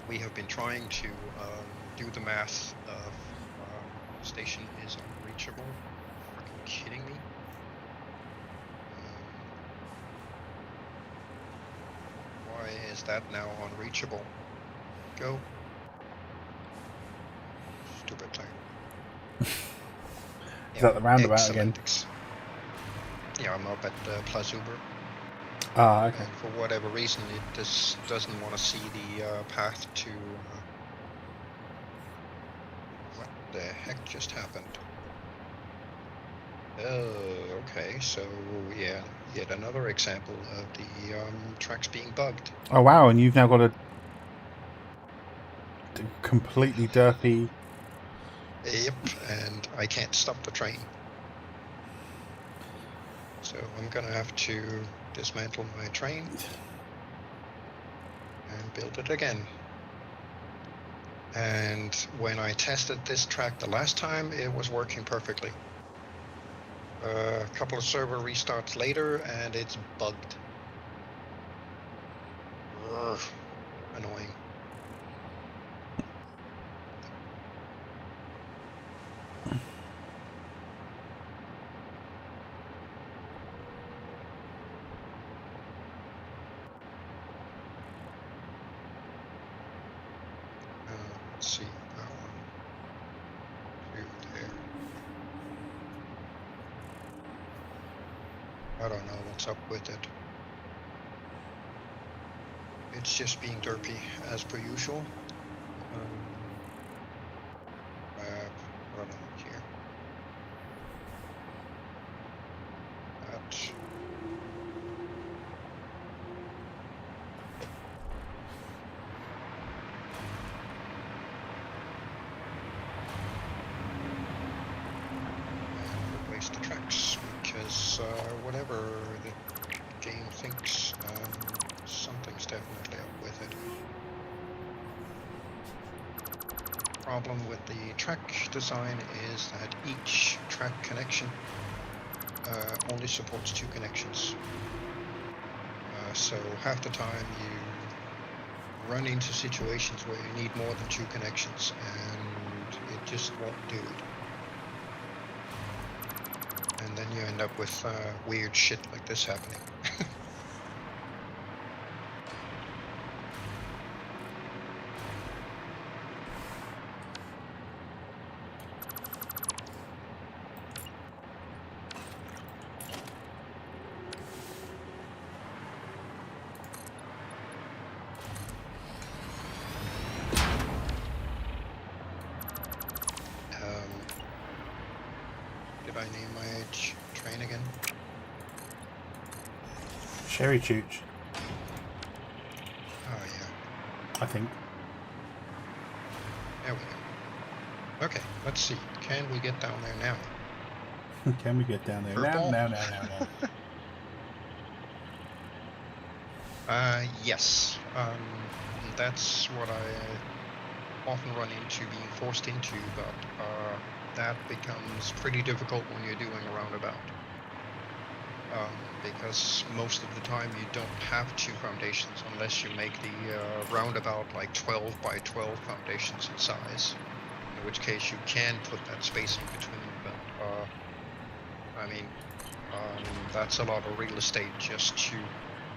[SPEAKER 2] we have been trying to do the math of station is unreachable. Fucking kidding me? Why is that now unreachable? Go. Stupid thing.
[SPEAKER 1] Is that the roundabout again?
[SPEAKER 2] Yeah, I'm up at Plaza Uber.
[SPEAKER 1] Ah, okay.
[SPEAKER 2] And for whatever reason, it just doesn't want to see the path to... what the heck just happened? Oh, okay, so yeah, yet another example of the tracks being bugged.
[SPEAKER 1] Oh wow, and you've now got a completely derpy...
[SPEAKER 2] Yep, and I can't stop the train. So I'm gonna have to dismantle my train and build it again. And when I tested this track the last time, it was working perfectly. A couple of server restarts later, and it's bugged. Ugh, annoying. Let's see, that one. Through there. I don't know what's up with it. It's just being derpy as per usual. I don't know here. That. And replace the tracks because whatever the game thinks, something's definitely up with it. Problem with the track design is that each track connection only supports 2 connections. So half the time you run into situations where you need more than 2 connections and it just won't do it. And then you end up with weird shit like this happening. Did I name my train again?
[SPEAKER 1] Sherry Chooch,
[SPEAKER 2] Oh yeah,
[SPEAKER 1] I think.
[SPEAKER 2] there we go. Okay, let's see. Can we get down there now?
[SPEAKER 1] Can we get down there?
[SPEAKER 2] Purple?
[SPEAKER 1] Now.
[SPEAKER 2] Yes. That's what I often run into being forced into, but that becomes pretty difficult when you're doing a roundabout. Because most of the time you don't have 2 foundations unless you make the roundabout like 12 by 12 foundations in size, in which case you can put that spacing between, but I mean, that's a lot of real estate just to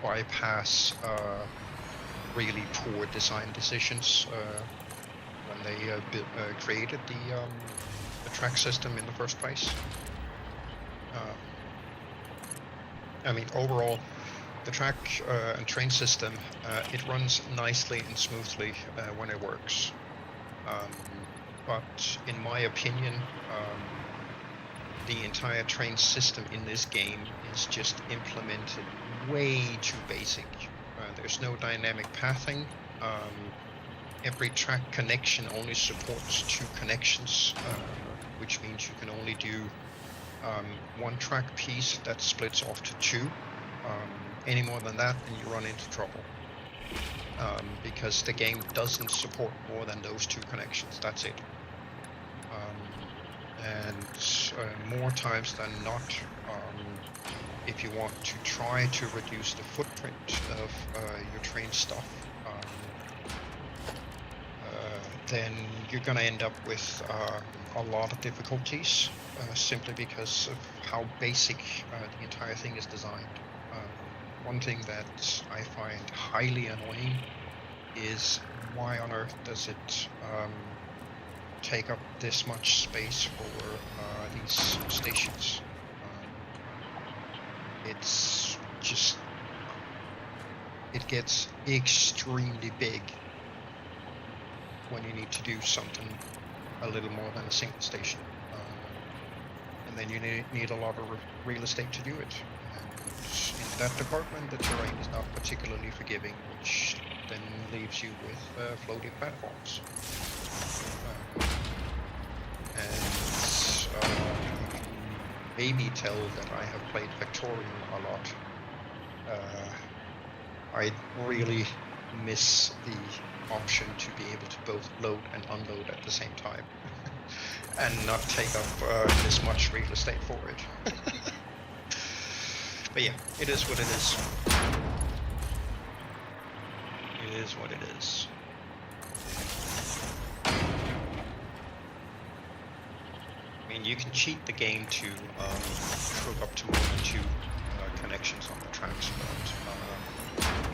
[SPEAKER 2] bypass really poor design decisions when they created the track system in the first place. I mean, overall, the track and train system, it runs nicely and smoothly when it works. But in my opinion, the entire train system in this game is just implemented way too basic. There's no dynamic pathing. Every track connection only supports 2 connections, which means you can only do one track piece that splits off to 2. Any more than that and you run into trouble. Because the game doesn't support more than those 2 connections, that's it. And more times than not, if you want to try to reduce the footprint of your train stuff, then you're going to end up with a lot of difficulties, simply because of how basic the entire thing is designed. One thing that I find highly annoying is why on earth does it take up this much space for these stations. It's just, it gets extremely big when you need to do something a little more than a single station. And then you need a lot of real estate to do it. And in that department, the terrain is not particularly forgiving, which then leaves you with floating platforms. You can maybe tell that I have played Factorial a lot. I really miss the option to be able to both load and unload at the same time and not take up this much real estate for it. But yeah, it is what it is. It is what it is. I mean, you can cheat the game to hook up to more than 2 connections on the tracks, but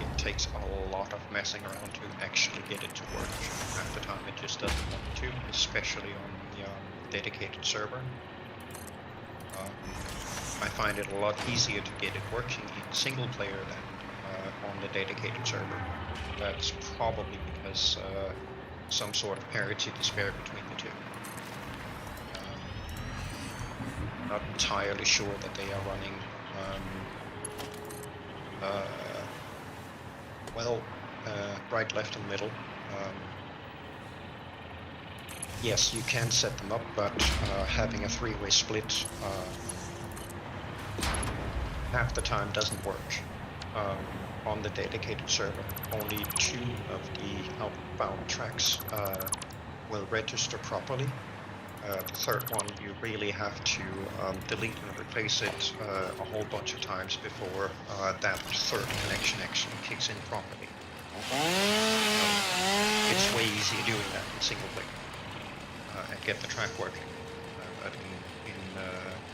[SPEAKER 2] it takes a lot of messing around to actually get it to work. Half the time it just doesn't want to, especially on the dedicated server. I find it a lot easier to get it working in single player than on the dedicated server. That's probably because some sort of parity to spare between the 2. Not entirely sure that they are running right, left, and middle. Yes, you can set them up, but having a 3-way split half the time doesn't work. On the dedicated server, only 2 of the outbound tracks will register properly. The third one, you really have to delete and replace it a whole bunch of times before that third connection actually kicks in properly. It's way easier doing that in single player and get the track working. But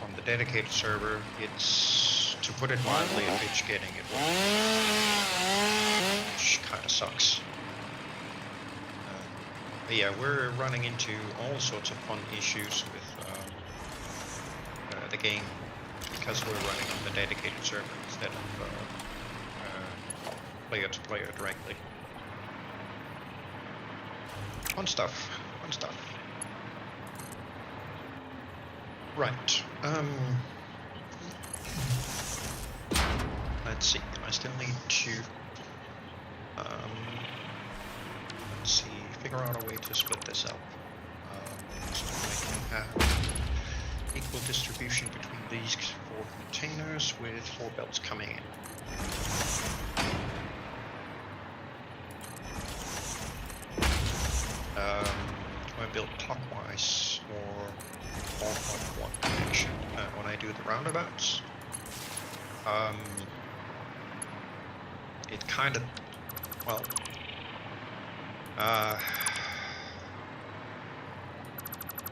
[SPEAKER 2] on the dedicated server, it's, to put it mildly, a bitch getting it working, which kind of sucks. But yeah, we're running into all sorts of fun issues with the game because we're running on the dedicated server instead of player to player directly. Fun stuff, fun stuff. Right. Let's see. I still need to. Let's see. Figure out a way to split this up, so I can have equal distribution between these 4 containers with 4 belts coming in. Do I build clockwise or all on one connection when I do the roundabouts? It kind of, well,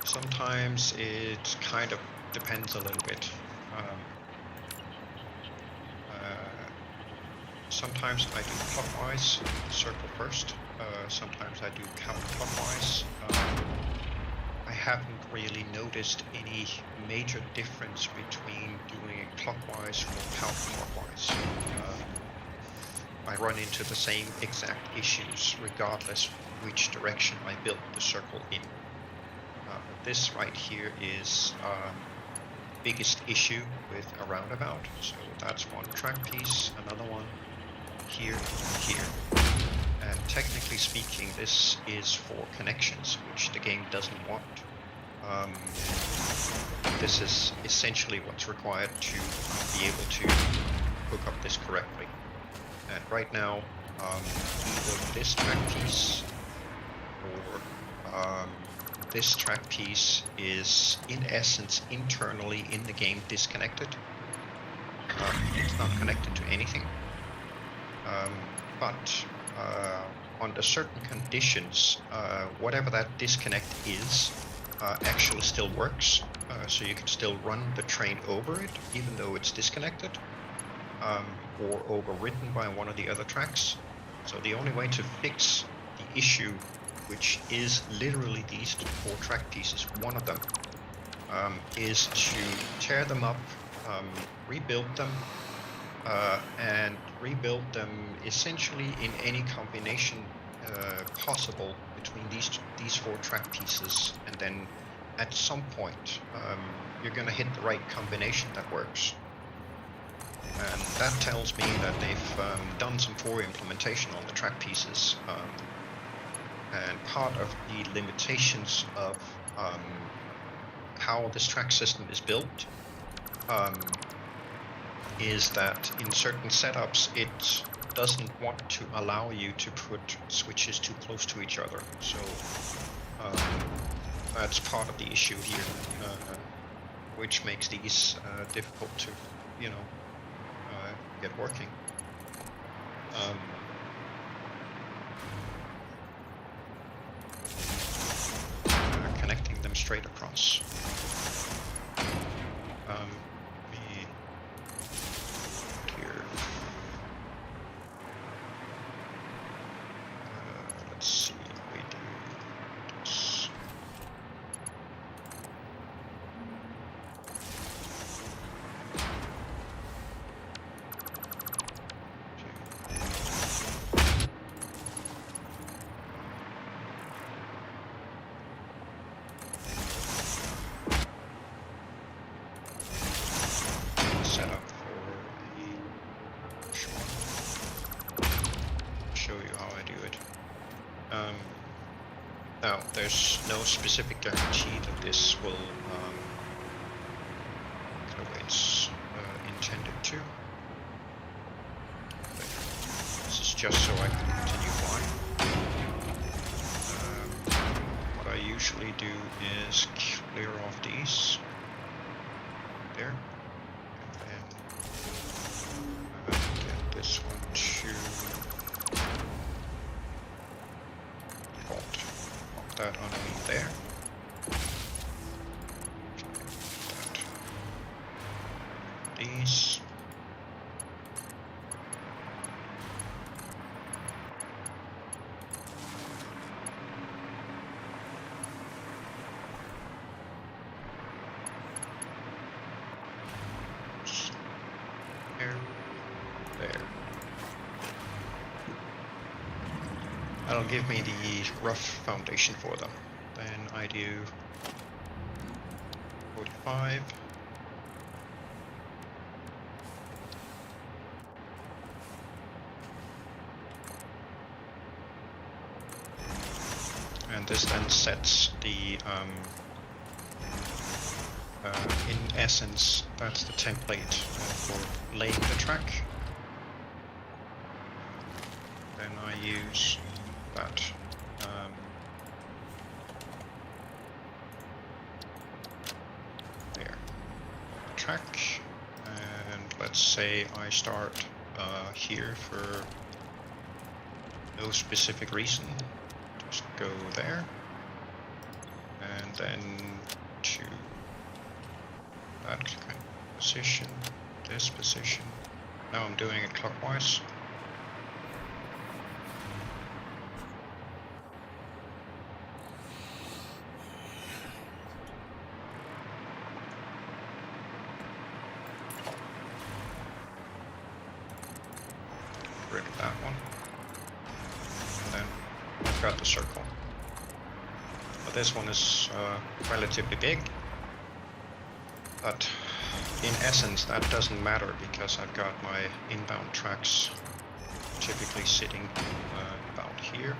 [SPEAKER 2] sometimes it kind of depends a little bit. Sometimes I do clockwise, circle first. Sometimes I do counterclockwise. I haven't really noticed any major difference between doing it clockwise or counterclockwise. I run into the same exact issues regardless which direction I build the circle in. This right here is biggest issue with a roundabout. So that's one track piece, another one here, here. And technically speaking, this is for connections, which the game doesn't want. This is essentially what's required to be able to hook up this correctly. And right now, either this track piece or this track piece is in essence internally in the game disconnected. It's not connected to anything. But under certain conditions, whatever that disconnect is actually still works. So you can still run the train over it, even though it's disconnected, or overwritten by one of the other tracks. So the only way to fix the issue, which is literally these 4 track pieces, one of them, is to tear them up, rebuild them, and rebuild them essentially in any combination possible between these 4 track pieces, and then at some point you're going to hit the right combination that works. And that tells me that they've done some poor implementation on the track pieces. And part of the limitations of how this track system is built is that in certain setups it doesn't want to allow you to put switches too close to each other. So that's part of the issue here, which makes these difficult to, get working. Connecting them straight across. Here. Let's see. We do this. Set up for the short. Show you how I do it. Now, there's no specific guarantee that this will go the way it's intended to. This is just so I can continue flying. What I usually do is clear off these. There. And then get this one to default. Pop that underneath there. These. There. That'll give me the rough foundation for them. Then I do 45. And this then sets the in essence, that's the template for laying the track. Then I use that there, track, and let's say I start here for no specific reason. Just go there, and then to that kind of position, this position. Now I'm doing it clockwise. Rid of that got the circle. But this one is relatively big. But in essence, that doesn't matter because I've got my inbound tracks typically sitting about here,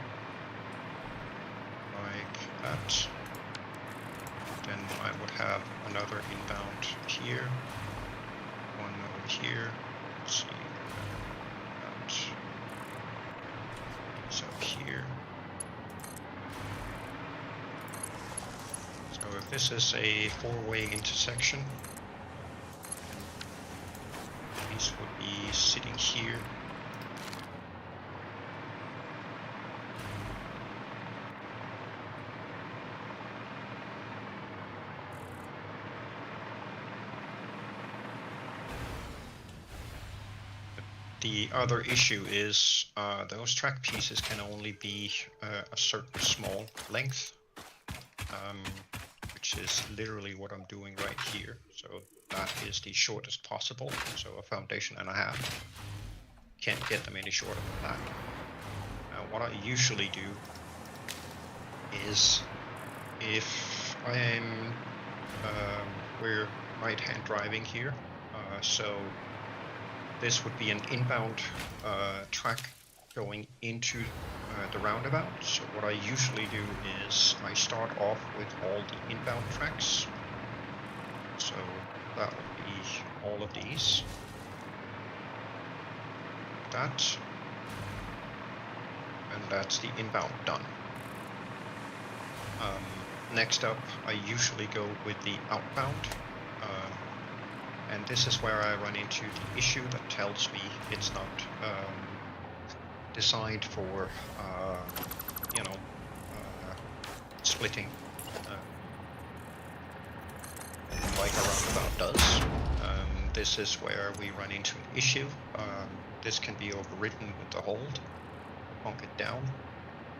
[SPEAKER 2] like that. Then I would have another inbound here, one over here. Let's see, that. So here. So if this is a four-way intersection, these would be sitting here. The other issue is those track pieces can only be a certain small length, which is literally what I'm doing right here. So that is the shortest possible. So a foundation and a half. Can't get them any shorter than that. Now what I usually do is if I'm we're right-hand driving here, so this would be an inbound track going into the roundabout. So what I usually do is I start off with all the inbound tracks. So that would be all of these. That. And that's the inbound done. Next up, I usually go with the outbound. And this is where I run into the issue that tells me it's not designed for, splitting like a roundabout does. This is where we run into an issue. This can be overridden with the hold, punk it down,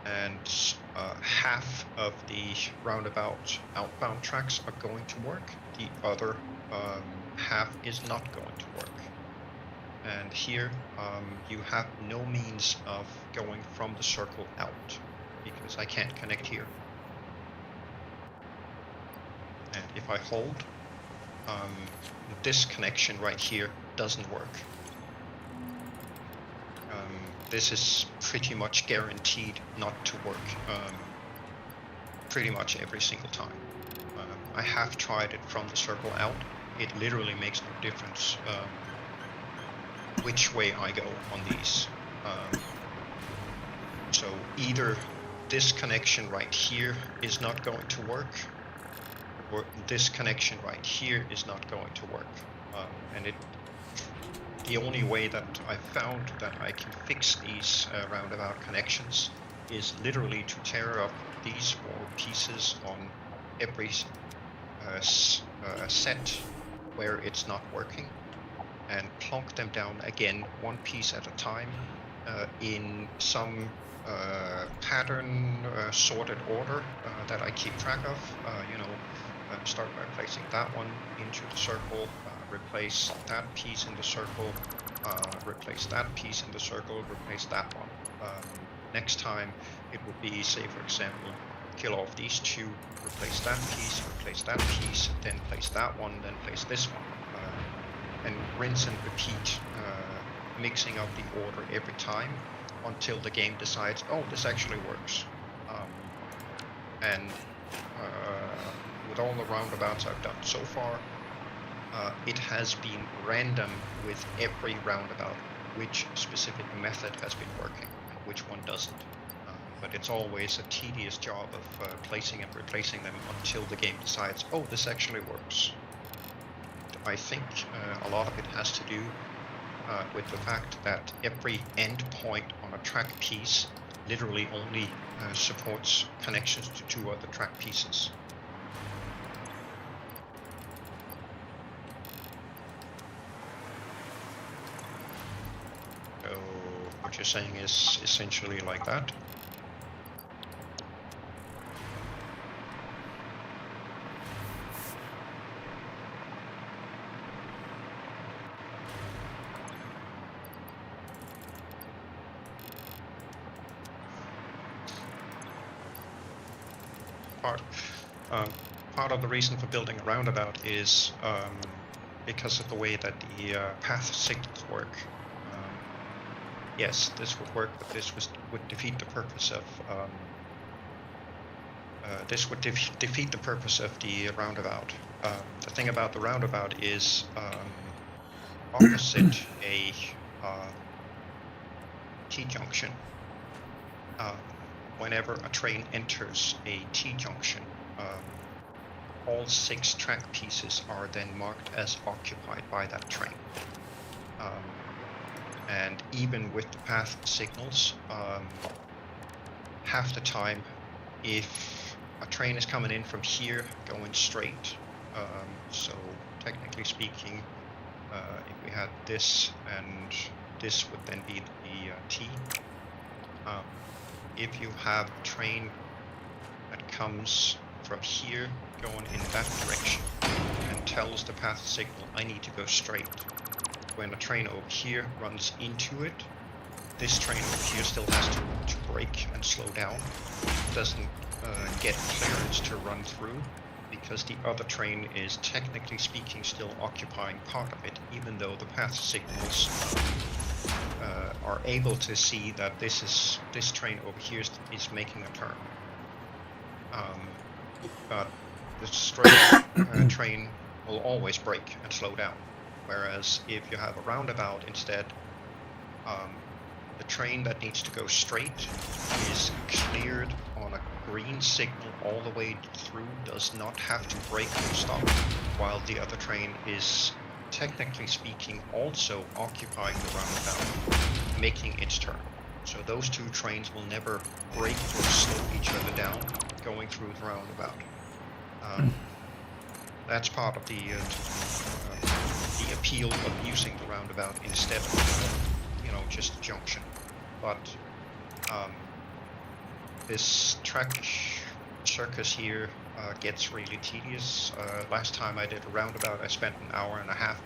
[SPEAKER 2] and half of the roundabout outbound tracks are going to work. The other half is not going to work. And here you have no means of going from the circle out because I can't connect here. And if I hold, this connection right here doesn't work. This is pretty much guaranteed not to work pretty much every single time. I have tried it from the circle out. It literally makes no difference which way I go on these. So either this connection right here is not going to work, or this connection right here is not going to work. And the only way that I found that I can fix these roundabout connections is literally to tear up these four pieces on every set where it's not working and plonk them down again one piece at a time in some pattern sorted order that I keep track of. Start by placing that one into the circle, replace that piece in the circle, replace that piece in the circle, replace that one. Next time it would be, say for example, kill off these two, replace that piece, then place that one, then place this one. And rinse and repeat, mixing up the order every time until the game decides, oh, this actually works. With all the roundabouts I've done so far, it has been random with every roundabout which specific method has been working and which one doesn't. But it's always a tedious job of placing and replacing them until the game decides, oh, this actually works. I think a lot of it has to do with the fact that every endpoint on a track piece literally only supports connections to two other track pieces. So what you're saying is essentially like that. Part of the reason for building a roundabout is because of the way that the path signals work. Yes, this would work, but this would defeat the purpose of defeat the purpose of the roundabout. The thing about the roundabout is opposite a T-junction. Whenever a train enters a T-junction, all 6 track pieces are then marked as occupied by that train. And even with the path signals, half the time, if a train is coming in from here going straight, so technically speaking, if we had this and this would then be the T. If you have a train that comes from here going in that direction and tells the path signal I need to go straight, when a train over here runs into it, this train over here still has to brake and slow down. It doesn't get clearance to run through because the other train is technically speaking still occupying part of it, even though the path signals are able to see that this train over here is making a turn. But the straight train will always brake and slow down. Whereas if you have a roundabout instead, the train that needs to go straight is cleared on a green signal all the way through, does not have to brake or stop, while the other train is technically speaking also occupying the roundabout, making its turn. So those 2 trains will never brake or slow each other down going through the roundabout. That's part of the appeal of using the roundabout instead of just a junction. But this track circus here gets really tedious. Last time I did a roundabout, I spent an hour and a half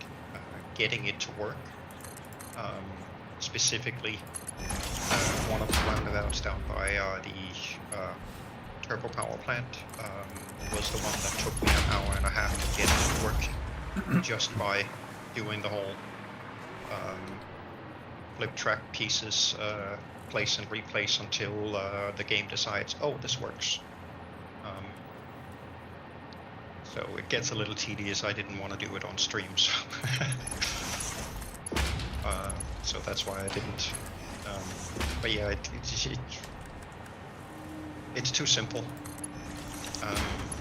[SPEAKER 2] getting it to work. Specifically, one of the roundabouts down by the turbo power plant was the one that took me an hour and a half to get it working, just by doing the whole flip track pieces, place and replace until the game decides, oh, this works. So it gets a little tedious. I didn't want to do it on stream, so that's why I didn't. But yeah, it's too simple.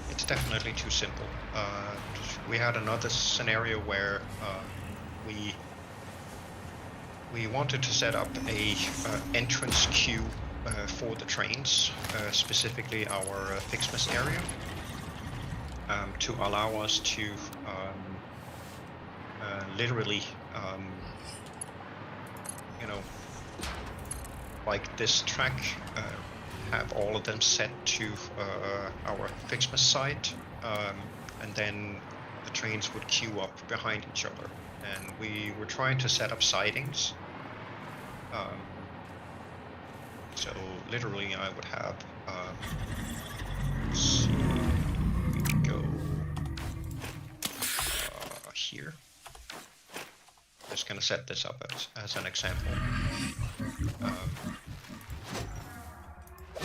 [SPEAKER 2] It's definitely too simple. We had another scenario where we wanted to set up a entrance queue for the trains, specifically our Fixmas area, to allow us to literally, like this track, have all of them set to our Fixmas site, and then the trains would queue up behind each other. And we were trying to set up sidings. So literally I would have, let's see, we can go here. Just gonna set this up as an example.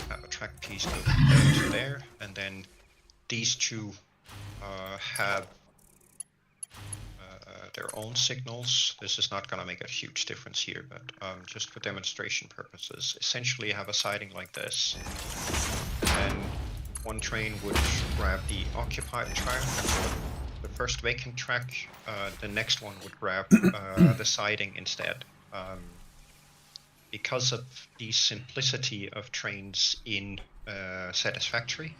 [SPEAKER 2] Have a track piece go there to there, and then these 2 have their own signals. This is not going to make a huge difference here, but just for demonstration purposes, essentially I have a siding like this, and then one train would grab the occupied track, and the first vacant track, the next one would grab the siding instead. Because of the simplicity of trains in Satisfactory,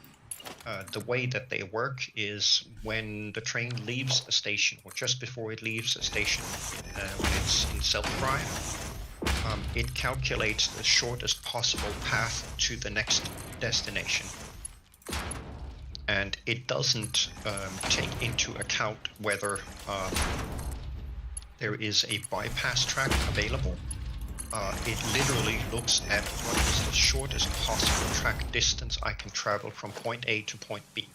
[SPEAKER 2] the way that they work is when the train leaves a station, or just before it leaves a station, when it's in self-drive, it calculates the shortest possible path to the next destination. And it doesn't take into account whether there is a bypass track available. it literally looks at what is the shortest possible track distance I can travel from point A to point B,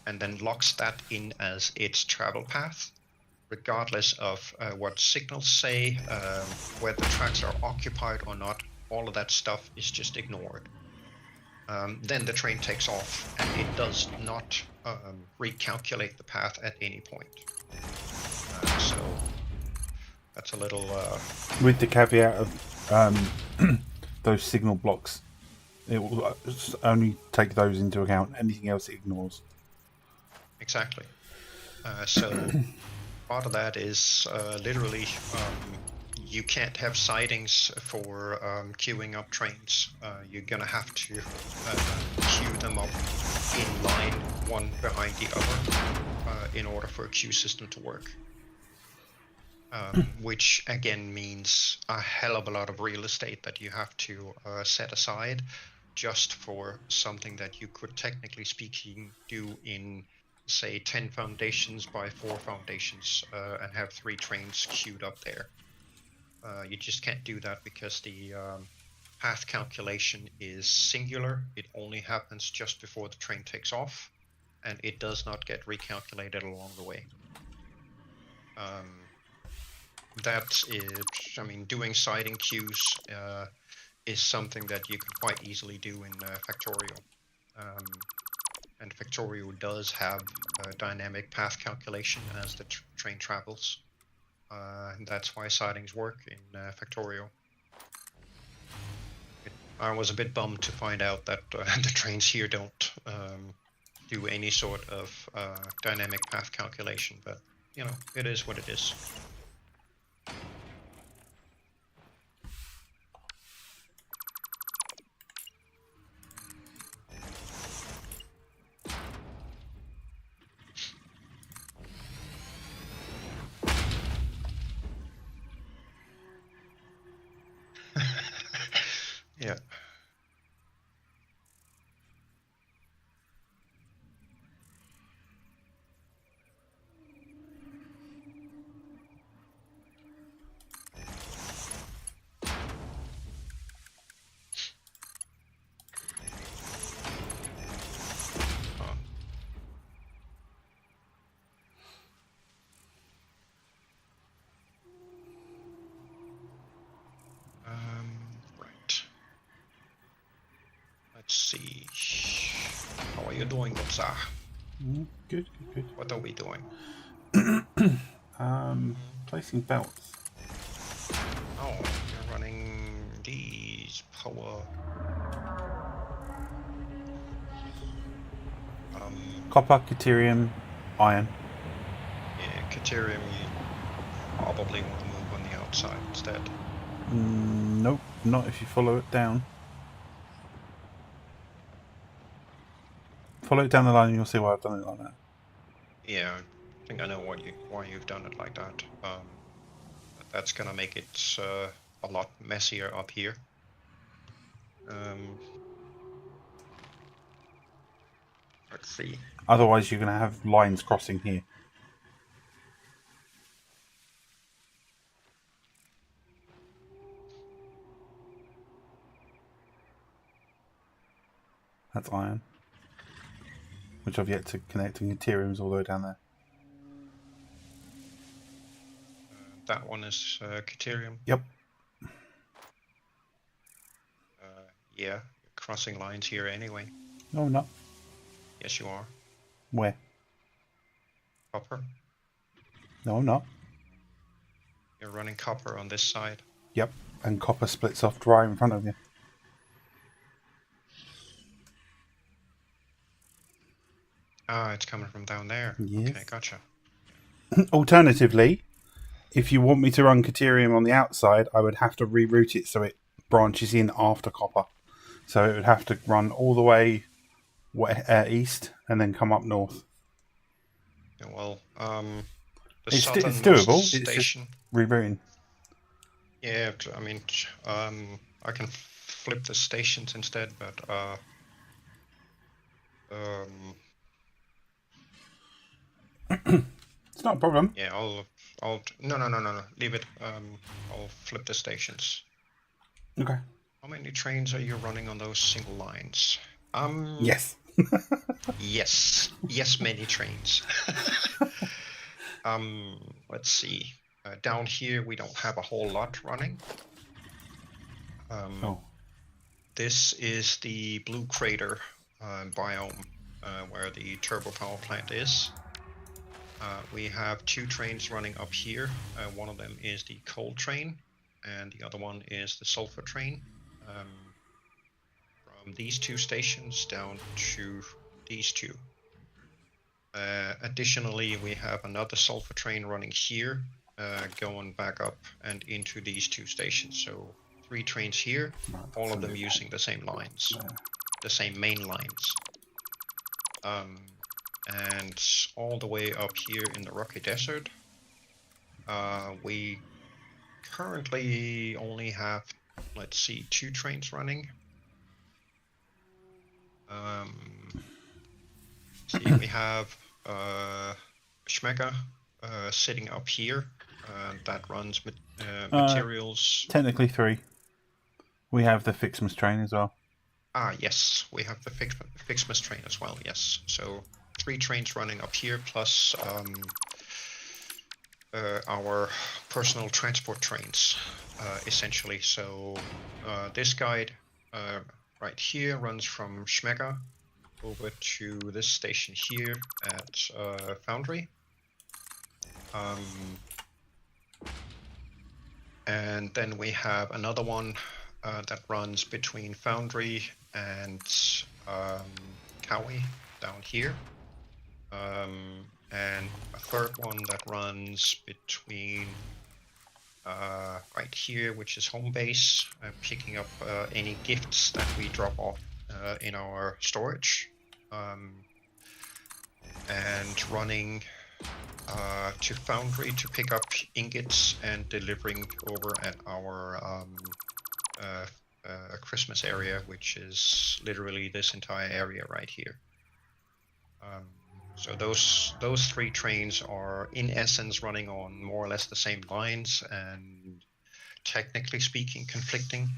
[SPEAKER 2] and then locks that in as its travel path, regardless of what signals say, whether tracks are occupied or not. All of that stuff is just ignored. Then the train takes off, and it does not recalculate the path at any point. So that's a little...
[SPEAKER 1] With the caveat of those signal blocks, it will only take those into account. Anything else it ignores.
[SPEAKER 2] Exactly. So part of that is literally you can't have sidings for queuing up trains. You're gonna have to queue them up in line, one behind the other, in order for a queue system to work. Which again means a hell of a lot of real estate that you have to set aside just for something that you could, technically speaking, do in, say, 10 foundations by 4 foundations, and have 3 trains queued up there. You just can't do that because the path calculation is singular. It only happens just before the train takes off, and it does not get recalculated along the way. That's it. I mean, doing siding queues is something that you can quite easily do in Factorio. And Factorio does have dynamic path calculation as the train travels. And that's why sidings work in Factorio. I was a bit bummed to find out that the trains here don't do any sort of dynamic path calculation, but you know, it is what it is. Yeah. Right. Let's see. How are you doing, Gopsa?
[SPEAKER 1] Good.
[SPEAKER 2] What are we doing?
[SPEAKER 1] Placing belts.
[SPEAKER 2] Oh, you're running these power.
[SPEAKER 1] Copper, Caterium, iron.
[SPEAKER 2] Yeah, Caterium, you probably want to move on the outside instead.
[SPEAKER 1] Nope, not if you follow it down. Follow it down the line and you'll see why I've done it like that.
[SPEAKER 2] Yeah, I think I know why you've done it like that. That's gonna make it a lot messier up here. Let's see.
[SPEAKER 1] Otherwise, you're going to have lines crossing here. That's iron, which I've yet to connect, and Ethereum's all the way down there.
[SPEAKER 2] That one is Caterium.
[SPEAKER 1] Yep.
[SPEAKER 2] Yeah, crossing lines here anyway.
[SPEAKER 1] No, not.
[SPEAKER 2] Yes, you are.
[SPEAKER 1] Where?
[SPEAKER 2] Copper.
[SPEAKER 1] No, I'm not.
[SPEAKER 2] You're running copper on this side.
[SPEAKER 1] Yep, and copper splits off right in front of you.
[SPEAKER 2] Ah, it's coming from down there.
[SPEAKER 1] Yes.
[SPEAKER 2] Okay, gotcha.
[SPEAKER 1] Alternatively, if you want me to run Caterium on the outside, I would have to reroute it so it branches in after copper. So it would have to run all the way east and then come up north.
[SPEAKER 2] Yeah, well,
[SPEAKER 1] It's doable.
[SPEAKER 2] station.
[SPEAKER 1] It's just rerouting.
[SPEAKER 2] Yeah, I mean, I can flip the stations instead, but
[SPEAKER 1] It's not a problem.
[SPEAKER 2] yeah, no, leave it. I'll flip the stations.
[SPEAKER 1] Okay.
[SPEAKER 2] How many trains are you running on those single lines?
[SPEAKER 1] Yes.
[SPEAKER 2] Yes, many trains. Let's see. Down here we don't have a whole lot running.
[SPEAKER 1] Oh.
[SPEAKER 2] This is the Blue Crater biome where the turbo power plant is. We have 2 trains running up here. One of them is the coal train, and the other one is the sulfur train. From these 2 stations down to these 2. Additionally, we have another sulfur train running here, going back up and into these 2 stations. So 3 trains here,
[SPEAKER 1] Right,
[SPEAKER 2] all
[SPEAKER 1] so
[SPEAKER 2] of them
[SPEAKER 1] there's
[SPEAKER 2] using the same lines, the same main lines. And all the way up here in the Rocky Desert, we currently only have, let's see, 2 trains running. See, we have Schmecker sitting up here that runs materials.
[SPEAKER 1] Technically 3. We have the Fixmas train as well.
[SPEAKER 2] Yes, we have the Fixmas train as well, yes. So 3 trains running up here, plus our personal transport trains, essentially. So this guide right here runs from Schmecker over to this station here at Foundry. And then we have another one that runs between Foundry and Cowie down here. And a third one that runs between right here, which is home base, picking up any gifts that we drop off in our storage, and running to Foundry to pick up ingots and delivering over at our Christmas area, which is literally this entire area right here. So those 3 trains are in essence running on more or less the same lines, and technically speaking conflicting,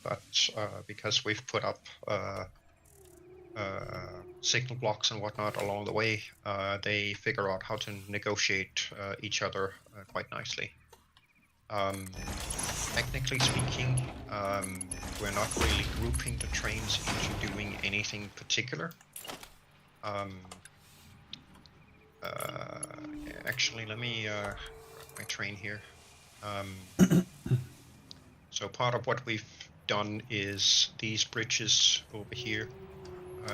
[SPEAKER 2] but because we've put up signal blocks and whatnot along the way, they figure out how to negotiate each other quite nicely. Technically speaking, we're not really grouping the trains into doing anything particular. Actually, let me my train here. So part of what we've done is these bridges over here.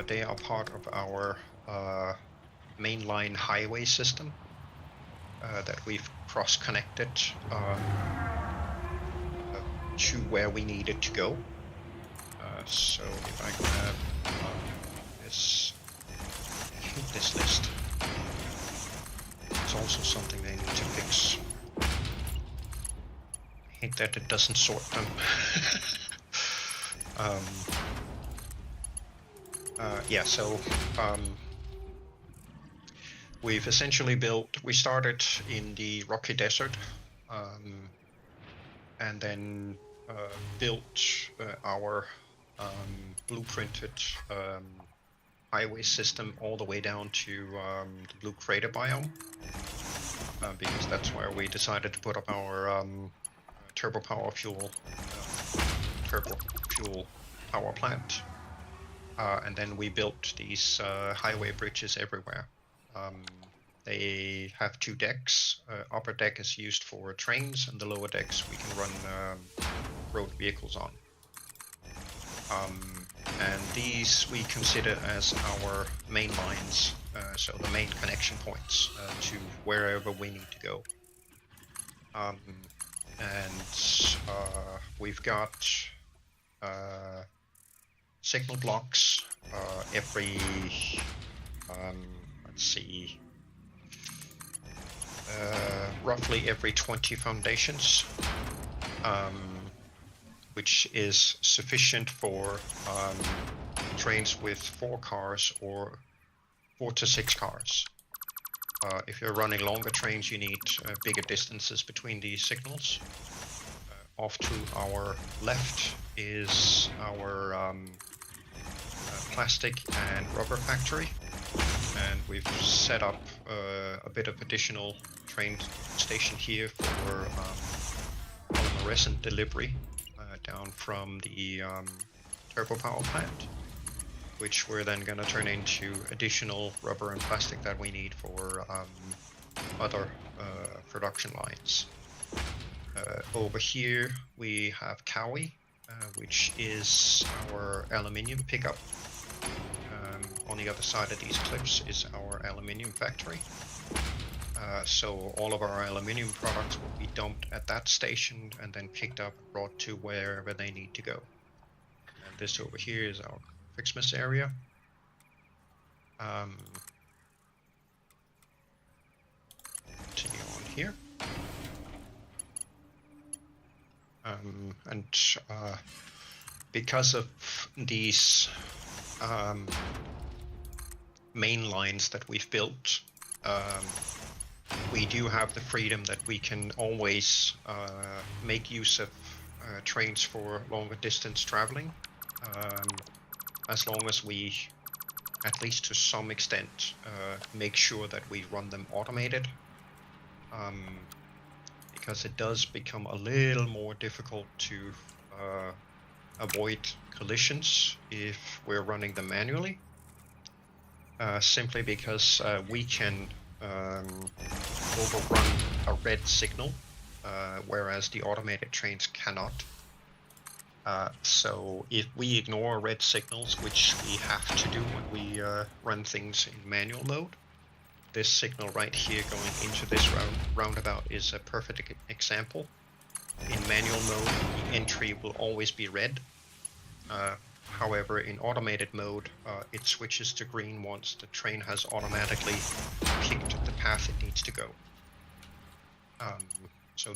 [SPEAKER 2] They are part of our mainline highway system that we've cross-connected to where we need it to go. So if I grab this, I hate this list. It's also something they need to fix. I hate that it doesn't sort them. Yeah, so we've essentially we started in the Rocky Desert, and then built our blueprinted highway system all the way down to the Blue Crater biome, because that's where we decided to put up our turbo fuel power plant. And then we built these highway bridges everywhere. They have 2 decks. Upper deck is used for trains, and the lower decks we can run road vehicles on. And these we consider as our main lines, so the main connection points to wherever we need to go. And we've got signal blocks every, let's see, roughly every 20 foundations, which is sufficient for trains with 4 cars or 4 to 6 cars. If you're running longer trains, you need bigger distances between these signals. off to our left is our plastic and rubber factory, and we've set up a bit of additional train station here for polymer resin delivery down from the turbo power plant, which we're then going to turn into additional rubber and plastic that we need for other production lines. Over here we have Cowie, which is our aluminium pickup. On the other side of these cliffs is our aluminium factory. So all of our aluminium products will be dumped at that station and then picked up and brought to wherever they need to go. And this over here is our Fixmas area. Continue on here. And because of these main lines that we've built, we do have the freedom that we can always make use of trains for longer distance traveling, as long as we, at least to some extent, make sure that we run them automated. Because it does become a little more difficult to avoid collisions if we're running them manually, simply because we can overrun a red signal, whereas the automated trains cannot. So if we ignore red signals, which we have to do when we run things in manual mode, this signal right here going into this roundabout is a perfect example. In manual mode, the entry will always be red. However, in automated mode, it switches to green once the train has automatically picked the path it needs to go. So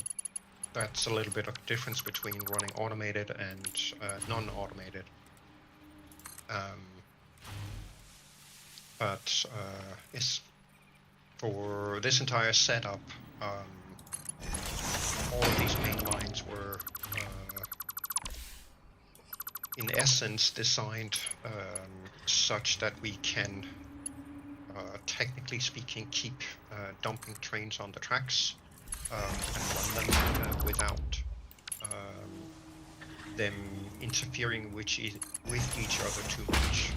[SPEAKER 2] that's a little bit of difference between running automated and non-automated. But yes. For this entire setup, all of these main lines were, in essence, designed such that we can, technically speaking, keep dumping trains on the tracks and run them without them interfering with each other too much.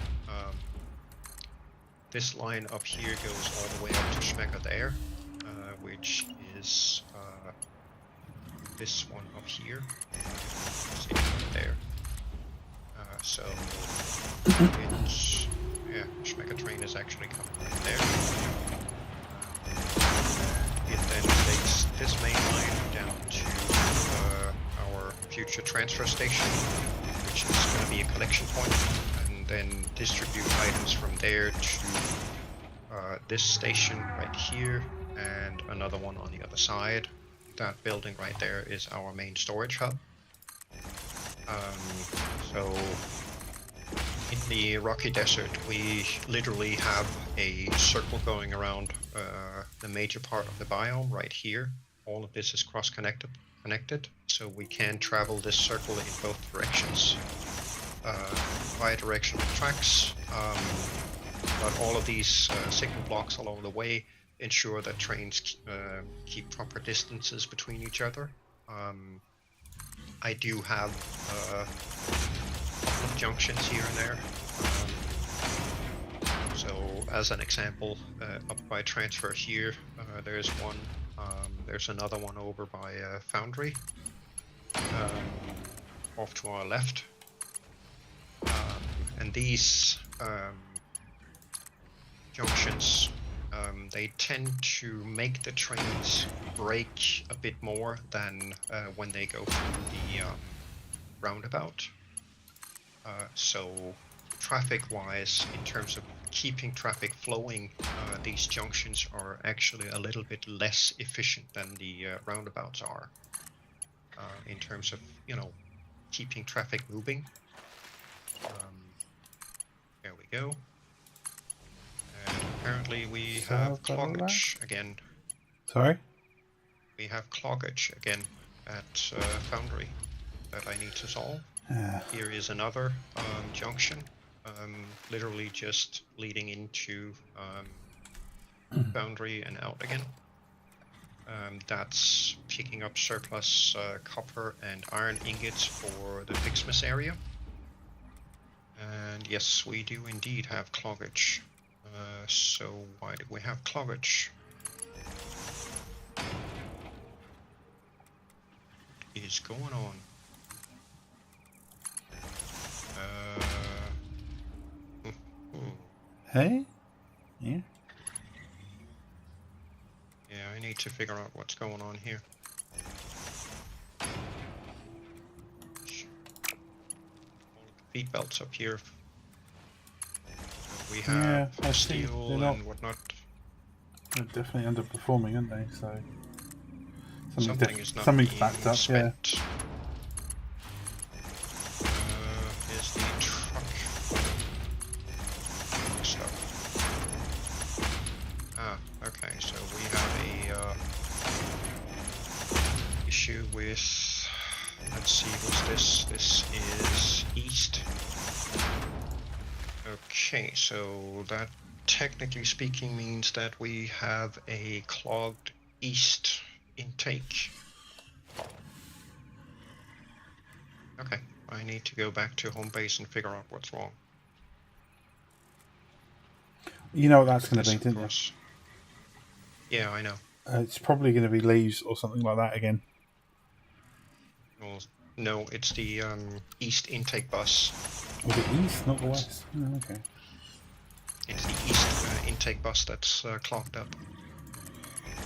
[SPEAKER 2] This line up here goes all the way up to Schmecker there, which is this one up here, right there. So it's, yeah, Schmecker train is actually coming right there. It then takes this main line down to our future transfer station, which is going to be a collection point. Then distribute items from there to this station right here and another one on the other side. That building right there is our main storage hub. So in the Rocky Desert, we literally have a circle going around the major part of the biome right here. All of this is connected, so we can travel this circle in both directions. Bi-directional tracks, but all of these signal blocks along the way ensure that trains keep proper distances between each other. I do have a couple of junctions here and there. So as an example, up by transfer here, there's one, there's another one over by Foundry, off to our left. And these junctions, they tend to make the trains brake a bit more than when they go through the roundabout. So traffic-wise, in terms of keeping traffic flowing, these junctions are actually a little bit less efficient than the roundabouts are, in terms of, you know, keeping traffic moving. There we go. And apparently we have cloggage again.
[SPEAKER 1] Sorry?
[SPEAKER 2] We have cloggage again. at Foundry that I need to solve.
[SPEAKER 1] Yeah.
[SPEAKER 2] Here is another junction, literally just leading into Foundry and out again. That's picking up surplus copper and iron ingots for the Fixmas area. And yes, we do indeed have cloggage. So why do we have cloggage? What is going on?
[SPEAKER 1] Hey? Yeah.
[SPEAKER 2] Yeah, I need to figure out what's going on here. Feed belts up here. We have
[SPEAKER 1] Yeah, I see.
[SPEAKER 2] steel
[SPEAKER 1] They're not-
[SPEAKER 2] and whatnot.
[SPEAKER 1] They're definitely underperforming, aren't they? So
[SPEAKER 2] Something is not
[SPEAKER 1] something's
[SPEAKER 2] being
[SPEAKER 1] backed up.
[SPEAKER 2] spent. Here's the truck stuff. Ah, okay, so we have a issue with, let's see, what's this? This is east. Okay, so that technically speaking means that we have a clogged east intake. Okay, I need to go back to home base and figure out what's wrong.
[SPEAKER 1] Yeah. You know what that's going
[SPEAKER 2] This,
[SPEAKER 1] to be,
[SPEAKER 2] of
[SPEAKER 1] don't you?
[SPEAKER 2] course. Yeah, I know.
[SPEAKER 1] It's probably going to be leaves or something like that again.
[SPEAKER 2] Well, no, it's the east intake bus.
[SPEAKER 1] Was it east, not the west? Oh, okay.
[SPEAKER 2] It's the east intake bus that's clogged up.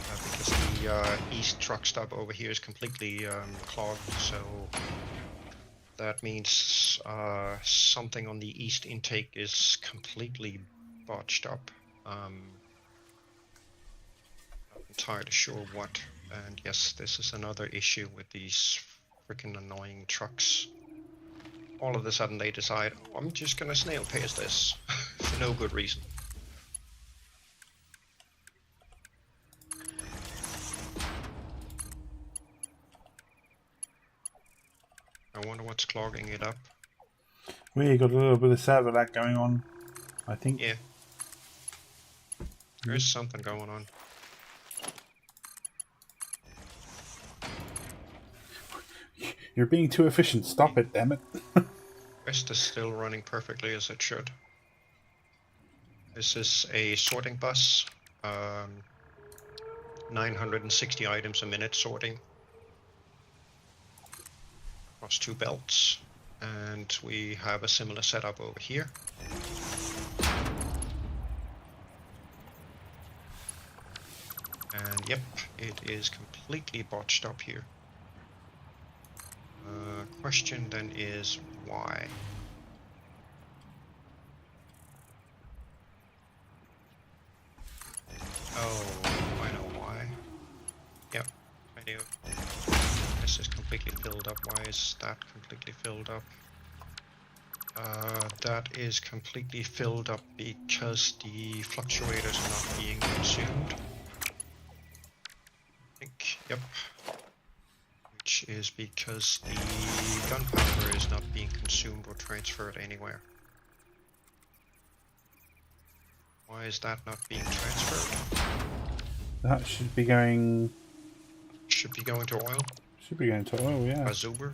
[SPEAKER 2] Because the east truck stop over here is completely clogged, so that means something on the east intake is completely botched up. Not entirely sure what. And yes, this is another issue with these freaking annoying trucks. All of a sudden they decide, oh, I'm just gonna snail pace this for no good reason. I wonder what's clogging it up.
[SPEAKER 1] We got a little bit of server lag going on, I think.
[SPEAKER 2] Yeah. There's something going on.
[SPEAKER 1] You're being too efficient. Stop it, damn it.
[SPEAKER 2] Rest is still running perfectly as it should. This is a sorting bus. 960 items a minute sorting. Across 2 belts. And we have a similar setup over here. And yep, it is completely botched up here. Question then is why? Oh, I know why. Yep, I do. This is completely filled up. Why is that completely filled up? That is completely filled up because the fluctuators are not being consumed. I think, yep. Which is because the gunpowder is not being consumed or transferred anywhere. Why is that not being transferred?
[SPEAKER 1] That should be going...
[SPEAKER 2] Should be going to oil.
[SPEAKER 1] Should be going to oil, yeah.
[SPEAKER 2] Azuber.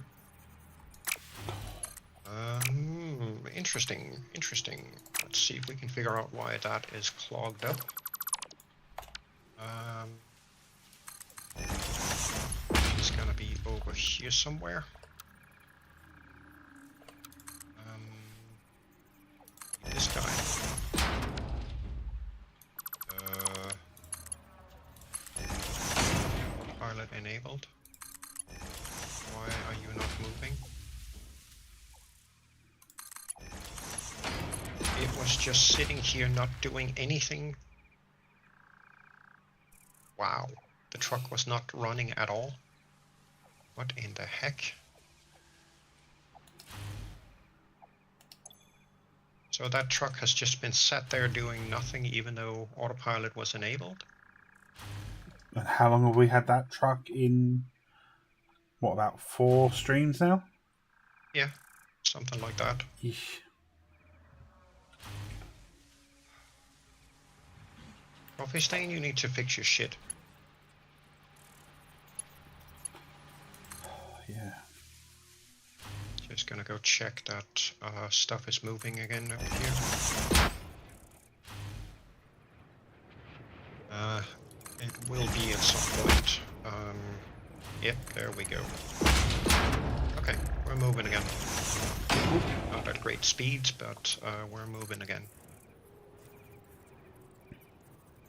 [SPEAKER 2] Interesting, interesting. Let's see if we can figure out why that is clogged up. It's gonna be over here somewhere. This guy. Pilot enabled. Why are you not moving? It was just sitting here not doing anything. Wow, the truck was not running at all. What in the heck? So that truck has just been sat there doing nothing even though autopilot was enabled?
[SPEAKER 1] And how long have we had that truck in what, about 4 streams now?
[SPEAKER 2] Yeah, something like that.
[SPEAKER 1] Eesh.
[SPEAKER 2] Coffee Stain, you need to fix your shit.
[SPEAKER 1] Yeah.
[SPEAKER 2] Just gonna go check that stuff is moving again over here. It will be at some point. Yep, there we go. Okay, we're moving again. Not at great speeds, but we're moving again.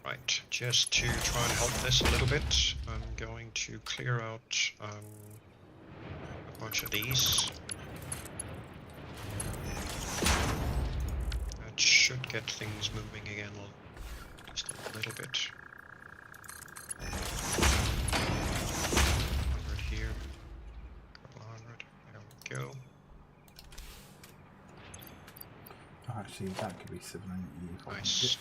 [SPEAKER 2] Right, just to try and help this a little bit, I'm going to clear out a bunch of these. That should get things moving again, just a little bit. 100 here, couple of hundred, there we go.
[SPEAKER 1] Actually, that could be 780.
[SPEAKER 2] Nice.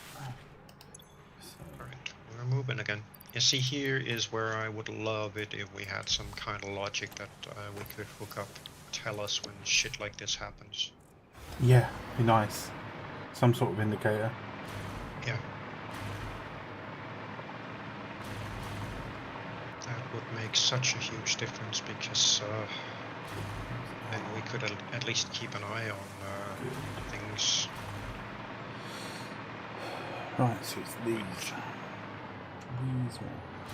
[SPEAKER 2] Alright, we're moving again. You see, here is where I would love it if we had some kind of logic that we could hook up, tell us when shit like this happens.
[SPEAKER 1] Yeah, be nice. Some sort of indicator.
[SPEAKER 2] Yeah. That would make such a huge difference because then we could at least keep an eye on things.
[SPEAKER 1] Right, so it's these. These ones.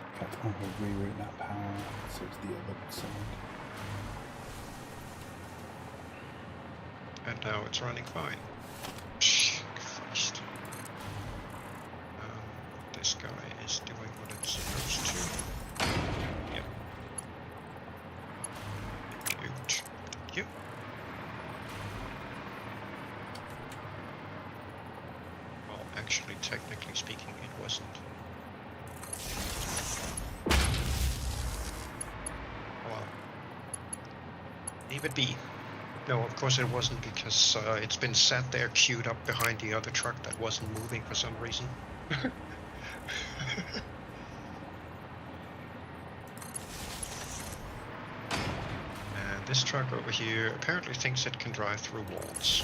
[SPEAKER 1] In fact, I'm going to reroute that power so it's the other side.
[SPEAKER 2] And now it's running fine. Christ. This guy is doing what it's supposed to. Yep. Cute. Cute. Well, actually, technically speaking, it wasn't. Well, leave it be. No, of course it wasn't, because it's been sat there queued up behind the other truck that wasn't moving for some reason. And this truck over here apparently thinks it can drive through walls.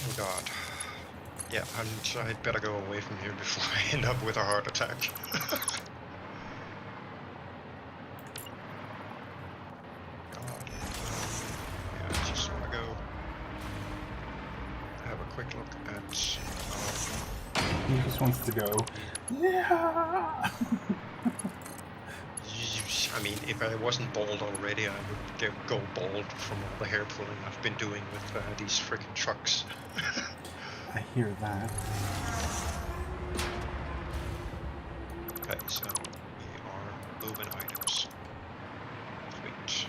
[SPEAKER 2] Oh god. Yeah, I'd better go away from here before I end up with a heart attack.
[SPEAKER 1] He just wants to go, yeah!
[SPEAKER 2] I mean, if I wasn't bald already, I would go bald from all the hair pulling I've been doing with these freaking trucks.
[SPEAKER 1] I hear that.
[SPEAKER 2] Okay, so we are moving items. Sweet.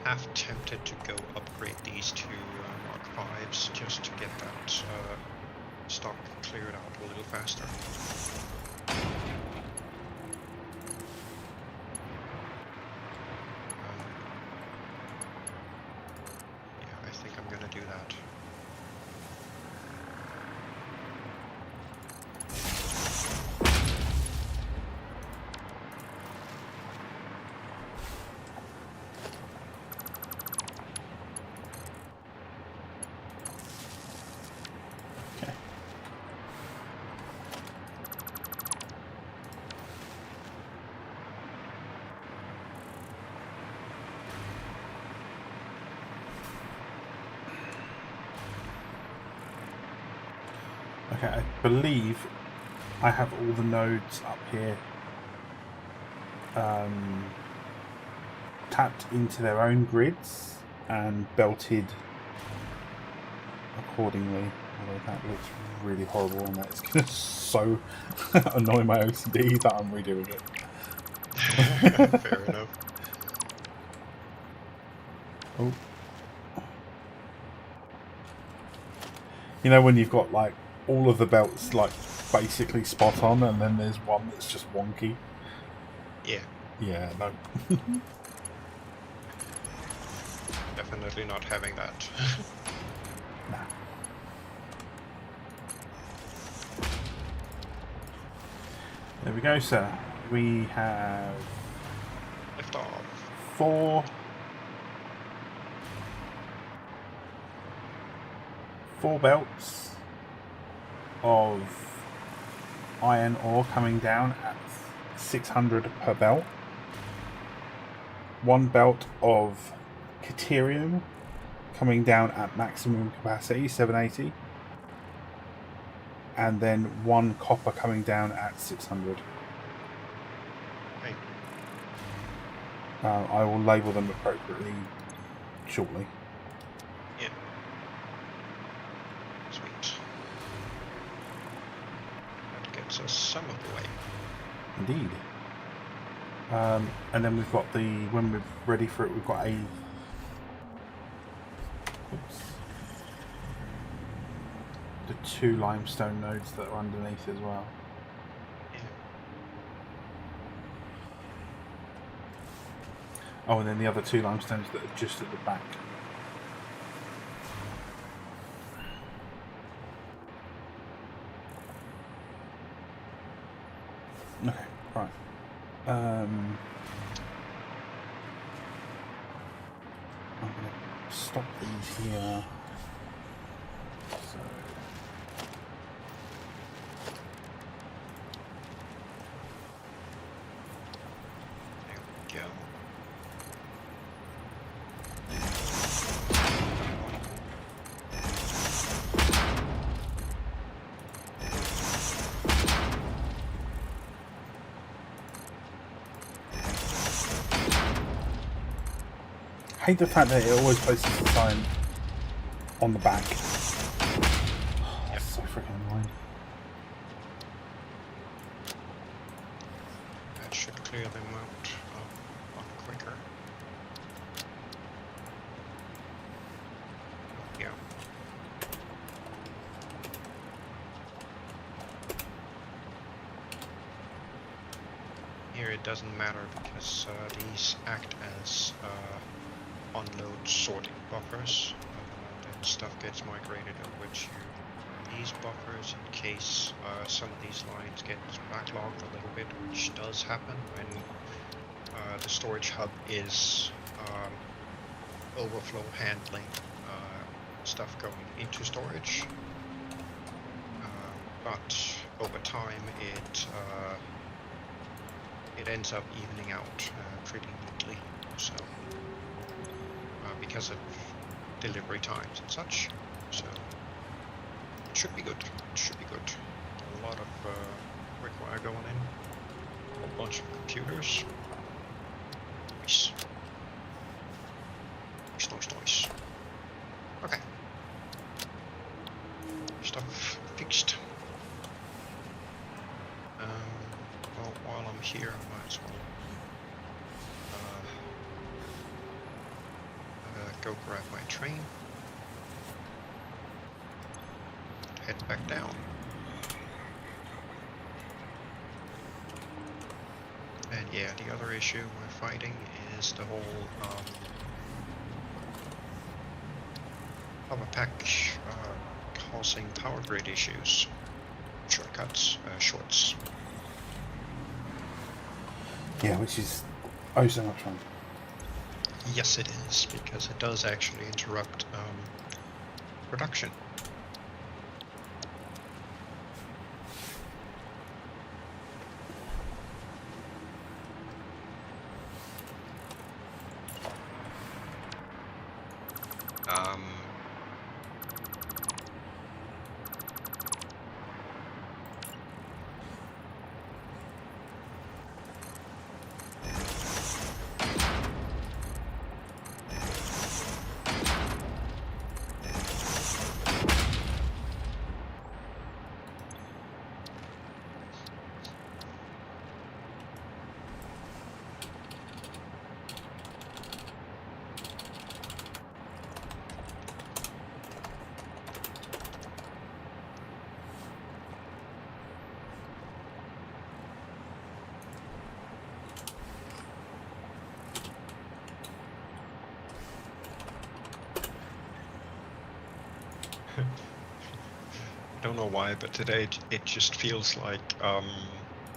[SPEAKER 2] Half tempted to go upgrade these to Mark 5s just to get that stock cleared out a little faster. Yeah, I think I'm gonna do that.
[SPEAKER 1] Okay, I believe I have all the nodes up here tapped into their own grids and belted accordingly. Although that looks really horrible and that is going to so annoy my OCD that I'm redoing it.
[SPEAKER 2] Fair enough.
[SPEAKER 1] Oh. You know when you've got like all of the belts like basically spot on and then there's one that's just wonky?
[SPEAKER 2] Yeah.
[SPEAKER 1] Yeah, no.
[SPEAKER 2] Definitely not having that.
[SPEAKER 1] There we go, sir. We have
[SPEAKER 2] Lift off.
[SPEAKER 1] four belts of iron ore coming down at 600 per belt. One belt of Caterium coming down at maximum capacity, 780. And then one copper coming down at 600.
[SPEAKER 2] Right.
[SPEAKER 1] I will label them appropriately shortly.
[SPEAKER 2] Yeah. Sweet. That gets us some of the way.
[SPEAKER 1] Indeed. And then we've got when we're ready for it, we've got the 2 limestone nodes that are underneath as well.
[SPEAKER 2] Yeah.
[SPEAKER 1] Oh, and then the other 2 limestones that are just at the back. Okay, right. I'm going to stop these here. So.
[SPEAKER 2] There we go.
[SPEAKER 1] I hate the fact that it always places the sign on the back. That's so freaking annoying.
[SPEAKER 2] That should clear them out a lot quicker. Yeah. Here it doesn't matter because these act as unload sorting buffers. Then stuff gets migrated over to these buffers in case some of these lines get backlogged a little bit, which does happen when the storage hub is overflow handling stuff going into storage. But over time it ends up evening out pretty neatly. So because of delivery times and such, so it should be good. It should be good. A lot of require going in. A whole bunch of computers. Nice. Nice. Okay. Stuff fixed. Well, while I'm here, I might as well go grab my train. Head back down. And yeah, the other issue we're fighting is the whole power pack causing power grid issues. Shortcuts, shorts.
[SPEAKER 1] Yeah, which is oh so much fun.
[SPEAKER 2] Yes, it is, because it does actually interrupt production. I don't know why, but today it just feels like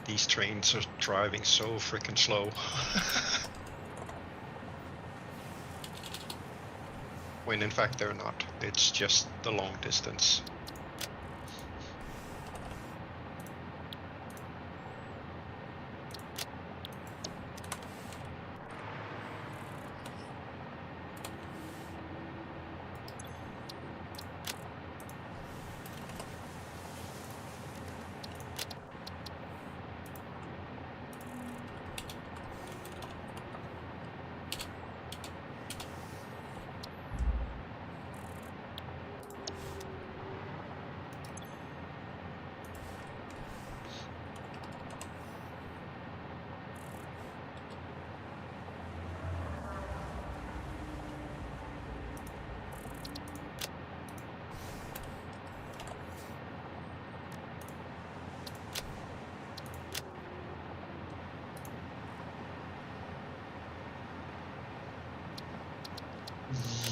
[SPEAKER 2] These trains are driving so freaking slow. When in fact they're not. It's just the long distance.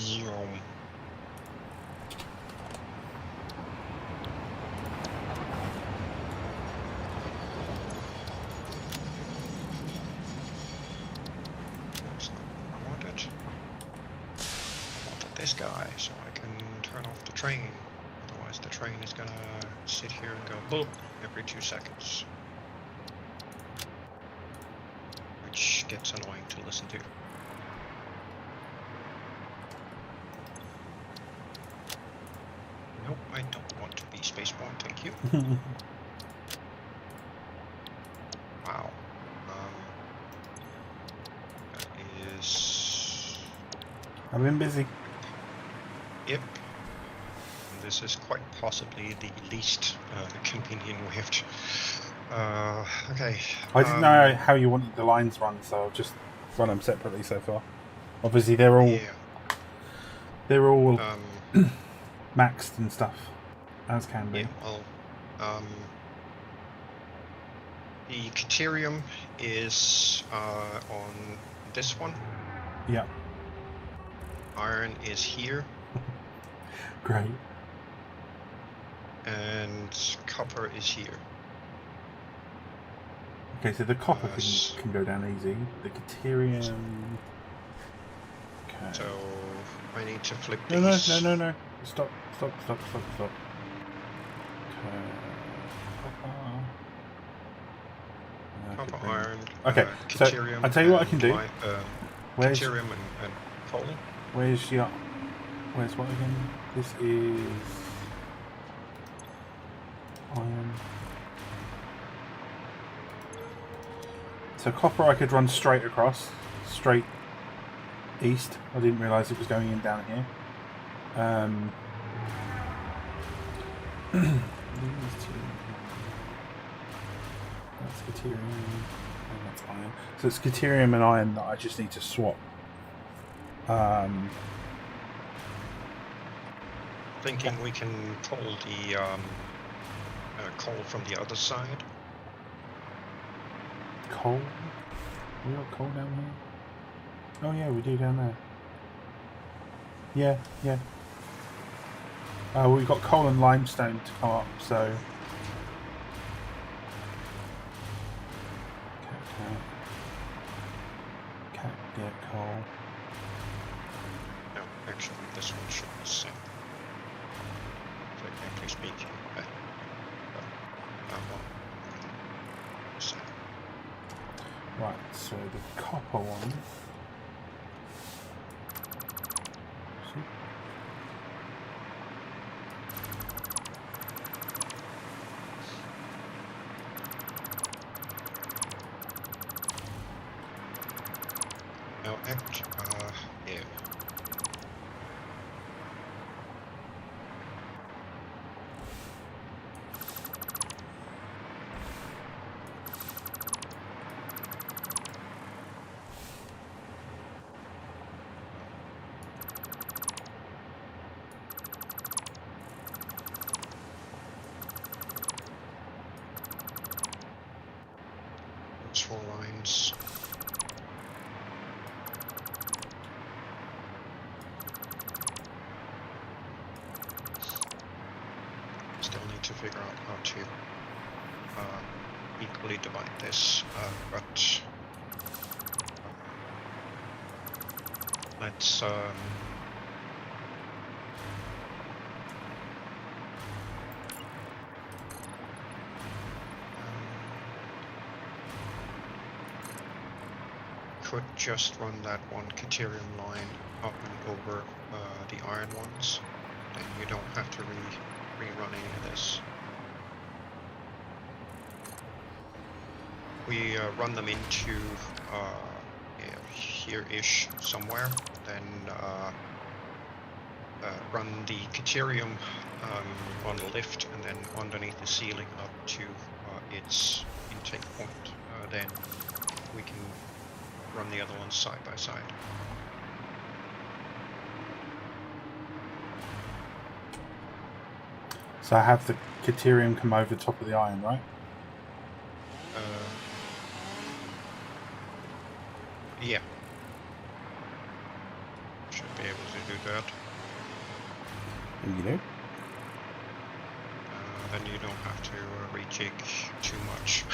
[SPEAKER 2] Yum. That's not what I wanted. I wanted this guy so I can turn off the train. Otherwise the train is gonna sit here and go boop every 2 seconds. Which gets annoying to listen to. Nope, I don't want to be spaceborne, thank you. Wow. That is...
[SPEAKER 1] I've been busy.
[SPEAKER 2] Yep. And this is quite possibly the least convenient way of... okay.
[SPEAKER 1] I didn't know how you wanted the lines run, so I've just run them separately so far. Obviously, they're all maxed and stuff, as can be.
[SPEAKER 2] Yeah, well, the Caterium is on this one.
[SPEAKER 1] Yeah.
[SPEAKER 2] Iron is here.
[SPEAKER 1] Great.
[SPEAKER 2] And copper is here.
[SPEAKER 1] Okay, so the copper can go down easy. The Caterium... Okay.
[SPEAKER 2] So I need to flip
[SPEAKER 1] No.
[SPEAKER 2] these.
[SPEAKER 1] No. Stop. Okay.
[SPEAKER 2] Copper, iron.
[SPEAKER 1] Okay, so
[SPEAKER 2] Caterium.
[SPEAKER 1] I'll tell you what I can do. Where's
[SPEAKER 2] Caterium and coal.
[SPEAKER 1] Where's what again? This is iron. So copper I could run straight across, straight east. I didn't realise it was going in down here. That's Caterium and that's iron. So it's Caterium and iron that I just need to swap.
[SPEAKER 2] Thinking we can pull the coal from the other side.
[SPEAKER 1] Coal? We got coal down here? Oh yeah, we do down there. Yeah. We've got coal and limestone to come up, so... Cat, yeah, coal.
[SPEAKER 2] No, actually, this one should be same. Technically speaking, same.
[SPEAKER 1] Right, so the copper one...
[SPEAKER 2] Yeah. Those 4 lines. Still need to figure out how to equally divide this, but let's could just run that one Caterium line up and over the iron ones, then you don't have to rerun any of this. We run them into here-ish somewhere, then run the Caterium on the lift and then underneath the ceiling up to its intake point. Then we can run the other ones side by side.
[SPEAKER 1] So I have the Caterium come over the top of the iron, right?
[SPEAKER 2] Yeah. Should be able to do that.
[SPEAKER 1] And you do.
[SPEAKER 2] Then you don't have to rejig too much.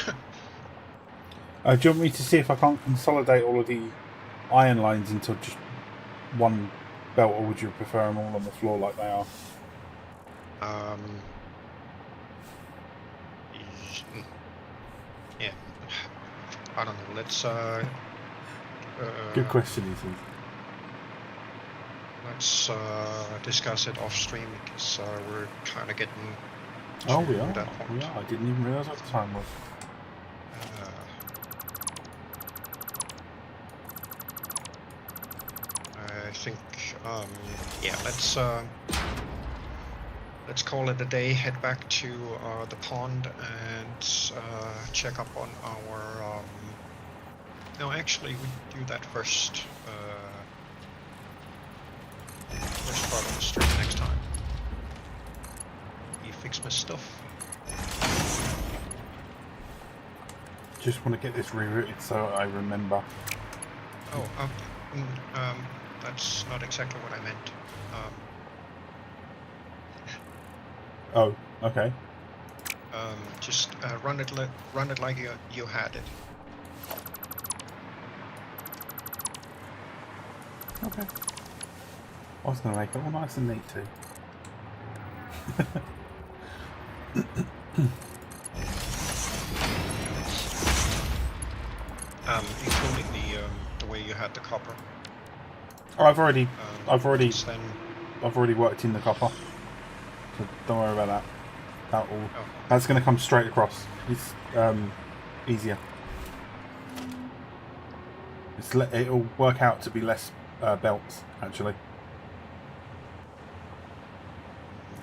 [SPEAKER 1] Do you want me to see if I can't consolidate all of the iron lines into just one belt, or would you prefer them all on the floor like they are?
[SPEAKER 2] Yeah. I don't know. Let's
[SPEAKER 1] Good question, Ethan.
[SPEAKER 2] let's discuss it off stream because we're kind of getting
[SPEAKER 1] Oh,
[SPEAKER 2] to
[SPEAKER 1] we are.
[SPEAKER 2] that point.
[SPEAKER 1] We are. I didn't even realise what the time was.
[SPEAKER 2] I think, yeah, let's call it a day, head back to the pond and check up on our, no, actually, we do that first, first part of the stream next time. You fix my stuff.
[SPEAKER 1] Just want to get this rerouted so I remember.
[SPEAKER 2] Oh, that's not exactly what I meant.
[SPEAKER 1] Oh, okay.
[SPEAKER 2] Just run it like you had it.
[SPEAKER 1] Okay. I was going to make it all nice and neat too.
[SPEAKER 2] Including the way you had the copper.
[SPEAKER 1] Oh, I've already
[SPEAKER 2] Then
[SPEAKER 1] worked in the copper, so don't worry about that.
[SPEAKER 2] oh,
[SPEAKER 1] That's going to come straight across. It's easier. It'll work out to be less belts actually.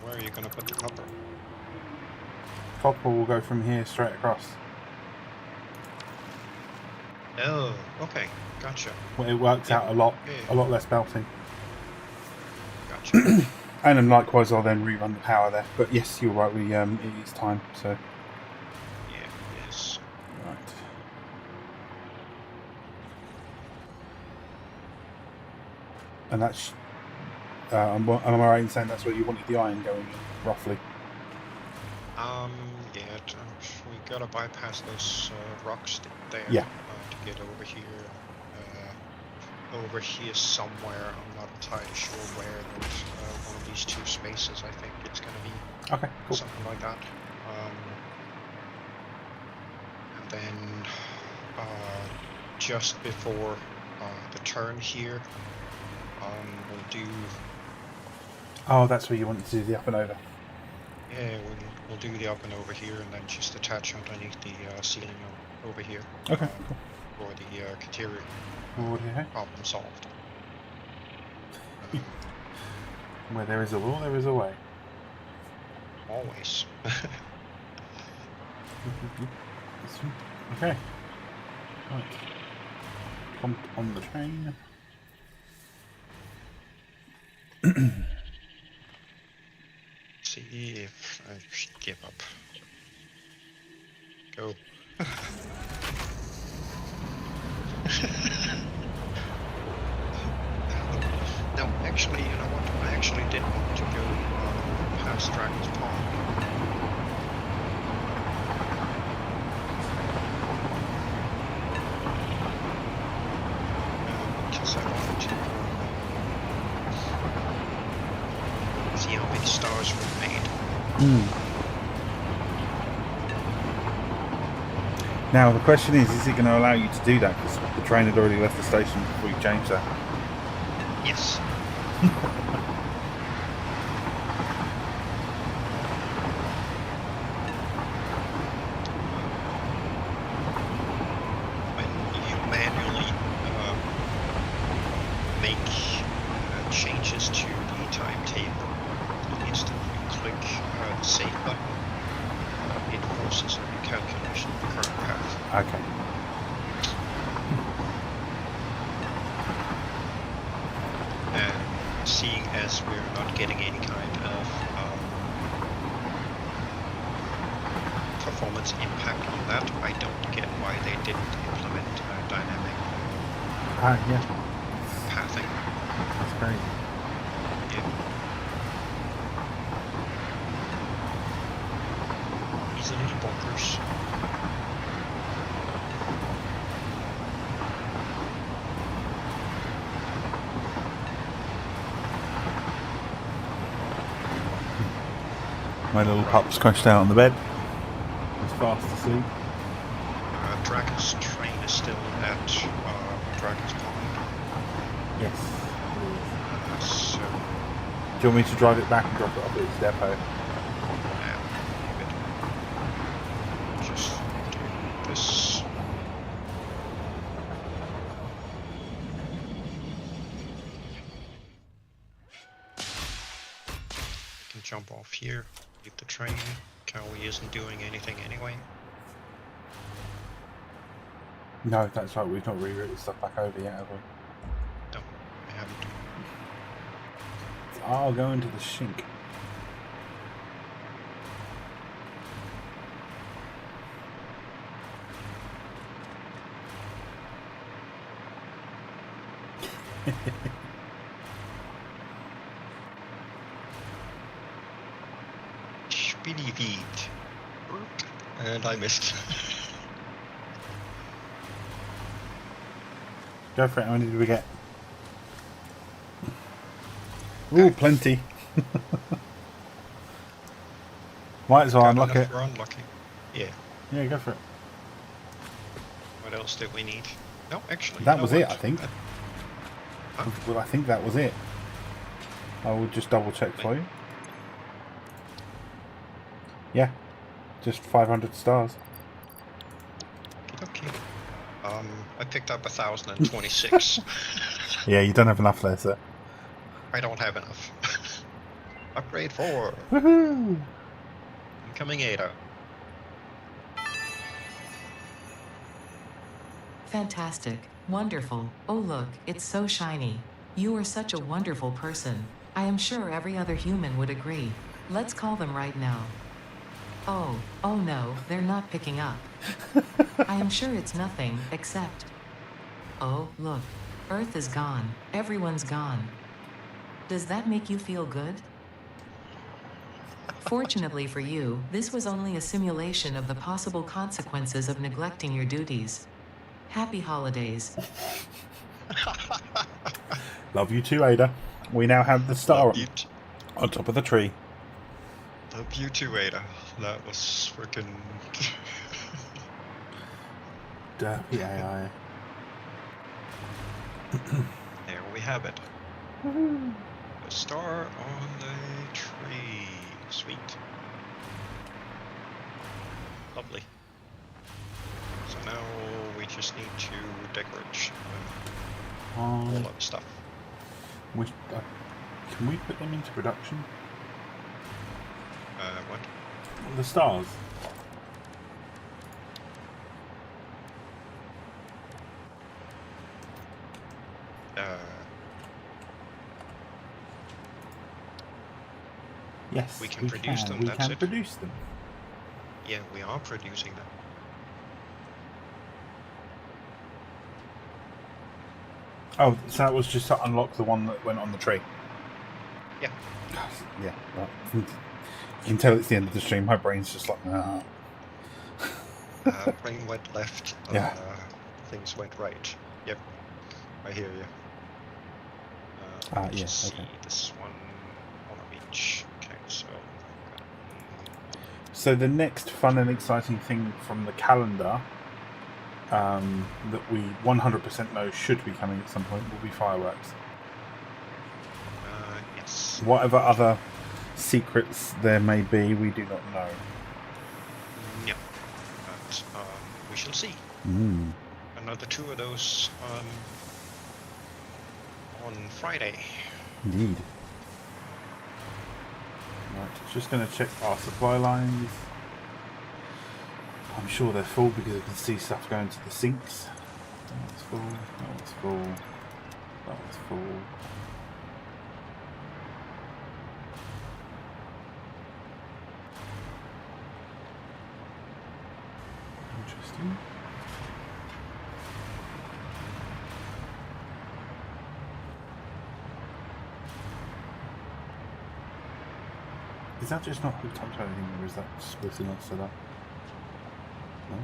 [SPEAKER 2] where are you gonna put the copper?
[SPEAKER 1] Copper will go from here straight across.
[SPEAKER 2] Oh, okay, gotcha.
[SPEAKER 1] Well, it works out a lot less belting.
[SPEAKER 2] Gotcha.
[SPEAKER 1] And then likewise, I'll then rerun the power there. But yes, you're right. It is time. So
[SPEAKER 2] Yeah, yes.
[SPEAKER 1] right. And that's. Am I right in saying that's where you wanted the iron going in, roughly?
[SPEAKER 2] Yeah, we gotta bypass those rocks there.
[SPEAKER 1] Yeah.
[SPEAKER 2] To get over here. Over here somewhere. I'm not entirely sure where. There's one of these two spaces. I think it's gonna be.
[SPEAKER 1] Okay, cool.
[SPEAKER 2] Something like that. And then just before the turn here, we'll do.
[SPEAKER 1] Oh, that's where you wanted to do the up and over.
[SPEAKER 2] Yeah, we'll do the up and over here, and then just attach underneath the ceiling over here.
[SPEAKER 1] Okay, cool.
[SPEAKER 2] For the Caterium
[SPEAKER 1] Okay.
[SPEAKER 2] problem solved.
[SPEAKER 1] Where there is a will, there is a way.
[SPEAKER 2] Always.
[SPEAKER 1] Okay. Right. Pumped on the train.
[SPEAKER 2] See if I give up. Go. No, actually, you know what? I actually did want to go past Dragon's Pond. like stars were made.
[SPEAKER 1] Now the question is it going to allow you to do that? Because the train had already left the station before you changed that.
[SPEAKER 2] Yes. When you manually make changes to the timetable, the instant you click the save button, it forces a recalculation of the current path.
[SPEAKER 1] Okay.
[SPEAKER 2] And seeing as we're not getting any kind of performance impact on that, I don't get why they didn't implement dynamic
[SPEAKER 1] Yeah.
[SPEAKER 2] pathing.
[SPEAKER 1] That's great.
[SPEAKER 2] Yeah. He's a little bonkers.
[SPEAKER 1] My little pup's crashed out on the bed. He's fast asleep.
[SPEAKER 2] Dragon's train is still at Dragon's Pond.
[SPEAKER 1] Yes.
[SPEAKER 2] So,
[SPEAKER 1] Do you want me to drive it back and drop it off at its depot?
[SPEAKER 2] just do this. We can jump off here, leave the train. Cowie isn't doing anything anyway.
[SPEAKER 1] No, that's right. We've not rewritten stuff back over yet, have we?
[SPEAKER 2] No, I haven't.
[SPEAKER 1] I'll go into the shink.
[SPEAKER 2] Speedy feet. And I missed.
[SPEAKER 1] Go for it. How many did we get? Ooh, plenty. Might as well unlock it.
[SPEAKER 2] For unlocking. Yeah.
[SPEAKER 1] Yeah, go for it.
[SPEAKER 2] What else did we need? No, actually.
[SPEAKER 1] That
[SPEAKER 2] you know
[SPEAKER 1] was it,
[SPEAKER 2] what?
[SPEAKER 1] I think.
[SPEAKER 2] Huh?
[SPEAKER 1] Well, I think that was it. I will just double check for you. Yeah, just 500 stars.
[SPEAKER 2] Okay. I picked up 1,026.
[SPEAKER 1] Yeah, you don't have enough there, sir.
[SPEAKER 2] I don't have enough. Upgrade 4.
[SPEAKER 1] Woohoo!
[SPEAKER 2] Incoming Ada.
[SPEAKER 3] Fantastic. Wonderful. Oh look, it's so shiny. You are such a wonderful person. I am sure every other human would agree. Let's call them right now. Oh no, they're not picking up. I am sure it's nothing, except... Oh, look. Earth is gone. Everyone's gone. Does that make you feel good? Fortunately for you, this was only a simulation of the possible consequences of neglecting your duties. Happy holidays.
[SPEAKER 1] Love you too, Ada. We now have the star
[SPEAKER 2] Love you
[SPEAKER 1] on top of the tree.
[SPEAKER 2] Love you too, Ada. That was freaking...
[SPEAKER 1] Derpy AI.
[SPEAKER 2] There we have it. A star on the tree. Sweet. Lovely. So now we just need to decorate all of the stuff.
[SPEAKER 1] Can we put them into production?
[SPEAKER 2] What?
[SPEAKER 1] The stars. Yes,
[SPEAKER 2] we can produce them,
[SPEAKER 1] We
[SPEAKER 2] that's
[SPEAKER 1] can
[SPEAKER 2] it.
[SPEAKER 1] produce them.
[SPEAKER 2] Yeah, we are producing them.
[SPEAKER 1] Oh, so that was just to unlock the one that went on the tree.
[SPEAKER 2] Yeah.
[SPEAKER 1] Yeah. Right. You can tell it's the end of the stream. My brain's just like, ah.
[SPEAKER 2] Brain went left.
[SPEAKER 1] Yeah.
[SPEAKER 2] Things went right. Yep. I hear you.
[SPEAKER 1] Yeah,
[SPEAKER 2] Just see
[SPEAKER 1] okay.
[SPEAKER 2] this one of each. Okay. So
[SPEAKER 1] So the next fun and exciting thing from the calendar that we 100% know should be coming at some point will be fireworks.
[SPEAKER 2] yes.
[SPEAKER 1] Whatever other secrets there may be, we do not know.
[SPEAKER 2] Yeah. But we shall see.
[SPEAKER 1] Mm.
[SPEAKER 2] Another 2 of those on Friday.
[SPEAKER 1] Indeed. Right, just going to check our supply lines. I'm sure they're full because I can see stuff going to the sinks. That one's full, that one's full, that one's full. Interesting. Is that just not hooked up to anything, or is that splitting off set up? No?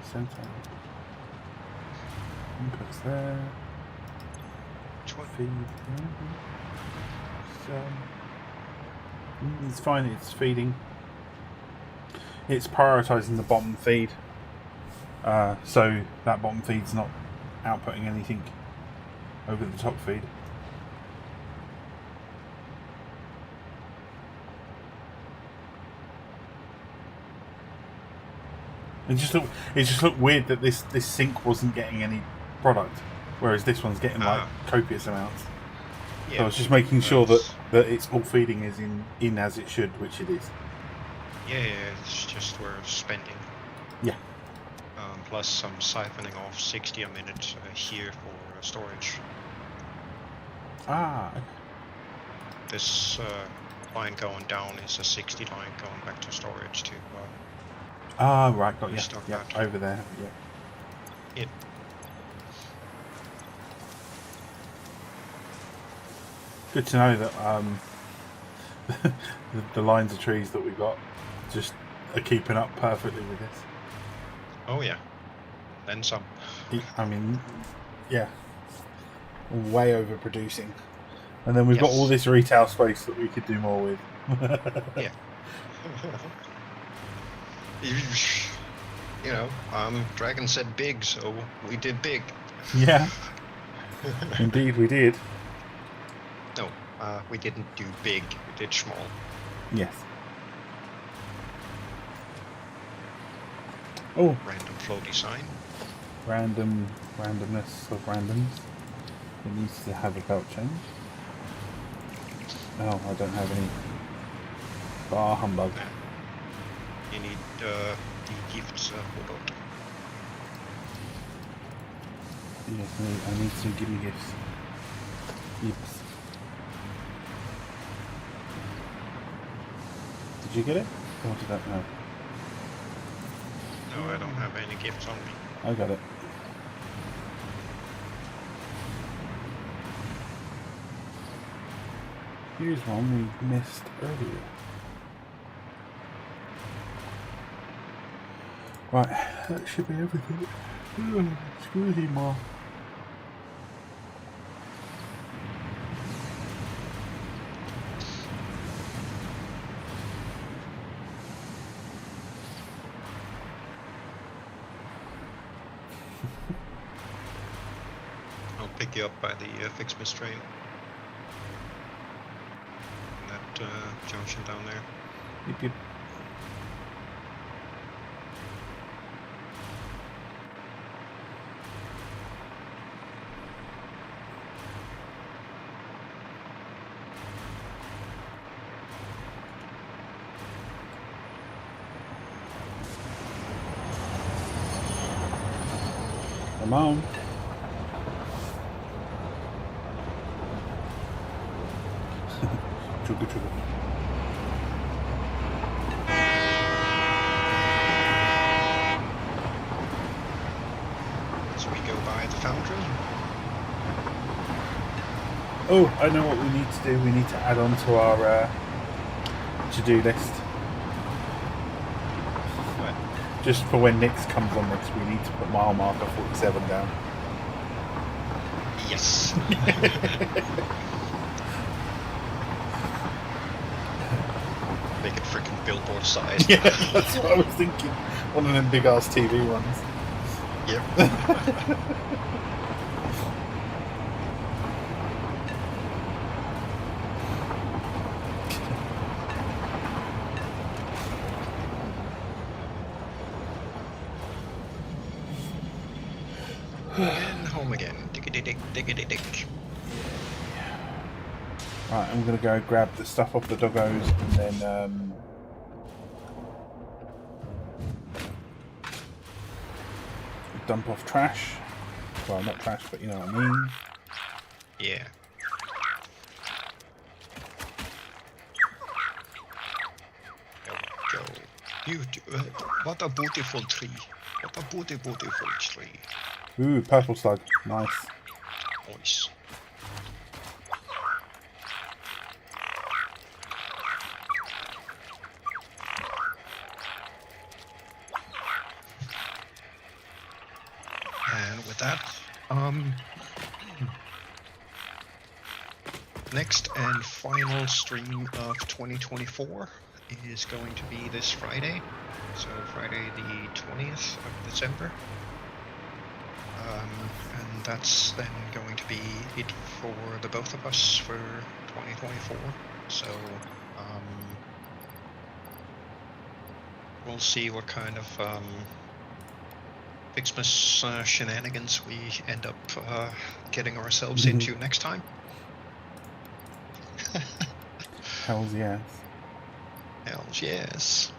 [SPEAKER 1] Center. Inputs there.
[SPEAKER 2] Which one?
[SPEAKER 1] Feed. So, it's fine, it's feeding. It's prioritising the bottom feed. So that bottom feed's not outputting anything over the top feed. It just looked weird that this sink wasn't getting any product, whereas this one's getting like copious amounts.
[SPEAKER 2] Yeah,
[SPEAKER 1] So I was just making sure that it's all feeding is in as it should, which it is.
[SPEAKER 2] Yeah, it's just we're spending.
[SPEAKER 1] Yeah.
[SPEAKER 2] Plus some siphoning off 60 a minute here for storage.
[SPEAKER 1] Ah. Okay.
[SPEAKER 2] This line going down is a 60 line going back to storage to.
[SPEAKER 1] Right, got you.
[SPEAKER 2] Restock
[SPEAKER 1] Yeah,
[SPEAKER 2] that.
[SPEAKER 1] over there. Yeah.
[SPEAKER 2] It.
[SPEAKER 1] Good to know that the lines of trees that we got just are keeping up perfectly with this.
[SPEAKER 2] Oh yeah. Then some.
[SPEAKER 1] I mean, yeah, way overproducing, and then we've got all this retail space that we could do more with.
[SPEAKER 2] Yeah. You know, Dragon said big, so we did big.
[SPEAKER 1] Yeah, indeed we did.
[SPEAKER 2] No, we didn't do big, we did small.
[SPEAKER 1] Yes. Oh,
[SPEAKER 2] Random floaty sign.
[SPEAKER 1] Randomness of randoms. It needs to have a belt change. Oh, I don't have any. Bar humbug.
[SPEAKER 2] You need the gifts put out.
[SPEAKER 1] Yes, I need some gimme gifts. Yes. Did you get it? Or did that no?
[SPEAKER 2] No, I don't have any gifts on me.
[SPEAKER 1] I got it. Here's one we missed earlier. Right, that should be everything. Excuse me, Ma.
[SPEAKER 2] I'll pick you up by the Fixmas train. That junction down there.
[SPEAKER 1] Yep, yep. Come on. Chugga chugga.
[SPEAKER 2] So we go by the foundry.
[SPEAKER 1] Oh, I know what we need to do. We need to add on to our to-do list.
[SPEAKER 2] What?
[SPEAKER 1] Just for when Nix comes on next, we need to put mile marker 47 down.
[SPEAKER 2] Yes. Make it freaking billboard size.
[SPEAKER 1] Yeah, that's what I was thinking. One of them big ass TV ones.
[SPEAKER 2] Yep. And home again. Diggity diggity dick.
[SPEAKER 1] Right, I'm gonna go grab the stuff off the doggos and then dump off trash. Well, not trash, but you know what I mean.
[SPEAKER 2] Yeah. Go. What a beautiful tree. What a beautiful tree.
[SPEAKER 1] Ooh, purple slug. Nice.
[SPEAKER 2] Nice. And with that, next and final stream of 2024 is going to be this Friday. So Friday the 20th of December. And that's then going to be it for the both of us for 2024. So we'll see what kind of Xmas shenanigans we end up getting ourselves into next time.
[SPEAKER 1] Hells yes.
[SPEAKER 2] Hells yes.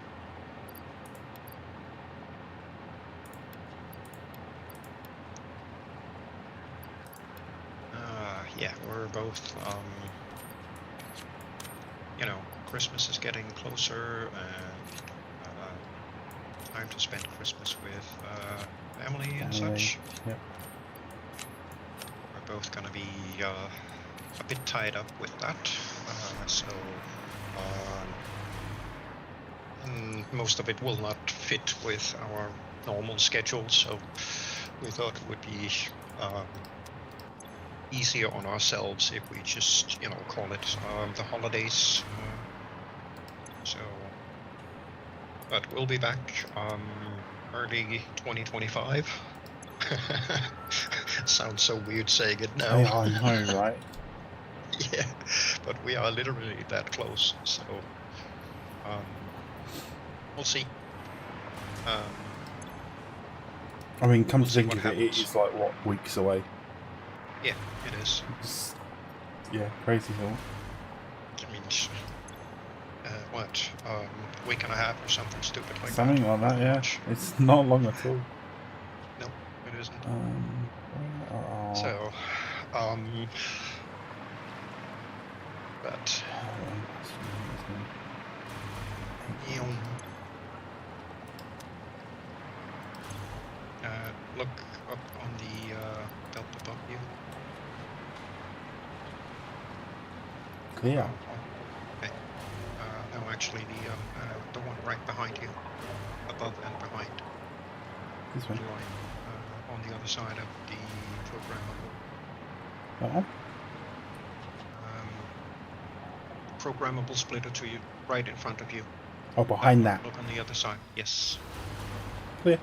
[SPEAKER 2] Yeah, we're both, you know, Christmas is getting closer, and time to spend Christmas with family and such.
[SPEAKER 1] Yep.
[SPEAKER 2] We're both gonna be a bit tied up with that, so most of it will not fit with our normal schedule, so we thought it would be easier on ourselves if we just, you know, call it the holidays. So, but we'll be back early 2025. Sounds so weird saying it now.
[SPEAKER 1] Yeah, I know, right?
[SPEAKER 2] Yeah, but we are literally that close, so we'll see.
[SPEAKER 1] I mean, come
[SPEAKER 2] We'll
[SPEAKER 1] to
[SPEAKER 2] see
[SPEAKER 1] think
[SPEAKER 2] what
[SPEAKER 1] of it,
[SPEAKER 2] happens.
[SPEAKER 1] it's like, what, weeks away?
[SPEAKER 2] Yeah, it is.
[SPEAKER 1] It's, yeah, crazy thought.
[SPEAKER 2] I mean, what, week and a half or something stupid like
[SPEAKER 1] Something
[SPEAKER 2] that.
[SPEAKER 1] like that, yeah. It's not long at all.
[SPEAKER 2] No, it isn't.
[SPEAKER 1] So,
[SPEAKER 2] but look up on the belt above you.
[SPEAKER 1] clear.
[SPEAKER 2] Okay. No, actually, the one right behind you, above and behind.
[SPEAKER 1] This one.
[SPEAKER 2] The line, on the other side of the programmable.
[SPEAKER 1] That one?
[SPEAKER 2] Programmable splitter to you, right in front of you.
[SPEAKER 1] Oh, behind that.
[SPEAKER 2] Look on the other side. Yes.
[SPEAKER 1] Clear.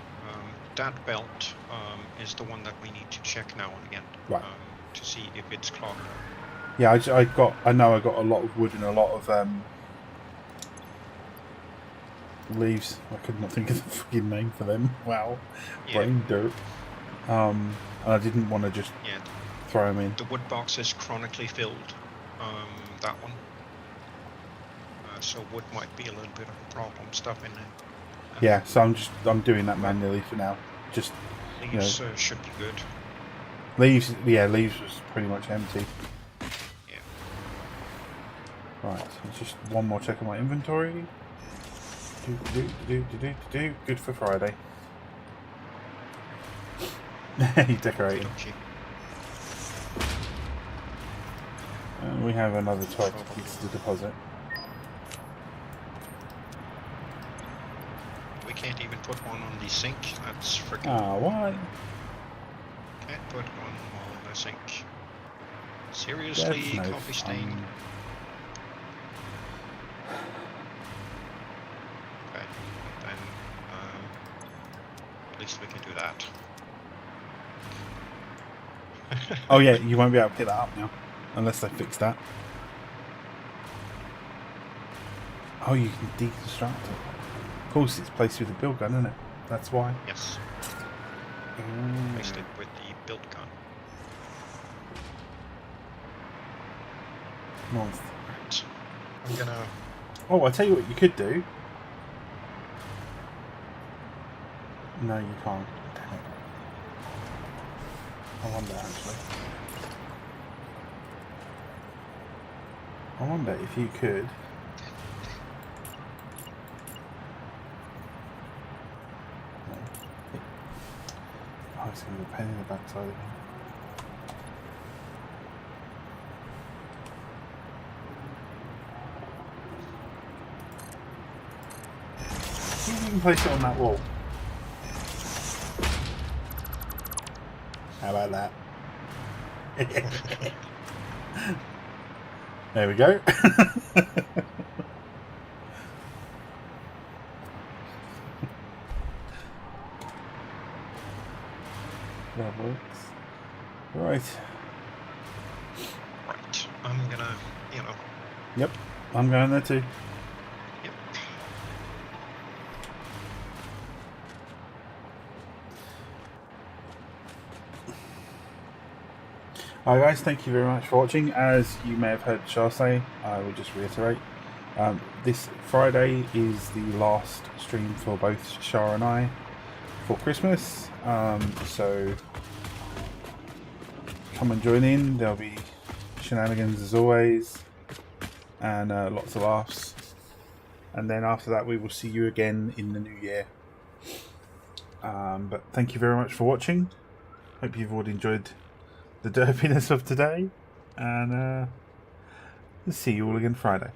[SPEAKER 2] That belt is the one that we need to check now and again.
[SPEAKER 1] Right.
[SPEAKER 2] To see if it's clogged.
[SPEAKER 1] Yeah, I know I got a lot of wood and a lot of leaves. I could not think of the fucking name for them. Wow.
[SPEAKER 2] Yeah.
[SPEAKER 1] Brain dirt. And I didn't want to just throw them in.
[SPEAKER 2] The wood box is chronically filled. That one. So wood might be a little bit of a problem stuff in there.
[SPEAKER 1] Yeah, so I'm doing that manually for now. Just
[SPEAKER 2] leaves should be good.
[SPEAKER 1] Leaves was pretty much empty.
[SPEAKER 2] Yeah.
[SPEAKER 1] Right, so just one more check on my inventory. Good for Friday. Decorating.
[SPEAKER 2] Okay.
[SPEAKER 1] And we have another 12 pieces to deposit.
[SPEAKER 2] We can't even put one on the sink. That's freaking.
[SPEAKER 1] Ah, why?
[SPEAKER 2] Can't put one on the sink. Seriously,
[SPEAKER 1] That's no
[SPEAKER 2] coffee stain. then at least we can do that.
[SPEAKER 1] Oh yeah, you won't be able to pick that up now, unless they fix that. Oh, you can deconstruct it. Of course, it's placed with the build gun, isn't it? That's why.
[SPEAKER 2] Yes. Placed it with the build gun.
[SPEAKER 1] Nice.
[SPEAKER 2] Right. I'm gonna.
[SPEAKER 1] Oh, I'll tell you what you could do. No, you can't. Damn it. I wonder, actually. I wonder if you could... No. Oh, it's going to be a pain in the backside of him. See if you can place it on that wall. How about that? There we go. That works. Right.
[SPEAKER 2] Right. I'm gonna, you know.
[SPEAKER 1] Yep. I'm going there too.
[SPEAKER 2] Yep.
[SPEAKER 1] Hi guys, thank you very much for watching. As you may have heard Char say, I will just reiterate. This Friday is the last stream for both Char and I for Christmas. So come and join in. There'll be shenanigans as always, and lots of laughs. And then after that we will see you again in the new year. But thank you very much for watching. Hope you've all enjoyed the derpiness of today, and see you all again Friday.